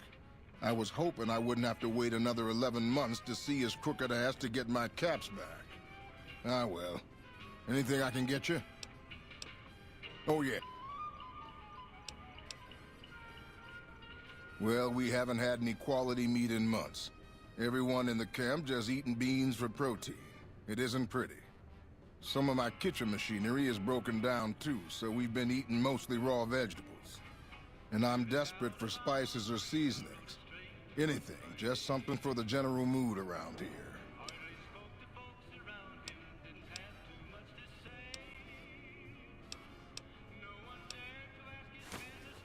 I was hoping I wouldn't have to wait another 11 months to see his crooked ass to get my caps back. Ah, well. Anything I can get you? Oh, yeah. Well, we haven't had any quality meat in months. Everyone in the camp just eating beans for protein. It isn't pretty. Some of my kitchen machinery is broken down too, so we've been eating mostly raw vegetables. And I'm desperate for spices or seasonings. Anything, just something for the general mood around here.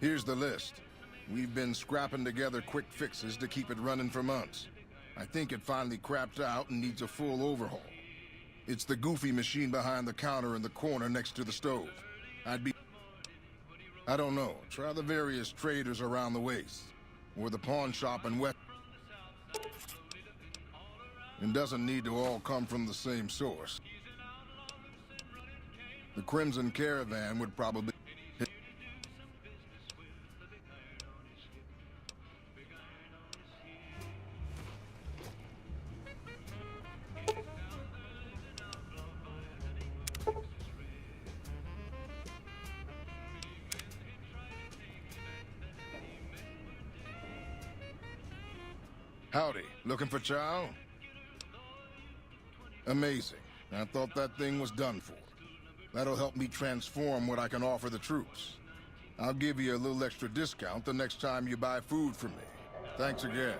Here's the list. We've been scrapping together quick fixes to keep it running for months. I think it finally crapped out and needs a full overhaul. It's the goofy machine behind the counter in the corner next to the stove. I don't know. Try the various traders around the waste. Or the pawn shop in West... It doesn't need to all come from the same source. The Crimson Caravan would probably... Howdy, looking for chow? Amazing. I thought that thing was done for. That'll help me transform what I can offer the troops. I'll give you a little extra discount the next time you buy food from me. Thanks again.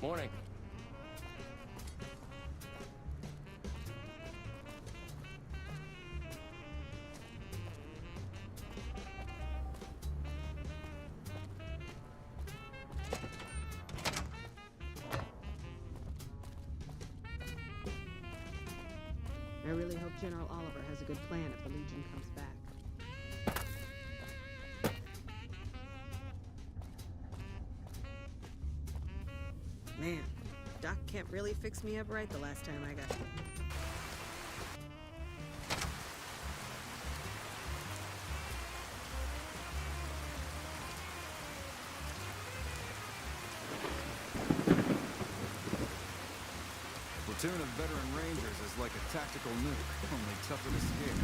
Morning. I really hope General Oliver has a good plan if the Legion comes back. Man, Doc can't really fix me up right the last time I got hit. Platoon of veteran Rangers is like a tactical nuke, only tougher to scare.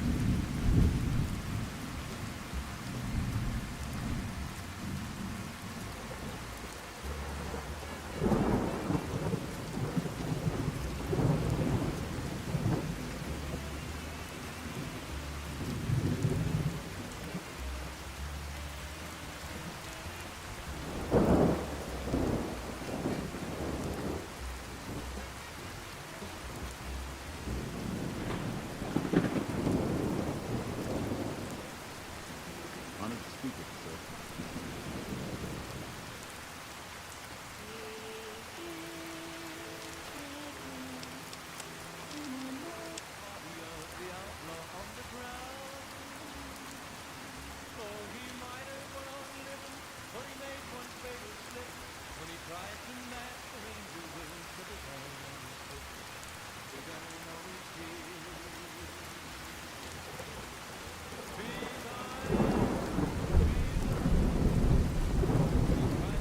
Honored to speak with you, sir.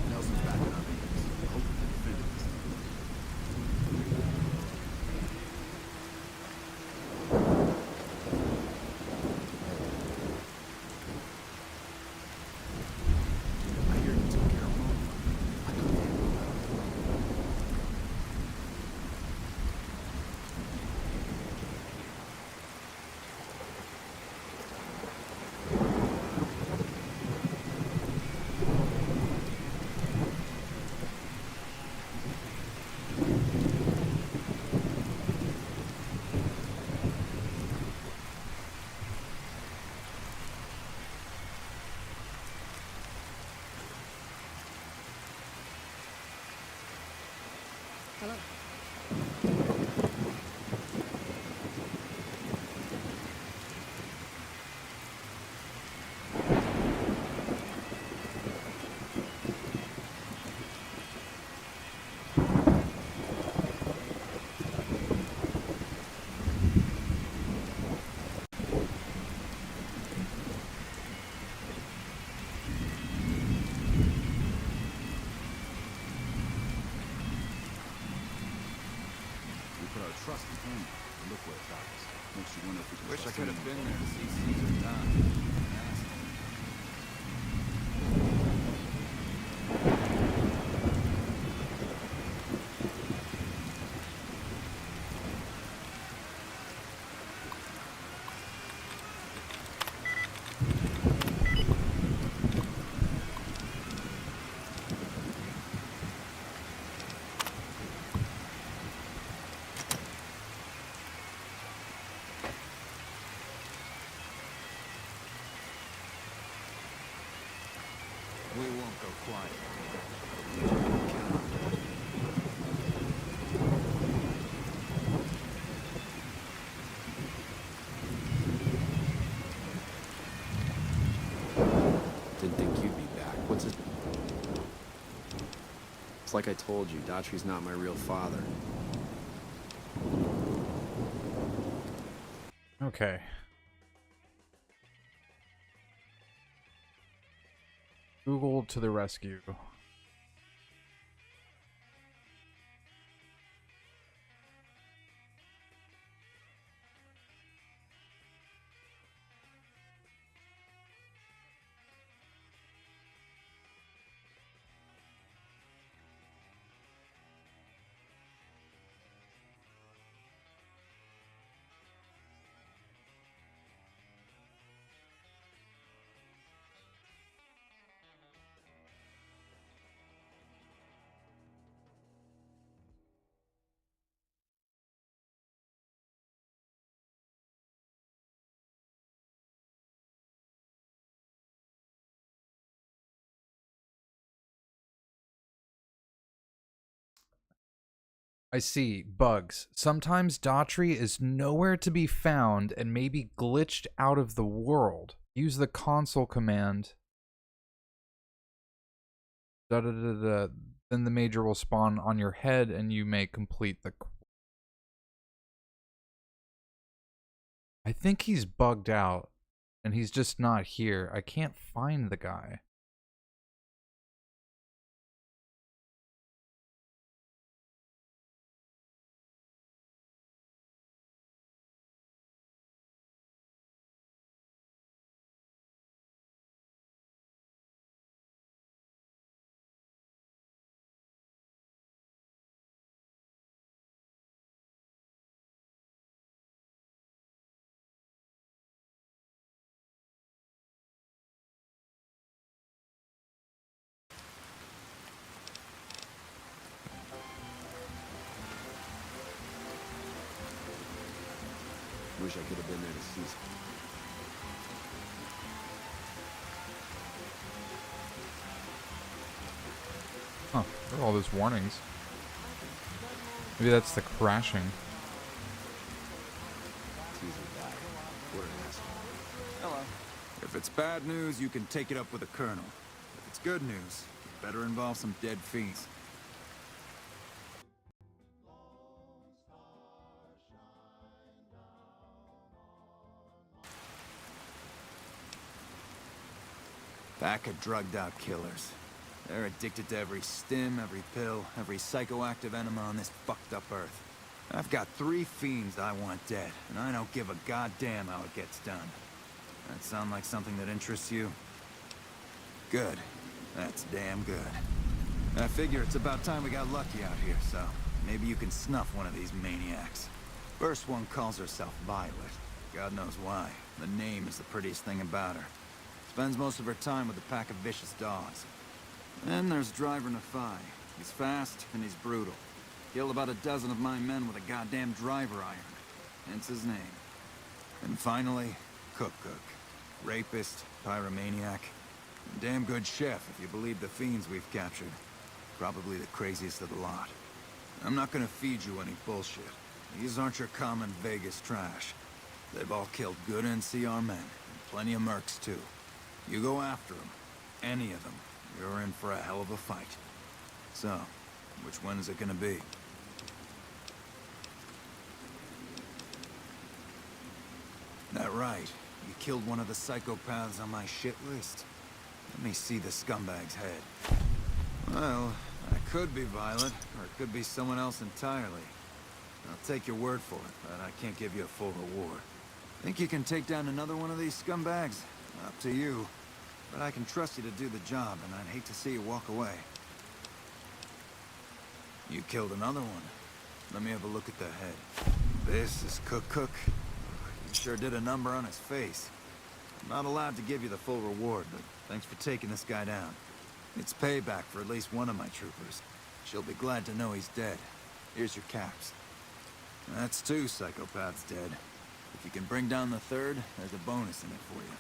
Nelson's back in our veins. I hope we can defend it this time. I hear you took care of him. I couldn't handle that. Hello. We put our trust in him, and look where it got us. Makes you wonder if we can Wish I trust could have anyone. been there to see Caesar die. Asshole. We won't go quiet. Count on it. Didn't think you'd be back. What's his... It's like I told you, Daughtry's not my real father. Okay. Google to the rescue. I see. Bugs. Sometimes Daughtry is nowhere to be found and may be glitched out of the world. Use the console command. Da da da da. Then the major will spawn on your head and you may complete the... I think he's bugged out and he's just not here. I can't find the guy. Wish I could have been there to see. Huh, what are all those warnings? Maybe that's the crashing. What an asshole. Hello. If it's bad news, you can take it up with the Colonel. If it's good news, it better involve some dead fiends. Pack of drugged-out killers. They're addicted to every stim, every pill, every psychoactive enema on this fucked-up Earth. I've got 3 fiends I want dead, and I don't give a goddamn how it gets done. That sound like something that interests you? Good. That's damn good. I figure it's about time we got lucky out here, so maybe you can snuff one of these maniacs. First one calls herself Violet. God knows why. The name is the prettiest thing about her. Spends most of her time with a pack of vicious dogs. Then there's Driver Nephi. He's fast and he's brutal. Killed about a dozen of my men with a goddamn driver iron. Hence his name. And finally, Cook. Rapist, pyromaniac. And damn good chef if you believe the fiends we've captured. Probably the craziest of the lot. I'm not gonna feed you any bullshit. These aren't your common Vegas trash. They've all killed good NCR men, and plenty of mercs too. You go after them, any of them, you're in for a hell of a fight. So, which one is it gonna be? That right, you killed one of the psychopaths on my shit list. Let me see the scumbag's head. Well, that could be Violet, or it could be someone else entirely. I'll take your word for it, but I can't give you a full reward. Think you can take down another one of these scumbags? Up to you. But I can trust you to do the job, and I'd hate to see you walk away. You killed another one. Let me have a look at the head. This is Cook. You sure did a number on his face. I'm not allowed to give you the full reward, but thanks for taking this guy down. It's payback for at least one of my troopers. She'll be glad to know he's dead. Here's your caps. That's 2 psychopaths dead. If you can bring down the 3rd, there's a bonus in it for you.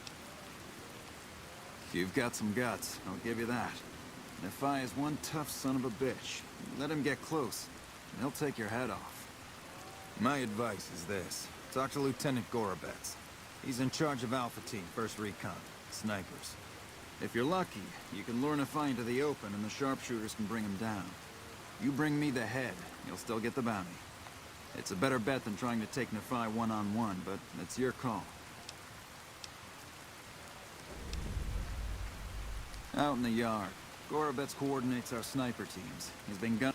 You've got some guts, I'll give you that. Nephi is one tough son of a bitch. Let him get close, and he'll take your head off. My advice is this. Talk to Lieutenant Gorobets. He's in charge of Alpha Team, 1st Recon, snipers. If you're lucky, you can lure Nephi into the open and the sharpshooters can bring him down. You bring me the head, you'll still get the bounty. It's a better bet than trying to take Nephi one-on-one, but it's your call. Out in the yard. Gorobets coordinates our sniper teams. He's been gun-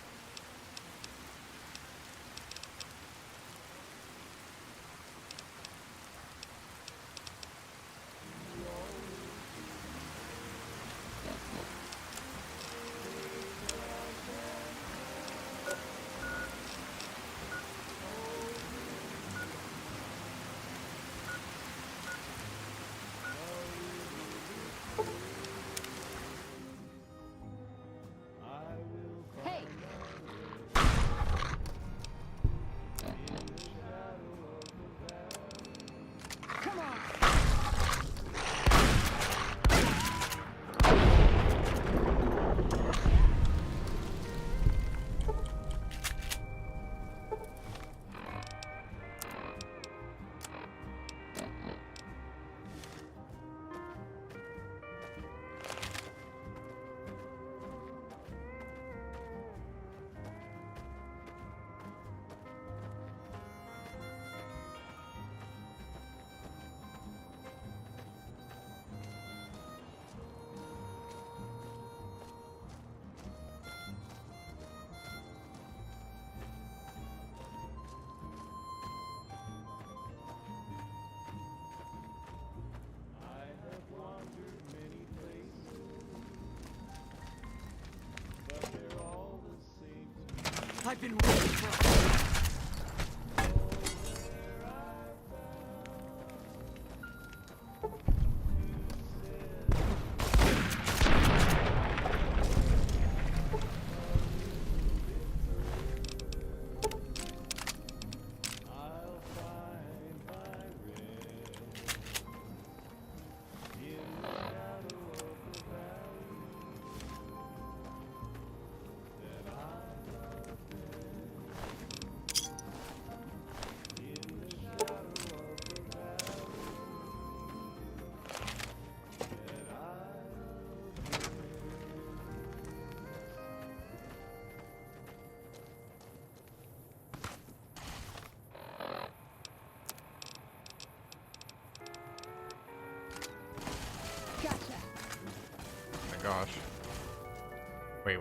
Hey, I've been waiting for. Gosh. Wait.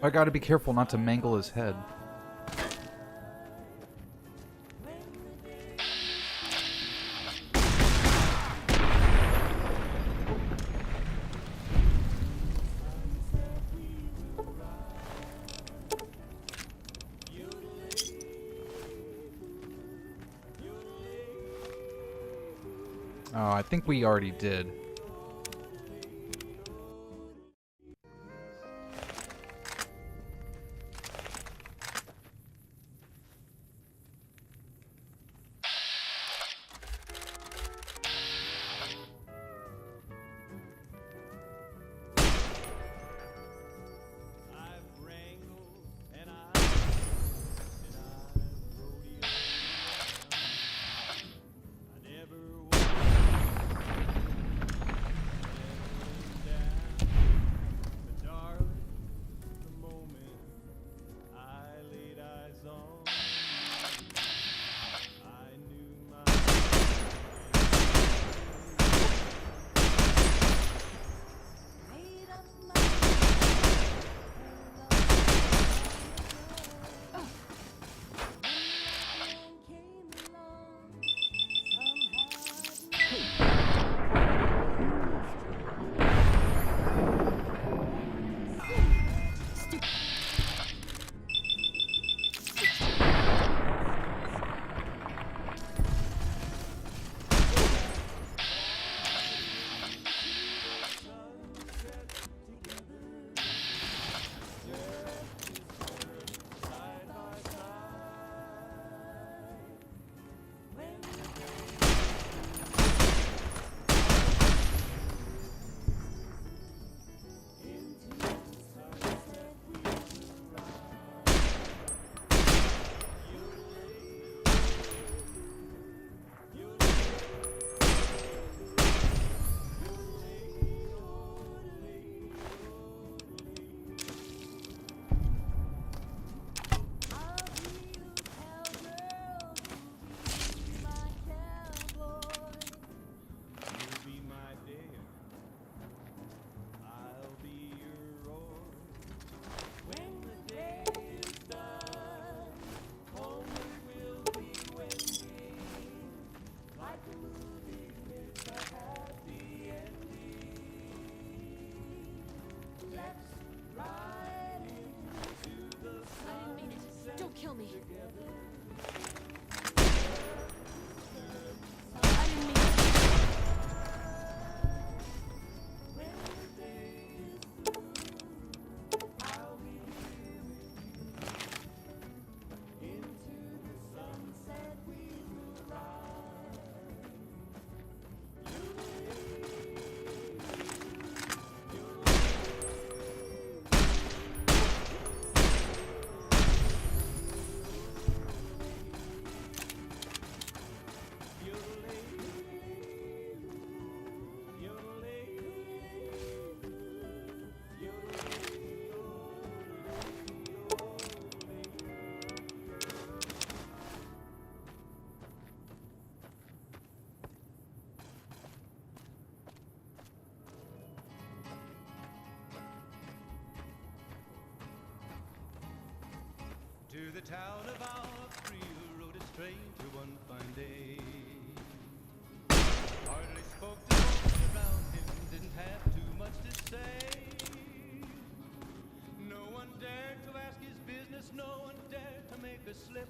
I gotta be careful not to mangle his head. Oh, I think we already did. kill me. To the town of Alfreel rode a stranger one fine day. Hardly spoke to folks around him, didn't have too much to say. No one dared to ask his business, no one dared to make a slip.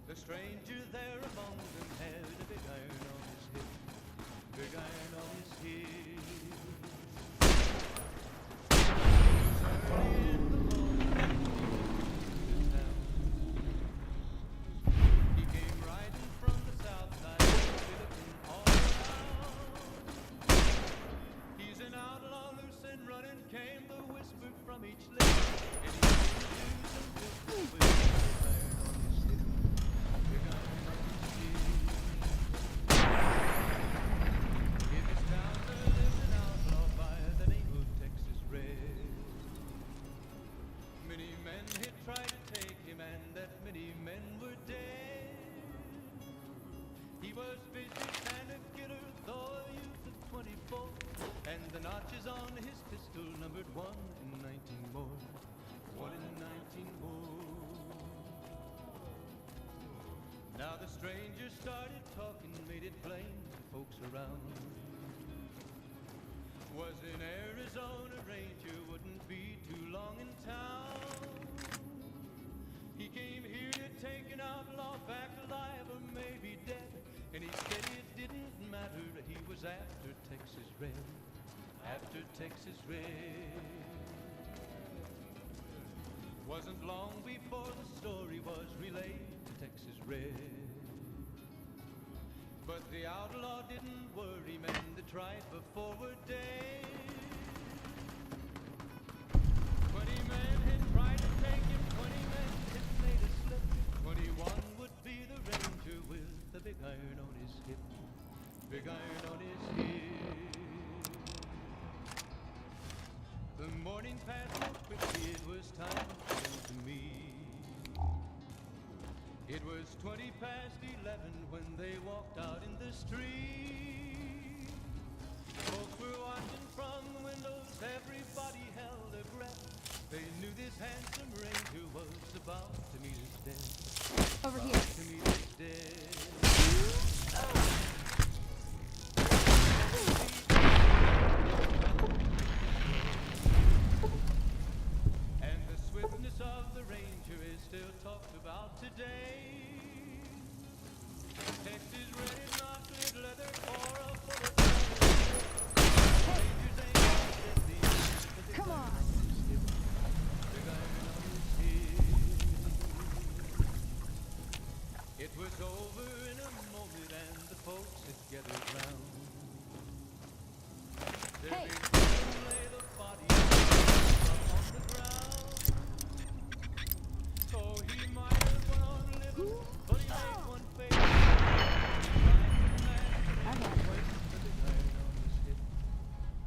The stranger there among them had a big iron on his hip, big iron on his hip. Early in the morning, came the whisper from each lip, and he used some whisper with big iron on his hip, big iron on his hip. In this town there lived an outlaw by the name of Texas Red. Many men had tried to take him, and that many men were dead. He was vicious and a killer, though a youth of 24, and the notches on his pistol numbered 1 in 19 more, 1 in 19 more. Now the stranger started talking, made it plain to folks around. Was in Arizona Ranger, wouldn't be too long in town. He came here to take an outlaw back alive or maybe dead, and he said it didn't matter, he was after Texas Red. After Texas Red. Wasn't long before the story was relayed to Texas Red. But the outlaw didn't worry, men that tried for forward days. 20 men had tried to take him, 20 men had made a slip. 21 would be the ranger with the big iron on his hip, big iron on his hip. The morning passed so quickly, it was time to come to me. It was 20 past 11 when they walked out in the street. Folks were watching from the windows, everybody held their breath. They knew this handsome ranger was about to meet his death. Over here. To meet his death. Of the ranger is still talked about today. Texas Red is not good leather or a bullet. Rangers ain't all deadly. Come on. Big iron on his hip. It was over in a moment and the folks had gathered round. There lay the body on the ground. Oh, he might have went on living, but he made one face.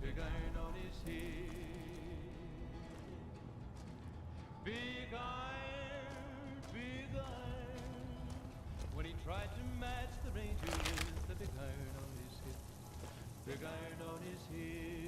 Big iron on his hip. Big iron, big iron. When he tried to match the ranger with the big iron on his hip. Big iron on his hip.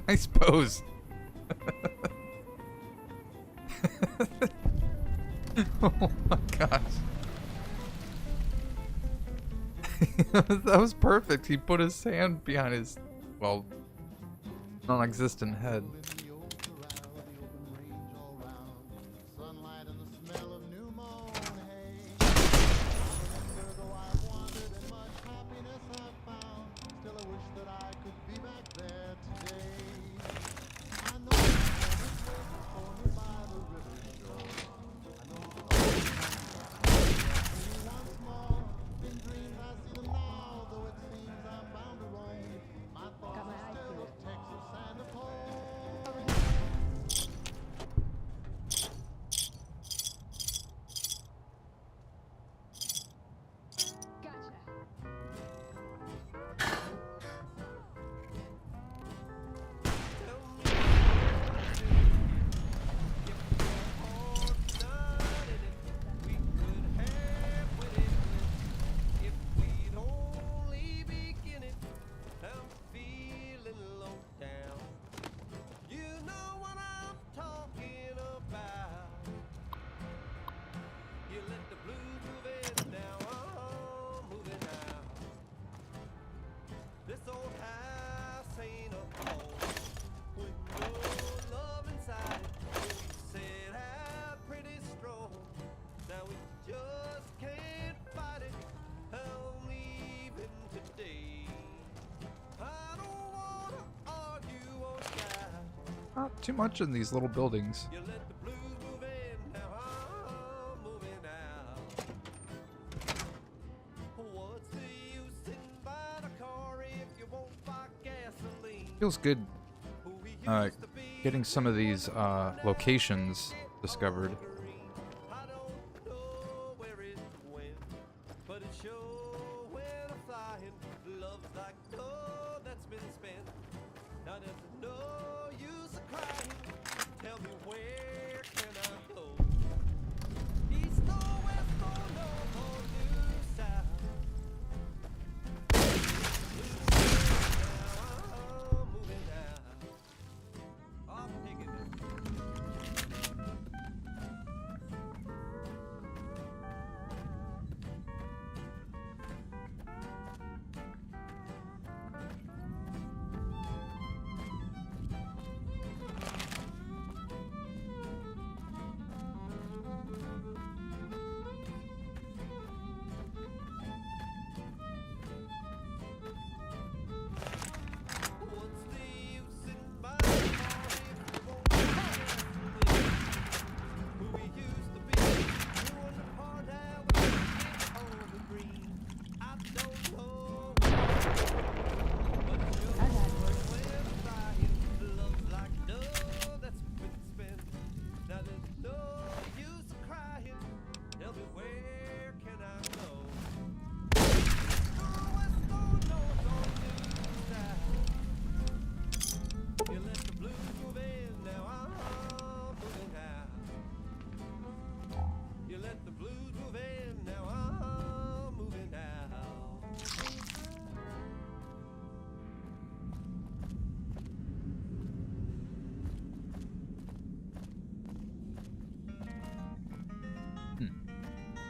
Nice pose. Oh my gosh. That was perfect. He put his hand behind his, well, non-existent head. Not too much in these little buildings. Feels good getting some of these locations discovered.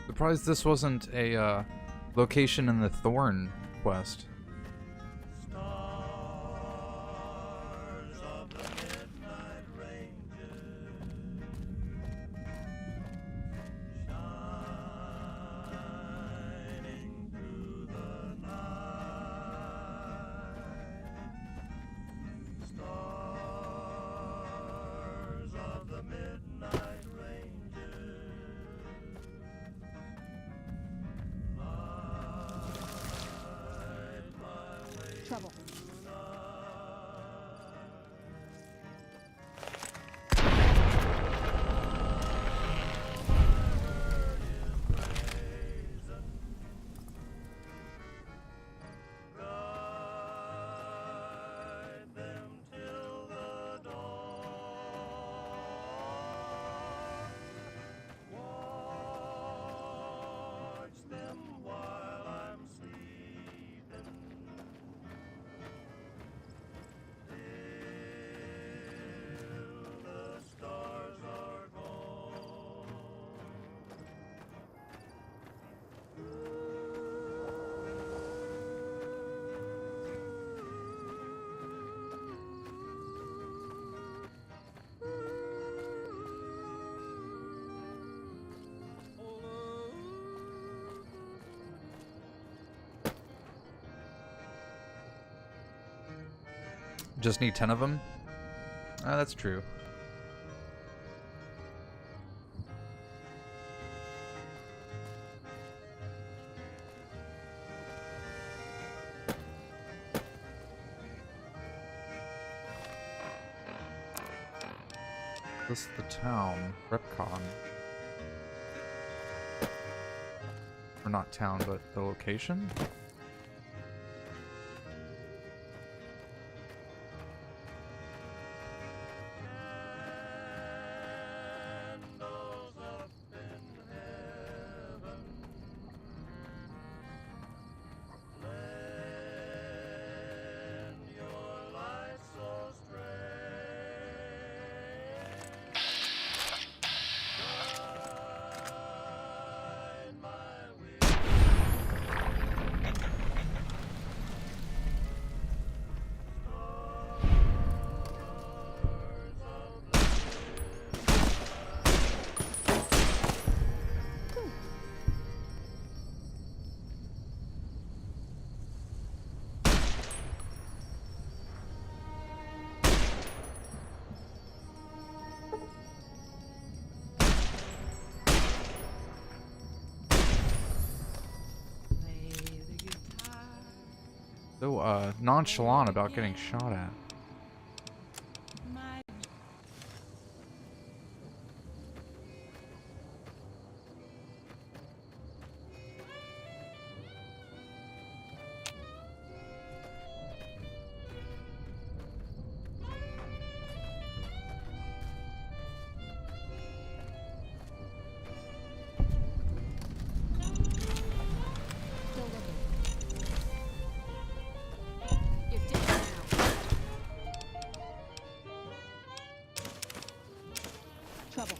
Surprised this wasn't a location in the Thorn quest. Just need 10 of them? That's true. This is the town, Repcon. Or not town, but the location? So, nonchalant about getting shot at. Trouble.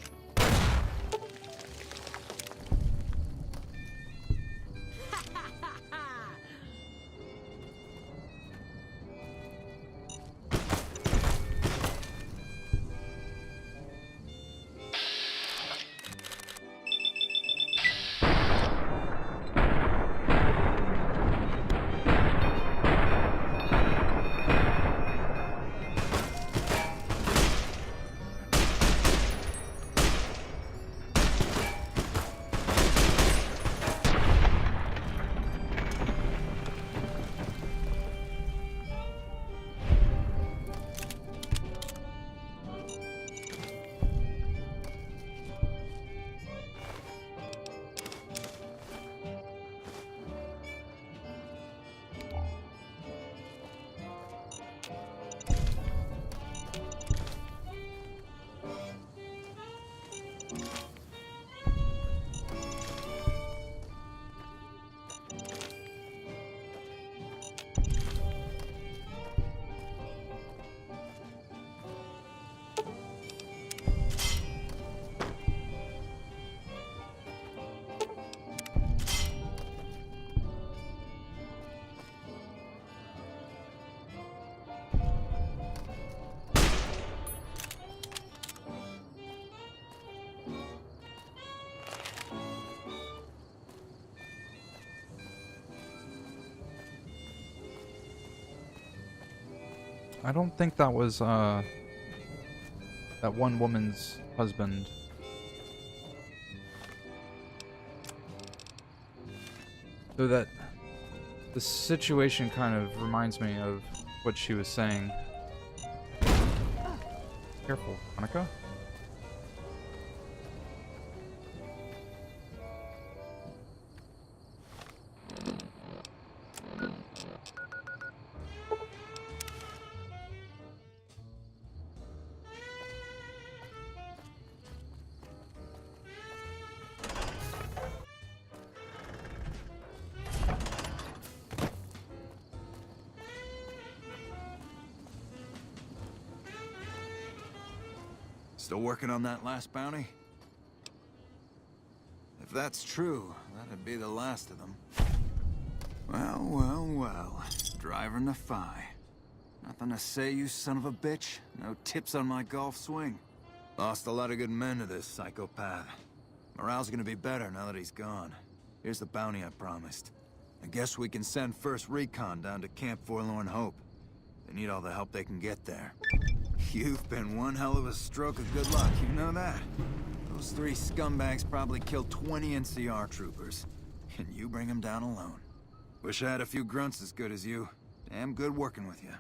I don't think that was, that one woman's husband. So that... the situation kind of reminds me of what she was saying. Careful, Hanukkah. Still working on that last bounty? If that's true, that'd be the last of them. Well, well, well. Driving the Phi. Nothing to say, you son of a bitch? No tips on my golf swing? Lost a lot of good men to this psychopath. Morale's gonna be better now that he's gone. Here's the bounty I promised. I guess we can send first recon down to Camp Forlorn Hope. They need all the help they can get there. You've been one hell of a stroke of good luck, you know that? Those 3 scumbags probably killed 20 NCR troopers. And you bring them down alone. Wish I had a few grunts as good as you. Damn good working with you.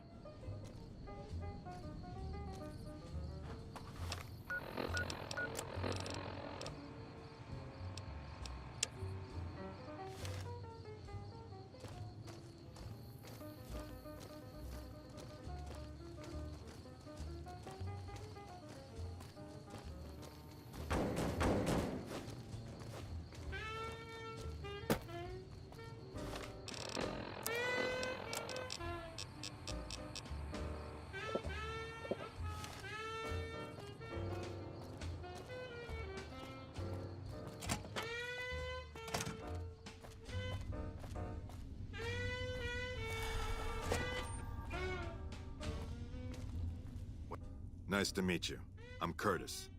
Nice to meet you. I'm Curtis.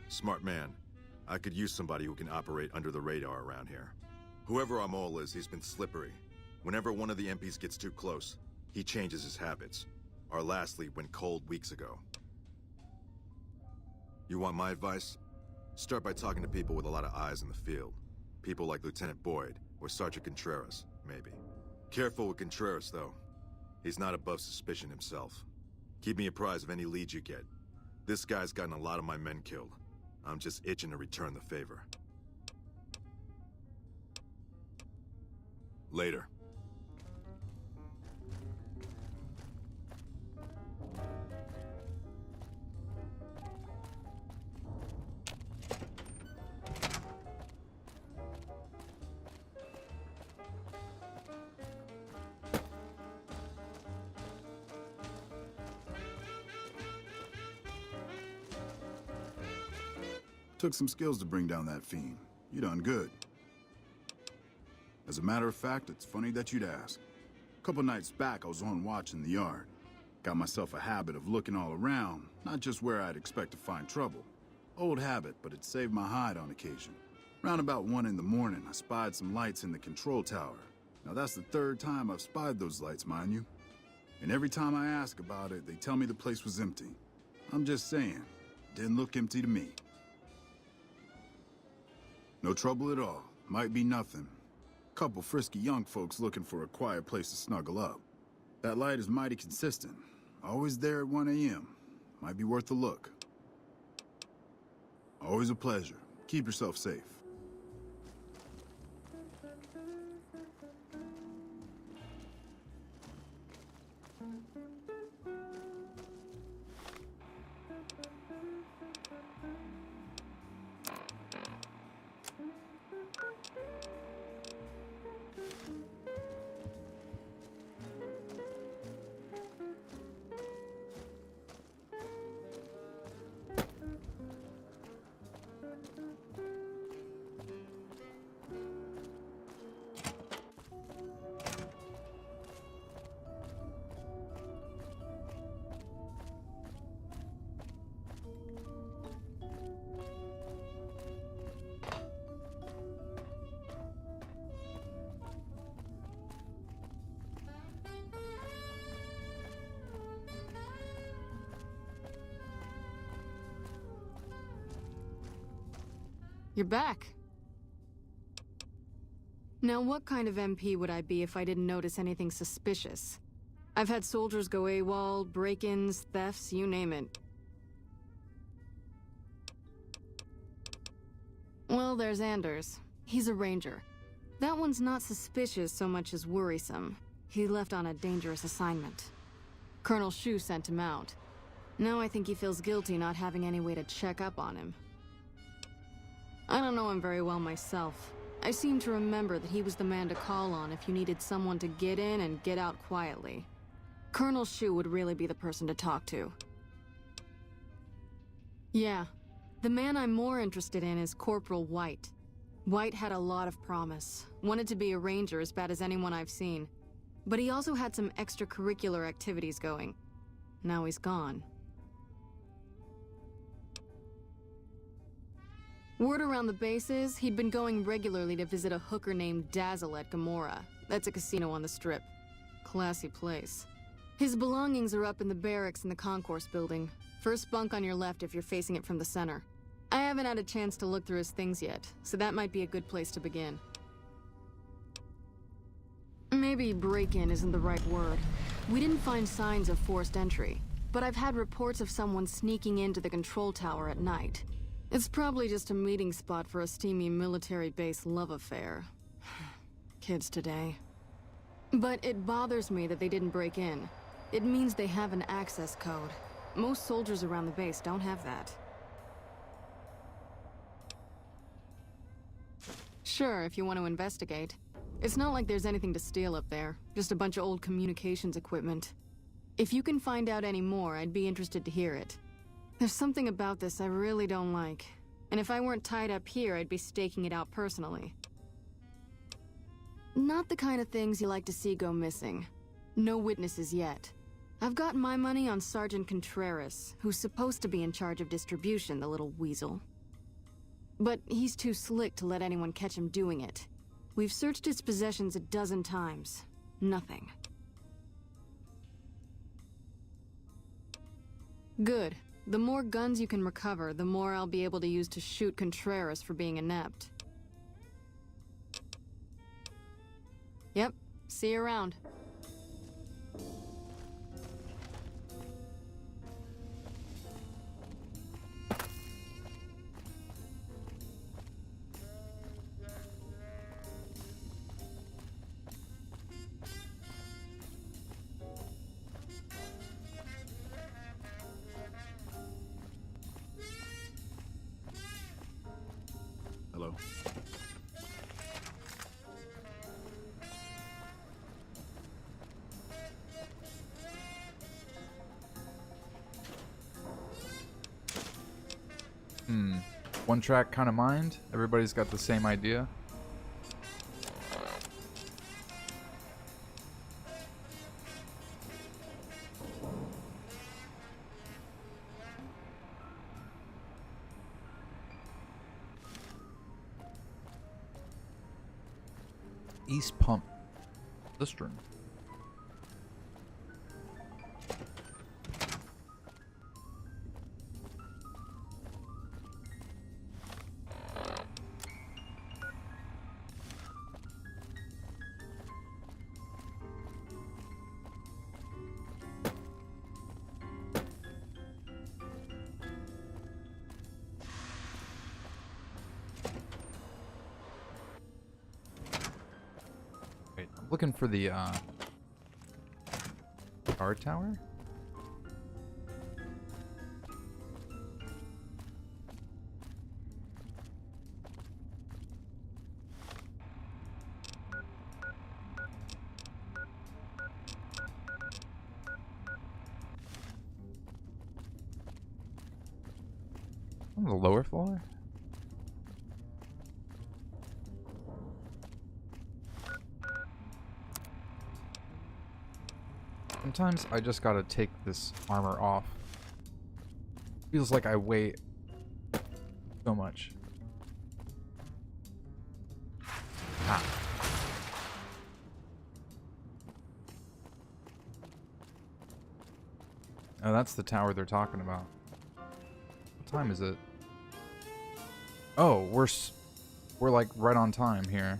Smart man. I could use somebody who can operate under the radar around here. Whoever our mole is, he's been slippery. Whenever one of the MPs gets too close, he changes his habits. Our last lead went cold weeks ago. You want my advice? Start by talking to people with a lot of eyes in the field. People like Lieutenant Boyd, or Sergeant Contreras, maybe. Careful with Contreras, though. He's not above suspicion himself. Keep me apprised of any leads you get. This guy's gotten a lot of my men killed. I'm just itching to return the favor. Later. Took some skills to bring down that fiend. You done good. As a matter of fact, it's funny that you'd ask. A couple nights back, I was on watch in the yard. Got myself a habit of looking all around, not just where I'd expect to find trouble. Old habit, but it saved my hide on occasion. Round about 1 in the morning, I spied some lights in the control tower. Now that's the 3rd time I've spied those lights, mind you. And every time I ask about it, they tell me the place was empty. I'm just saying, didn't look empty to me. No trouble at all. Might be nothing. Couple frisky young folks looking for a quiet place to snuggle up. That light is mighty consistent. Always there at 1 a.m. Might be worth a look. Always a pleasure. Keep yourself safe. You're back. Now, what kind of MP would I be if I didn't notice anything suspicious? I've had soldiers go AWOL, break-ins, thefts, you name it. Well, there's Anders. He's a ranger. That one's not suspicious so much as worrisome. He left on a dangerous assignment. Colonel Shu sent him out. Now I think he feels guilty not having any way to check up on him. I don't know him very well myself. I seem to remember that he was the man to call on if you needed someone to get in and get out quietly. Colonel Shu would really be the person to talk to. Yeah, the man I'm more interested in is Corporal White. White had a lot of promise, wanted to be a ranger as bad as anyone I've seen. But he also had some extracurricular activities going. Now he's gone. Word around the base is he'd been going regularly to visit a hooker named Dazzle at Gamora. That's a casino on the Strip. Classy place. His belongings are up in the barracks in the concourse building. First bunk on your left if you're facing it from the center. I haven't had a chance to look through his things yet, so that might be a good place to begin. Maybe break-in isn't the right word. We didn't find signs of forced entry, but I've had reports of someone sneaking into the control tower at night. It's probably just a meeting spot for a steamy military base love affair. Kids today. But it bothers me that they didn't break in. It means they have an access code. Most soldiers around the base don't have that. Sure, if you want to investigate. It's not like there's anything to steal up there, just a bunch of old communications equipment. If you can find out any more, I'd be interested to hear it. There's something about this I really don't like. And if I weren't tied up here, I'd be staking it out personally. Not the kind of things you like to see go missing. No witnesses yet. I've got my money on Sergeant Contreras, who's supposed to be in charge of distribution, the little weasel. But he's too slick to let anyone catch him doing it. We've searched his possessions a dozen times. Nothing. Good. The more guns you can recover, the more I'll be able to use to shoot Contreras for being inept. Yep. See you around. Hello? One track kind of mind? Everybody's got the same idea? East Pump Cistern. Looking for the guard tower. On the lower floor. Sometimes I just gotta take this armor off. Feels like I weigh so much. Ah. Oh, that's the tower they're talking about. What time is it? Oh, we're like right on time here.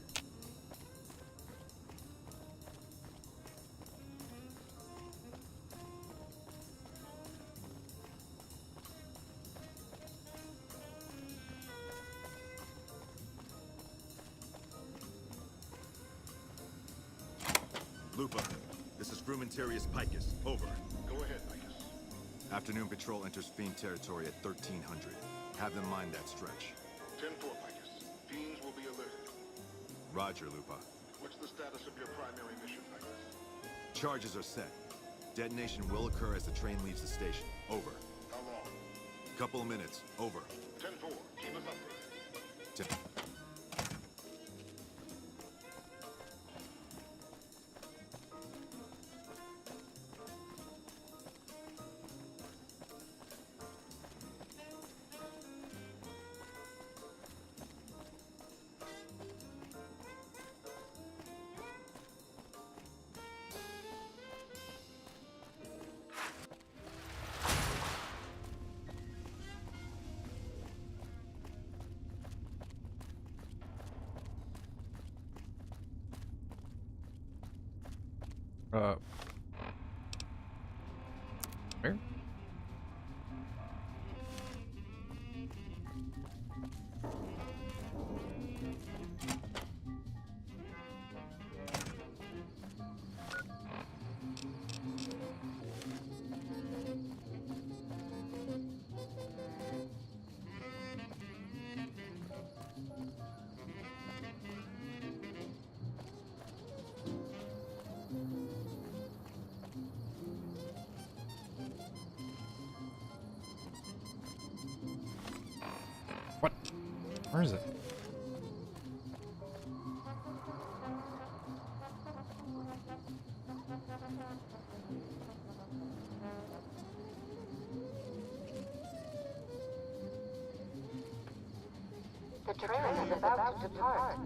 Lupa, this is Frumentarius Picus. Over. Go ahead, Picus. Afternoon patrol enters Fiend territory at 1300. Have them mind that stretch. 10-4, Picus. Fiends will be alerted. Roger, Lupa. What's the status of your primary mission, Picus? Charges are set. Detonation will occur as the train leaves the station. Over. How long? Couple of minutes. Over. 10-4. Keep us updated. 10. Where? What? Where is it? The train is about to depart.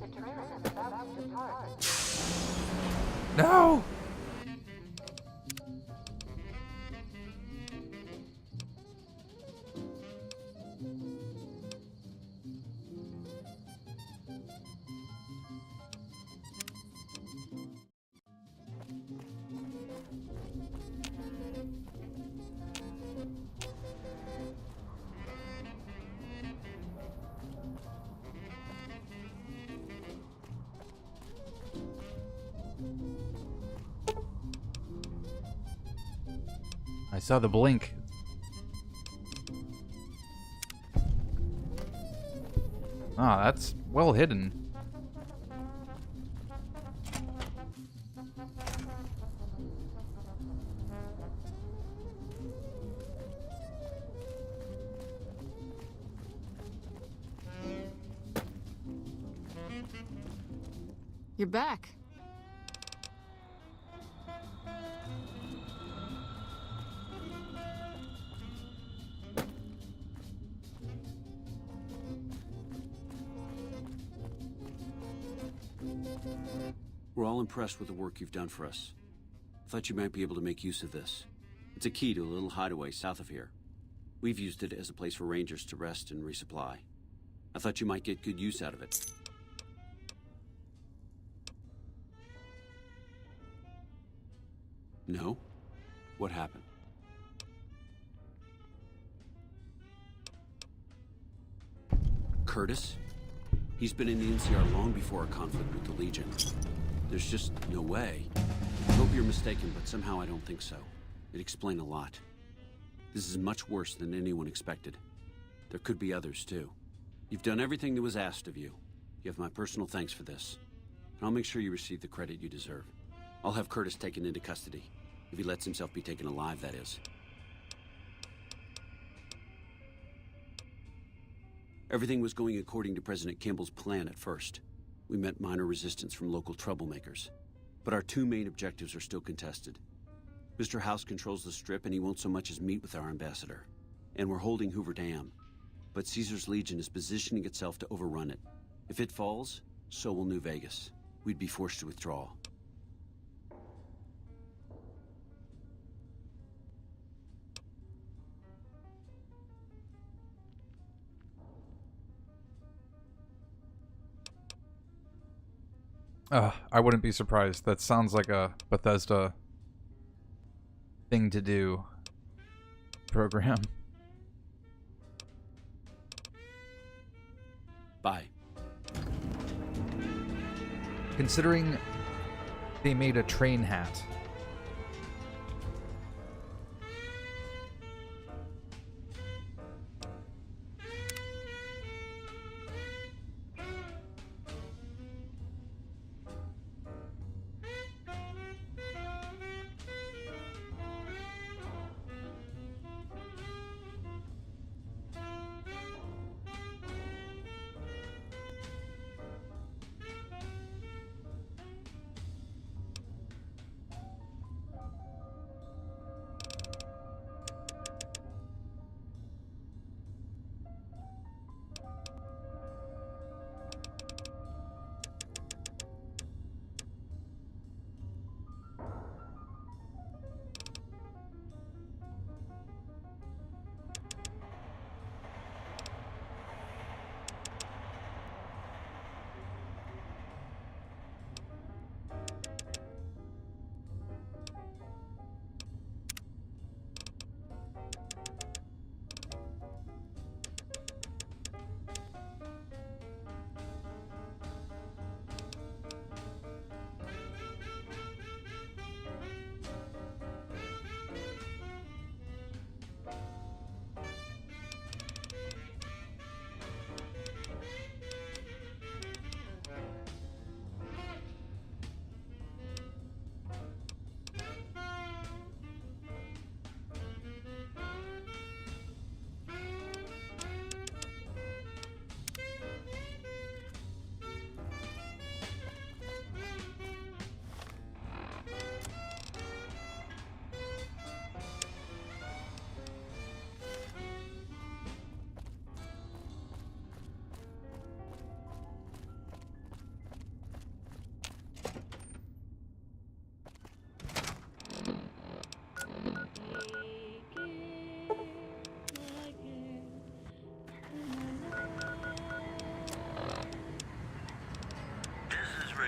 The train is about to depart. No! I saw the blink. Ah, that's well hidden. You're back. We're all impressed with the work you've done for us. I thought you might be able to make use of this. It's a key to a little hideaway south of here. We've used it as a place for rangers to rest and resupply. I thought you might get good use out of it. No? What happened? Curtis? He's been in the NCR long before our conflict with the Legion. There's just no way. I hope you're mistaken, but somehow I don't think so. It'd explain a lot. This is much worse than anyone expected. There could be others, too. You've done everything that was asked of you. You have my personal thanks for this. And I'll make sure you receive the credit you deserve. I'll have Curtis taken into custody. If he lets himself be taken alive, that is. Everything was going according to President Campbell's plan at first. We met minor resistance from local troublemakers. But our two main objectives are still contested. Mr. House controls the Strip, and he won't so much as meet with our ambassador. And we're holding Hoover Dam. But Caesar's Legion is positioning itself to overrun it. If it falls, so will New Vegas. We'd be forced to withdraw. I wouldn't be surprised. That sounds like a Bethesda thing to do program. Bye. Considering they made a train hat.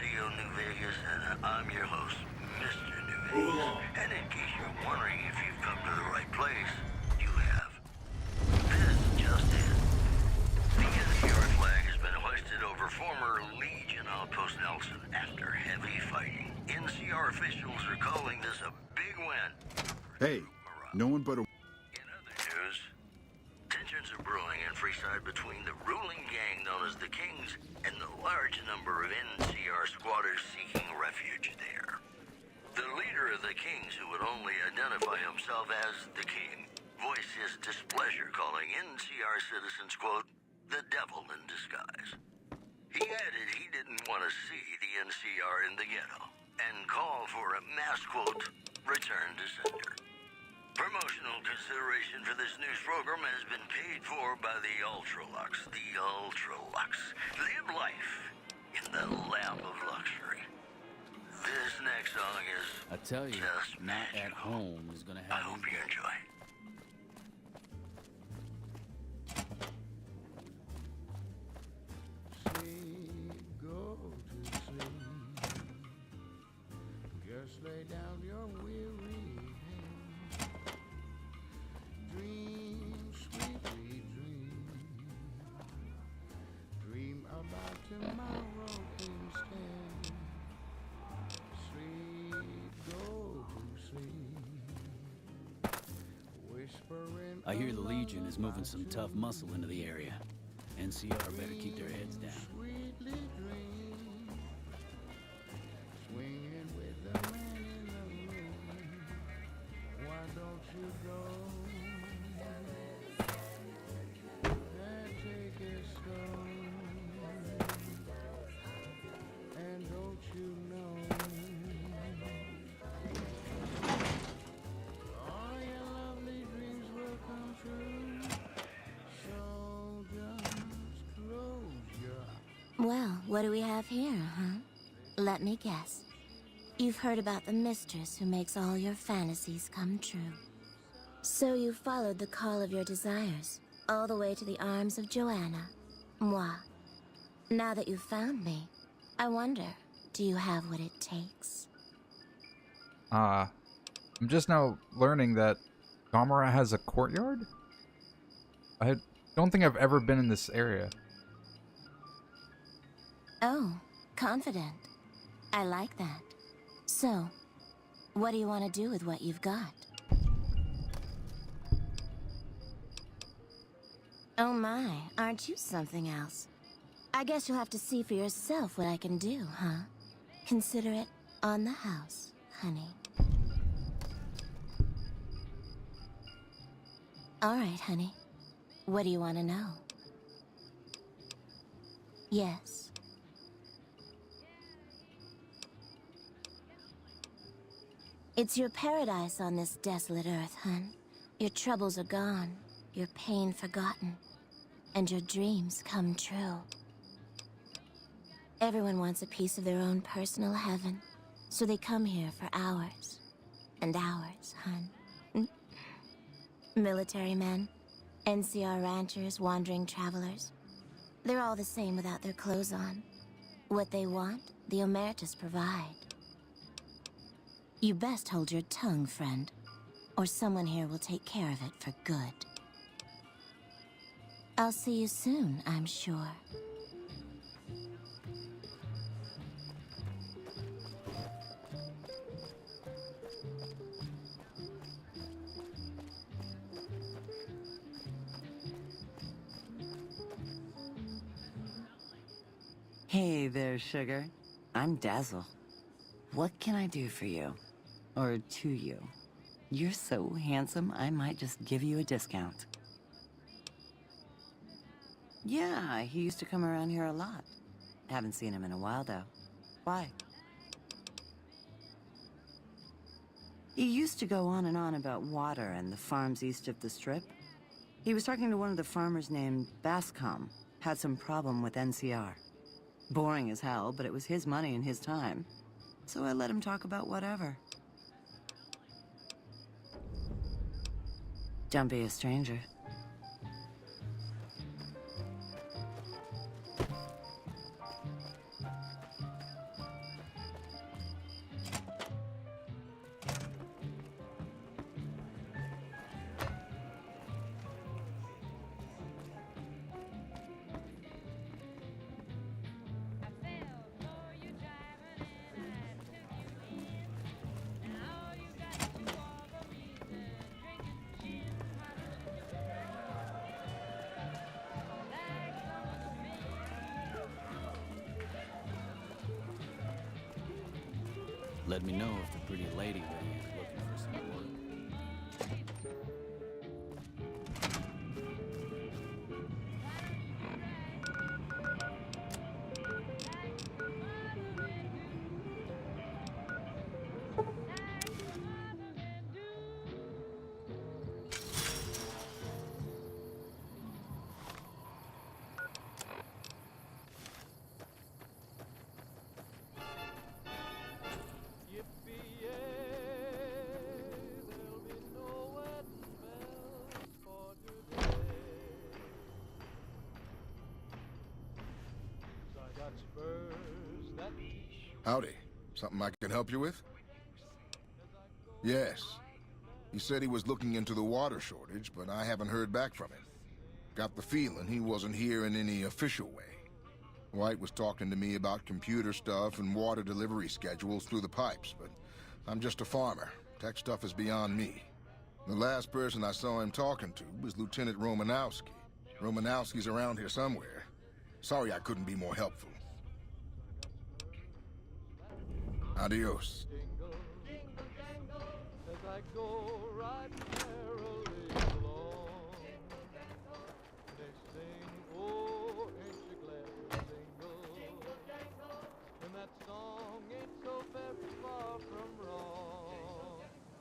Radio New Vegas, and I'm your host, Mr. New Vegas. And in case you're wondering if you've come to the right place, you have. This just in. The NCR flag has been hoisted over former Legion Outpost Nelson after heavy fighting. NCR officials are calling this a big win. Hey, no one but a... News. Tensions are brewing in Freeside between the ruling gang known as the Kings and the large number of NCR squatters seeking refuge there. The leader of the Kings, who would only identify himself as the King, voiced his displeasure, calling NCR citizens, quote, the devil in disguise. He added he didn't want to see the NCR in the ghetto and called for a mass, quote, return to sender. Promotional consideration for this news program has been paid for by the Ultralux. The Ultralux. Live life in the lap of luxury. This next song is I tell you, just Not magical. At Home is gonna have I hope you enjoy. Go to sleep. Just lay down your weary head. Dream, sweetly dream. Dream about tomorrow instead. Sleep, go to sleep. Whispering. I hear the Legion is moving some tough muscle into the area. NCR better keep their heads down. Sweetly dream. Swinging with the man in the moon. Why don't you go and take it slow? And don't you know all your lovely dreams will come true? So just close your eyes. Well, what do we have here, huh? Let me guess. You've heard about the mistress who makes all your fantasies come true. So you followed the call of your desires, all the way to the arms of Joanna. Moi. Now that you've found me, I wonder, do you have what it takes? I'm just now learning that Gamera has a courtyard? I don't think I've ever been in this area. Oh, confident. I like that. So, what do you want to do with what you've got? Oh my, aren't you something else? I guess you'll have to see for yourself what I can do, huh? Consider it on the house, honey. All right, honey. What do you want to know? Yes. It's your paradise on this desolate earth, hun. Your troubles are gone, your pain forgotten, and your dreams come true. Everyone wants a piece of their own personal heaven, so they come here for hours and hours, hun. Military men, NCR ranchers, wandering travelers. They're all the same without their clothes on. What they want, the Omertas provide. You best hold your tongue, friend, or someone here will take care of it for good. I'll see you soon, I'm sure. Hey there, sugar. I'm Dazzle. What can I do for you? Or to you? You're so handsome, I might just give you a discount. Yeah, he used to come around here a lot. Haven't seen him in a while, though. Why? He used to go on and on about water and the farms east of the Strip. He was talking to one of the farmers named Bascom. Had some problem with NCR. Boring as hell, but it was his money and his time. So I let him talk about whatever. Don't be a stranger. Let me know if the pretty lady lady is looking for some work. Howdy. Something I can help you with? Yes. He said he was looking into the water shortage, but I haven't heard back from him. Got the feeling he wasn't here in any official way. White was talking to me about computer stuff and water delivery schedules through the pipes, but I'm just a farmer. Tech stuff is beyond me. The last person I saw him talking to was Lieutenant Romanowski. Romanowski's around here somewhere. Sorry I couldn't be more helpful. Adios.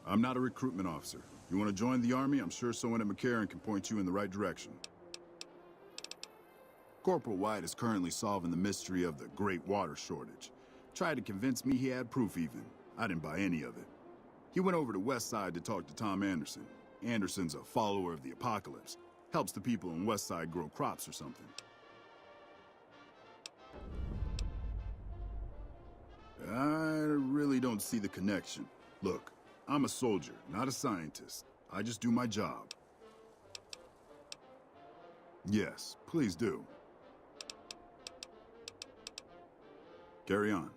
I'm not a recruitment officer. You want to join the Army? I'm sure someone at McCarran can point you in the right direction. Corporal White is currently solving the mystery of the Great Water Shortage. Tried to convince me he had proof even. I didn't buy any of it. He went over to Westside to talk to Tom Anderson. Anderson's a follower of the apocalypse. Helps the people in Westside grow crops or something. I really don't see the connection. Look, I'm a soldier, not a scientist. I just do my job. Yes, please do. Carry on.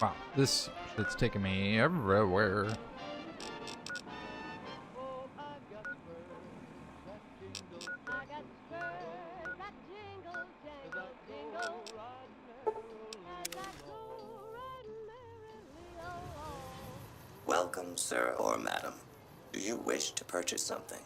Wow, this shit's taking me everywhere. Welcome, sir or madam. Do you wish to purchase something?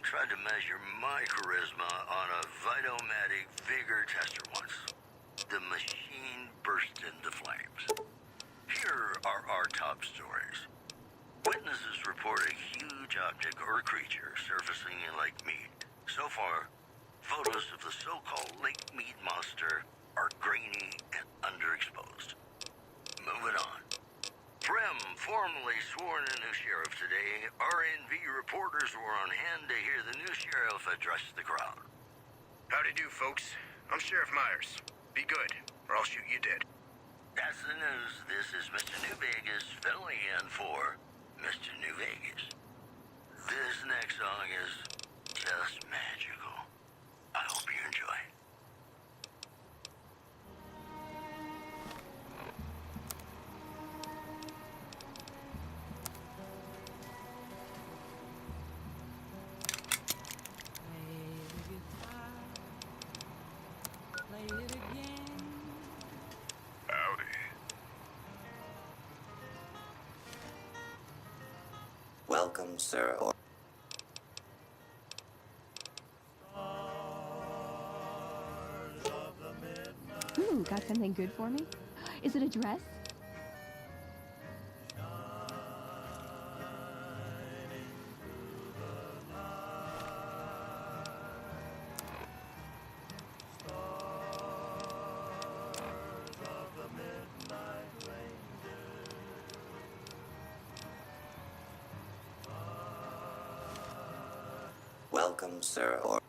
Tried to measure my charisma on a Vitomatic vigor tester once. The machine burst into flames. Here are our top stories. Witnesses report a huge object or creature surfacing in Lake Mead. So far, photos of the so-called Lake Mead monster are grainy and underexposed. Moving on. Prim formally sworn a new sheriff today. RNV reporters were on hand to hear the new sheriff address the crowd. Howdy do, folks. I'm Sheriff Myers. Be good, or I'll shoot you dead. That's the news. This is Mr. New Vegas filling in for Mr. New Vegas. This next song is just magical. I hope you enjoy. Welcome, sir, or... Ooh, got something good for me? Is it a dress? Welcome, sir, or...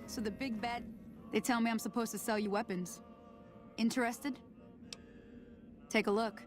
So the big bad... They tell me I'm supposed to sell you weapons. Interested? Take a look.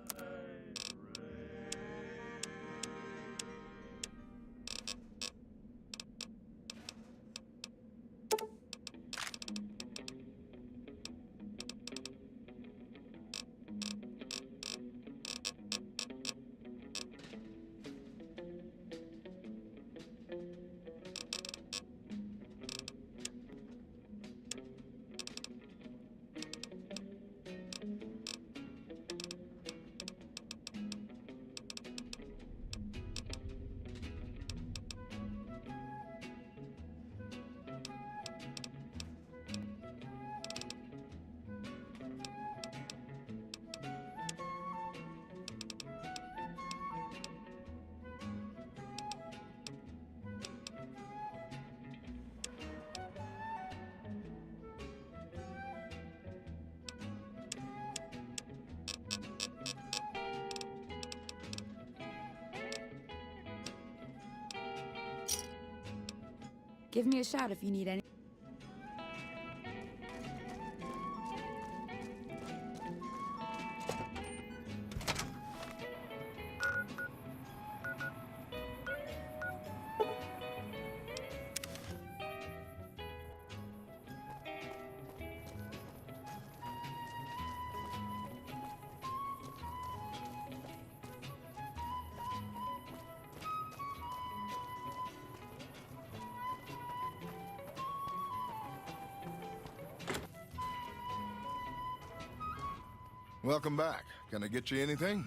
Give me a shout if you need any. Welcome back. Can I get you anything?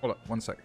Hold up, 1 second.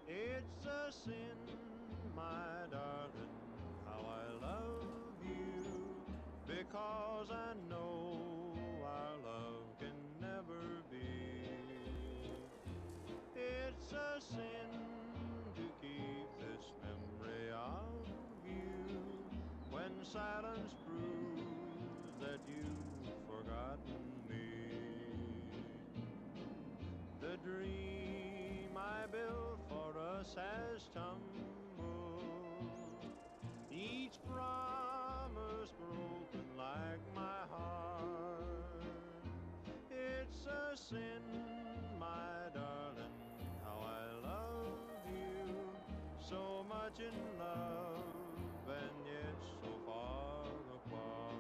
It's a sin, my darling, how I love you, because I know our love can never be. It's a sin to keep this memory of you when silence proves that you've forgotten me. The dream I built for us has tumbled, each promise broken like my heart. It's a sin, my darling, how I love you, so much in love and yet so far apart.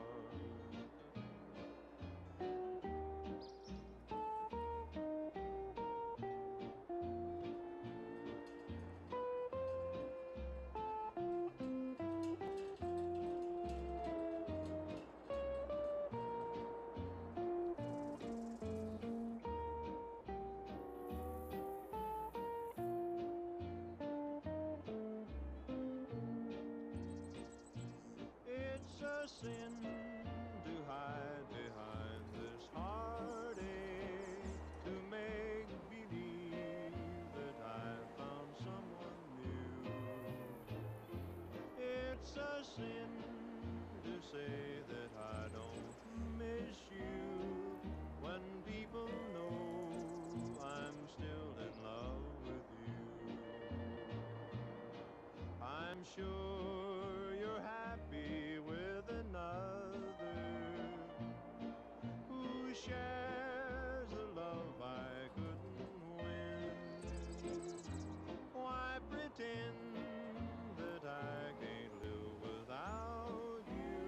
It's a sin to hide behind this heartache, to make believe that I found someone new. It's a sin to say that I don't miss you, when people know I'm still in love with you. I'm sure you're happy with another who shares a love I couldn't win. Why pretend that I can't live without you,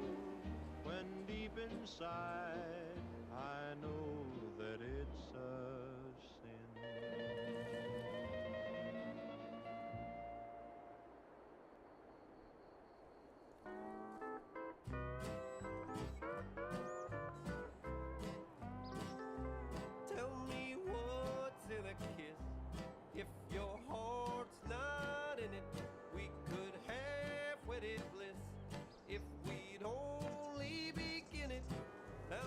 when deep inside I know that it's a sin. Tell me what's in a kiss. If your heart's not in it, we could have wedded bliss. If we'd only begin it, and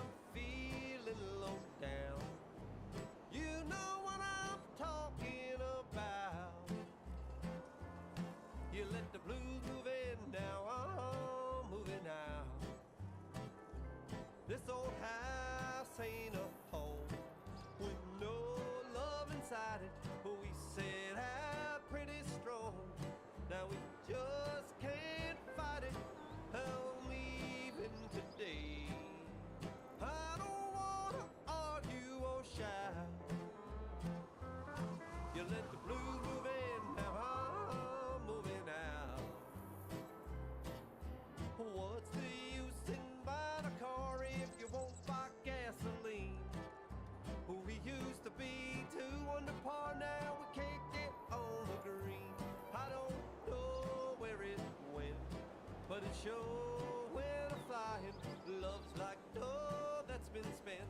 sure when I'm flying. Love's like dough that's been spent.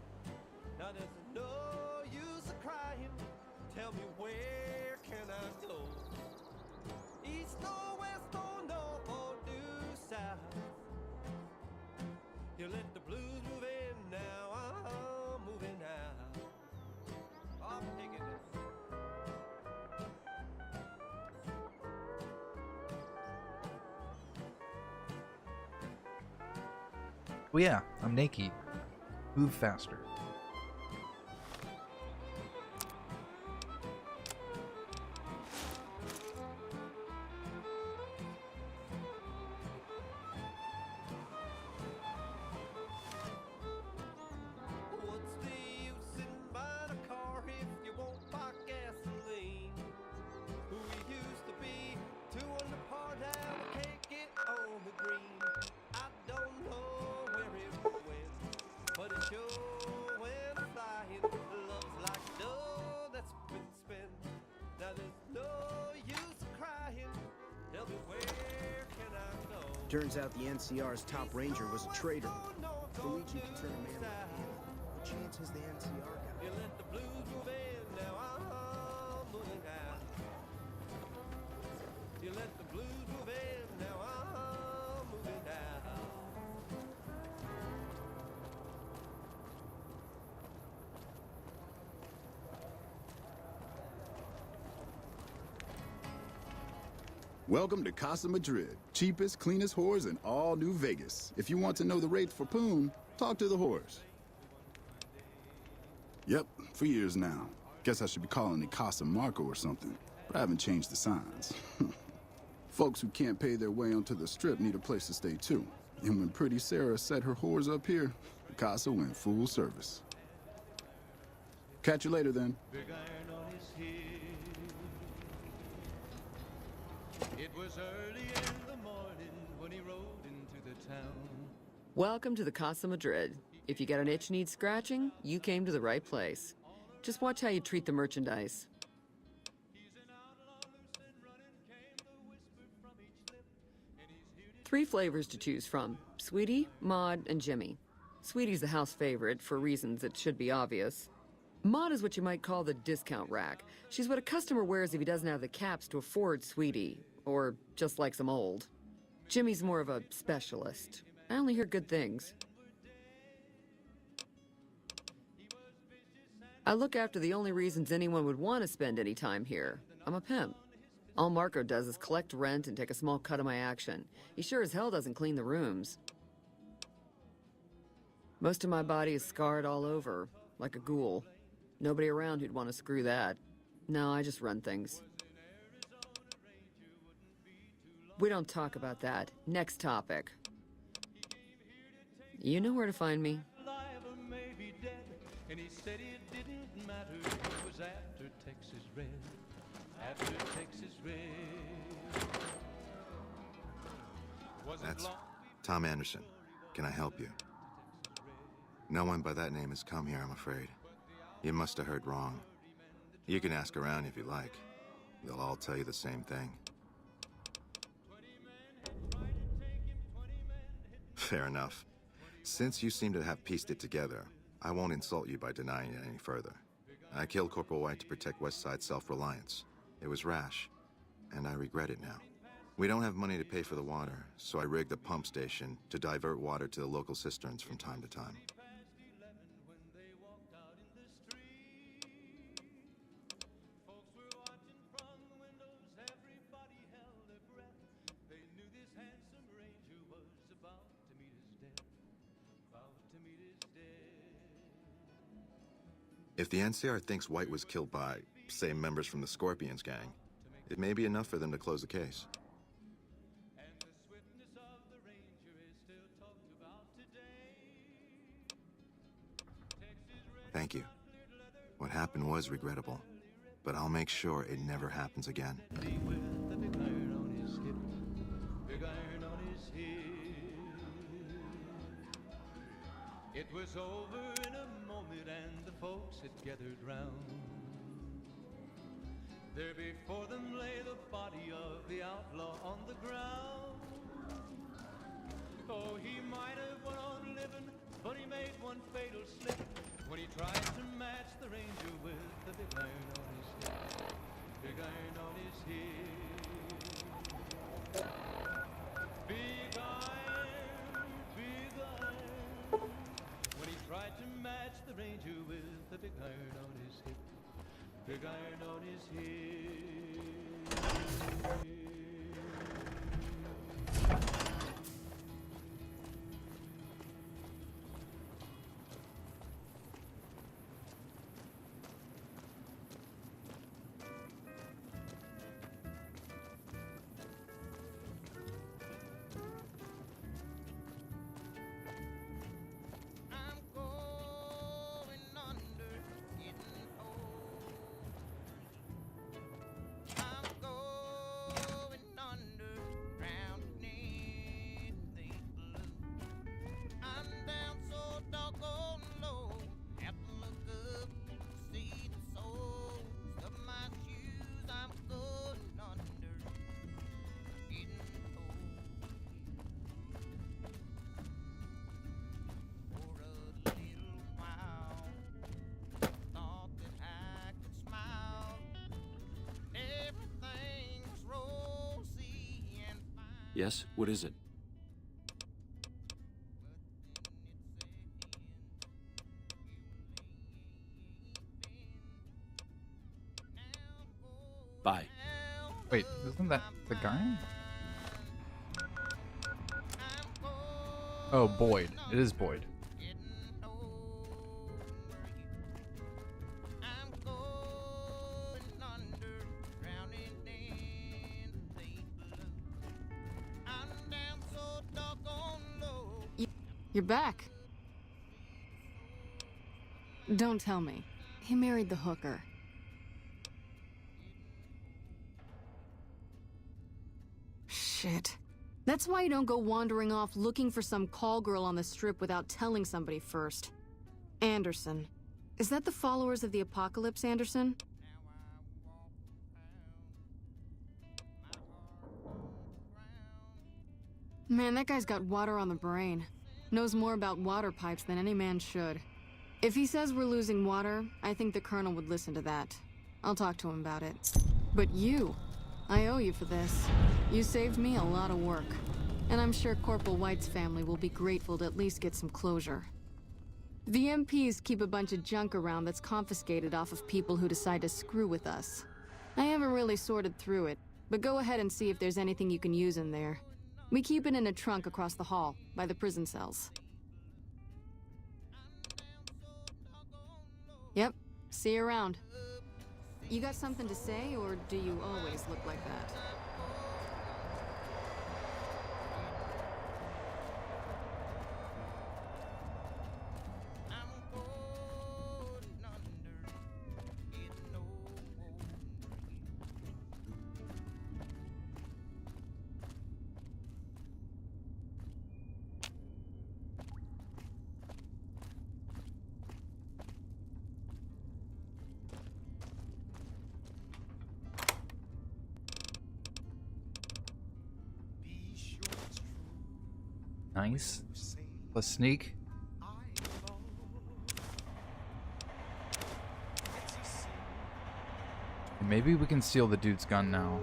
Now there's no use of crying. Tell me where can I go? East or west or north or due south. You let the blues move in now. I'm moving out. I'm taking it. Oh yeah, I'm naked. Move faster. What's the use in buying a car if you won't buy gasoline? Who we used to be, two on the par down, can't get on the green. I don't know where it went, but it sure went flying. Love's like dough that's been spent. Now there's no use crying. Tell me where can I go? Turns out the NCR's top ranger was a traitor. Luigi can turn a man like him. What chance has the NCR got? You let the blues move in, now I'm moving out. You let the blues move in, now I'm moving out. Welcome to Casa Madrid, cheapest, cleanest whores in all New Vegas. If you want to know the rates for Poon, talk to the whores. Yep, for years now. Guess I should be calling it Casa Marco or something, but I haven't changed the signs. Folks who can't pay their way onto the strip need a place to stay too. And when Pretty Sarah set her whores up here, Casa went full service. Catch you later then. Big iron on his heel. It was early in the morning when he rode into the town. Welcome to the Casa Madrid. If you got an itch needs scratching, you came to the right place. Just watch how you treat the merchandise. Three flavors to choose from: Sweetie, Maud, and Jimmy. Sweetie's the house favorite for reasons that should be obvious. Maud is what you might call the discount rack. She's what a customer wears if he doesn't have the caps to afford Sweetie, or just likes them old. Jimmy's more of a specialist. I only hear good things. I look after the only reasons anyone would want to spend any time here. I'm a pimp. All Marco does is collect rent and take a small cut of my action. He sure as hell doesn't clean the rooms. Most of my body is scarred all over, like a ghoul. Nobody around who'd want to screw that. No, I just run things. We don't talk about that. Next topic. You know where to find me. Alive or maybe dead, and he said it didn't matter. It was after Texas Red. After Texas Red. That's Tom Anderson. Can I help you? No one by that name has come here, I'm afraid. You must have heard wrong. You can ask around if you like. They'll all tell you the same thing. Fair enough. Since you seem to have pieced it together, I won't insult you by denying it any further. I killed Corporal White to protect Westside self-reliance. It was rash, and I regret it now. We don't have money to pay for the water, so I rigged a pump station to divert water to the local cisterns from time to time. If the NCR thinks White was killed by, say, members from the Scorpions gang, it may be enough for them to close the case. Thank you. What happened was regrettable, but I'll make sure it never happens again. Big iron on his hip. Big iron on his hip. It was over in a moment, and the folks had gathered round. There before them lay the body of the outlaw on the ground. Oh, he might have went on living, but he made one fatal slip when he tried to match the ranger with the big iron on his hip. Big iron on his hip. Big iron, big iron. When he tried to match the ranger with the big iron on his hip. Big iron on his hip. Yes? What is it? Bye. Wait, isn't that the guy? Oh, Boyd. It is Boyd. You're back. Don't tell me. He married the hooker. Shit. That's why you don't go wandering off looking for some call girl on the strip without telling somebody first. Anderson. Is that the followers of the apocalypse, Anderson? Man, that guy's got water on the brain. Knows more about water pipes than any man should. If he says we're losing water, I think the Colonel would listen to that. I'll talk to him about it. But you, I owe you for this. You saved me a lot of work. And I'm sure Corporal White's family will be grateful to at least get some closure. The MPs keep a bunch of junk around that's confiscated off of people who decide to screw with us. I haven't really sorted through it, but go ahead and see if there's anything you can use in there. We keep it in a trunk across the hall, by the prison cells. Yep, see you around. You got something to say, or do you always look like that? Nice. Let's sneak. Maybe we can steal the dude's gun now.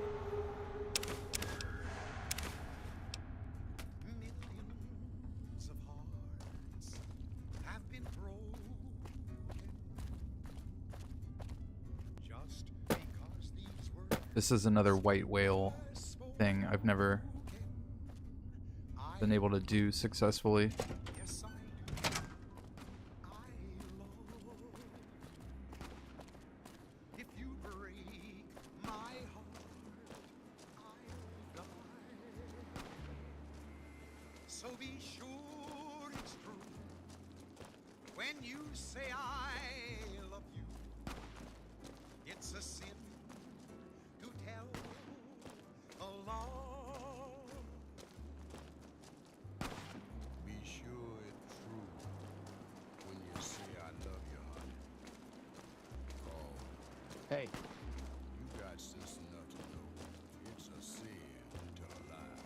This is another white whale thing I've never been able to do successfully. So be sure it's true when you say I love you. It's a sin to tell a lie. Be sure it's true when you say I love you, honey. Oh, hey, you got sense enough to know it's a sin to lie.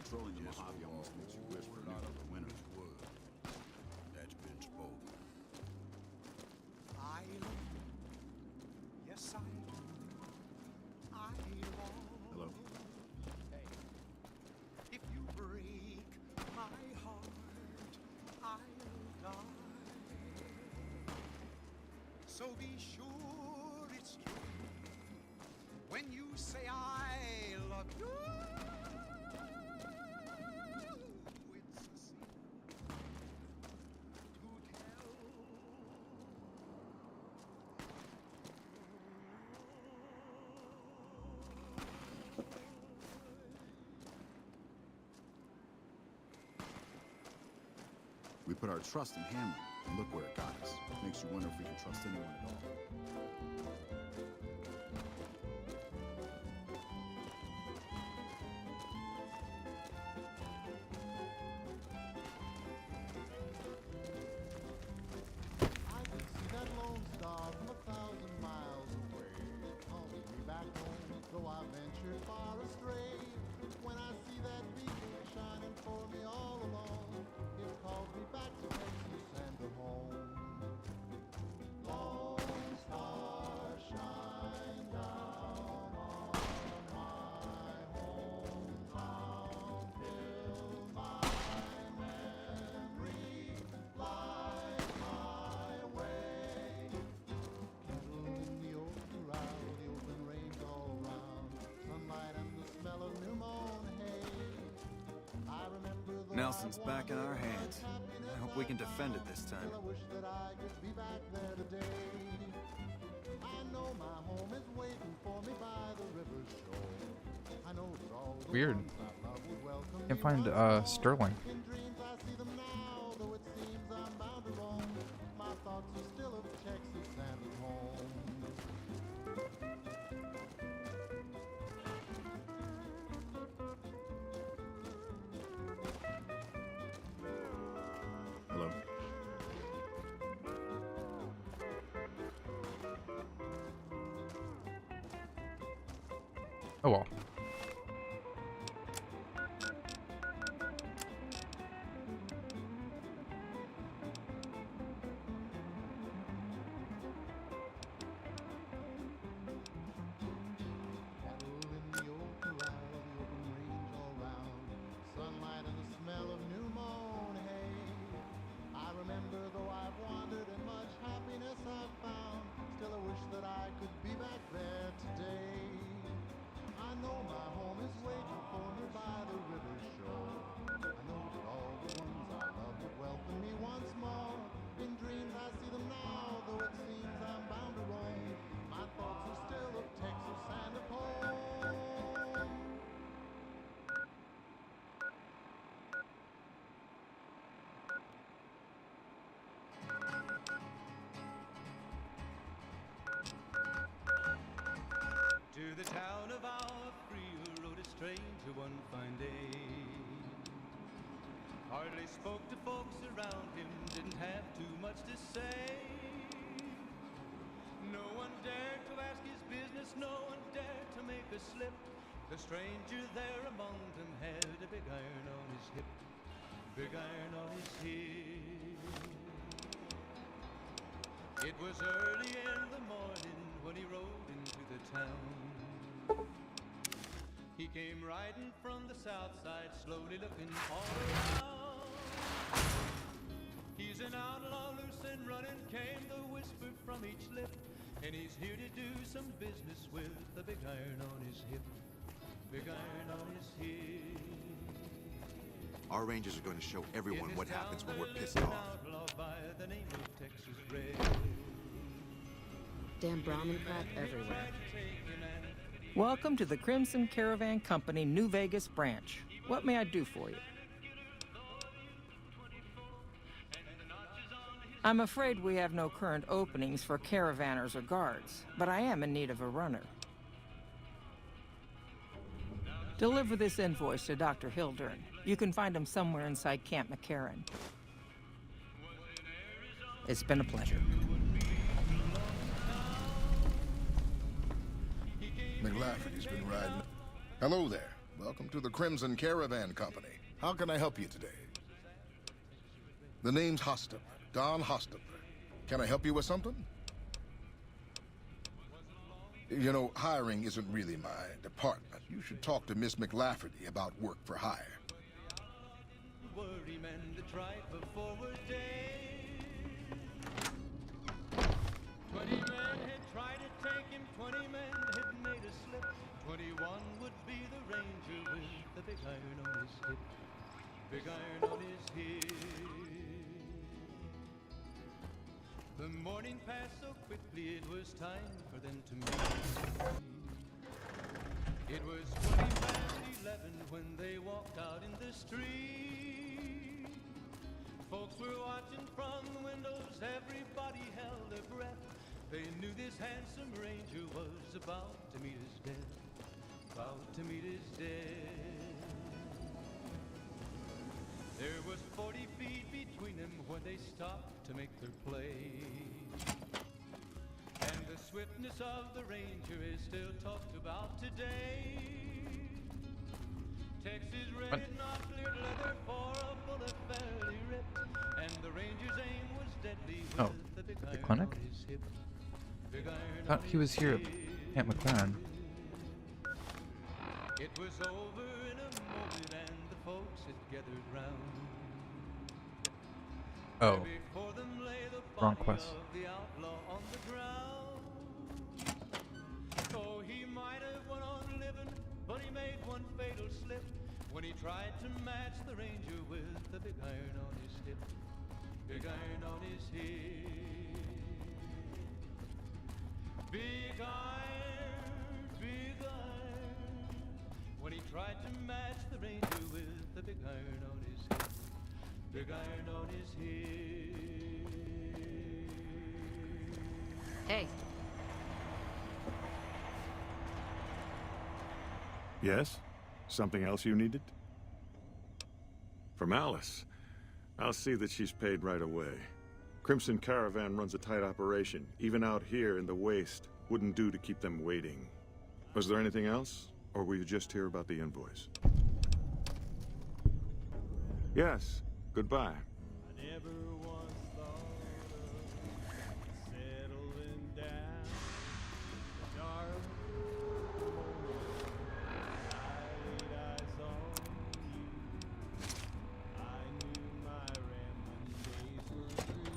Patrolling the Mojave almost makes you wish for another winter. Word that's been spoken. I love you. Yes, I do. I love. Hello? Hey. If you break my heart, I'll die. So be sure it's true when you say I love you. It's a sin to tell. We put our trust in Hamlin, and look where it got us. Makes you wonder if we can trust anyone at all. I could see that lone star from 1,000 miles away. It calls me back home, though I ventured far astray. When I see that beacon shining for me all along, it calls me back to Texas and to home. Lone star, shine down on my hometown, fill my memory, light my way. Kindle in the old corral, the open range all around, sunlight and the smell of new mown hay. I remember the Nelson's back in our hands. I hope we can defend it this time. I wish that I could be back there today. I know my home is waiting for me by the river shore. I know that all the Weird. ones I love would welcome Can't me find once Sterling. more. In dreams I see them now, though it seems I'm bound to roam. My thoughts are still of Texas and at home. Hello? Oh well. Cattle in the old corral, the open range all round, sunlight and the smell of new mown hay. I remember though I've wandered and much happiness I've found, still I wish that I could be back there today. I know my home is waiting for me by the river shore. I know that all the ones I love would welcome me once more. In dreams I see them now, though it seems I'm bound to roam. My thoughts are still of Texas and of home. To the town of our Freer rode a stranger one fine day. Hardly spoke to folks around him, didn't have too much to say. No one dared to ask his business, no one dared to make a slip. The stranger there among them had a big iron on his hip, big iron on his hip. It was early in the morning when he rode into the town. He came riding from the south side, slowly looking all around. He's an outlaw, loose and running, came the whisper from each lip. And he's here to do some business with the big iron on his hip, big iron on his hip. Our rangers are going to show everyone In what this happens town when we're there pissed lives an off. outlaw by the name of Texas Red. Damn Brahmin crap everywhere. Welcome to the Crimson Caravan Company New Vegas branch. What may I do for you? I'm afraid we have no current openings for caravanners or guards, but I am in need of a runner. Deliver this invoice to Dr. Hildern. You can find him somewhere inside Camp McCarran. It's been a pleasure. McLaughlin has been riding. Hello there. Welcome to the Crimson Caravan Company. How can I help you today? The name's Hostetler, Don Hostetler. Can I help you with something? You know, hiring isn't really my department. You should talk to Miss McLafferty about work for hire. Worry men that tried before were dead. 20 men had tried to take him, 20 men had made a slip. 21 would be the ranger with the big iron on his hip. Big iron on his hip. The morning passed so quickly, it was time for them to meet. It was 20 past 11 when they walked out in the street. Folks were watching from the windows, everybody held their breath. They knew this handsome ranger was about to meet his death. About to meet his death. There was 40 feet between them when they stopped to make their play. And the swiftness of the ranger is still talked about today. Texas red, not cleared leather for a bullet fairly ripped. And the ranger's aim was deadly with the big iron clinic? on his hip. Big iron Thought he was here at Camp McLaren. It was over in a moment and the folks had gathered round. Oh. Before them lay the Wrong body quest. of the outlaw on the ground. Oh, he might have went on living, but he made one fatal slip when he tried to match the ranger with the big iron on his hip. Big iron on his hip. Big iron, big iron. When he tried to match the ranger with the big iron on his hip. Big iron on his hip. Hey. Yes? Something else you needed? From Alice. I'll see that she's paid right away. Crimson Caravan runs a tight operation. Even out here in the waste, wouldn't do to keep them waiting. Was there anything else? Or were you just here about the invoice? Yes. Goodbye. I never once thought of settling down the dark moment. I laid eyes on you. I knew my rambling days were through.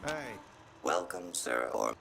Hey. Welcome, sir, or...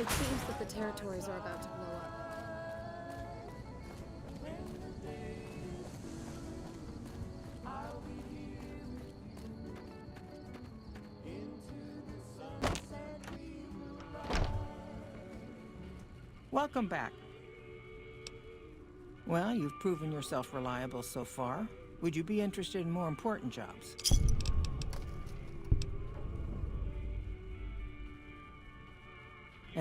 It seems that the territories are about to blow up. Welcome back. Well, you've proven yourself reliable so far. Would you be interested in more important jobs?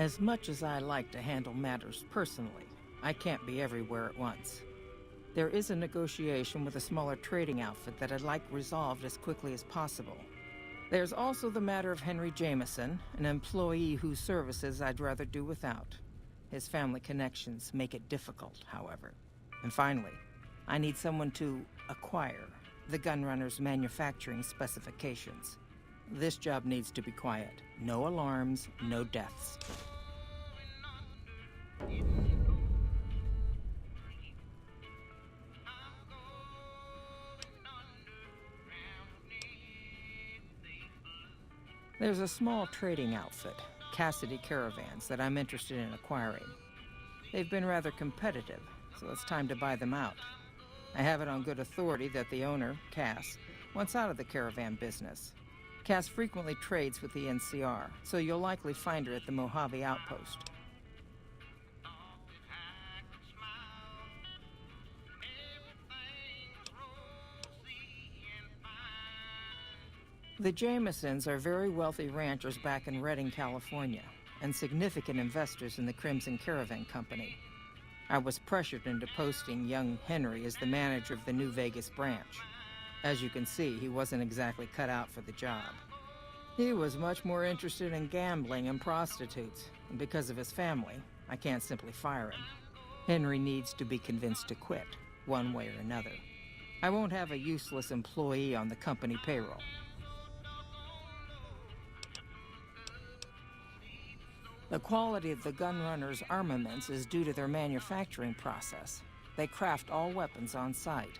As much as I like to handle matters personally, I can't be everywhere at once. There is a negotiation with a smaller trading outfit that I'd like resolved as quickly as possible. There's also the matter of Henry Jameson, an employee whose services I'd rather do without. His family connections make it difficult, however. And finally, I need someone to acquire the Gunrunner's manufacturing specifications. This job needs to be quiet. No alarms, no deaths. There's a small trading outfit, Cassidy Caravans, that I'm interested in acquiring. They've been rather competitive, so it's time to buy them out. I have it on good authority that the owner, Cass, wants out of the caravan business. Cass frequently trades with the NCR, so you'll likely find her at the Mojave outpost. The Jamesons are very wealthy ranchers back in Redding, California, and significant investors in the Crimson Caravan Company. I was pressured into posting young Henry as the manager of the New Vegas branch. As you can see, he wasn't exactly cut out for the job. He was much more interested in gambling and prostitutes, and because of his family, I can't simply fire him. Henry needs to be convinced to quit, one way or another. I won't have a useless employee on the company payroll. The quality of the Gunrunner's armaments is due to their manufacturing process. They craft all weapons on site.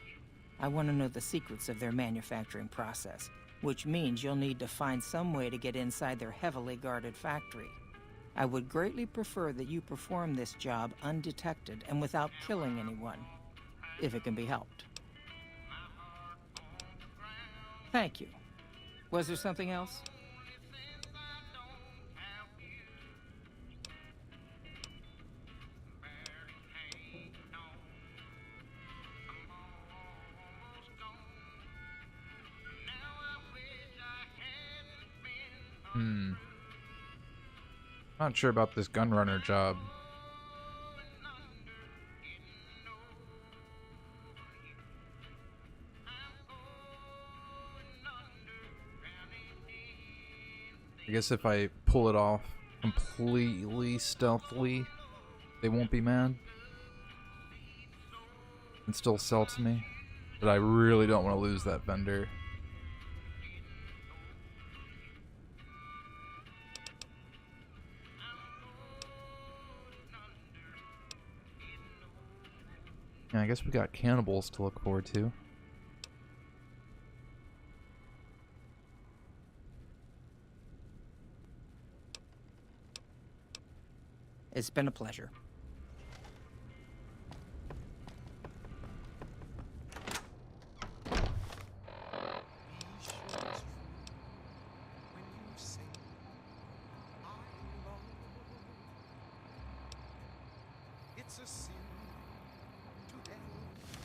I want to know the secrets of their manufacturing process, which means you'll need to find some way to get inside their heavily guarded factory. I would greatly prefer that you perform this job undetected and without killing anyone, if it can be helped. Thank you. Was there something else? Not sure about this Gunrunner job. I guess if I pull it off completely stealthily, they won't be mad and still sell to me. But I really don't want to lose that vendor. Yeah, I guess we got cannibals to look forward to. It's been a pleasure.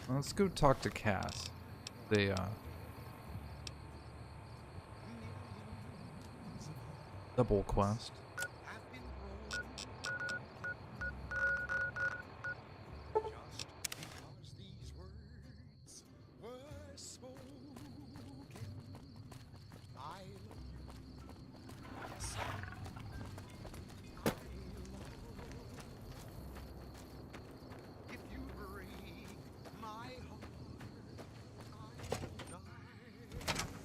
Well, let's go talk to Cass. They, double quest.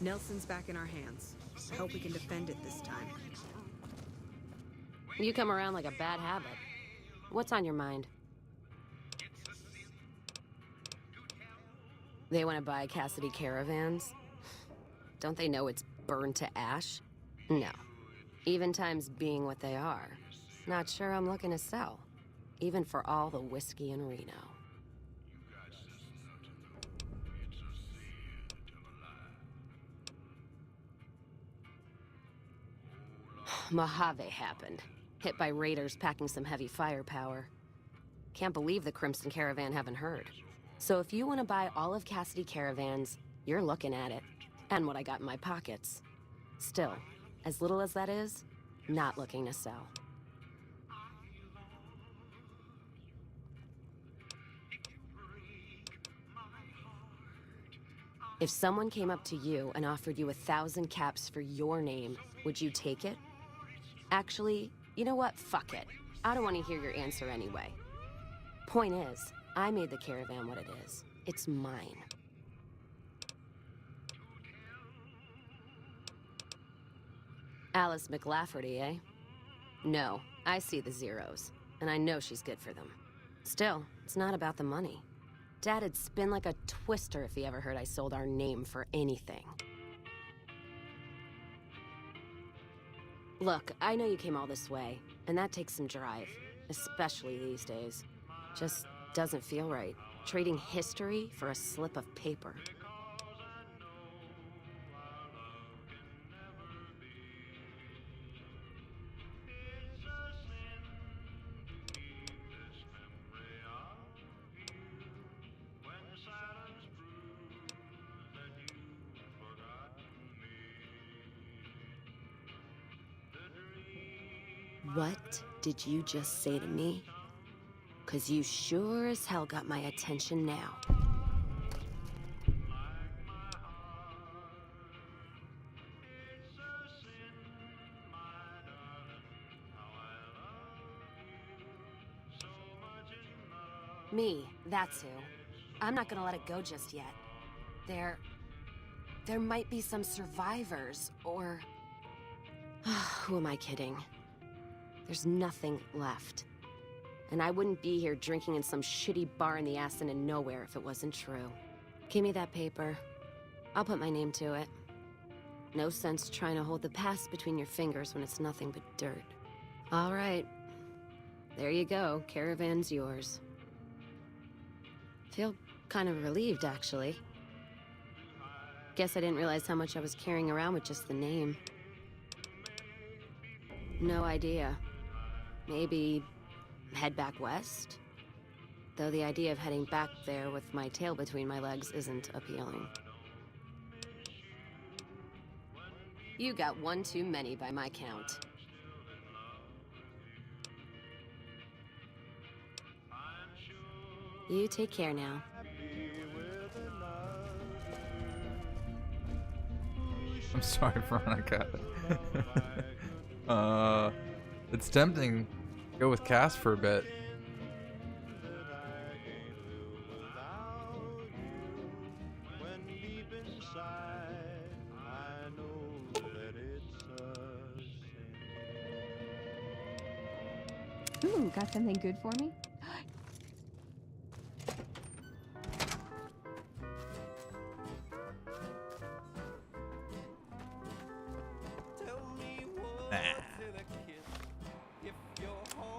Nelson's back in our hands. I hope we can defend it this time. You come around like a bad habit. What's on your mind? They want to buy Cassidy Caravans? Don't they know it's burned to ash? No. Even times being what they are. Not sure I'm looking to sell. Even for all the whiskey in Reno. Mojave happened. Hit by raiders packing some heavy firepower. Can't believe the Crimson Caravan haven't heard. So if you want to buy all of Cassidy Caravans, you're looking at it. And what I got in my pockets. Still, as little as that is, not looking to sell. If someone came up to you and offered you 1,000 caps for your name, would you take it? Actually, you know what? Fuck it. I don't want to hear your answer anyway. Point is, I made the caravan what it is. It's mine. Alice McLafferty, eh? No, I see the zeros, and I know she's good for them. Still, it's not about the money. Dad'd spin like a twister if he ever heard I sold our name for anything. Look, I know you came all this way, and that takes some drive, especially these days. Just doesn't feel right, trading history for a slip of paper. What did you just say to me? 'Cause you sure as hell got my attention now. Me, that's who. I'm not gonna let it go just yet. There might be some survivors, or... Who am I kidding? There's nothing left. And I wouldn't be here drinking in some shitty bar in the ass of nowhere if it wasn't true. Give me that paper. I'll put my name to it. No sense trying to hold the past between your fingers when it's nothing but dirt. All right. There you go. Caravan's yours. Feel kind of relieved, actually. Guess I didn't realize how much I was carrying around with just the name. No idea. Maybe head back west? Though the idea of heading back there with my tail between my legs isn't appealing. You got one too many by my count. You take care now. I'm sorry, Veronica. It's tempting to go with Cass for a bit. Ooh, got something good for me?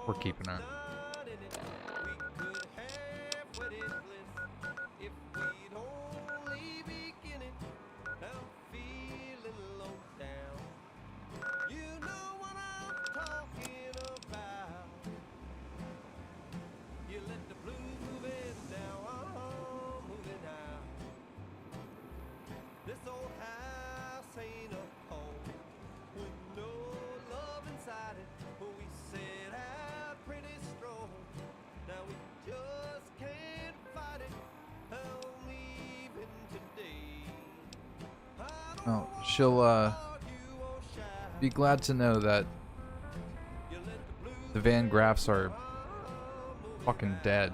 We're keeping it. Oh, she'll be glad to know that the Van Graffs are fucking dead.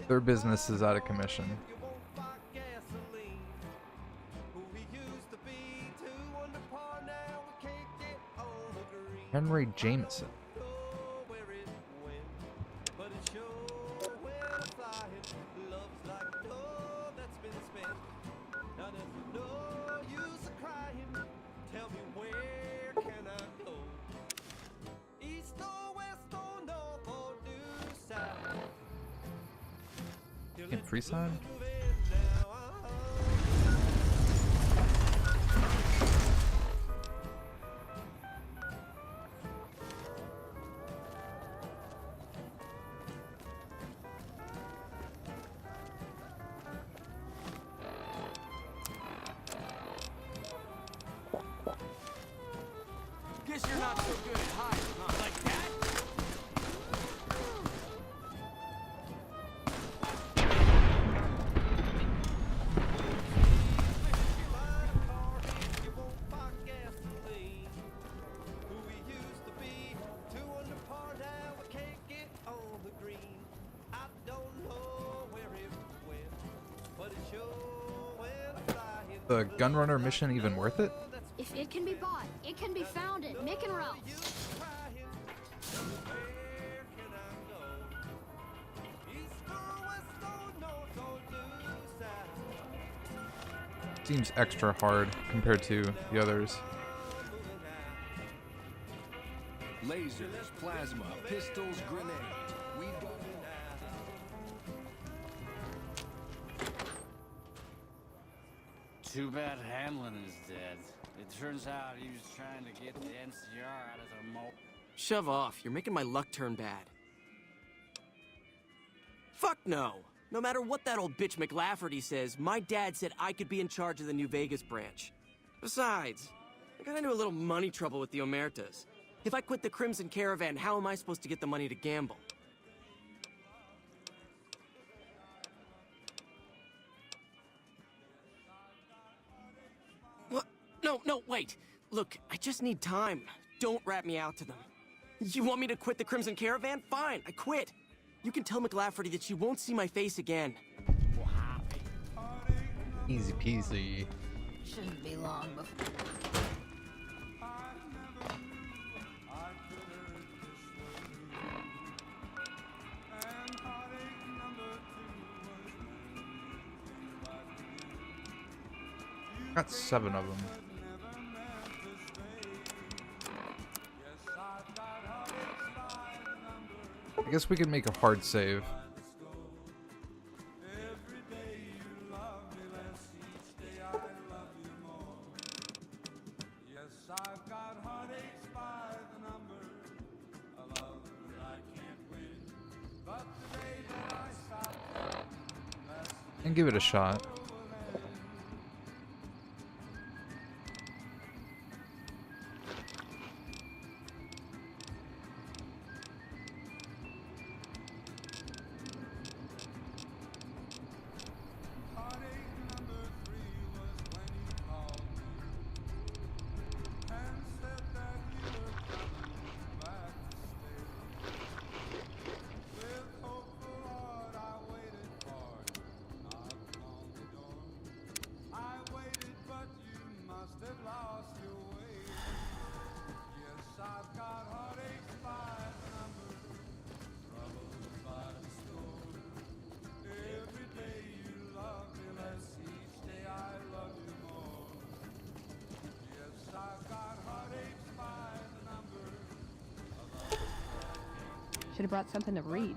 Their business is out of commission. Henry Jameson. In Freeside? Guess you're not so good at hiding, huh? Like that? the Gunrunner mission even worth it? If it can be bought, it can be found at Mick and Ralph's. Seems extra hard compared to the others. Lasers, plasma, pistols, grenades. We've got... Too bad Hanlon is dead. It turns out he was trying to get the NCR out of their mo... Shove off. You're making my luck turn bad. Fuck no. No matter what that old bitch McLafferty says, my dad said I could be in charge of the New Vegas branch. Besides, I got into a little money trouble with the Omertas. If I quit the Crimson Caravan, how am I supposed to get the money to gamble? What? No, wait. Look, I just need time. Don't rat me out to them. You want me to quit the Crimson Caravan? Fine, I quit. You can tell McLafferty that you won't see my face again. Easy peasy. Shouldn't be long before... Got 7 of them. I guess we could make a hard save. And give it a shot. Should have brought something to read.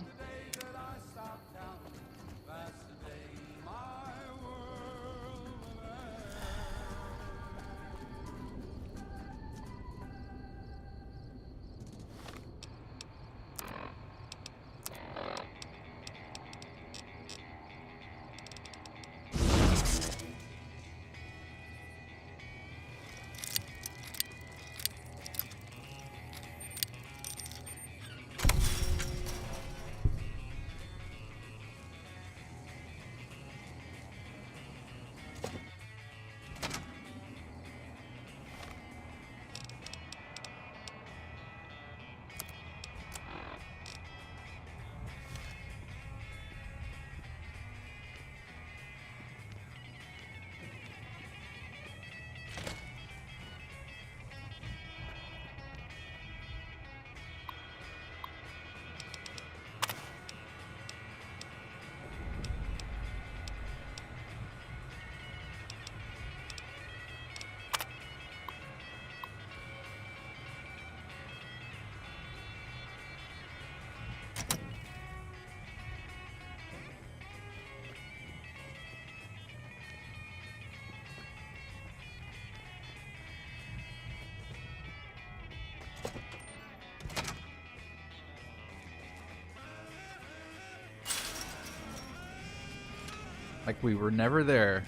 Like we were never there.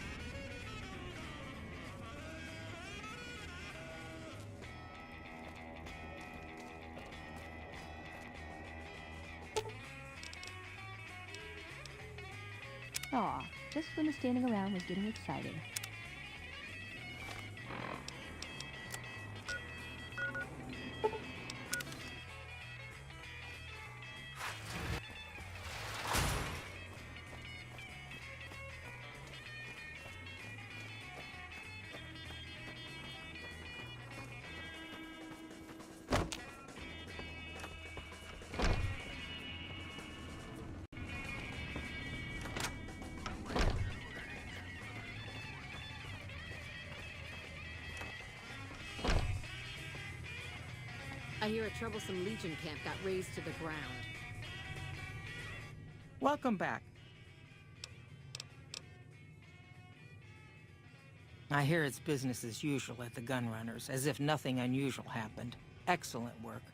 Aw, just when the standing around was getting excited. I hear a troublesome Legion camp got razed to the ground. Welcome back. I hear it's business as usual at the Gunrunners, as if nothing unusual happened. Excellent work.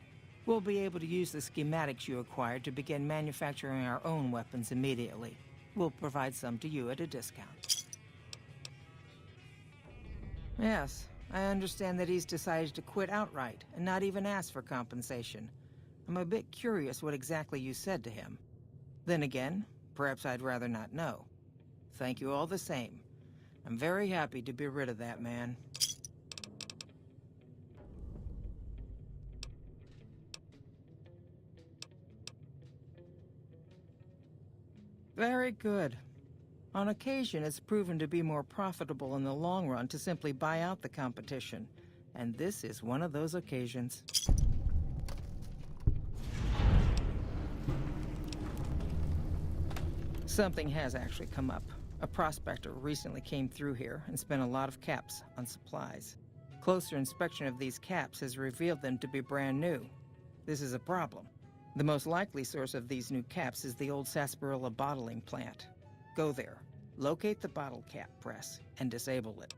We'll be able to use the schematics you acquired to begin manufacturing our own weapons immediately. We'll provide some to you at a discount. Yes, I understand that he's decided to quit outright and not even ask for compensation. I'm a bit curious what exactly you said to him. Then again, perhaps I'd rather not know. Thank you all the same. I'm very happy to be rid of that man. Very good. On occasion, it's proven to be more profitable in the long run to simply buy out the competition. And this is one of those occasions. Something has actually come up. A prospector recently came through here and spent a lot of caps on supplies. Closer inspection of these caps has revealed them to be brand new. This is a problem. The most likely source of these new caps is the old sarsaparilla bottling plant. Go there, locate the bottle cap press, and disable it.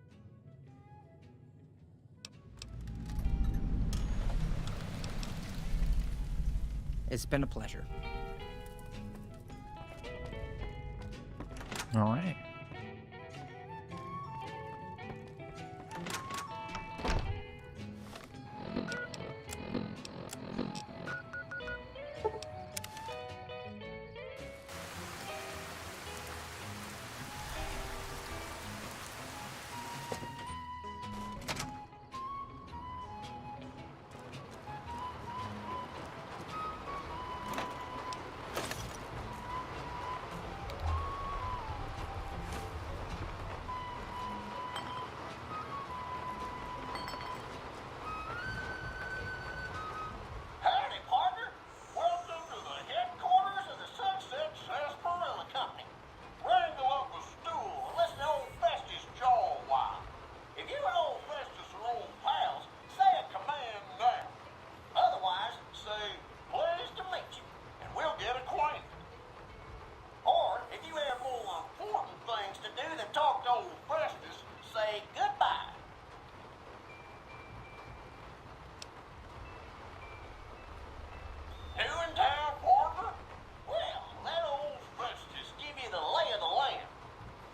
It's been a pleasure. All right. Howdy, partner. Welcome to the headquarters of the Sunset Sarsaparilla Company. Ring the local stool and listen to old Festus jaw a while. If you and old Festus are old pals, say a command now. Otherwise, say, pleased to meet you, and we'll get acquainted. Or, if you have more important things to do than talk to old Festus, say goodbye. New in town, partner? Well, let old Festus give you the lay of the land.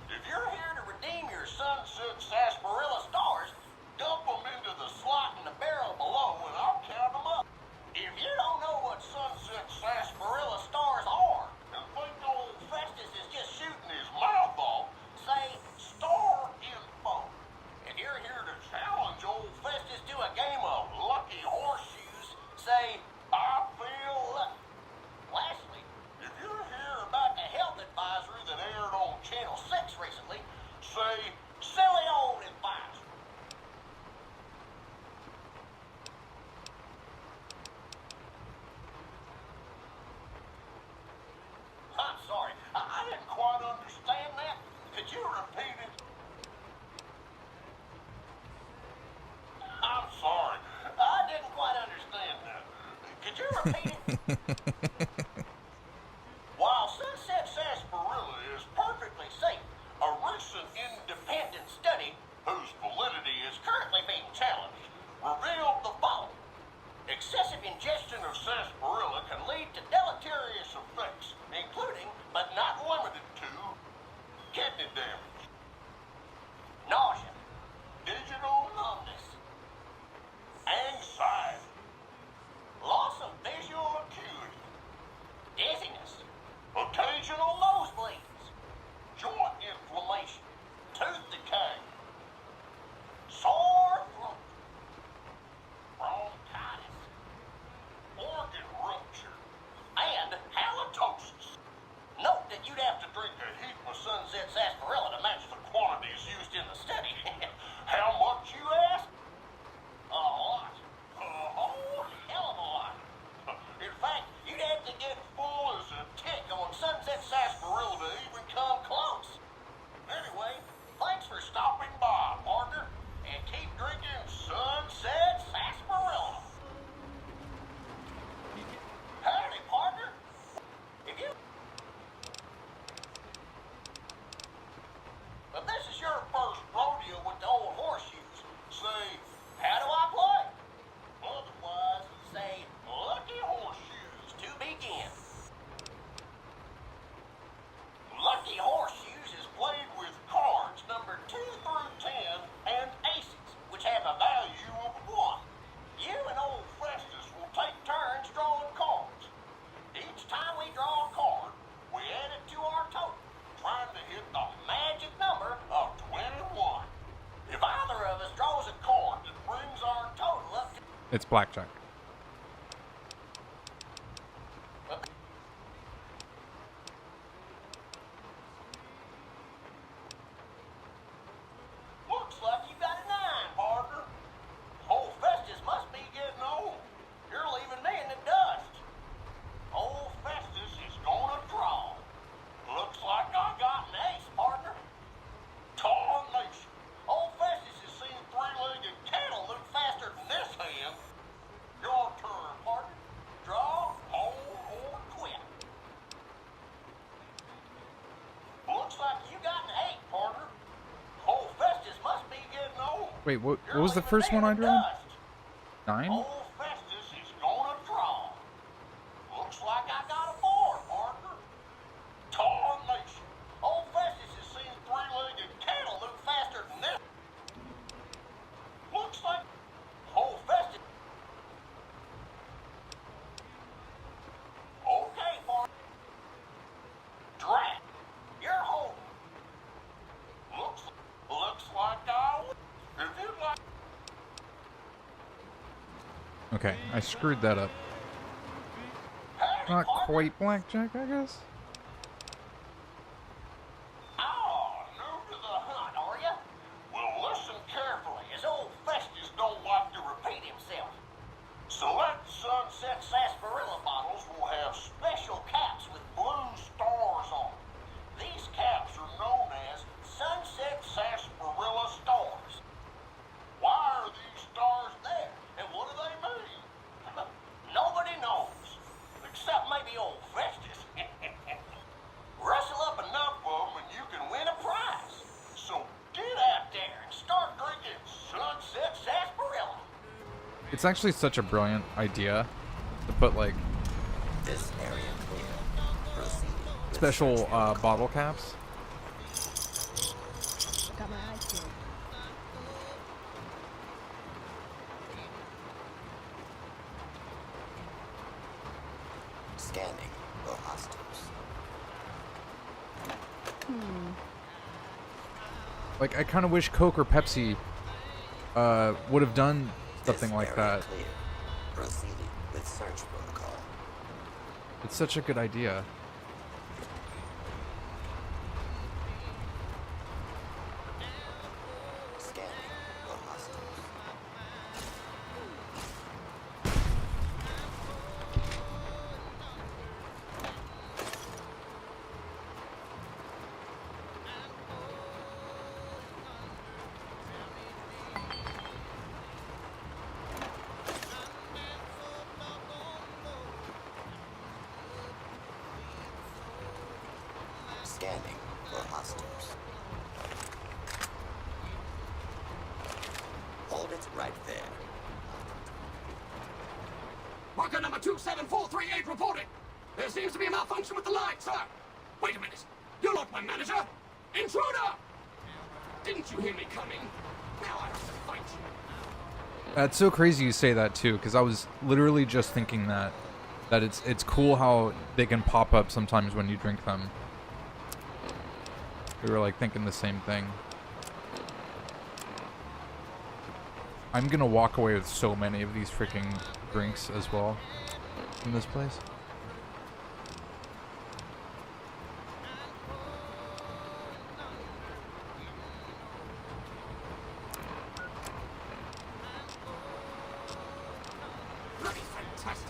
If you're here to redeem your Sunset Sarsaparilla stars, dump them into the slot in the barrel below and I'll count them up. If you don't know what Sunset Sarsaparilla stars are and think old Festus is just shooting his mouth off, say star info. If you're here to challenge old Festus to a game of lucky horseshoes, say I feel lucky. Lastly, if you're here about the health advisory that aired on Channel 6 recently, say silly old advisory. I'm sorry, I didn't quite understand that. Could you repeat it? I'm sorry, I didn't quite understand that. Could you repeat it? While Sunset Sarsaparilla is perfectly safe, a recent independent study, whose validity is currently being challenged, revealed the following. Excessive ingestion of sarsaparilla can lead to deleterious effects, including, but not limited to, kidney damage, nausea, digital numbness, anxiety, loss of visual acuity, dizziness, occasional nosebleeds, joint inflammation, tooth decay, It's blackjack. Looks like you got a 9, partner. Old Festus must be getting old. You're leaving me in the dust. Old Festus is gonna draw. Looks like I got an ace, partner. Tarnation. Old Festus has seen three-legged cattle move faster than this hand. Your turn, partner. Draw, hold, or quit. Looks like you got an 8, partner. Old Festus must be getting old. Wait, what was the first one I drew? 9? Old Festus is gonna draw. Looks like I got a 4, partner. Tarnation. Old Festus has seen three-legged cattle move faster than this. Looks like Old Festus. Okay, partner. Drat. You're holding. Looks like I would. If you'd like. Okay, I screwed that up. Not quite blackjack, I guess. Oh, new to the hunt, are ya? Well, listen carefully, as old Festus don't like to repeat himself. Select Sunset Sarsaparilla bottles will have special caps with blue stars on them. These caps are known as Sunset Sarsaparilla stars. Why are these stars there, and what do they mean? Nobody knows, except maybe old Festus. Rustle up enough of them and you can win a prize. So get out there and start drinking Sunset Sarsaparilla. It's actually such a brilliant idea to put like This area clear. Proceed. special bottle caps. Got my eyes peeled. Scanning for hostiles. Like, I kind of wish Coke or Pepsi would have done something This like area that. Clear. Proceeding with search protocol. It's such a good idea. Scanning for hostiles. Scanning for hostiles. Hold it right there. Marker number 27438 reporting. There seems to be a malfunction with the line, sir. Wait a minute. You're not my manager. Intruder! Didn't you hear me coming? Now I have to fight you. That's so crazy you say that too, because I was literally just thinking that it's cool how they can pop up sometimes when you drink them. We were like thinking the same thing. I'm gonna walk away with so many of these freaking drinks as well from this place. Bloody fantastic.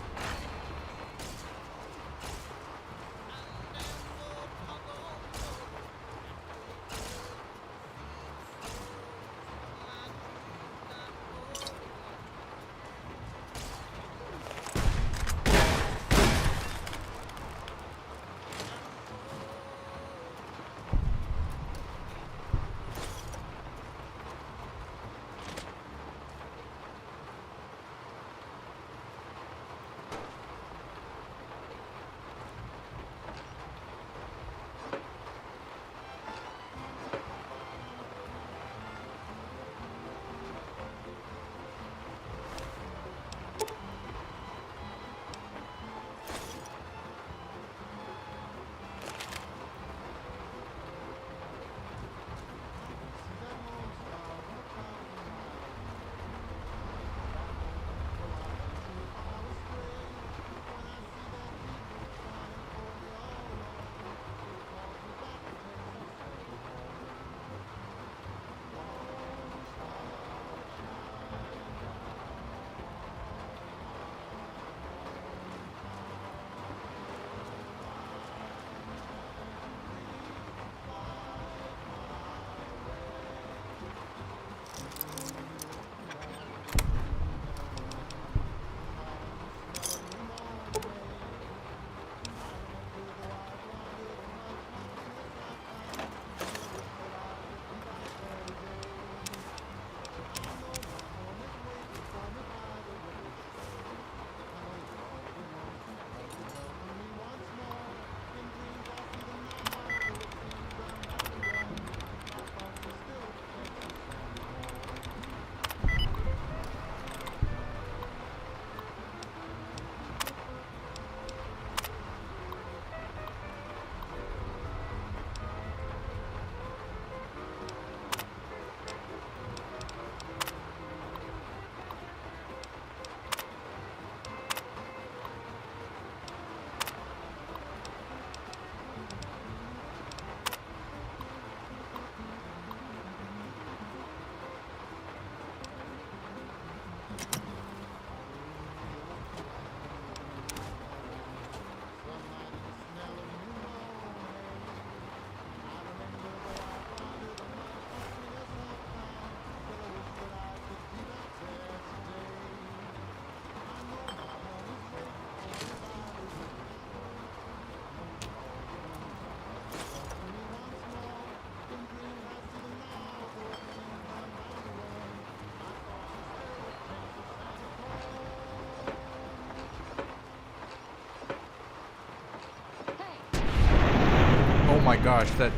gosh, that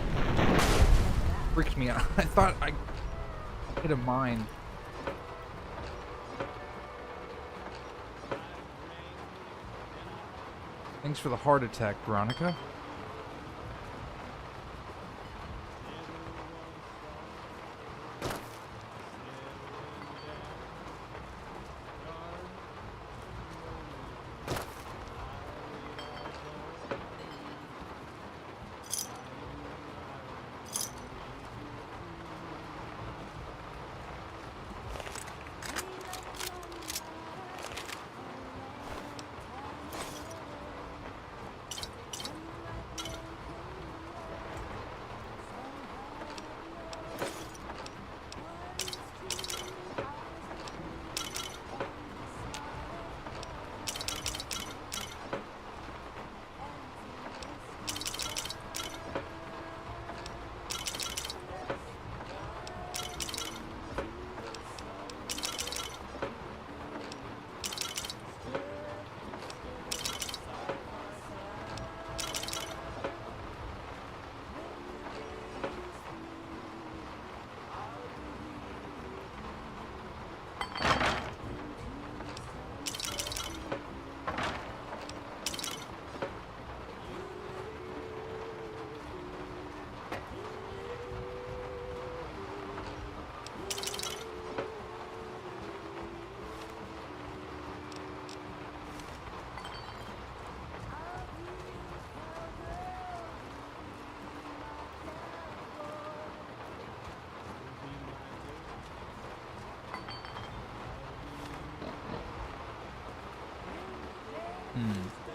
freaked me out. I thought I hit a mine. Thanks for the heart attack, Veronica.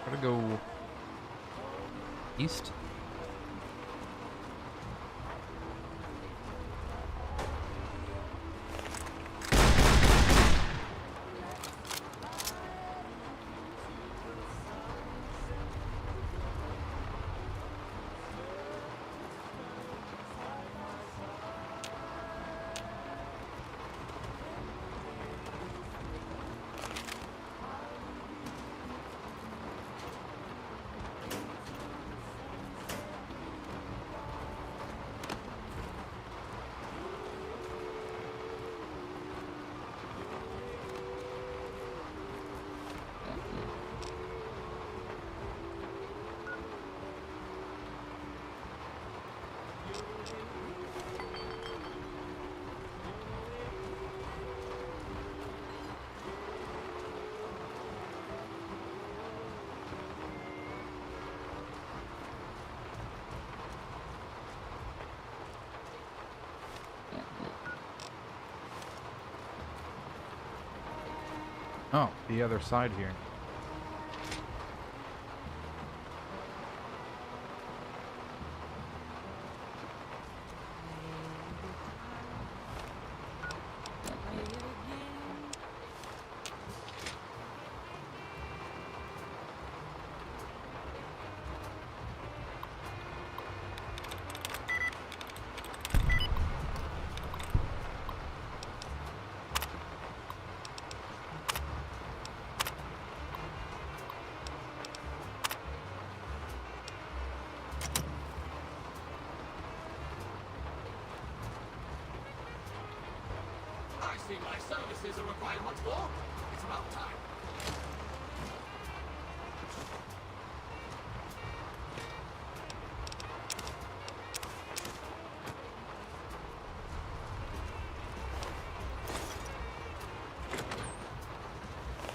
Gotta go east. Oh, the other side here. I see my services are required once more. It's about time.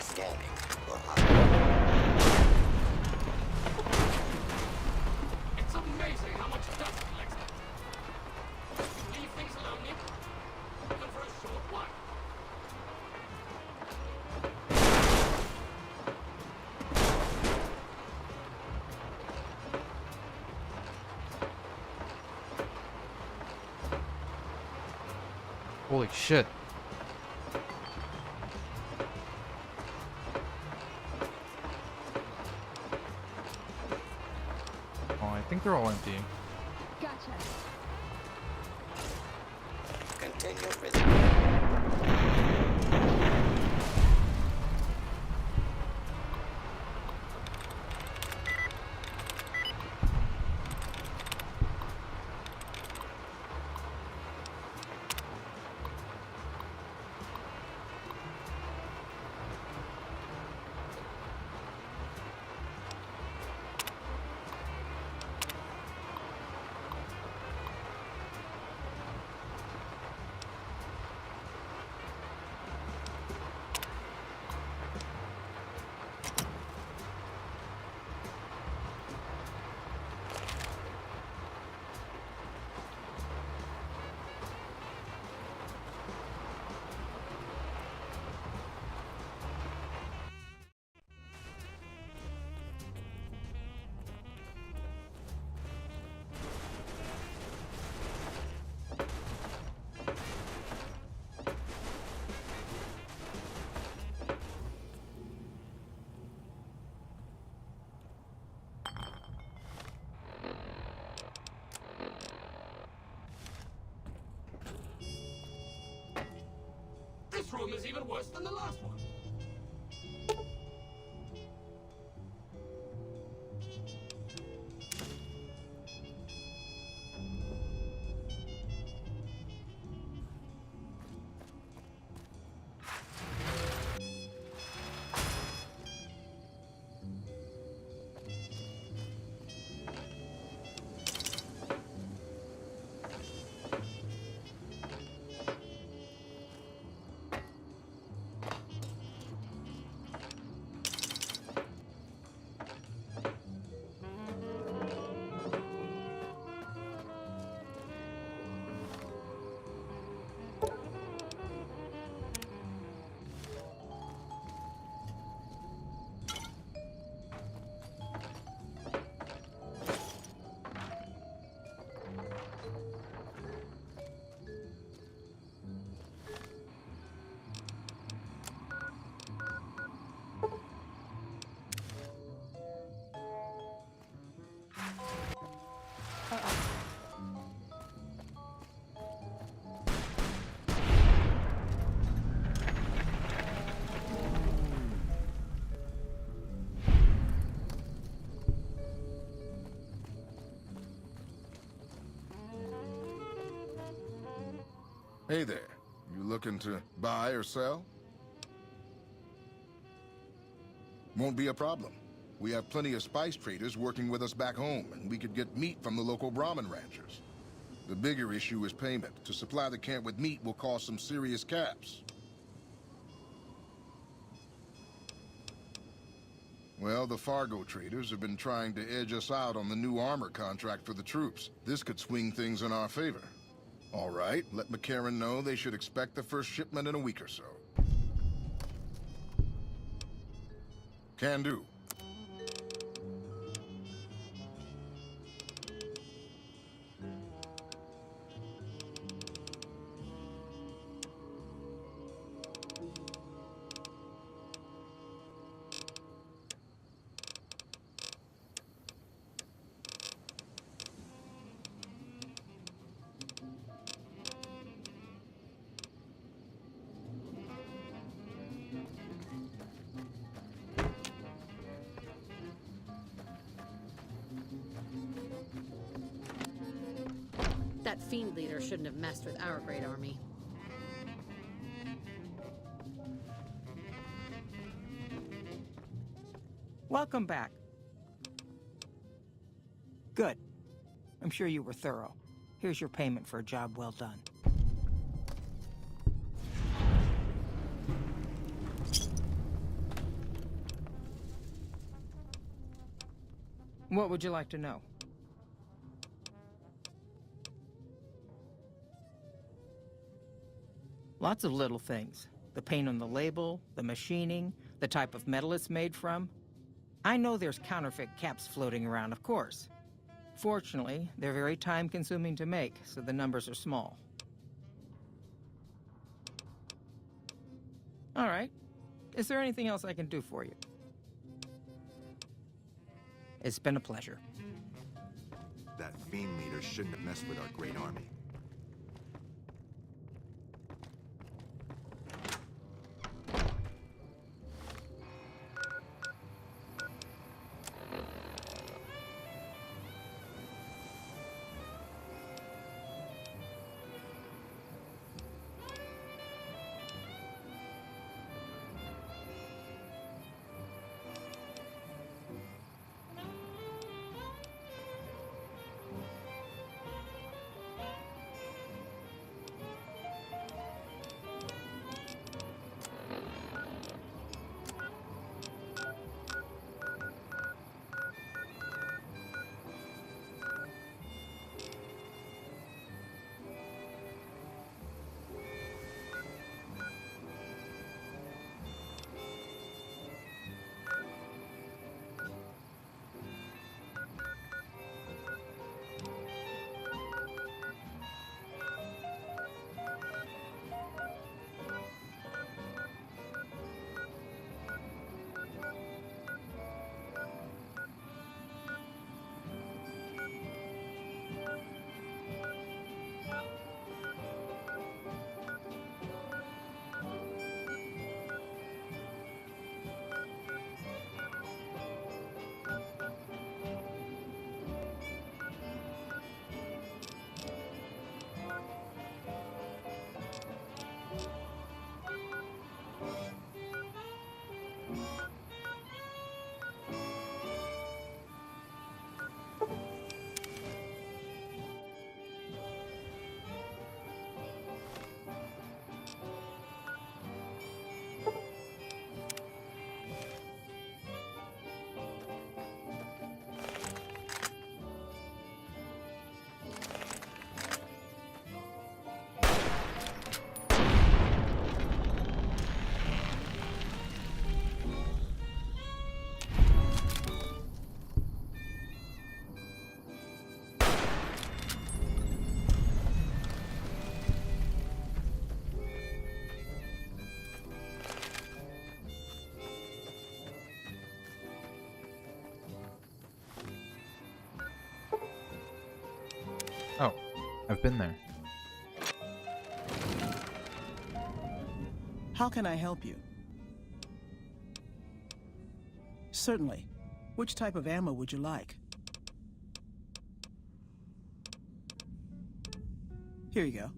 Scanning. It's amazing how much dust collects. Leave things alone, Nick. Even for a short while. Holy shit. Oh, I think they're all empty. Gotcha. Continue with of them is even worse than the last one. Hey there. You looking to buy or sell? Won't be a problem. We have plenty of spice traders working with us back home, and we could get meat from the local Brahmin ranchers. The bigger issue is payment. To supply the camp with meat will cost some serious caps. Well, the Fargo traders have been trying to edge us out on the new armor contract for the troops. This could swing things in our favor. All right, let McCarran know they should expect the first shipment in a week or so. Can do. That fiend leader shouldn't have messed with our great army. Welcome back. Good. I'm sure you were thorough. Here's your payment for a job well done. What would you like to know? Lots of little things. The paint on the label, the machining, the type of metal it's made from. I know there's counterfeit caps floating around, of course. Fortunately, they're very time-consuming to make, so the numbers are small. All right. Is there anything else I can do for you? It's been a pleasure. That fiend leader shouldn't have messed with our great army. I've been there. How can I help you? Certainly. Which type of ammo would you like? Here you go.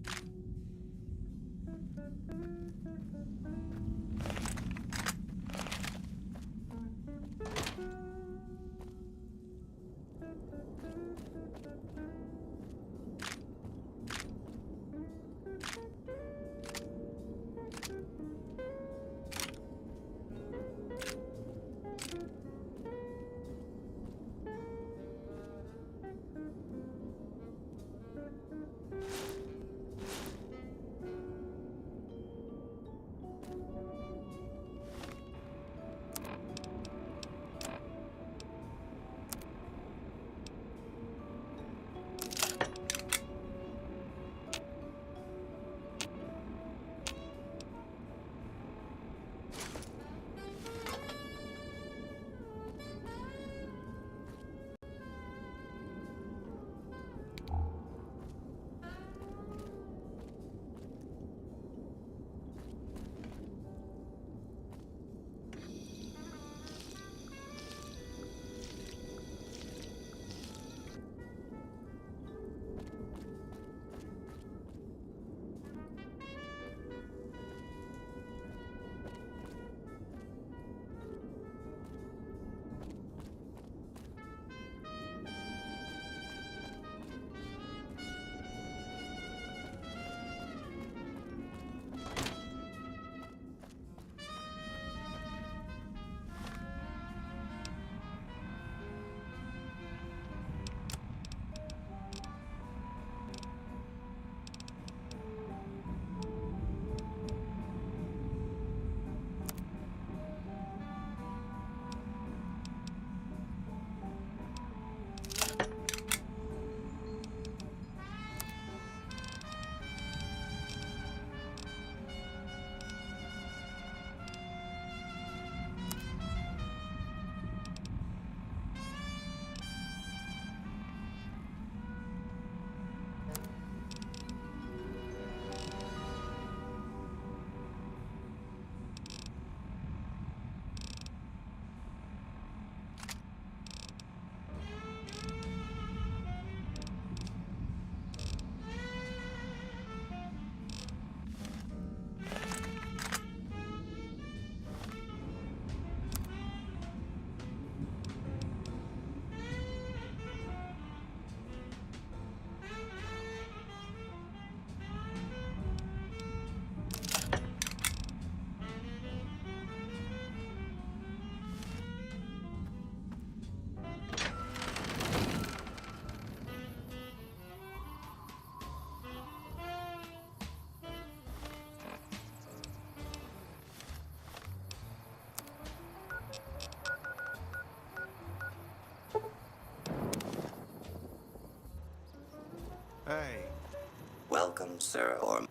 Hey. Welcome, sir, or...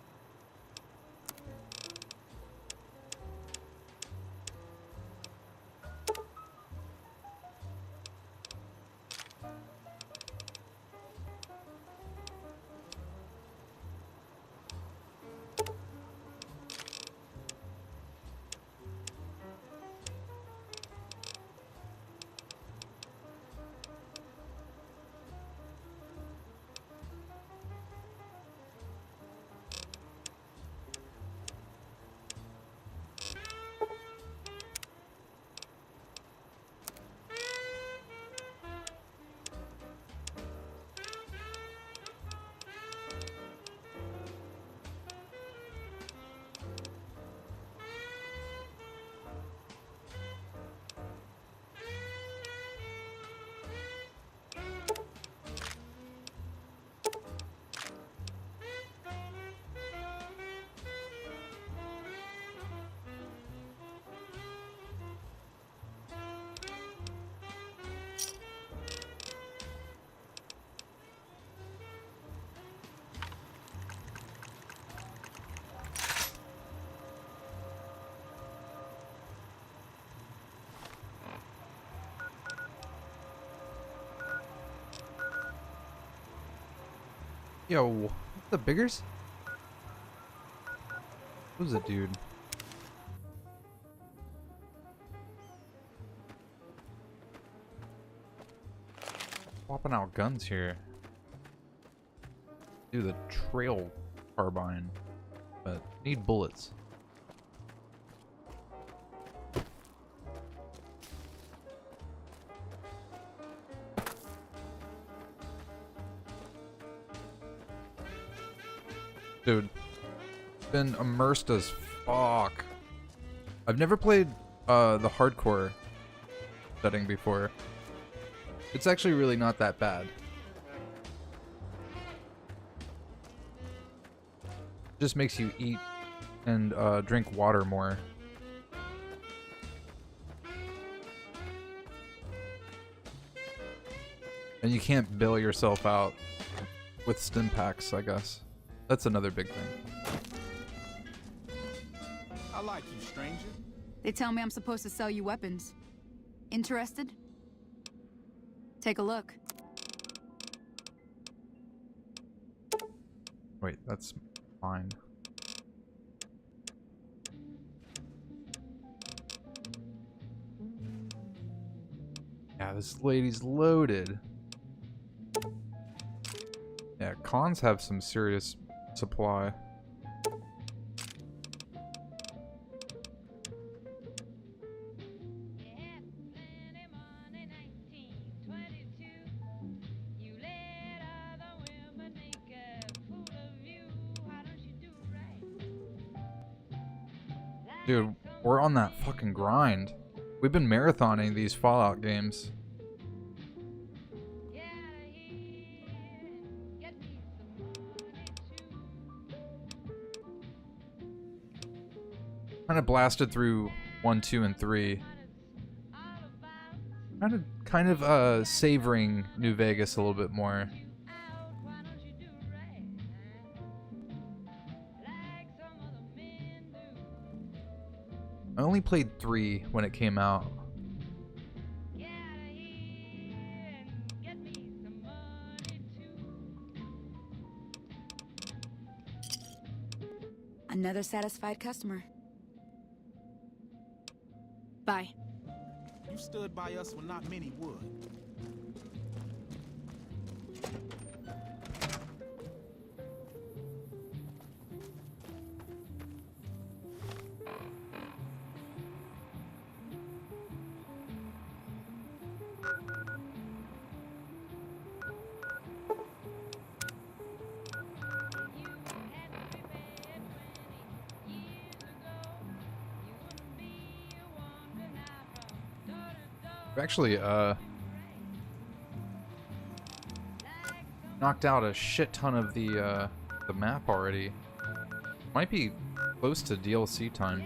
Yo, what's the biggers? Who's it, dude? Swapping out guns here. Do the trail carbine, but need bullets. Dude, been immersed as fuck. I've never played the hardcore setting before. It's actually really not that bad. Just makes you eat and drink water more. And you can't bail yourself out with stim packs, I guess. That's another big thing. I like you, stranger. They tell me I'm supposed to sell you weapons. Interested? Take a look. Wait, that's fine. Yeah, this lady's loaded. Yeah, cons have some serious supply. Dude, we're on that fucking grind. We've been marathoning these Fallout games. Kind of blasted through 1, 2, and 3. Kind of savoring New Vegas a little bit more. I only played 3 when it came out. Another satisfied customer. Bye. You stood by us when not many would. We've actually knocked out a shit ton of the map already. Might be close to DLC time.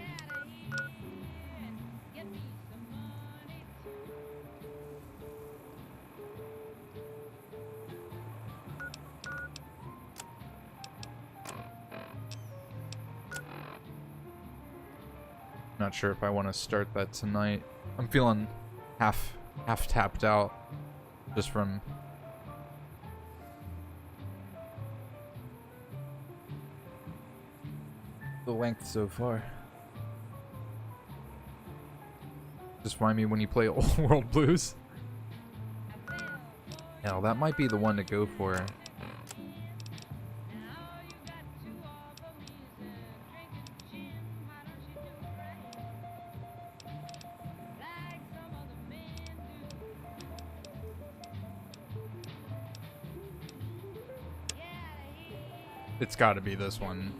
Not sure if I want to start that tonight. I'm feeling half tapped out just from the length so far. Just remind me when you play Old World Blues. Hell, that might be the one to go for. It's got to be this one.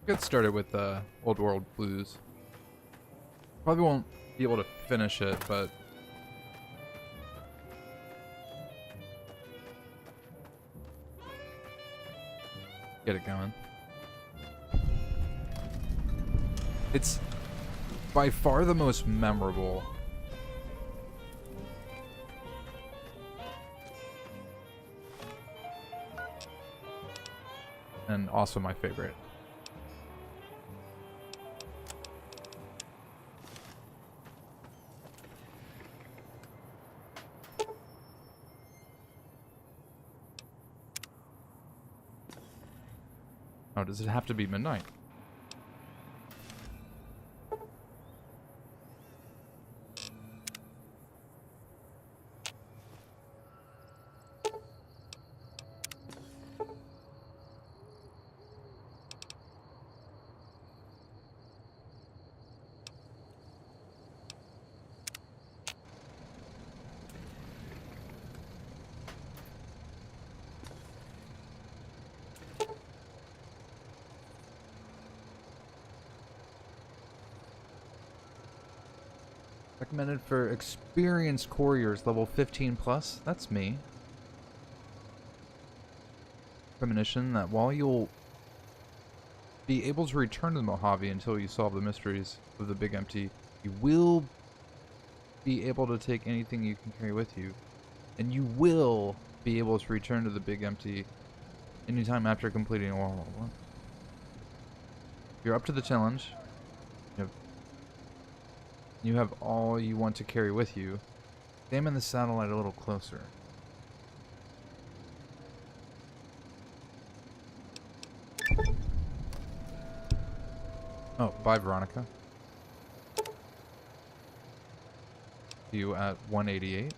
Get started with Old World Blues. Probably won't be able to finish it, but get it going. It's by far the most memorable. And also my favorite. Oh, does it have to be midnight? Recommended for experienced couriers, level 15 plus. That's me. Premonition that while you'll be able to return to the Mojave until you solve the mysteries of the Big Empty, you will be able to take anything you can carry with you. And you will be able to return to the Big Empty anytime after completing a wall. You're up to the challenge. You have all you want to carry with you. Examine the satellite a little closer. Oh, bye, Veronica. You at 188.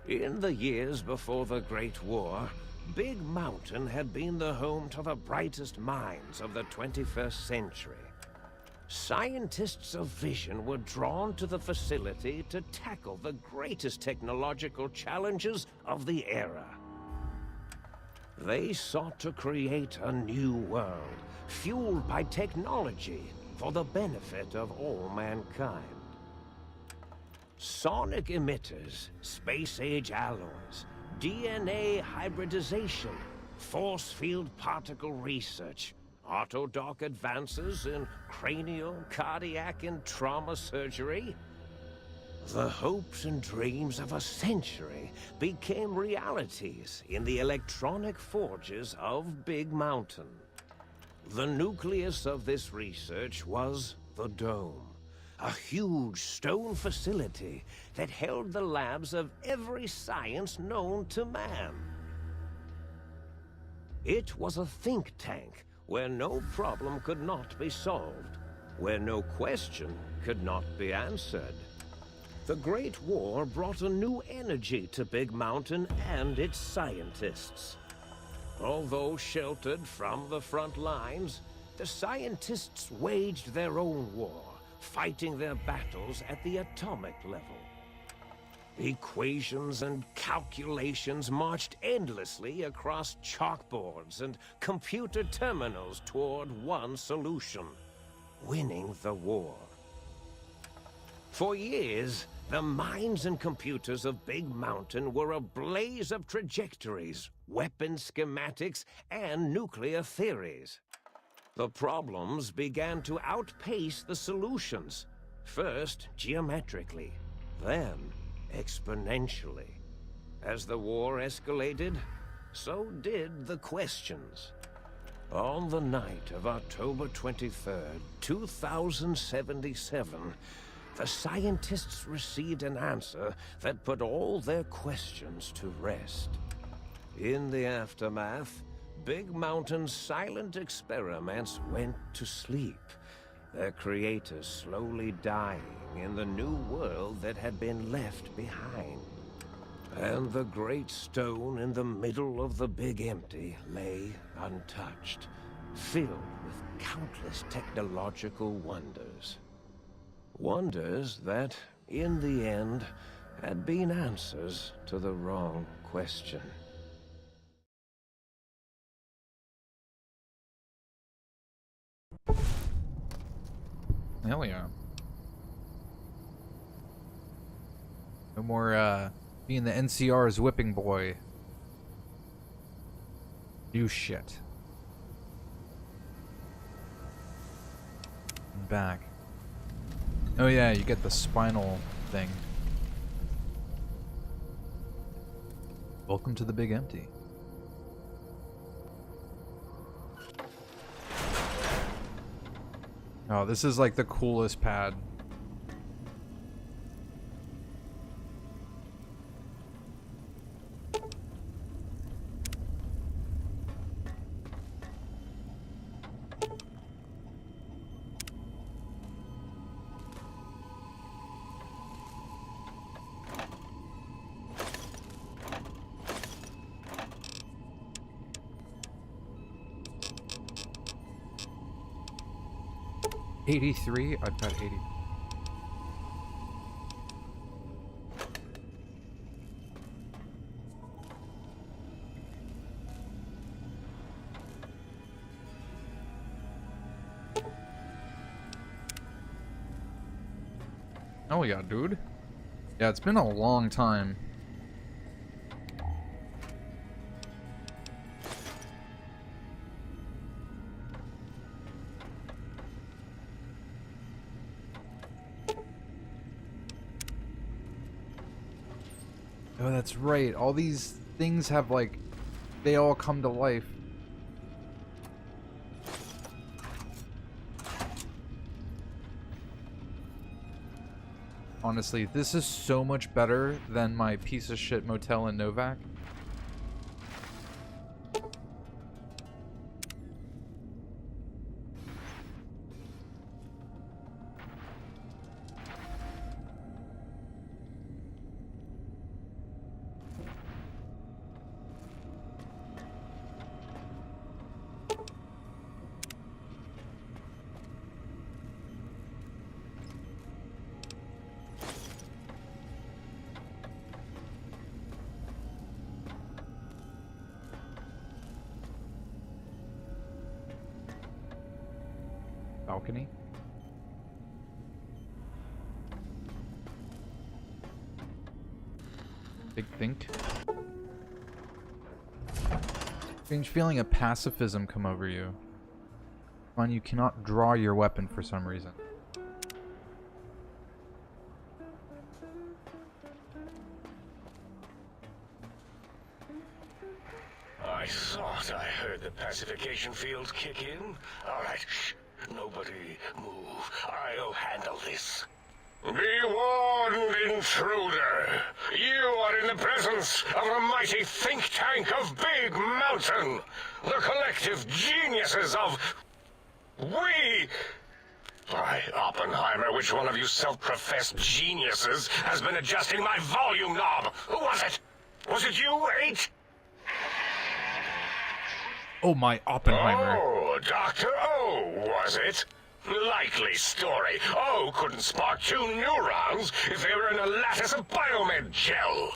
In the years before the Great War, Big Mountain had been the home to the brightest minds of the 21st century. Scientists of vision were drawn to the facility to tackle the greatest technological challenges of the era. They sought to create a new world, fueled by technology for the benefit of all mankind. Sonic emitters, space-age alloys, DNA hybridization, force field particle research, autodoc advances in cranial, cardiac, and trauma surgery. The hopes and dreams of a century became realities in the electronic forges of Big Mountain. The nucleus of this research was the Dome. A huge stone facility that held the labs of every science known to man. It was a think tank where no problem could not be solved, where no question could not be answered. The Great War brought a new energy to Big Mountain and its scientists. Although sheltered from the front lines, the scientists waged their own war, fighting their battles at the atomic level. Equations and calculations marched endlessly across chalkboards and computer terminals toward one solution: winning the war. For years, the minds and computers of Big Mountain were a blaze of trajectories, weapon schematics, and nuclear theories. The problems began to outpace the solutions, first geometrically, then exponentially. As the war escalated, so did the questions. On the night of October 23rd, 2077, the scientists received an answer that put all their questions to rest. In the aftermath, Big Mountain's silent experiments went to sleep, their creators slowly dying in the new world that had been left behind. And the great stone in the middle of the Big Empty lay untouched, filled with countless technological wonders. Wonders that, in the end, had been answers to the wrong question. Hell yeah. No more being the NCR's whipping boy. Do shit. I'm back. Oh yeah, you get the spinal thing. Welcome to the Big Empty. Oh, this is like the coolest pad. $83? I've got 80. Oh yeah, dude. Yeah, it's been a long time. Oh, that's right. All these things have, like, they all come to life. Honestly, this is so much better than my piece of shit motel in Novak. Balcony. Big think. Strange feeling of pacifism come over you. When you cannot draw your weapon for some reason. I thought I heard the pacification field kick in. All right, shh. Nobody move. I'll handle this. Be warned, intruder. You are in the presence of a mighty think tank of Big Mountain. The collective geniuses of... We... By Oppenheimer, which one of you self-professed geniuses has been adjusting my volume knob? Who was it? Was it you, H? Oh, my Oppenheimer. Oh, Dr. O, was it? Likely story. O couldn't spark 2 neurons if they were in a lattice of biomed gel.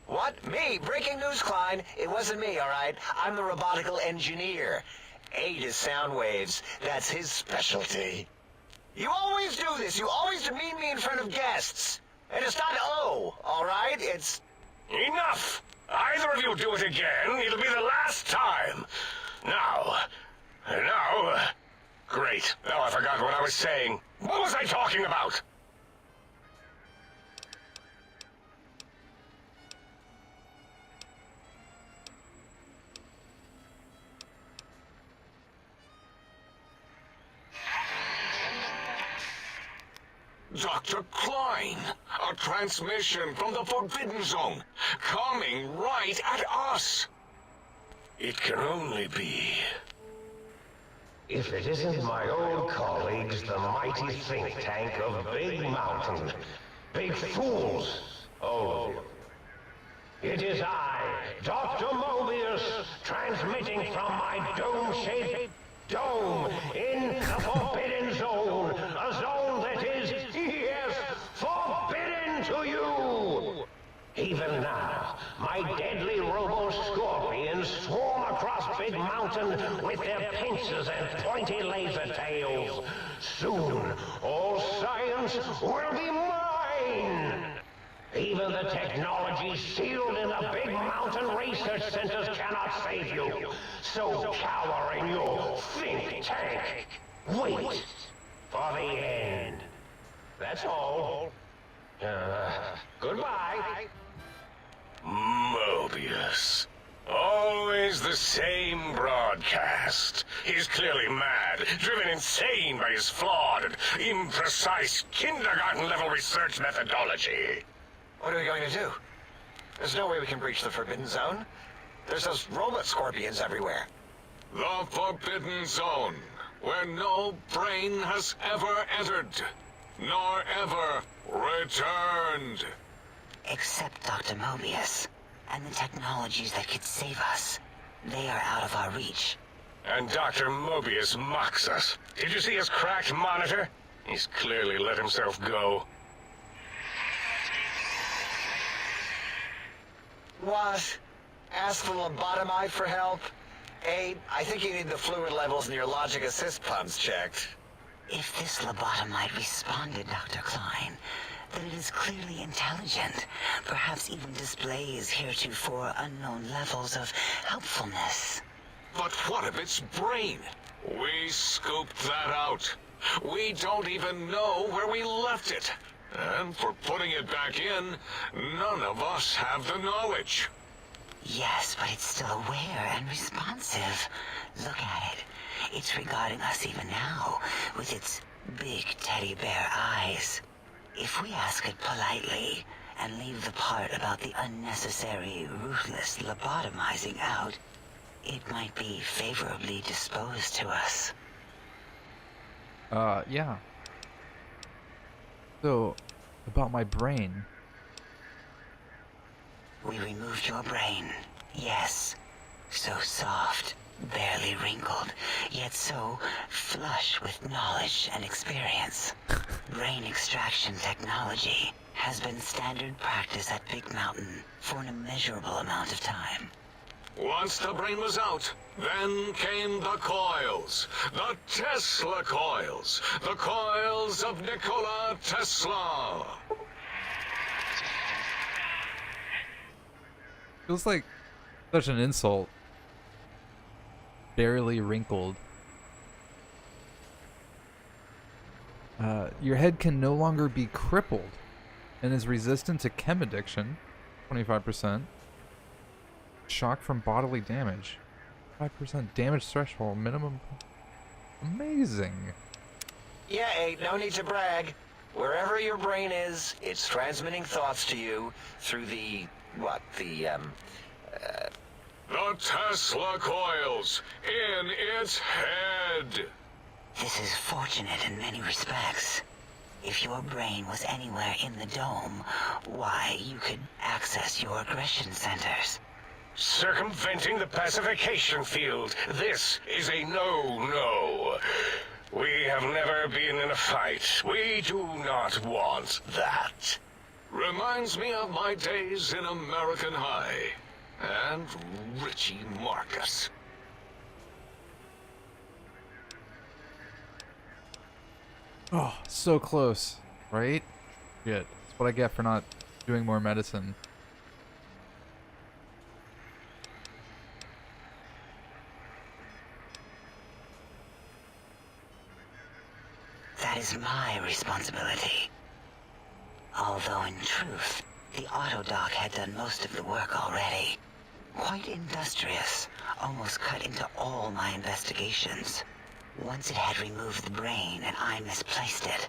What? Me? Breaking news, Klein. It wasn't me, all right? I'm the robotical engineer. Aid is sound waves. That's his specialty. You always do this. You always demean me in front of guests. And it's not O, all right? It's... Enough! Either of you do it again, it'll be the last time. Now... Great. Now I forgot what I was saying. What was I talking about? Dr. Klein, a transmission from the Forbidden Zone, coming right at us. It can only be... If it isn't my old colleagues, the mighty think tank of Big Mountain. Big fools, all of you. It is I, Dr. Mobius, transmitting from my dome-shaped dome in the Forbidden Zone. A zone that is, yes, forbidden to you. Even now, my deadly robo-scorpions swarm across Big Mountain with their pincers and pointy laser tails. Soon, all lands will be mine! Even the technology sealed in the big mountain research centers cannot save you. So cower in your think tank. Wait for the end. That's all. Goodbye. Mobius. Always the same broadcast. He's clearly mad, driven insane by his flawed and imprecise kindergarten-level research methodology. What are we going to do? There's no way we can breach the Forbidden Zone. There's those robot scorpions everywhere. The Forbidden Zone, where no brain has ever entered, nor ever returned. Except Dr. Mobius, and the technologies that could save us. They are out of our reach. And Dr. Mobius mocks us. Did you see his cracked monitor? He's clearly let himself go. What? Ask the lobotomite for help? I think you need the fluid levels in your logic assist pumps checked. If this lobotomite responded, Dr. Klein, then it is clearly intelligent, perhaps even displays heretofore unknown levels of helpfulness. But what of its brain? We scooped that out. We don't even know where we left it. And for putting it back in, none of us have the knowledge. Yes, but it's still aware and responsive. Look at it. It's regarding us even now, with its big teddy bear eyes. If we ask it politely, and leave the part about the unnecessary, ruthless lobotomizing out, it might be favorably disposed to us. Yeah. So, about my brain. We removed your brain, yes. So soft, barely wrinkled, yet so flush with knowledge and experience. Brain extraction technology has been standard practice at Big Mountain for an immeasurable amount of time. Once the brain was out, then came the coils. The Tesla coils. The coils of Nikola Tesla. Feels like such an insult. Barely wrinkled. Your head can no longer be crippled and is resistant to chem addiction. 25%. Shock from bodily damage. 5% damage threshold. Minimum. Amazing. Yeah, ain't no need to brag. Wherever your brain is, it's transmitting thoughts to you through the Tesla coils in its head. This is fortunate in many respects. If your brain was anywhere in the dome, why, you could access your aggression centers. Circumventing the pacification field. This is a no-no. We have never been in a fight. We do not want that. Reminds me of my days in American High. And Richie Marcus. Oh, so close, right? Shit. That's what I get for not doing more medicine. That is my responsibility. Although in truth, the Autodoc had done most of the work already. Quite industrious, almost cut into all my investigations. Once it had removed the brain and I misplaced it,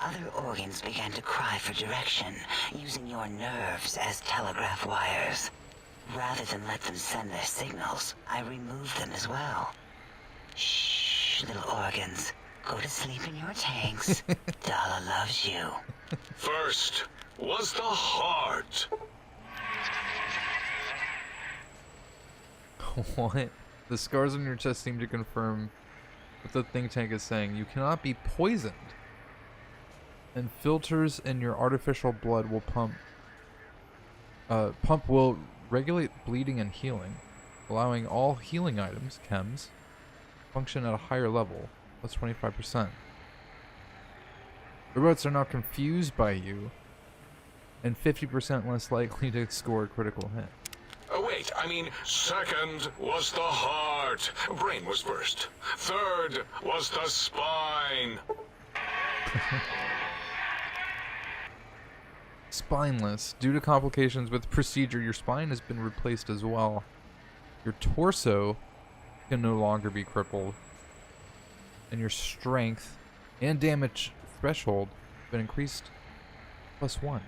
other organs began to cry for direction, using your nerves as telegraph wires. Rather than let them send their signals, I removed them as well. Shh, little organs. Go to sleep in your tanks. Dala loves you. First was the heart. What? The scars on your chest seem to confirm what the think tank is saying. You cannot be poisoned. And filters in your artificial blood will pump will regulate bleeding and healing, allowing all healing items, chems, function at a higher level. That's 25%. Robots are not confused by you, and 50% less likely to score a critical hit. Oh, wait, I mean, second was the heart. Brain was first. Third was the spine. Spineless. Due to complications with the procedure, your spine has been replaced as well. Your torso can no longer be crippled. And your strength and damage threshold have been increased +1.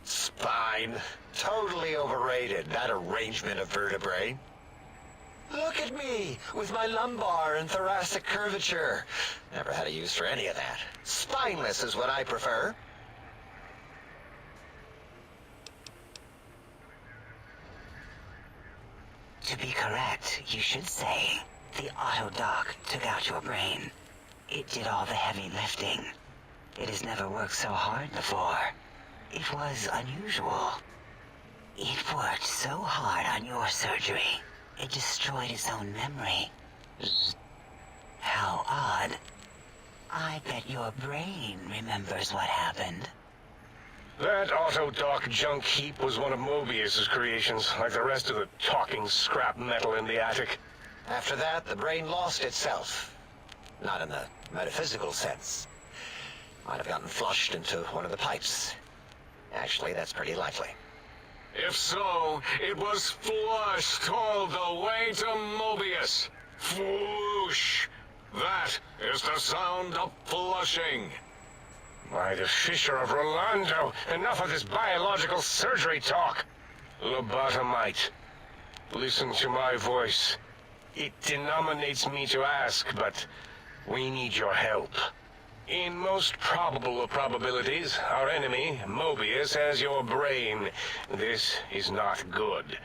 Spine. Totally overrated, that arrangement of vertebrae. Look at me, with my lumbar and thoracic curvature. Never had a use for any of that. Spineless is what I prefer. To be correct, you should say, the Autodoc took out your brain. It did all the heavy lifting. It has never worked so hard before. It was unusual. It worked so hard on your surgery, it destroyed its own memory. How odd. I bet your brain remembers what happened. That Autodoc junk heap was one of Mobius's creations, like the rest of the talking scrap metal in the attic. After that, the brain lost itself. Not in the metaphysical sense. Might have gotten flushed into one of the pipes. Actually, that's pretty likely. If so, it was flushed all the way to Mobius. Flush! That is the sound of flushing. By the Fisher of Rolando, enough of this biological surgery talk. Lobotomite, listen to my voice. It denominates me to ask, but we need your help. In most probable of probabilities, our enemy, Mobius, has your brain. This is not good.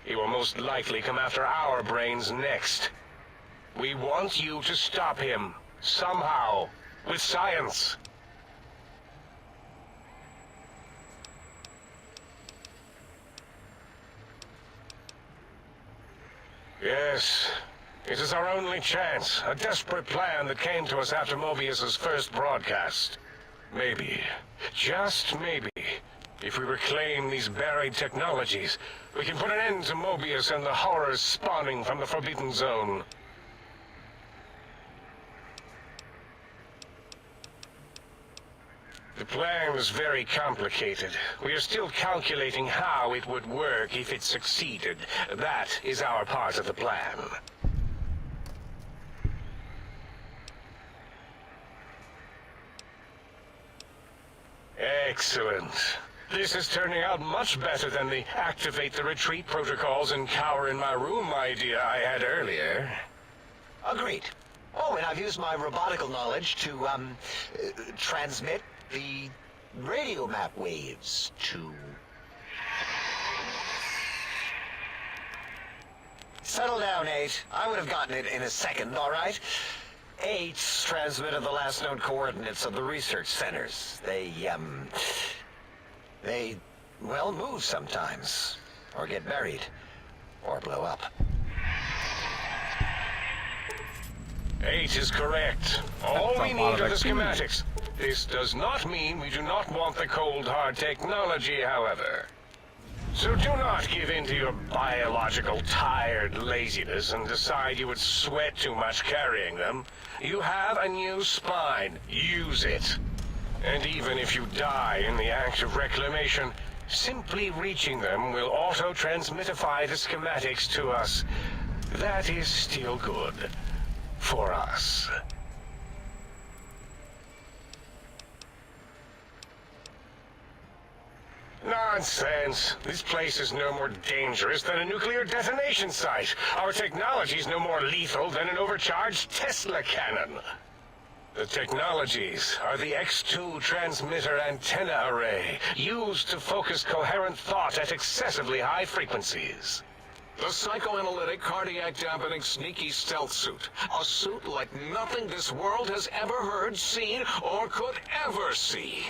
He will most likely come after our brains next. We want you to stop him, somehow, with science. Yes, it is our only chance, a desperate plan that came to us after Mobius's first broadcast. Maybe, just maybe, if we reclaim these buried technologies, we can put an end to Mobius and the horrors spawning from the Forbidden Zone. The plan is very complicated. We are still calculating how it would work if it succeeded. That is our part of the plan. Excellent. This is turning out much better than the activate the retreat protocols and cower in my room idea I had earlier. Agreed. Oh, and I've used my robotical knowledge to, transmit the radio map waves to... Settle down, 8. I would have gotten it in a second, all right? 8's transmitted the last known coordinates of the research centers. They, well, move sometimes. Or get buried. Or blow up. 8 is correct. All we need are the schematics. This does not mean we do not want the cold hard technology, however. So do not give in to your biological tired laziness and decide you would sweat too much carrying them. You have a new spine. Use it. And even if you die in the act of reclamation, simply reaching them will auto-transmitify the schematics to us. That is still good. For us. Nonsense. This place is no more dangerous than a nuclear detonation site. Our technology is no more lethal than an overcharged Tesla cannon. The technologies are the X2 transmitter antenna array, used to focus coherent thought at excessively high frequencies. The psychoanalytic, cardiac dampening, sneaky stealth suit. A suit like nothing this world has ever heard, seen, or could ever see.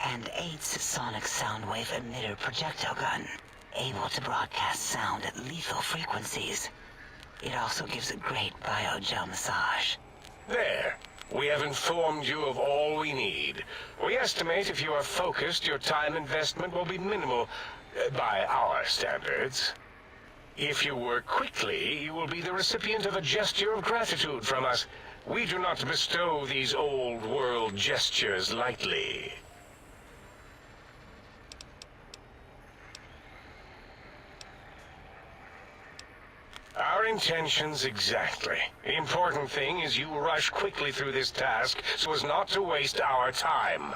And 8's sonic sound wave emitter projectile gun. able to broadcast sound at lethal frequencies. It also gives a great biogel massage. There. We have informed you of all we need. We estimate if you are focused, your time investment will be minimal by our standards. If you work quickly, you will be the recipient of a gesture of gratitude from us. We do not bestow these old-world gestures lightly. Our intentions exactly. The important thing is you rush quickly through this task so as not to waste our time.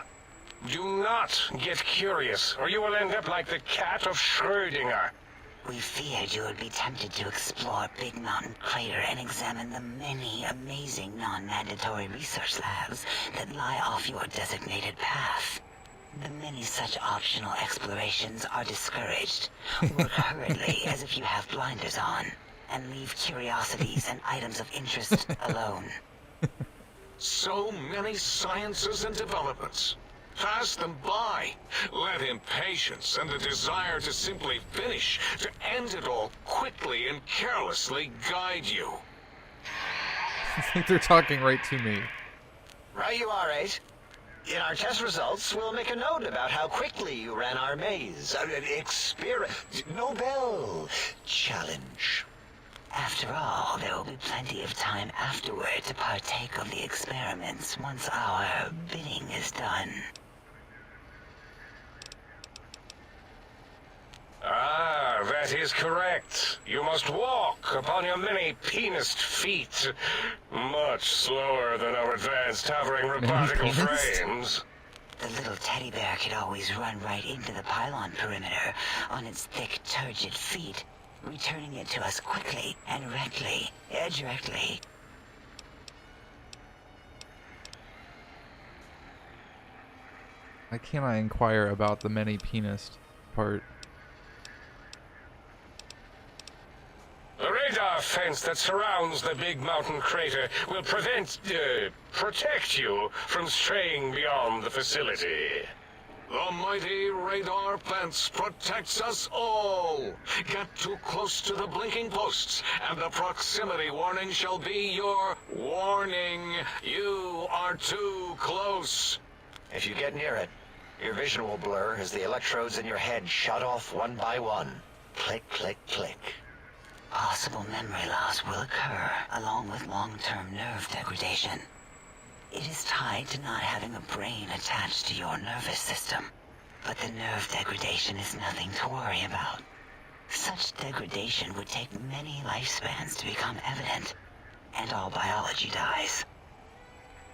Do not get curious, or you will end up like the cat of Schrödinger. We feared you would be tempted to explore Big Mountain Crater and examine the many amazing non-mandatory research labs that lie off your designated path. The many such optional explorations are discouraged. Work hurriedly as if you have blinders on, and leave curiosities and items of interest alone. So many sciences and developments. Pass them by. Let impatience and the desire to simply finish, to end it all quickly and carelessly guide you. I think they're talking right to me. Right you are, 8. In our test results, we'll make a note about how quickly you ran our maze. Nobel challenge. After all, there will be plenty of time afterward to partake of the experiments once our bidding is done. Ah, that is correct. You must walk upon your many penised feet. Much slower than our advanced hovering robotical frames. The little teddy bear could always run right into the pylon perimeter on its thick, turgid feet, returning it to us quickly and directly. Why can't I inquire about the many penis part? The radar fence that surrounds the Big Mountain Crater will protect you from straying beyond the facility. The mighty radar fence protects us all. Get too close to the blinking posts, and the proximity warning shall be your warning. You are too close. If you get near it, your vision will blur as the electrodes in your head shut off one by one. Click, click, click. Possible memory loss will occur, along with long-term nerve degradation. It is tied to not having a brain attached to your nervous system. But the nerve degradation is nothing to worry about. Such degradation would take many lifespans to become evident, and all biology dies.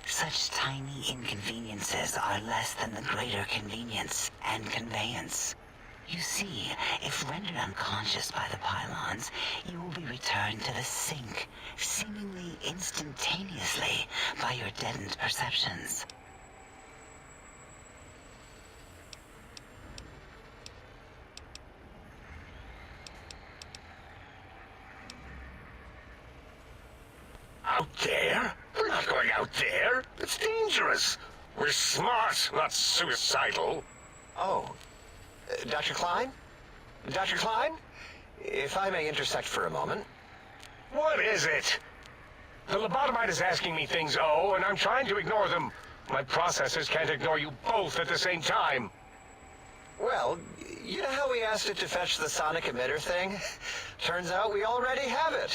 Such tiny inconveniences are less than the greater convenience and conveyance. You see, if rendered unconscious by the pylons, you will be returned to the sink, seemingly instantaneously, by your deadened perceptions. Out there? We're not going out there. It's dangerous. We're smart, not suicidal. Oh. Dr. Klein? Dr. Klein? If I may intersect for a moment. What is it? The lobotomite is asking me things, and I'm trying to ignore them. My processors can't ignore you both at the same time. Well, you know how we asked it to fetch the sonic emitter thing? Turns out we already have it.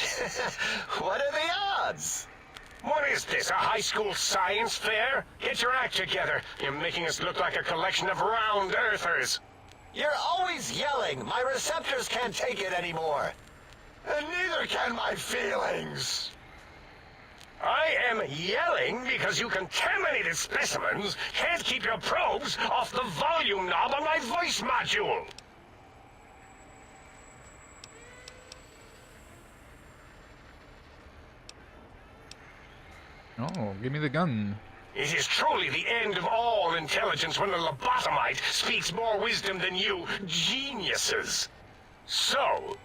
What are the odds? What is this, a high school science fair? Get your act together. You're making us look like a collection of round earthers. You're always yelling. My receptors can't take it anymore. And neither can my feelings. I am yelling because you contaminated specimens can't keep your probes off the volume knob on my voice module. Oh, give me the gun. It is truly the end of all intelligence when the lobotomite speaks more wisdom than you geniuses. So,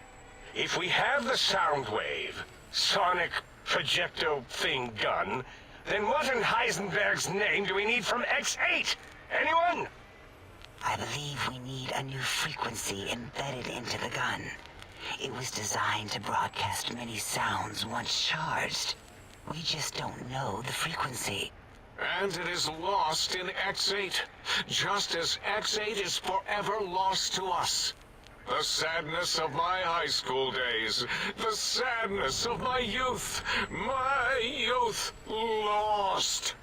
if we have the sound wave, sonic projecto thing gun, then what in Heisenberg's name do we need from X8? Anyone? I believe we need a new frequency embedded into the gun. It was designed to broadcast many sounds once charged. We just don't know the frequency. And it is lost in X8, just as X8 is forever lost to us. The sadness of my high school days, the sadness of my youth lost.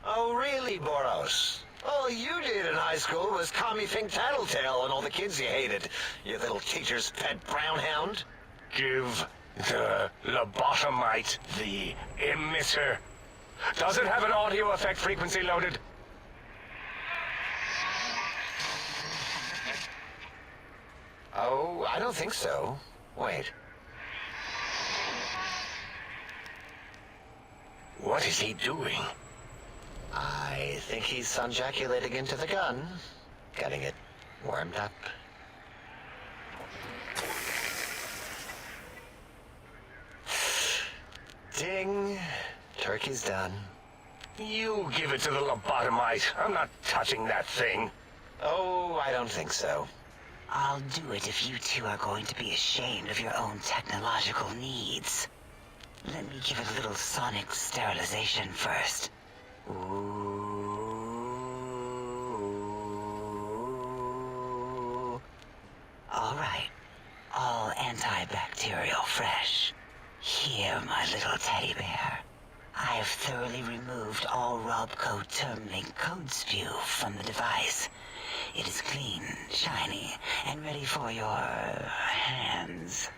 Oh, really, Boros? All you did in high school was call me Fink Tattletale and all the kids you hated, you little teacher's pet brown hound. Give the lobotomite the emitter. Does it have an audio effect frequency loaded? Oh, I don't think so. Wait. What is he doing? I think he's sunjaculating into the gun, getting it warmed up. Ding. Turkey's done. You give it to the lobotomite. I'm not touching that thing. Oh, I don't think so. I'll do it if you two are going to be ashamed of your own technological needs. Let me give it a little sonic sterilization first. Ooh. All right. All antibacterial fresh. Here, my little teddy bear. I have thoroughly removed all Robco Termlink code spew from the device. It is clean, shiny, and ready for your hands.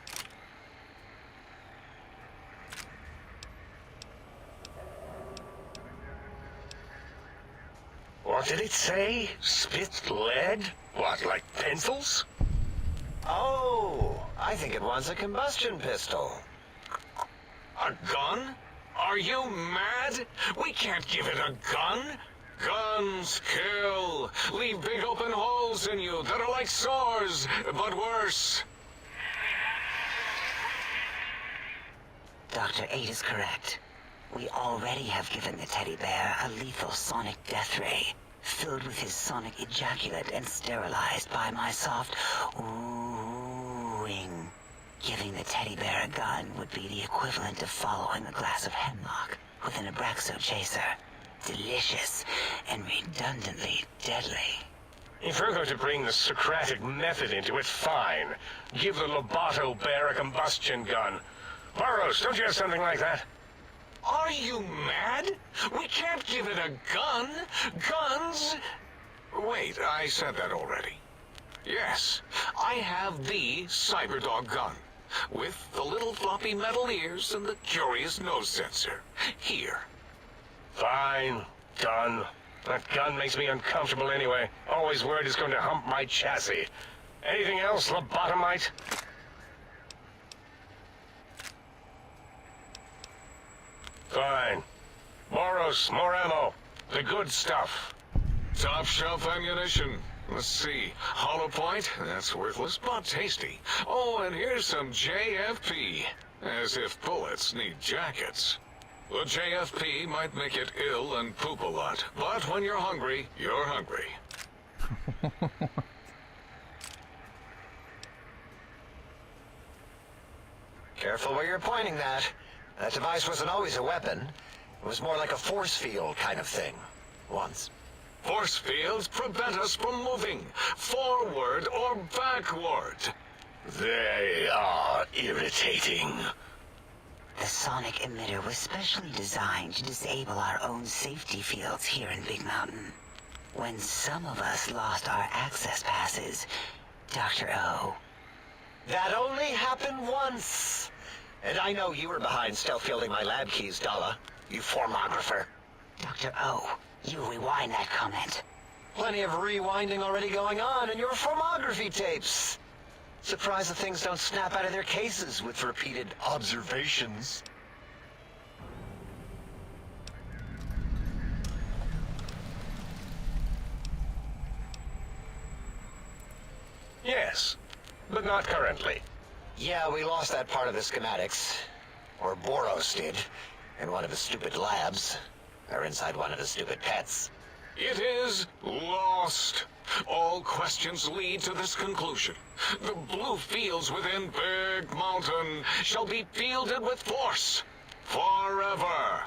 What did it say? Spit lead? What, like pencils? Oh, I think it wants a combustion pistol. A gun? Are you mad? We can't give it a gun. Guns kill. Leave big open holes in you that are like sores, but worse. Dr. 8 is correct. We already have given the teddy bear a lethal sonic death ray, filled with his sonic ejaculate and sterilized by my soft oohing. Giving the teddy bear a gun would be the equivalent of following a glass of hemlock with an Abraxo chaser. Delicious and redundantly deadly. If you're going to bring the Socratic method into it, fine. Give the Loboto bear a combustion gun. Boros, don't you have something like that? Are you mad? We can't give it a gun. Guns... Wait, I said that already. Yes, I have the Cyberdog gun. With the little floppy metal ears and the curious nose sensor. Here. Fine. Done. That gun makes me uncomfortable anyway. Always worried it's going to hump my chassis. Anything else, lobotomite? Fine. Boros, more ammo. The good stuff. Top shelf ammunition. Let's see. Hollow point? That's worthless, but tasty. Oh, and here's some JFP. As if bullets need jackets. The JFP might make it ill and poop a lot, but when you're hungry, you're hungry. Careful where you're pointing that. That device wasn't always a weapon. It was more like a force field kind of thing. Once. Force fields prevent us from moving, forward or backward. They are irritating. The sonic emitter was specially designed to disable our own safety fields here in Big Mountain. When some of us lost our access passes, Dr. O. That only happened once. And I know you were behind stealth fielding my lab keys, Dalla. You formographer. Dr. O, you rewind that comment. Plenty of rewinding already going on in your formography tapes. Surprised the things don't snap out of their cases with repeated observations. Yes, but not currently. Yeah, we lost that part of the schematics. Or Boros did, in one of his stupid labs. Or inside one of his stupid pets. It is lost. All questions lead to this conclusion. The blue fields within Big Mountain shall be fielded with force forever.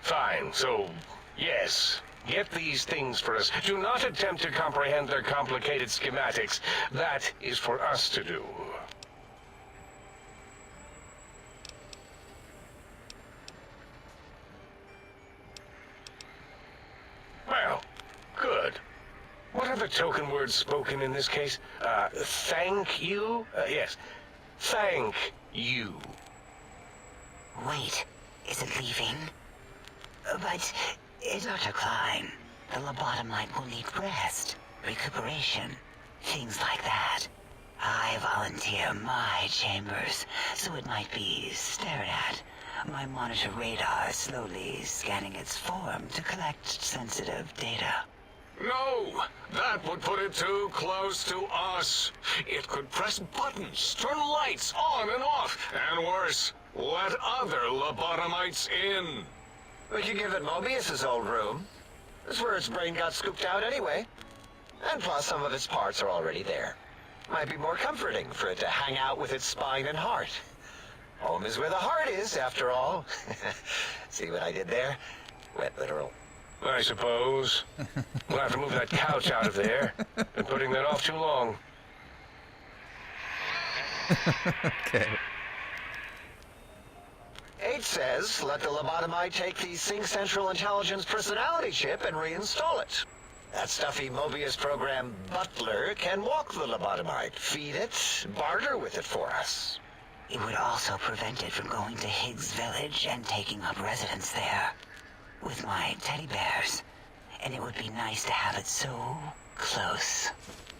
Fine, so, yes. Get these things for us. Do not attempt to comprehend their complicated schematics. That is for us to do. Well, good. What are the token words spoken in this case? Thank you? Yes. Thank you. Wait, is it leaving? But, Dr. Klein, the lobotomite will need rest, recuperation, things like that. I volunteer my chambers, so it might be stared at. My monitor radar is slowly scanning its form to collect sensitive data. No! That would put it too close to us. It could press buttons, turn lights on and off, and worse, let other lobotomites in. We could give it Mobius's old room. That's where its brain got scooped out anyway. And plus, some of its parts are already there. Might be more comforting for it to hang out with its spine and heart. Home is where the heart is, after all. See what I did there? Wet literal. I suppose. We'll have to move that couch out of there. Been putting that off too long. Okay. 8 says, let the lobotomite take the Sync Central Intelligence personality chip and reinstall it. That stuffy Mobius program Butler can walk the lobotomite, feed it, barter with it for us. It would also prevent it from going to Higgs Village and taking up residence there. With my teddy bears. And it would be nice to have it so close.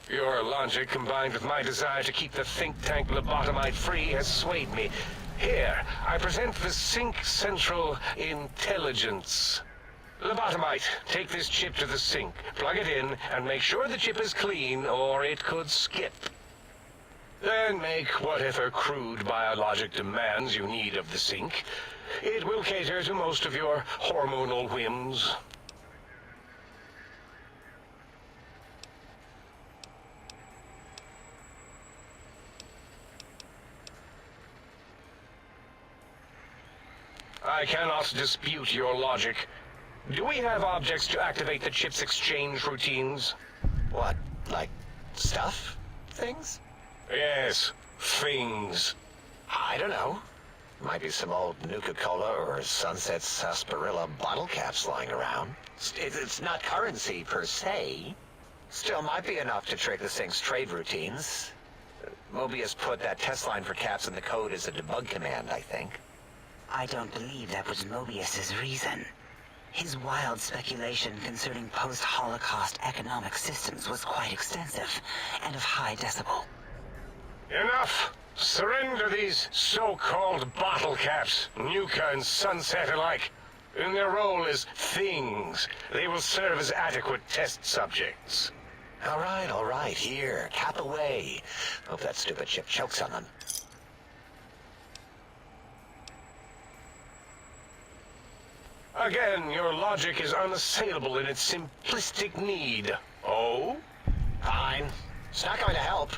Your logic, combined with my desire to keep the think tank lobotomite free, has swayed me. Here, I present the Sync Central Intelligence. Lobotomite, take this chip to the sink, plug it in, and make sure the chip is clean, or it could skip. Then make whatever crude biologic demands you need of the sync. It will cater to most of your hormonal whims. I cannot dispute your logic. Do we have objects to activate the chip's exchange routines? What, like stuff? Things? Yes, things. I don't know. Might be some old Nuka-Cola or Sunset Sarsaparilla bottle caps lying around. It's not currency per se. Still might be enough to trigger the Sync's trade routines. Mobius put that test line for caps in the code as a debug command, I think. I don't believe that was Mobius's reason. His wild speculation concerning post-Holocaust economic systems was quite extensive and of high decibel. Enough! Surrender these so-called bottle caps, Nuka and Sunset alike. In their role as things, they will serve as adequate test subjects. All right, here, cap away. Hope that stupid chip chokes on them. Again, your logic is unassailable in its simplistic need. Oh? Fine. It's not going to help.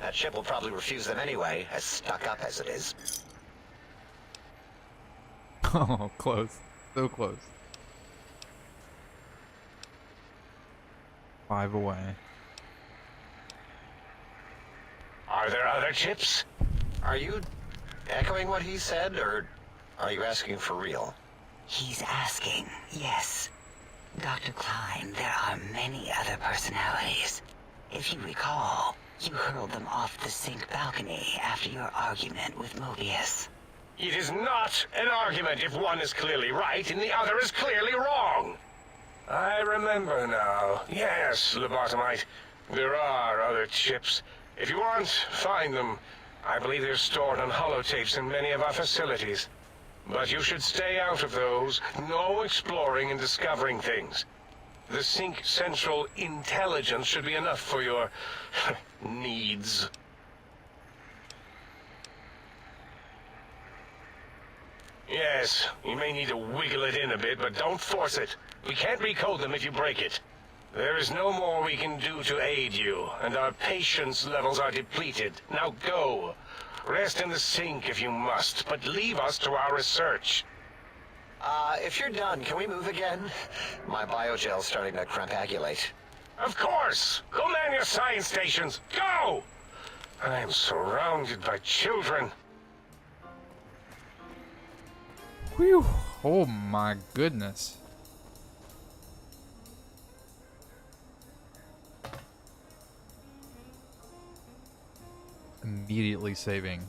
That chip will probably refuse them anyway, as stuck up as it is. Oh, close. So close. 5 away. Are there other chips? Are you echoing what he said, or are you asking for real? He's asking, yes. Dr. Klein, there are many other personalities. If you recall, you hurled them off the Sync balcony after your argument with Mobius. It is not an argument if one is clearly right and the other is clearly wrong. I remember now. Yes, lobotomite. There are other chips. If you want, find them. I believe they're stored on holotapes in many of our facilities. But you should stay out of those. No exploring and discovering things. The Sync Central intelligence should be enough for your needs. Yes, you may need to wiggle it in a bit, but don't force it. We can't recode them if you break it. There is no more we can do to aid you, and our patience levels are depleted. Now go. Rest in the sink if you must, but leave us to our research. If you're done, can we move again? My biogel's starting to crampagulate. Of course! Go man your science stations! Go! I am surrounded by children. Whew. Oh my goodness. Immediately saving.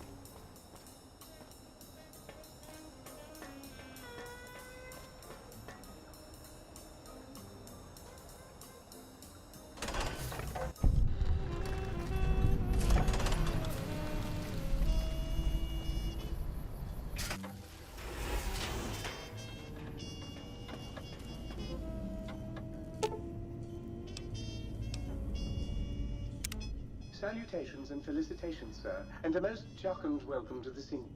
Salutations and felicitations, sir, and a most jocund welcome to the Sync.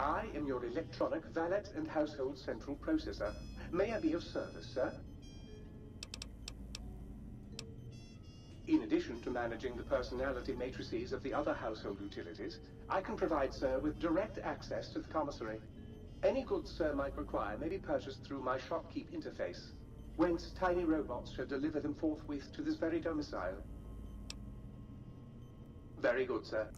I am your electronic valet and household central processor. May I be of service, sir? In addition to managing the personality matrices of the other household utilities, I can provide sir with direct access to the commissary. Any goods sir might require may be purchased through my shopkeep interface, whence tiny robots shall deliver them forthwith to this very domicile. Very good, sir.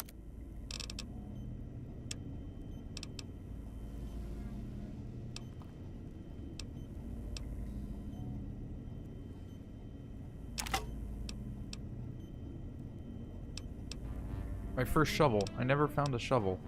My first shovel. I never found a shovel.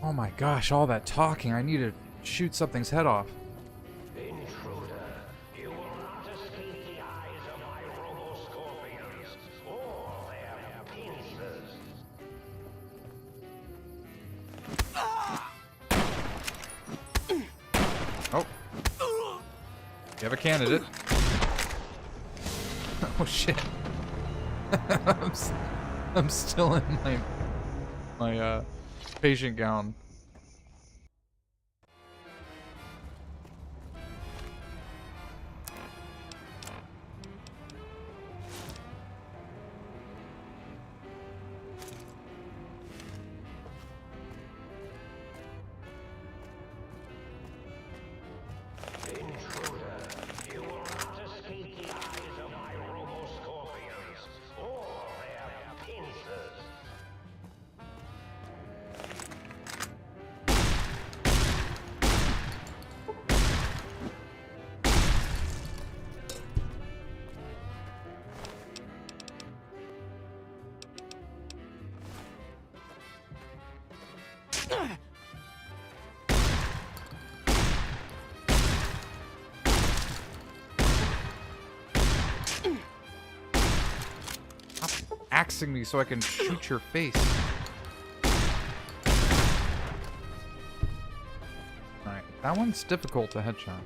Oh my gosh, all that talking. I need to shoot something's head off. Intruder, you will not escape the eyes of my robo-scorpions or their pincers. Oh. You have a candidate. Oh shit. I'm still in my patient gown. Axing me so I can shoot your face. Alright, that one's difficult to headshot.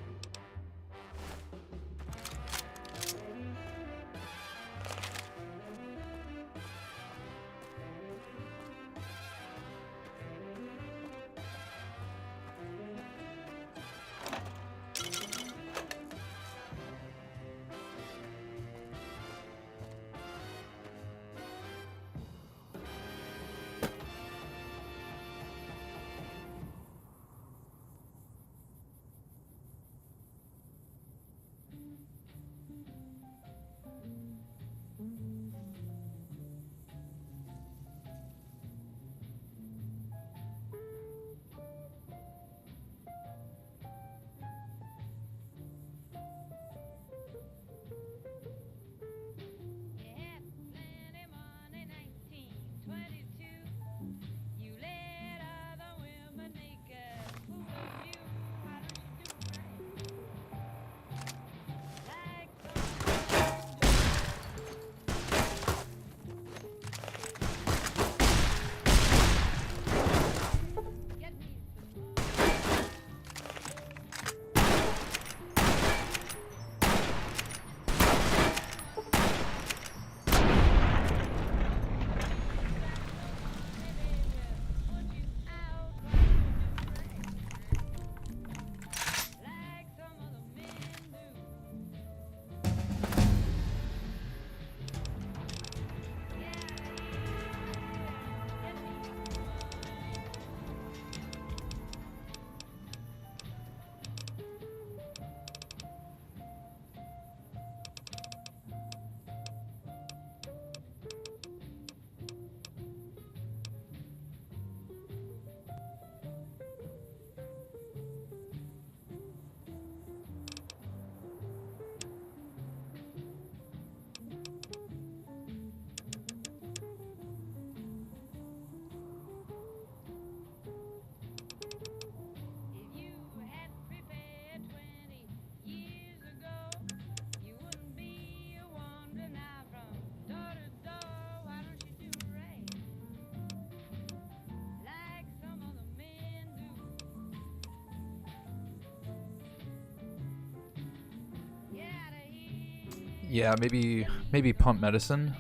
Yeah, maybe pump medicine,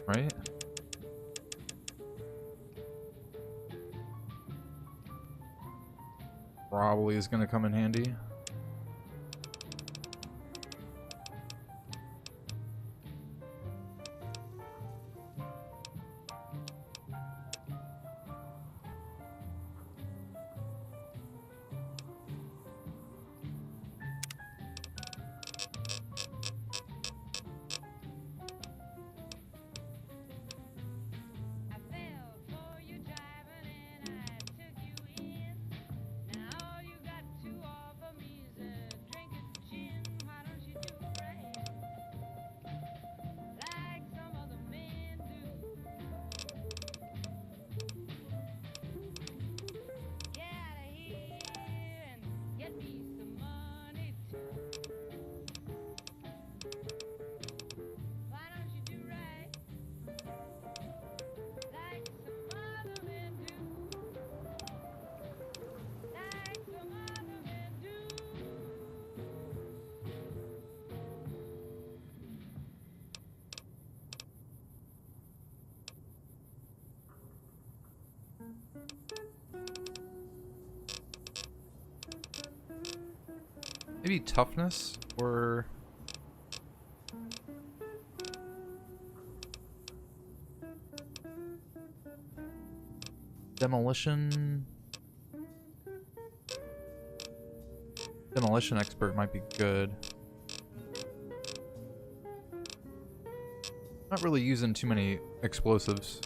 right? Probably is gonna come in handy. Maybe toughness or demolition. Demolition expert might be good. Not really using too many explosives.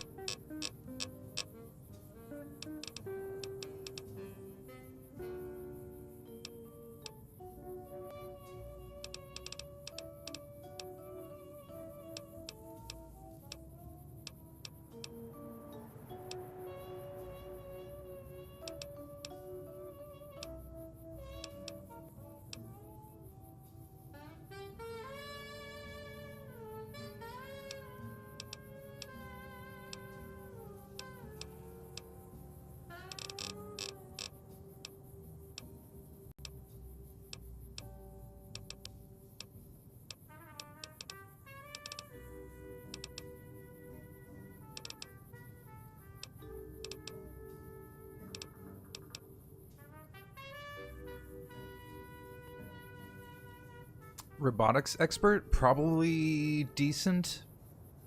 Robotics expert, probably decent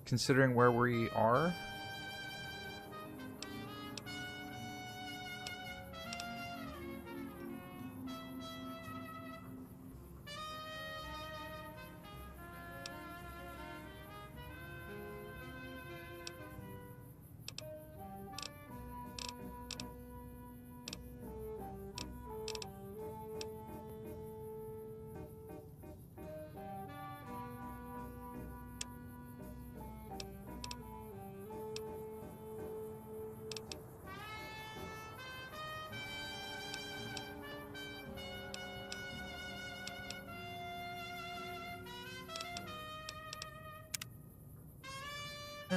considering where we are.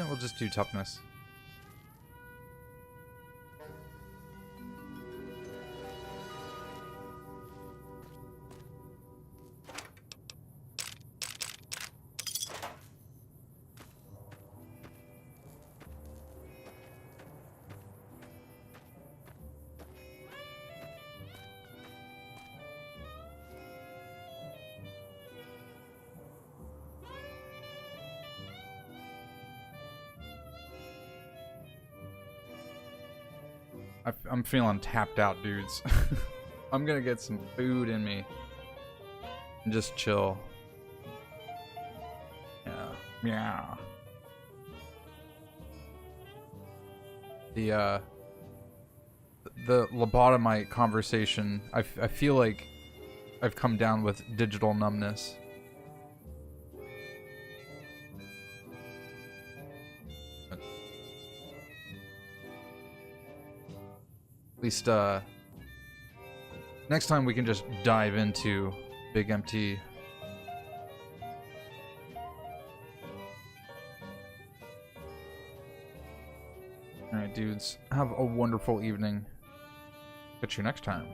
We'll just do toughness. I'm feeling tapped out, dudes. I'm gonna get some food in me and just chill. Yeah. The lobotomite conversation, I feel like I've come down with digital numbness. At least, next time we can just dive into Big MT. Alright, dudes. Have a wonderful evening. Catch you next time.